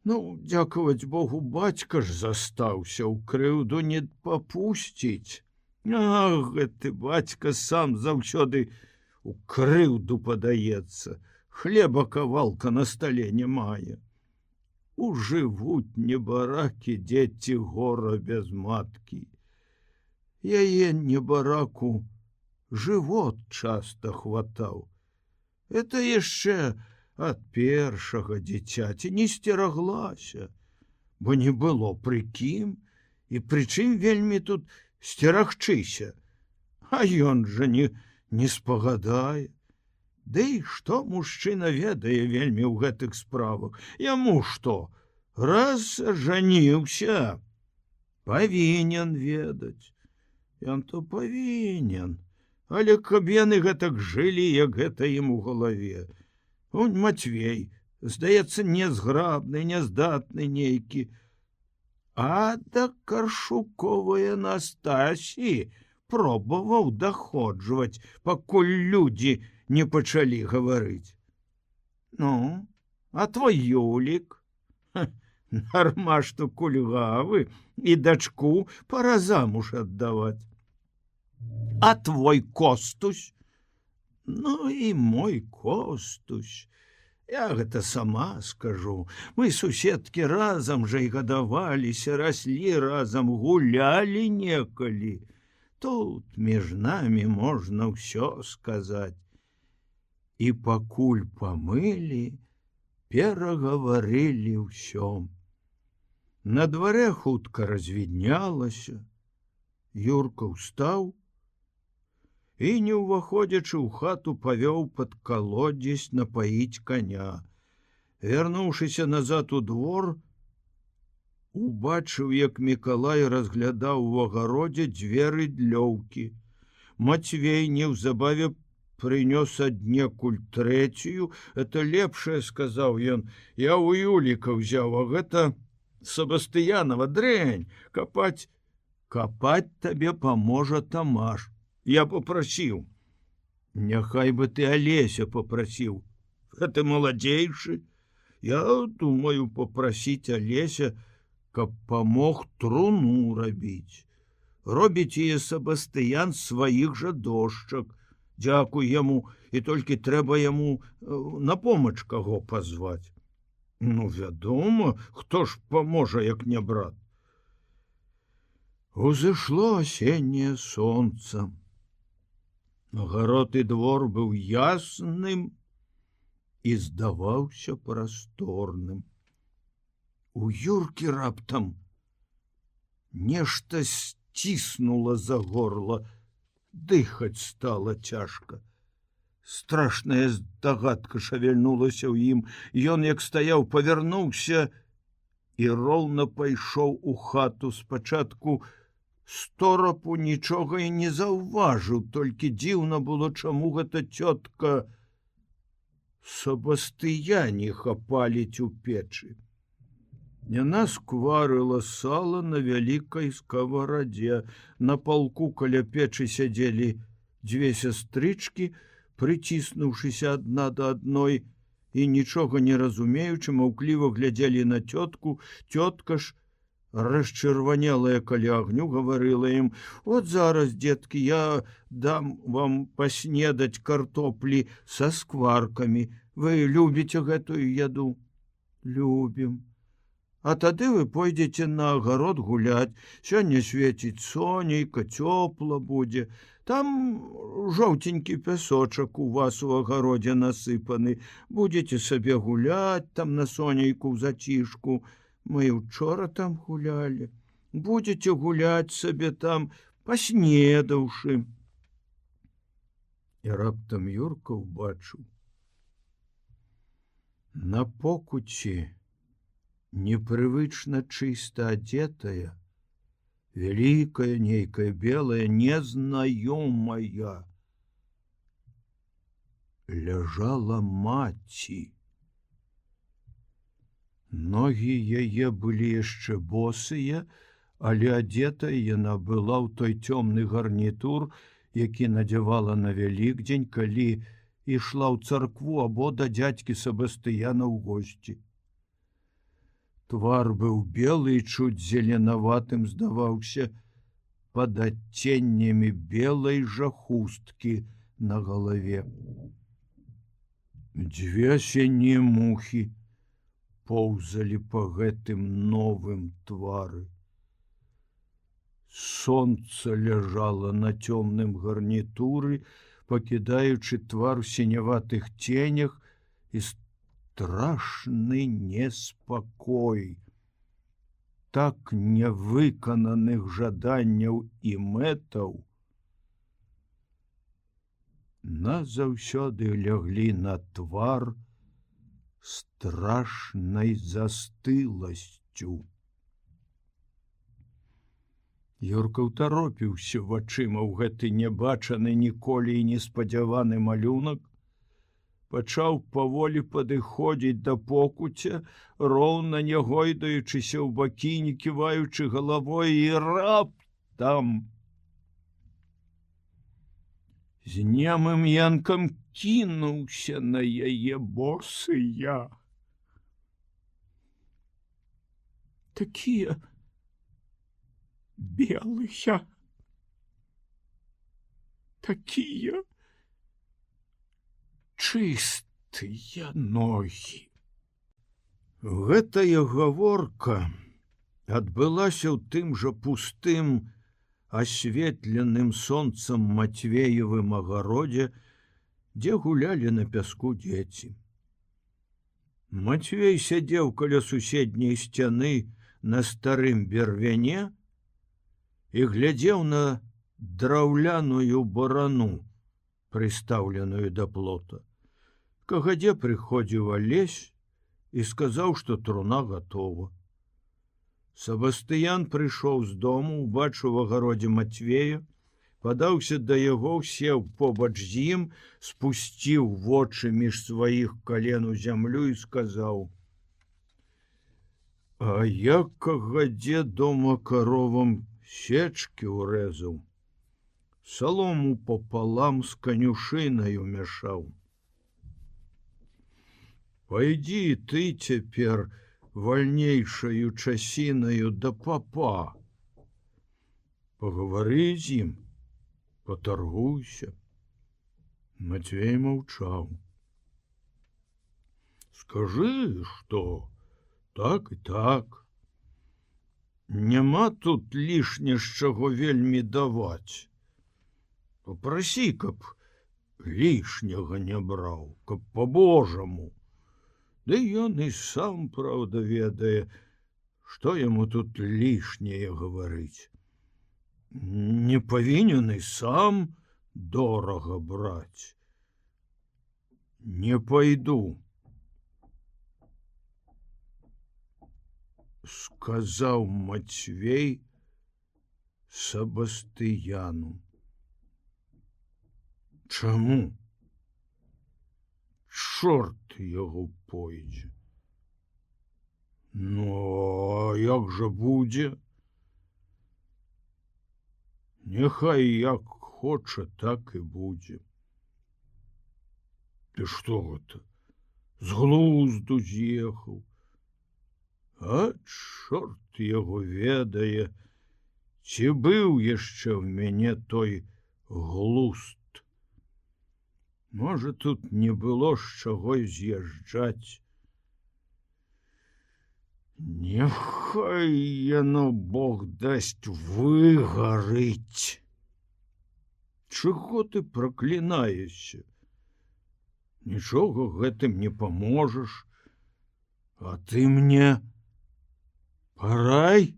Ну, дзякаваць Богу, бацька ж застаўся, ў крыўду не папусціць. Ах, гэты бацька сам заўсёды у крыўду падаецца, хлеба кавалка на стале не мае. Ужывуць небаракі дзеці гора без маткі. Яе небараку жывот часта хватаў. Это яшчэ ад першага дзіцяці не сцераглася, бо не было пры кім, і прычым вельмі тут сцерагчыся. А ён жа не спагадае. Ды што мужчына ведае вельмі ў гэтых справах? Яму што, раз жаніўся, павінен ведаць. Ён то павінен. Але каб яны гэтак жылі, як гэта ім у галаве. Он Мацвей, здаецца, незграбны, няздатны нейкі. А да Каршуковай Анастасіі пробаваў даходжваць, пакуль людзі не пачалі гаварыць. Ну, а твой Юлік? Дарма што кульгавы, і дачку пара замуж аддаваць. А твой Костусь? Ну і мой Костусь. Я гэта сама скажу. Мы суседкі разам жа і гадаваліся, раслі разам, гулялі некалі. Тут між намі можна ўсё сказаць. І пакуль памылі, перагаварылі ўсё. На дварэ хутка развіднялася. Юрка ўстаў і, не ўваходзячы ў хату, павёў пад калодзесь напаіць коня. Вярнуўшыся назад у двор, убачыў, як Мікалай разглядаў у агародзе дзверы длёўкі. Мацвей неўзабаве прынёс аднекуль трэцюю. Это лепшае, сказаў ён. Я ў Юліка ўзяў, а гэта Сабастыянова дрэнь. Капаць табе паможа Тамаш. Я попрасіў. Няхай бы ты Алеся попрасіў. Гэта маладзейшы. Я думаю попрасіць Алеся, каб памог труну рабіць. Робіць яе Сабастыян сваіх жа дошчак. Дзякуй яму, і толькі трэба яму на помач каго пазваць. Ну, вядома, хто ж паможа, як не брат. Узышло асенняе сонца. Агарод і двор быў ясным і здаваўся прасторным. У Юркі раптам нешта сціснула за горла, дыхаць стала цяжка. Страшная здагадка шавельнулася ў ім. Ён, як стаяў, павярнуўся і роўна пайшоў у хату. Спачатку сторапу нічога і не заўважыў, толькі дзіўна было, чаму гэта цётка Сабастыяніха паліць у печы. Яна скварыла сала на вялікай скаварадзе. На палку каля печы сядзелі Дзве сястрычкі, прыціснуўшыся адна да адной і нічога не разумеючы, маўкліва глядзелі на цётку. Цётка ж, расчырванелая каля агню, гаварыла ім: «От зараз, дзеткі, я дам вам паснедаць картоплі са скваркамі. Вы любіце гэтую яду?» «Любім. А тады вы пойдзеце на агарод гуляць. Сёння свеціць сонейка, цёпла будзе. Там жоўценькі пясочак у вас у агародзе насыпаны. Будзеце сабе гуляць там на сонейку ў зацішку. Мы учора там гулялі. Будзеце гуляць сабе там, паснедаўшы». І раптам Юрка ўбачыў. На покуці непрывычна чыста адзетая, вялікая, нейкая белая, незнаёмая, ляжала маці. Ногі яе былі яшчэ босыя, але адзетая яна была ў той цёмны гарнітур, які надзявала на Вялікдзень, калі ішла ў царкву або да дзядзькі Сабастыяна ў госці. Твар быў белы і чуць зеленаватым здаваўся пад адценнямі белай жа хусткі на галаве. Дзве асеннія мухі поўзалі па гэтым новым твары. Сонца ляжала на цёмным гарнітуры, пакідаючы твар у сіняватых ценях, і страшны неспакой. Так нявыкананых жаданняў і мэтаў назаўсёды ляглі на твар страшнай застыласцю. Юрка ўтаропіўся вачыма ў гэты нябачаны ніколі і неспадзяваны малюнак, пачаў паволі падыходзіць да покуця, роўна не гойдаючыся ў бакі, не ківаючы галавой, і раптам з немым янкам кінуўся на яе босыя. Такія белыя, такія чыстыя ногі. Гэтая гаворка адбылася ў тым жа пустым, асветленым сонцам Матвеевым агародзе, дзе гулялі на пяску дзеці. Матвей сядзеў каля суседняй сцяны на старым бервяне і глядзеў на драўляную барану, прыстаўленую да плота. Кагадзе прыходзіў Алесь і сказаў, што труна гатова. Сабастыян прыйшоў з дому, убачыў у агародзе Матвея, падаўся да яго, сеў побач з ім, спусціў вочы між сваіх кален у зямлю і сказаў: «А я кагадзе дома каровам сечкі ўрэзаў, салому пополам з канюшынаю мяшаў. Пайдзі ты цяпер вальнейшаю часінаю да папа. Пагавары з ім, патаргуйся». Матвей маўчаў. «Скажы, што так і так. Няма тут лішне з чаго вельмі даваць. Папрасі, каб лішняга не браў, каб по-божаму. Ды ён і сам, праўда, ведае, што яму тут лішняе гаварыць. Не павінен і сам дорага браць. Не пайду», сказаў Матвей Сабастыяну. «Чаму? Чорт яго пойдзе. Ну, а як жа будзе? Няхай як захоча, так і будзе. Ты што гэта? З глузду з'ехаў. А чорт яго ведае, ці быў яшчэ ў мяне той глузд. Можа, тут не было з чаго з'язджаць. Няхай яно, Бог дасць, выгарыць. Чаго ты праклінаешся? Нічога гэтым не паможаш. А ты мне парай?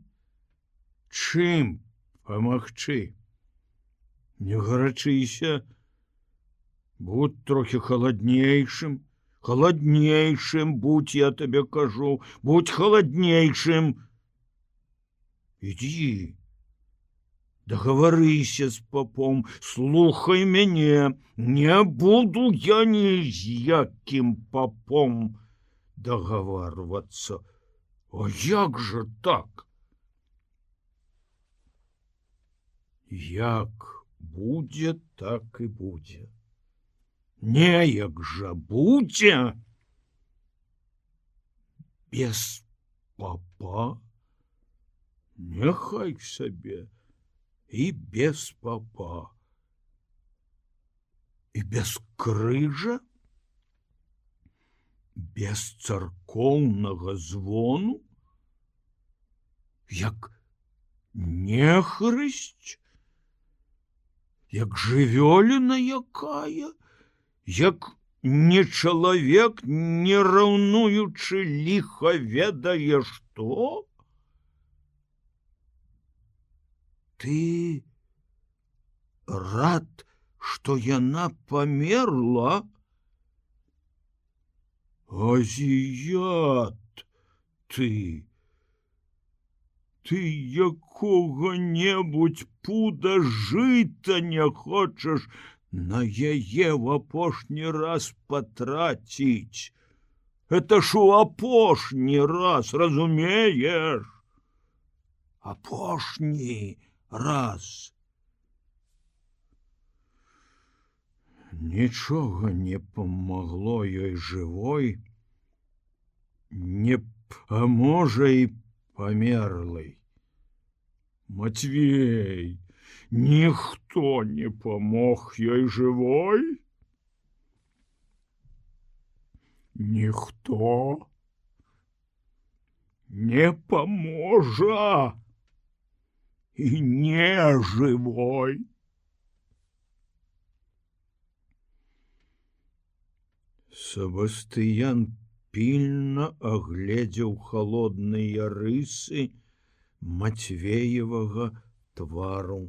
Чым памагчы? Не гарачыся. Будь трохі халаднейшым. Халаднейшым будь, я табе кажу. Будь халаднейшым. Ідзі. Дагаварыся з папом, слухай мяне, не буду я ні з якім папом дагаварвацца. А як жа так? Як будзе, так і будзе. Неяк жа будзе. Без папа? Няхай сабе. І без папа. І без крыжа? Без царкоўнага звону? Як нехрысць? Як жывёліна якая? Як не чалавек, не раўнуючы ліха ведае што? Ты рад, што яна памерла? Азіят ты! Ты якога-небудзь пуда жыта не хочаш на яе в апошні раз патраціць. Это ж у апошні раз, разумееш? Апошні раз. Нічога не памагло ёй жывой, не паможа і памерлай. Матвей, ніхто не памог ёй жывой? Ніхто не паможа і не жывой. Сабастыян пільна агледзеў халодныя рысы Матвеевага твару.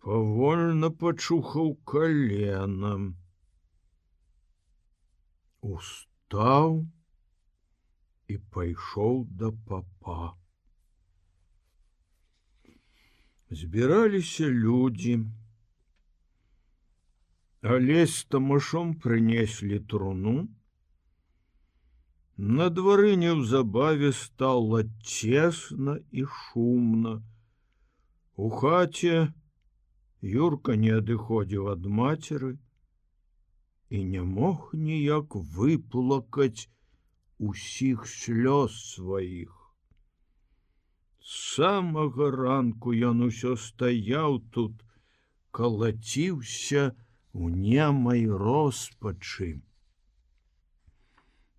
Павольна пачухаў каленам. Устаў і пайшоў да папа. Збіраліся людзі. Алесь з Тамашом прынеслі труну. На двары неўзабаве стала цесна і шумна. У хаце Юрка не адыходзіў ад мацеры і не мог ніяк выплакаць усіх слёз сваіх. З самага ранку ён усё стаяў тут, калаціўся у немай роспачы.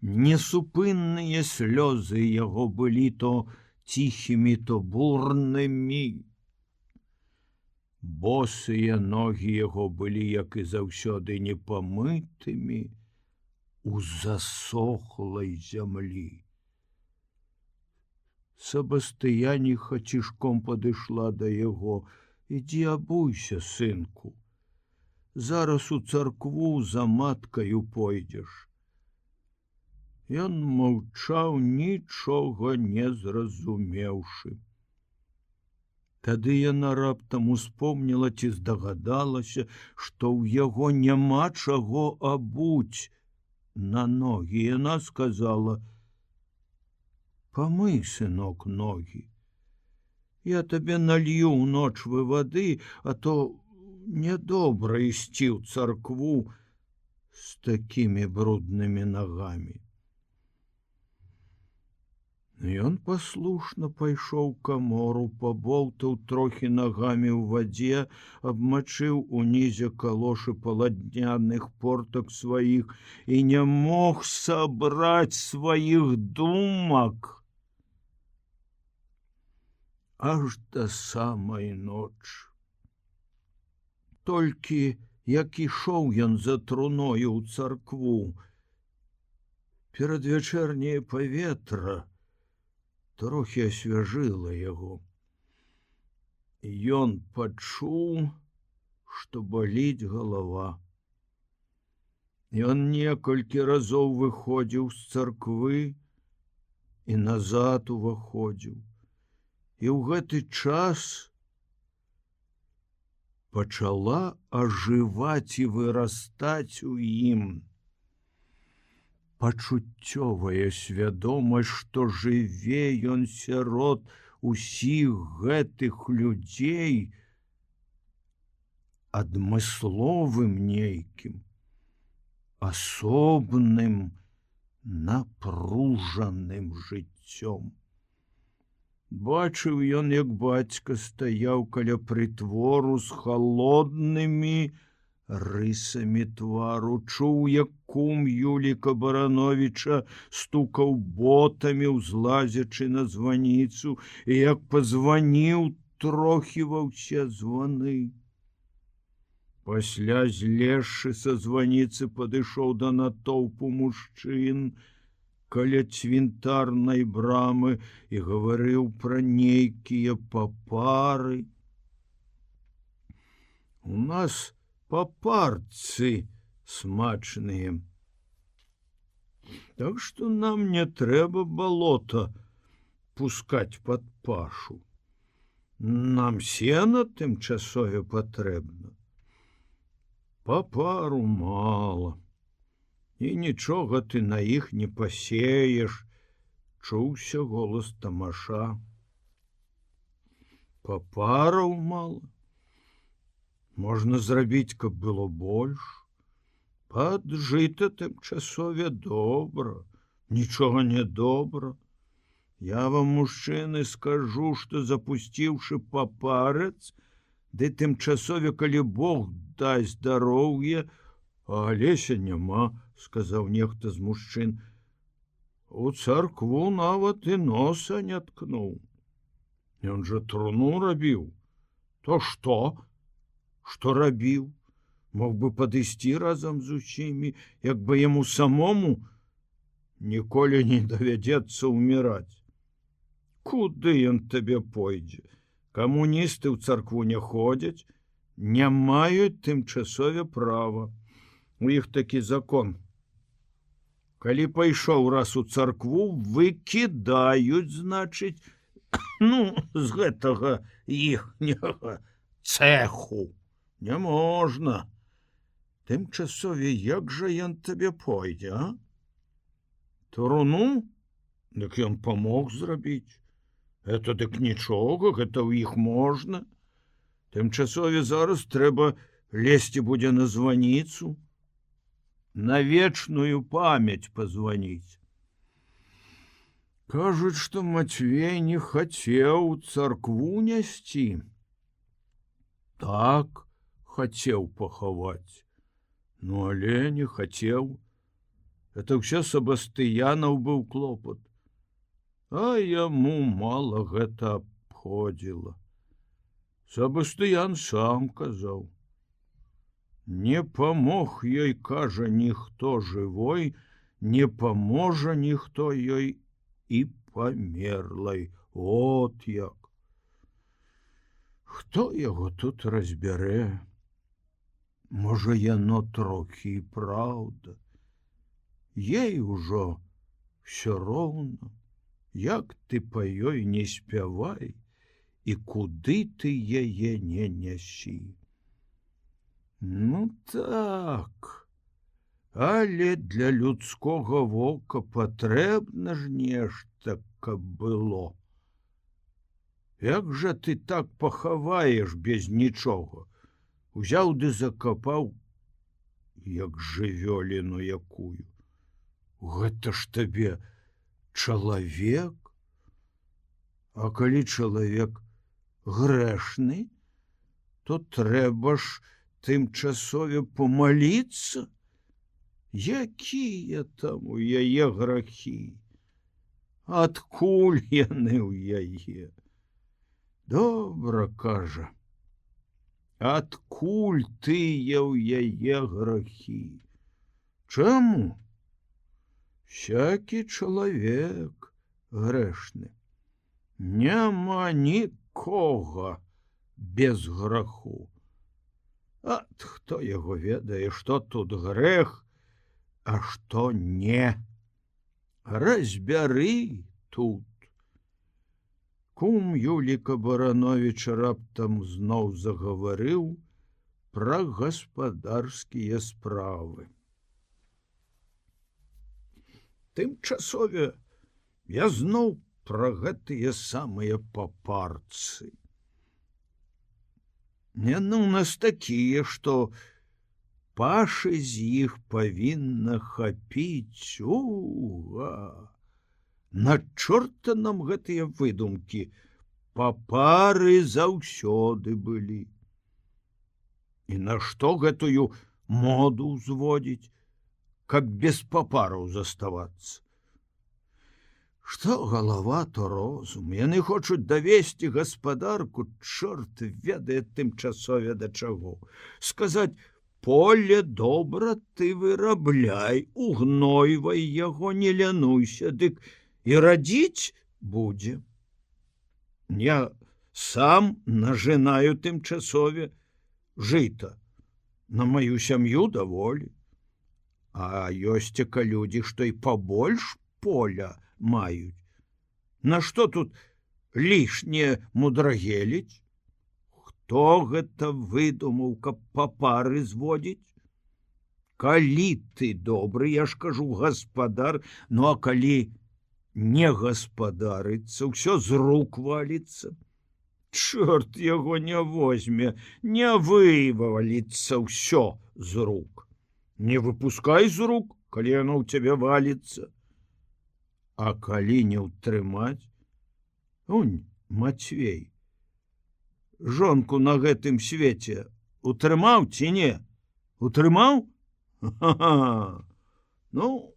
Несупынныя слёзы яго былі то ціхімі, то бурнымі. Босыя ногі яго былі, як і заўсёды, непамытымі у засохлай зямлі. Сабастыяніха цішком падышла да яго. Ідзі абуйся, сынку. Зараз у царкву за маткаю пойдзеш. Ён маўчаў, нічога не зразумеўшы. Тады яна раптам успомніла ці здагадалася, што ў яго няма чаго абуць на ногі. Яна сказала: «Памый, сынок, ногі». Я табе налью ўночвы вады, а то нядобра ісці ў царкву з такімі бруднымі нагамі. Ён паслушна пайшоў камору, пабоўтаў трохі нагамі ў вадзе, абмачыў унізе калошы паладняных портак сваіх і не мог сабраць сваіх думак аж да самай ночы. Толькі як ішоў ён за труною ў царкву, перадвячэрняе паветра трохі асвяжыла яго. Ён пачуў, што баліць галава. Ён некалькі разоў выходзіў з царквы і назад уваходзіў. І ў гэты час пачала ажываць і вырастаць у ім пачуццёвая свядомасць, што жыве ён сярод усіх гэтых людзей адмысловым нейкім, асобным, напружаным жыццём. Бачыў ён, як бацька стаяў каля прытвору з халоднымі рысамі твару, чуў, як кум Юліка Барановіча стукаў ботамі, узлазячы на званіцу, і як пазваніў трохі ва ўсе званы. Пасля, злезшы са званіцы, падышоў да натоўпу мужчын каля цвінтарнай брамы і гаварыў пра нейкія папары. У нас папарцы смачныя. Так што нам не трэба балота пускаць пад пашу. Нам сена тымчасове патрэбна. Папару мала. І нічога ты на іх не пасееш, чуўся голас Тамаша. Папараў мала. Можна зрабіць, каб было больш. Пад жыта тымчасове добра, нічога не добра. Я вам, мужчыны, скажу, што запусціўшы папарац, ды тымчасове, калі Бог дасць здароўе, а Алеся няма, сказаў нехта з мужчын. У царкву нават і носа не ткнуў. Ён жа труну рабіў. То што? Што рабіў? Мог бы падысці разам з усімі, як бы яму самому ніколі не давядзецца ўміраць. Куды ён табе пойдзе? Камуністы ў царкву не ходзяць, не маюць тымчасове права. У іх такі закон. Калі пайшоў раз у царкву, выкідаюць, значыць, з гэтага іхняга цэху. Не можна. Тымчасове, як жа ён табе пойдзе, а? Труну? Дык ён памог зрабіць. Это дык нічога, гэта ў іх можна. Тымчасове зараз трэба лезці будзе на званіцу, на вечную памяць пазваніць. Кажуць, што Мацвей не хацеў царкву нясці. Так, хацеў пахаваць. Але не хацеў. Это ўсё Сабастыянаў быў клопат. А яму мала гэта абходзіла. Сабастыян сам казаў. Не памог ёй, кажа, ніхто жывой, не паможа ніхто ёй і памерлай. От як. Хто яго тут разбярэ? Можа, яно трохі і праўда. Ей ужо всё роўна, як ты па ёй не спявай і куды ты яе не нясі. Ну так, але для людскога вока патрэбна ж нешта, каб было. Як жа ты так пахаваеш без нічога? Узяў ды закапаў, як жывёліну якую. Гэта ж табе чалавек? А калі чалавек грэшны, то трэба ж тымчасове помаліцца. Якія там у яе грахі? Адкуль яны ў яе? Добра, кажа, адкуль тыя ў яе грахі? Чаму? Всякі чалавек грэшны. Няма нікога без граху. Ат, хто яго ведае, што тут грэх, а што не. Разбяры тут. Кум Юліка Барановіча раптам зноў загаварыў пра гаспадарскія справы. Тымчасове я зноў пра гэтыя самыя папарцы. Яны ў нас такія, што пашы з іх павінна хапіць. Уга! На чорта нам гэтыя выдумкі. Папары заўсёды былі. І нашто гэтую моду ўзводзіць, каб без папараў заставацца? Што галава, то розум. Яны хочуць давесці гаспадарку, чорт ведае тымчасове да чаго. Сказаць: поле добра ты вырабляй, угнойвай яго, не лянуйся, дык і радзіць будзе. Я сам нажынаю тымчасове жыта. На маю сям'ю даволі. А ёсцека людзі, што і пабольш поля маюць. Нашто тут лішне мудрагеліць? Хто гэта выдумаў, каб папары зводзіць? Калі ты добры, я ж кажу, гаспадар, ну а калі не гаспадарыцца, ўсё з рук валіцца. Чорт яго не возьме, не вываліцца ўсё з рук. Не выпускай з рук, калі яно ў цябе валіцца. А калі не ўтрымаць? Унь, Мацвей, жонку на гэтым свеце утрымаў ці не? Утрымаў? Ха-ха! Ну,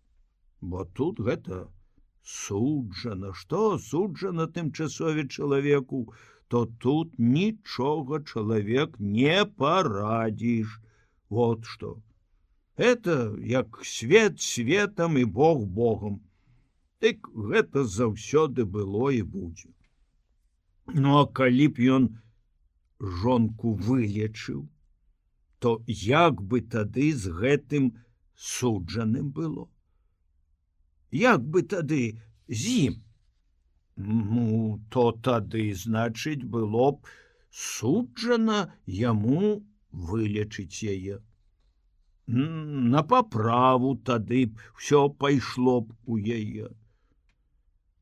бо тут гэта суджана. Што суджана тымчасове чалавеку, то тут нічога чалавек не парадзіш. Вот што. Это як свет светам і Бог Богом. Дык гэта заўсёды было і будзе. Ну, а калі б ён жонку вылечыў, то як бы тады з гэтым суджаным было? Як бы тады з ім? Ну, то тады, значыць, было б суджана яму вылечыць яе. На паправу тады б ўсё пайшло б у яе.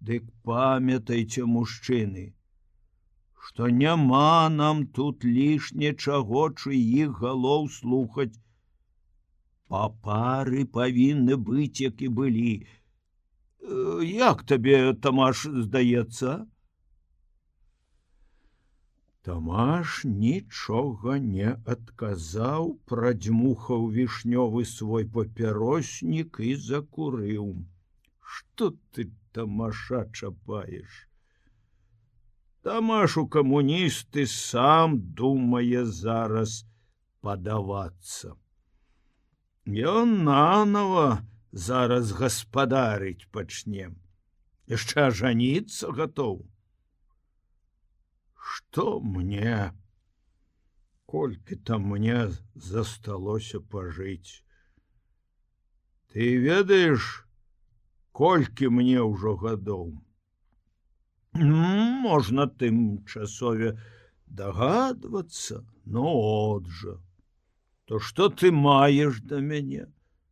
Дык памятайце, мужчыны, што няма нам тут лішне чаго чыіх галоў слухаць. Папары павінны быць, як і былі. Як табе, Тамаш, здаецца? Тамаш нічога не адказаў, прадзьмухаў вішнёвы свой папяроснік і закурыў. Што ты, Тамаша, чапаеш? Тамашу камуністы сам думае зараз падавацца. Ён нанова зараз гаспадарыць пачне. Яшчэ ажаніцца гатоў. Што мне? Колькі там мне засталося пажыць? Ты ведаеш, колькі мне ўжо гадоў? Можна тымчасове дагадвацца, но от жа. То што ты маеш да мяне?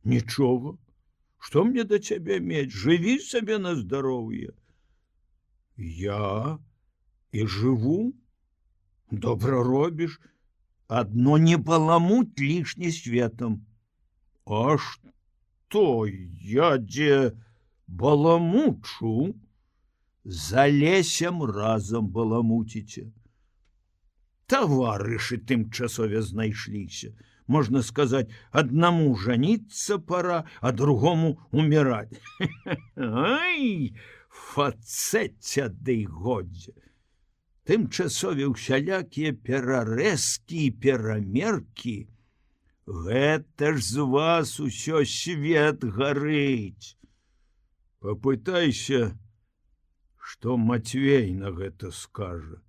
Нічога. Што мне да цябе мець? Жыві сабе на здароўе. Я і жыву. Добра робіш, адно не баламуць лішне светам. А што я дзе баламучу? За лесем разам баламуціце. Таварышы тымчасове знайшліся. Можна сказаць, аднаму жаніцца пара, а другому уміраць. Ай, фацэця ды годзе. Тымчасове ўсялякія перарэзкі і перамеркі. Гэта ж з вас усё свет гарыць. Папытайся, што Мацвей на гэта скажа.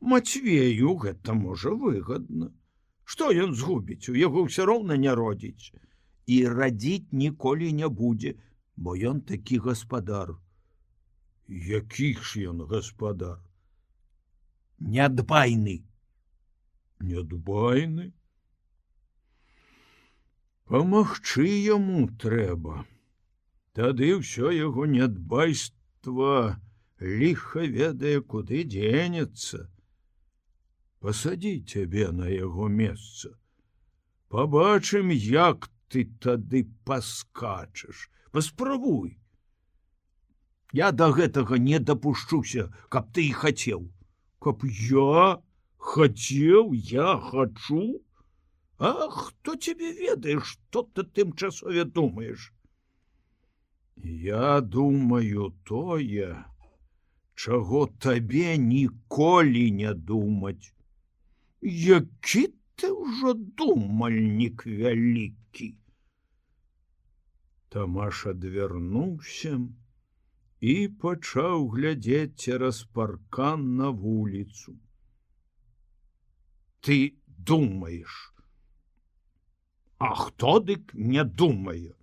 Мацвею гэта можа выгадна. Што ён згубіць, у яго ўсё роўна не родзіць. І радзіць ніколі не будзе, бо ён такі гаспадар. Які ж ён гаспадар? Нядбайны. Нядбайны? Памагчы яму трэба. Тады ўсё яго нядбайства ліха ведае, куды дзенецца. Пасадзі цябе на яго месца. Пабачым, як ты тады паскачаш. Паспрабуй. Я да гэтага не дапушчуся, каб ты і хацеў. Каб я хацеў, я хачу? А хто цябе ведае, што ты тымчасове думаеш? Я думаю тое, чаго табе ніколі не думаць. Які ты ўжо думальнік вялікі. Тамаш адвярнуўся і пачаў глядзець цераз паркан на вуліцу. Ты думаеш? А хто дык не думае?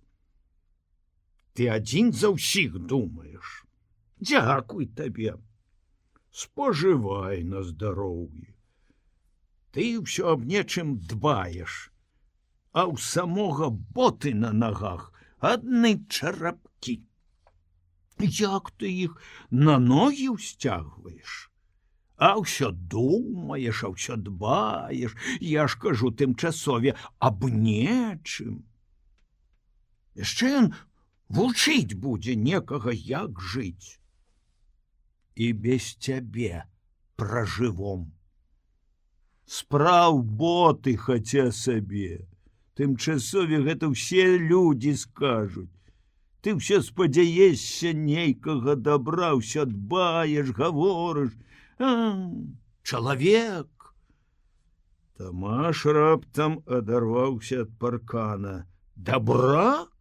Ты адзін за ўсіх думаеш. Дзякуй табе. Спажывай на здароўе. Ты ўсё аб нечым дбаеш, а ў самога боты на нагах адны чарапкі. Як ты іх на ногі ўсцягваеш? А ўсё думаеш, а ўсё дбаеш. Я ж кажу тымчасове аб нечым. Яшчэ ён вучыць будзе некага, як жыць. І без цябе пражывом. Спраў боты хаця сабе. Тымчасове гэта ўсе людзі скажуць. Ты ўсё спадзяешся нейкага дабра, ўсё дбаеш, гаворыш. Чалавек. Тамаш раптам адарваўся ад паркана. Дабра?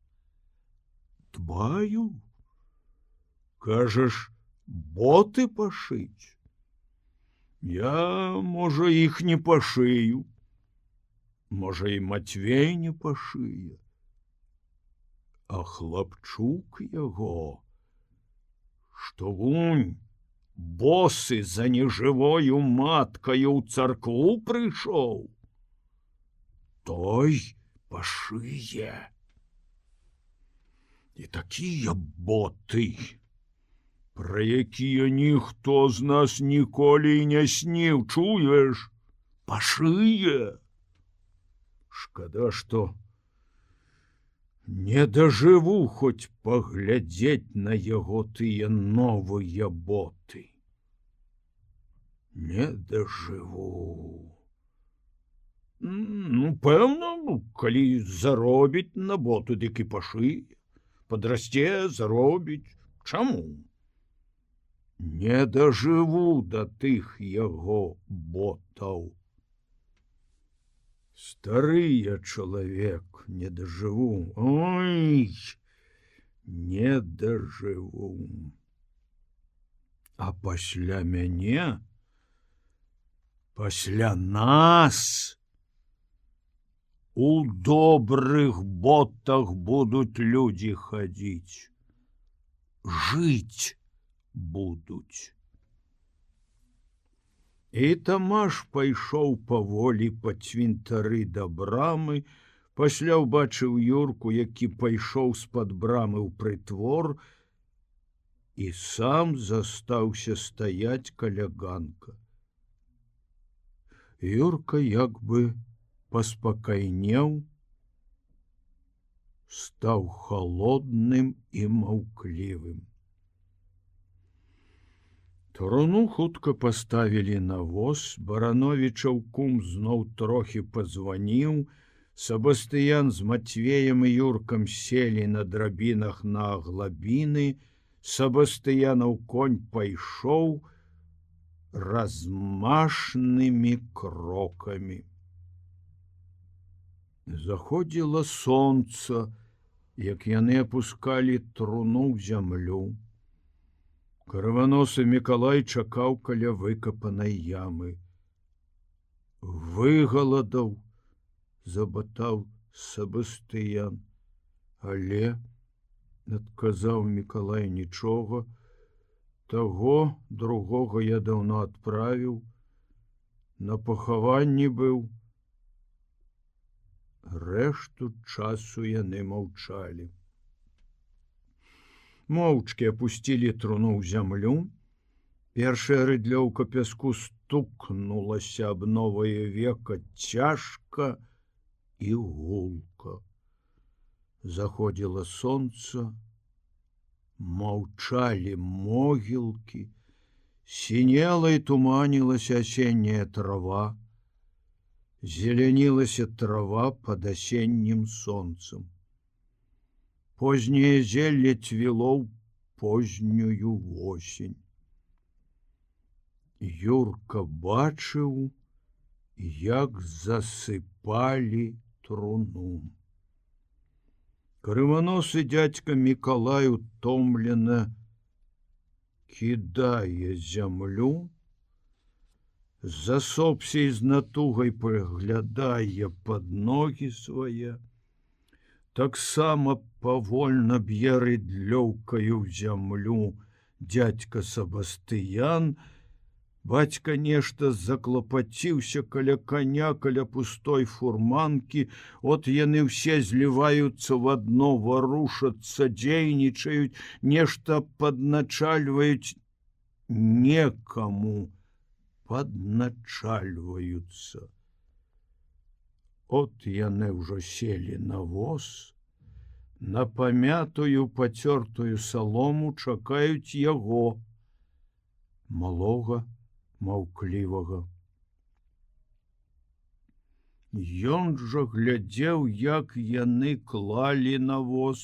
Дбаю? Кажаш, боты пашыць? Я, можа, іх не пашыю. Можа, і Мацвей не пашые. А хлапчук яго, што вунь, босы за нежывою маткаю ў царкву прыйшоў, той пашые. І такія боты, пра якія ніхто з нас ніколі і не сніў, чуеш? Пашые. Шкада, што не дажыву хоць паглядзець на яго тыя новыя боты. Не дажыву. Ну, пэўна, калі заробіць на боты, дык і пашые. Падрасце, заробіць. Чаму? Не дажыву да тых яго ботаў. Стары я чалавек, не дажыву. Ой, не дажыву. А пасля мяне, пасля нас, у добрых ботах будуць людзі хадзіць. Жыць будуць. І Тамаш пайшоў паволі па цвінтары да брамы, пасля ўбачыў Юрку, які пайшоў з-пад брамы ў прытвор, і сам застаўся стаяць каля ганка. Юрка як бы паспакайнеў, стаў халодным і маўклівым. Труну хутка паставілі на воз, Барановічаў кум зноў трохі пазваніў, Сабастыян з Матвеем і Юркам селі на драбінах на аглабіны, Сабастыянаў конь пайшоў размашнымі крокамі. Заходзіла сонца, як яны апускалі труну ў зямлю. Крываносы Мікалай чакаў каля выкапанай ямы. Выгаладаў, забатаў Сабастыян, але, адказаў Мікалай, нічога, таго другога я даўно адправіў, на пахаванні быў. Рэшту часу яны маўчалі. Моўчкі апусцілі труну ў зямлю. Першая рыдлёўка пяску стукнулася аб новае века цяжка і гулка. Заходзіла сонца, маўчалі могілкі, сінела і туманілася асенняя трава, зелянілася трава пад асеннім сонцам. Позняе зелле цвіло ў познюю восень. Юрка бачыў, як засыпалі труну. Крываносы дзядзька Мікалай утомлена кідае зямлю, засопся і з натугай прыглядае пад ногі свае, таксама павольна б'е рыдлёўкаю ў зямлю дзядзька Сабастыян. Бацька нешта заклапаціўся каля коня, каля пустой фурманкі, от яны ўсе зліваюцца в адно, варушацца, дзейнічаюць, нешта падначальваюць, некаму падначальваюцца. От яны ўжо селі на воз, на памятую пацёртую салому чакаюць яго, малога, маўклівага. Ён жа глядзеў, як яны клалі на воз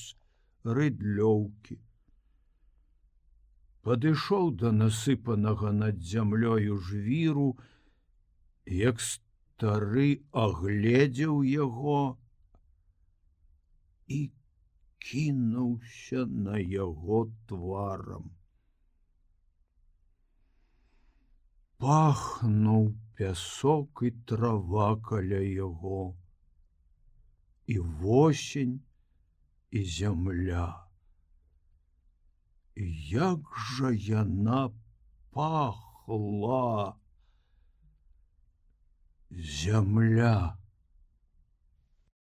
рыдлёўкі. Падышоў да насыпанага над зямлёю жвіру, як стары агледзеў яго і кінуўся на яго тварам. Пахнуў пясок і трава каля яго, і восень, і зямля. Як жа яна пахла, зямля!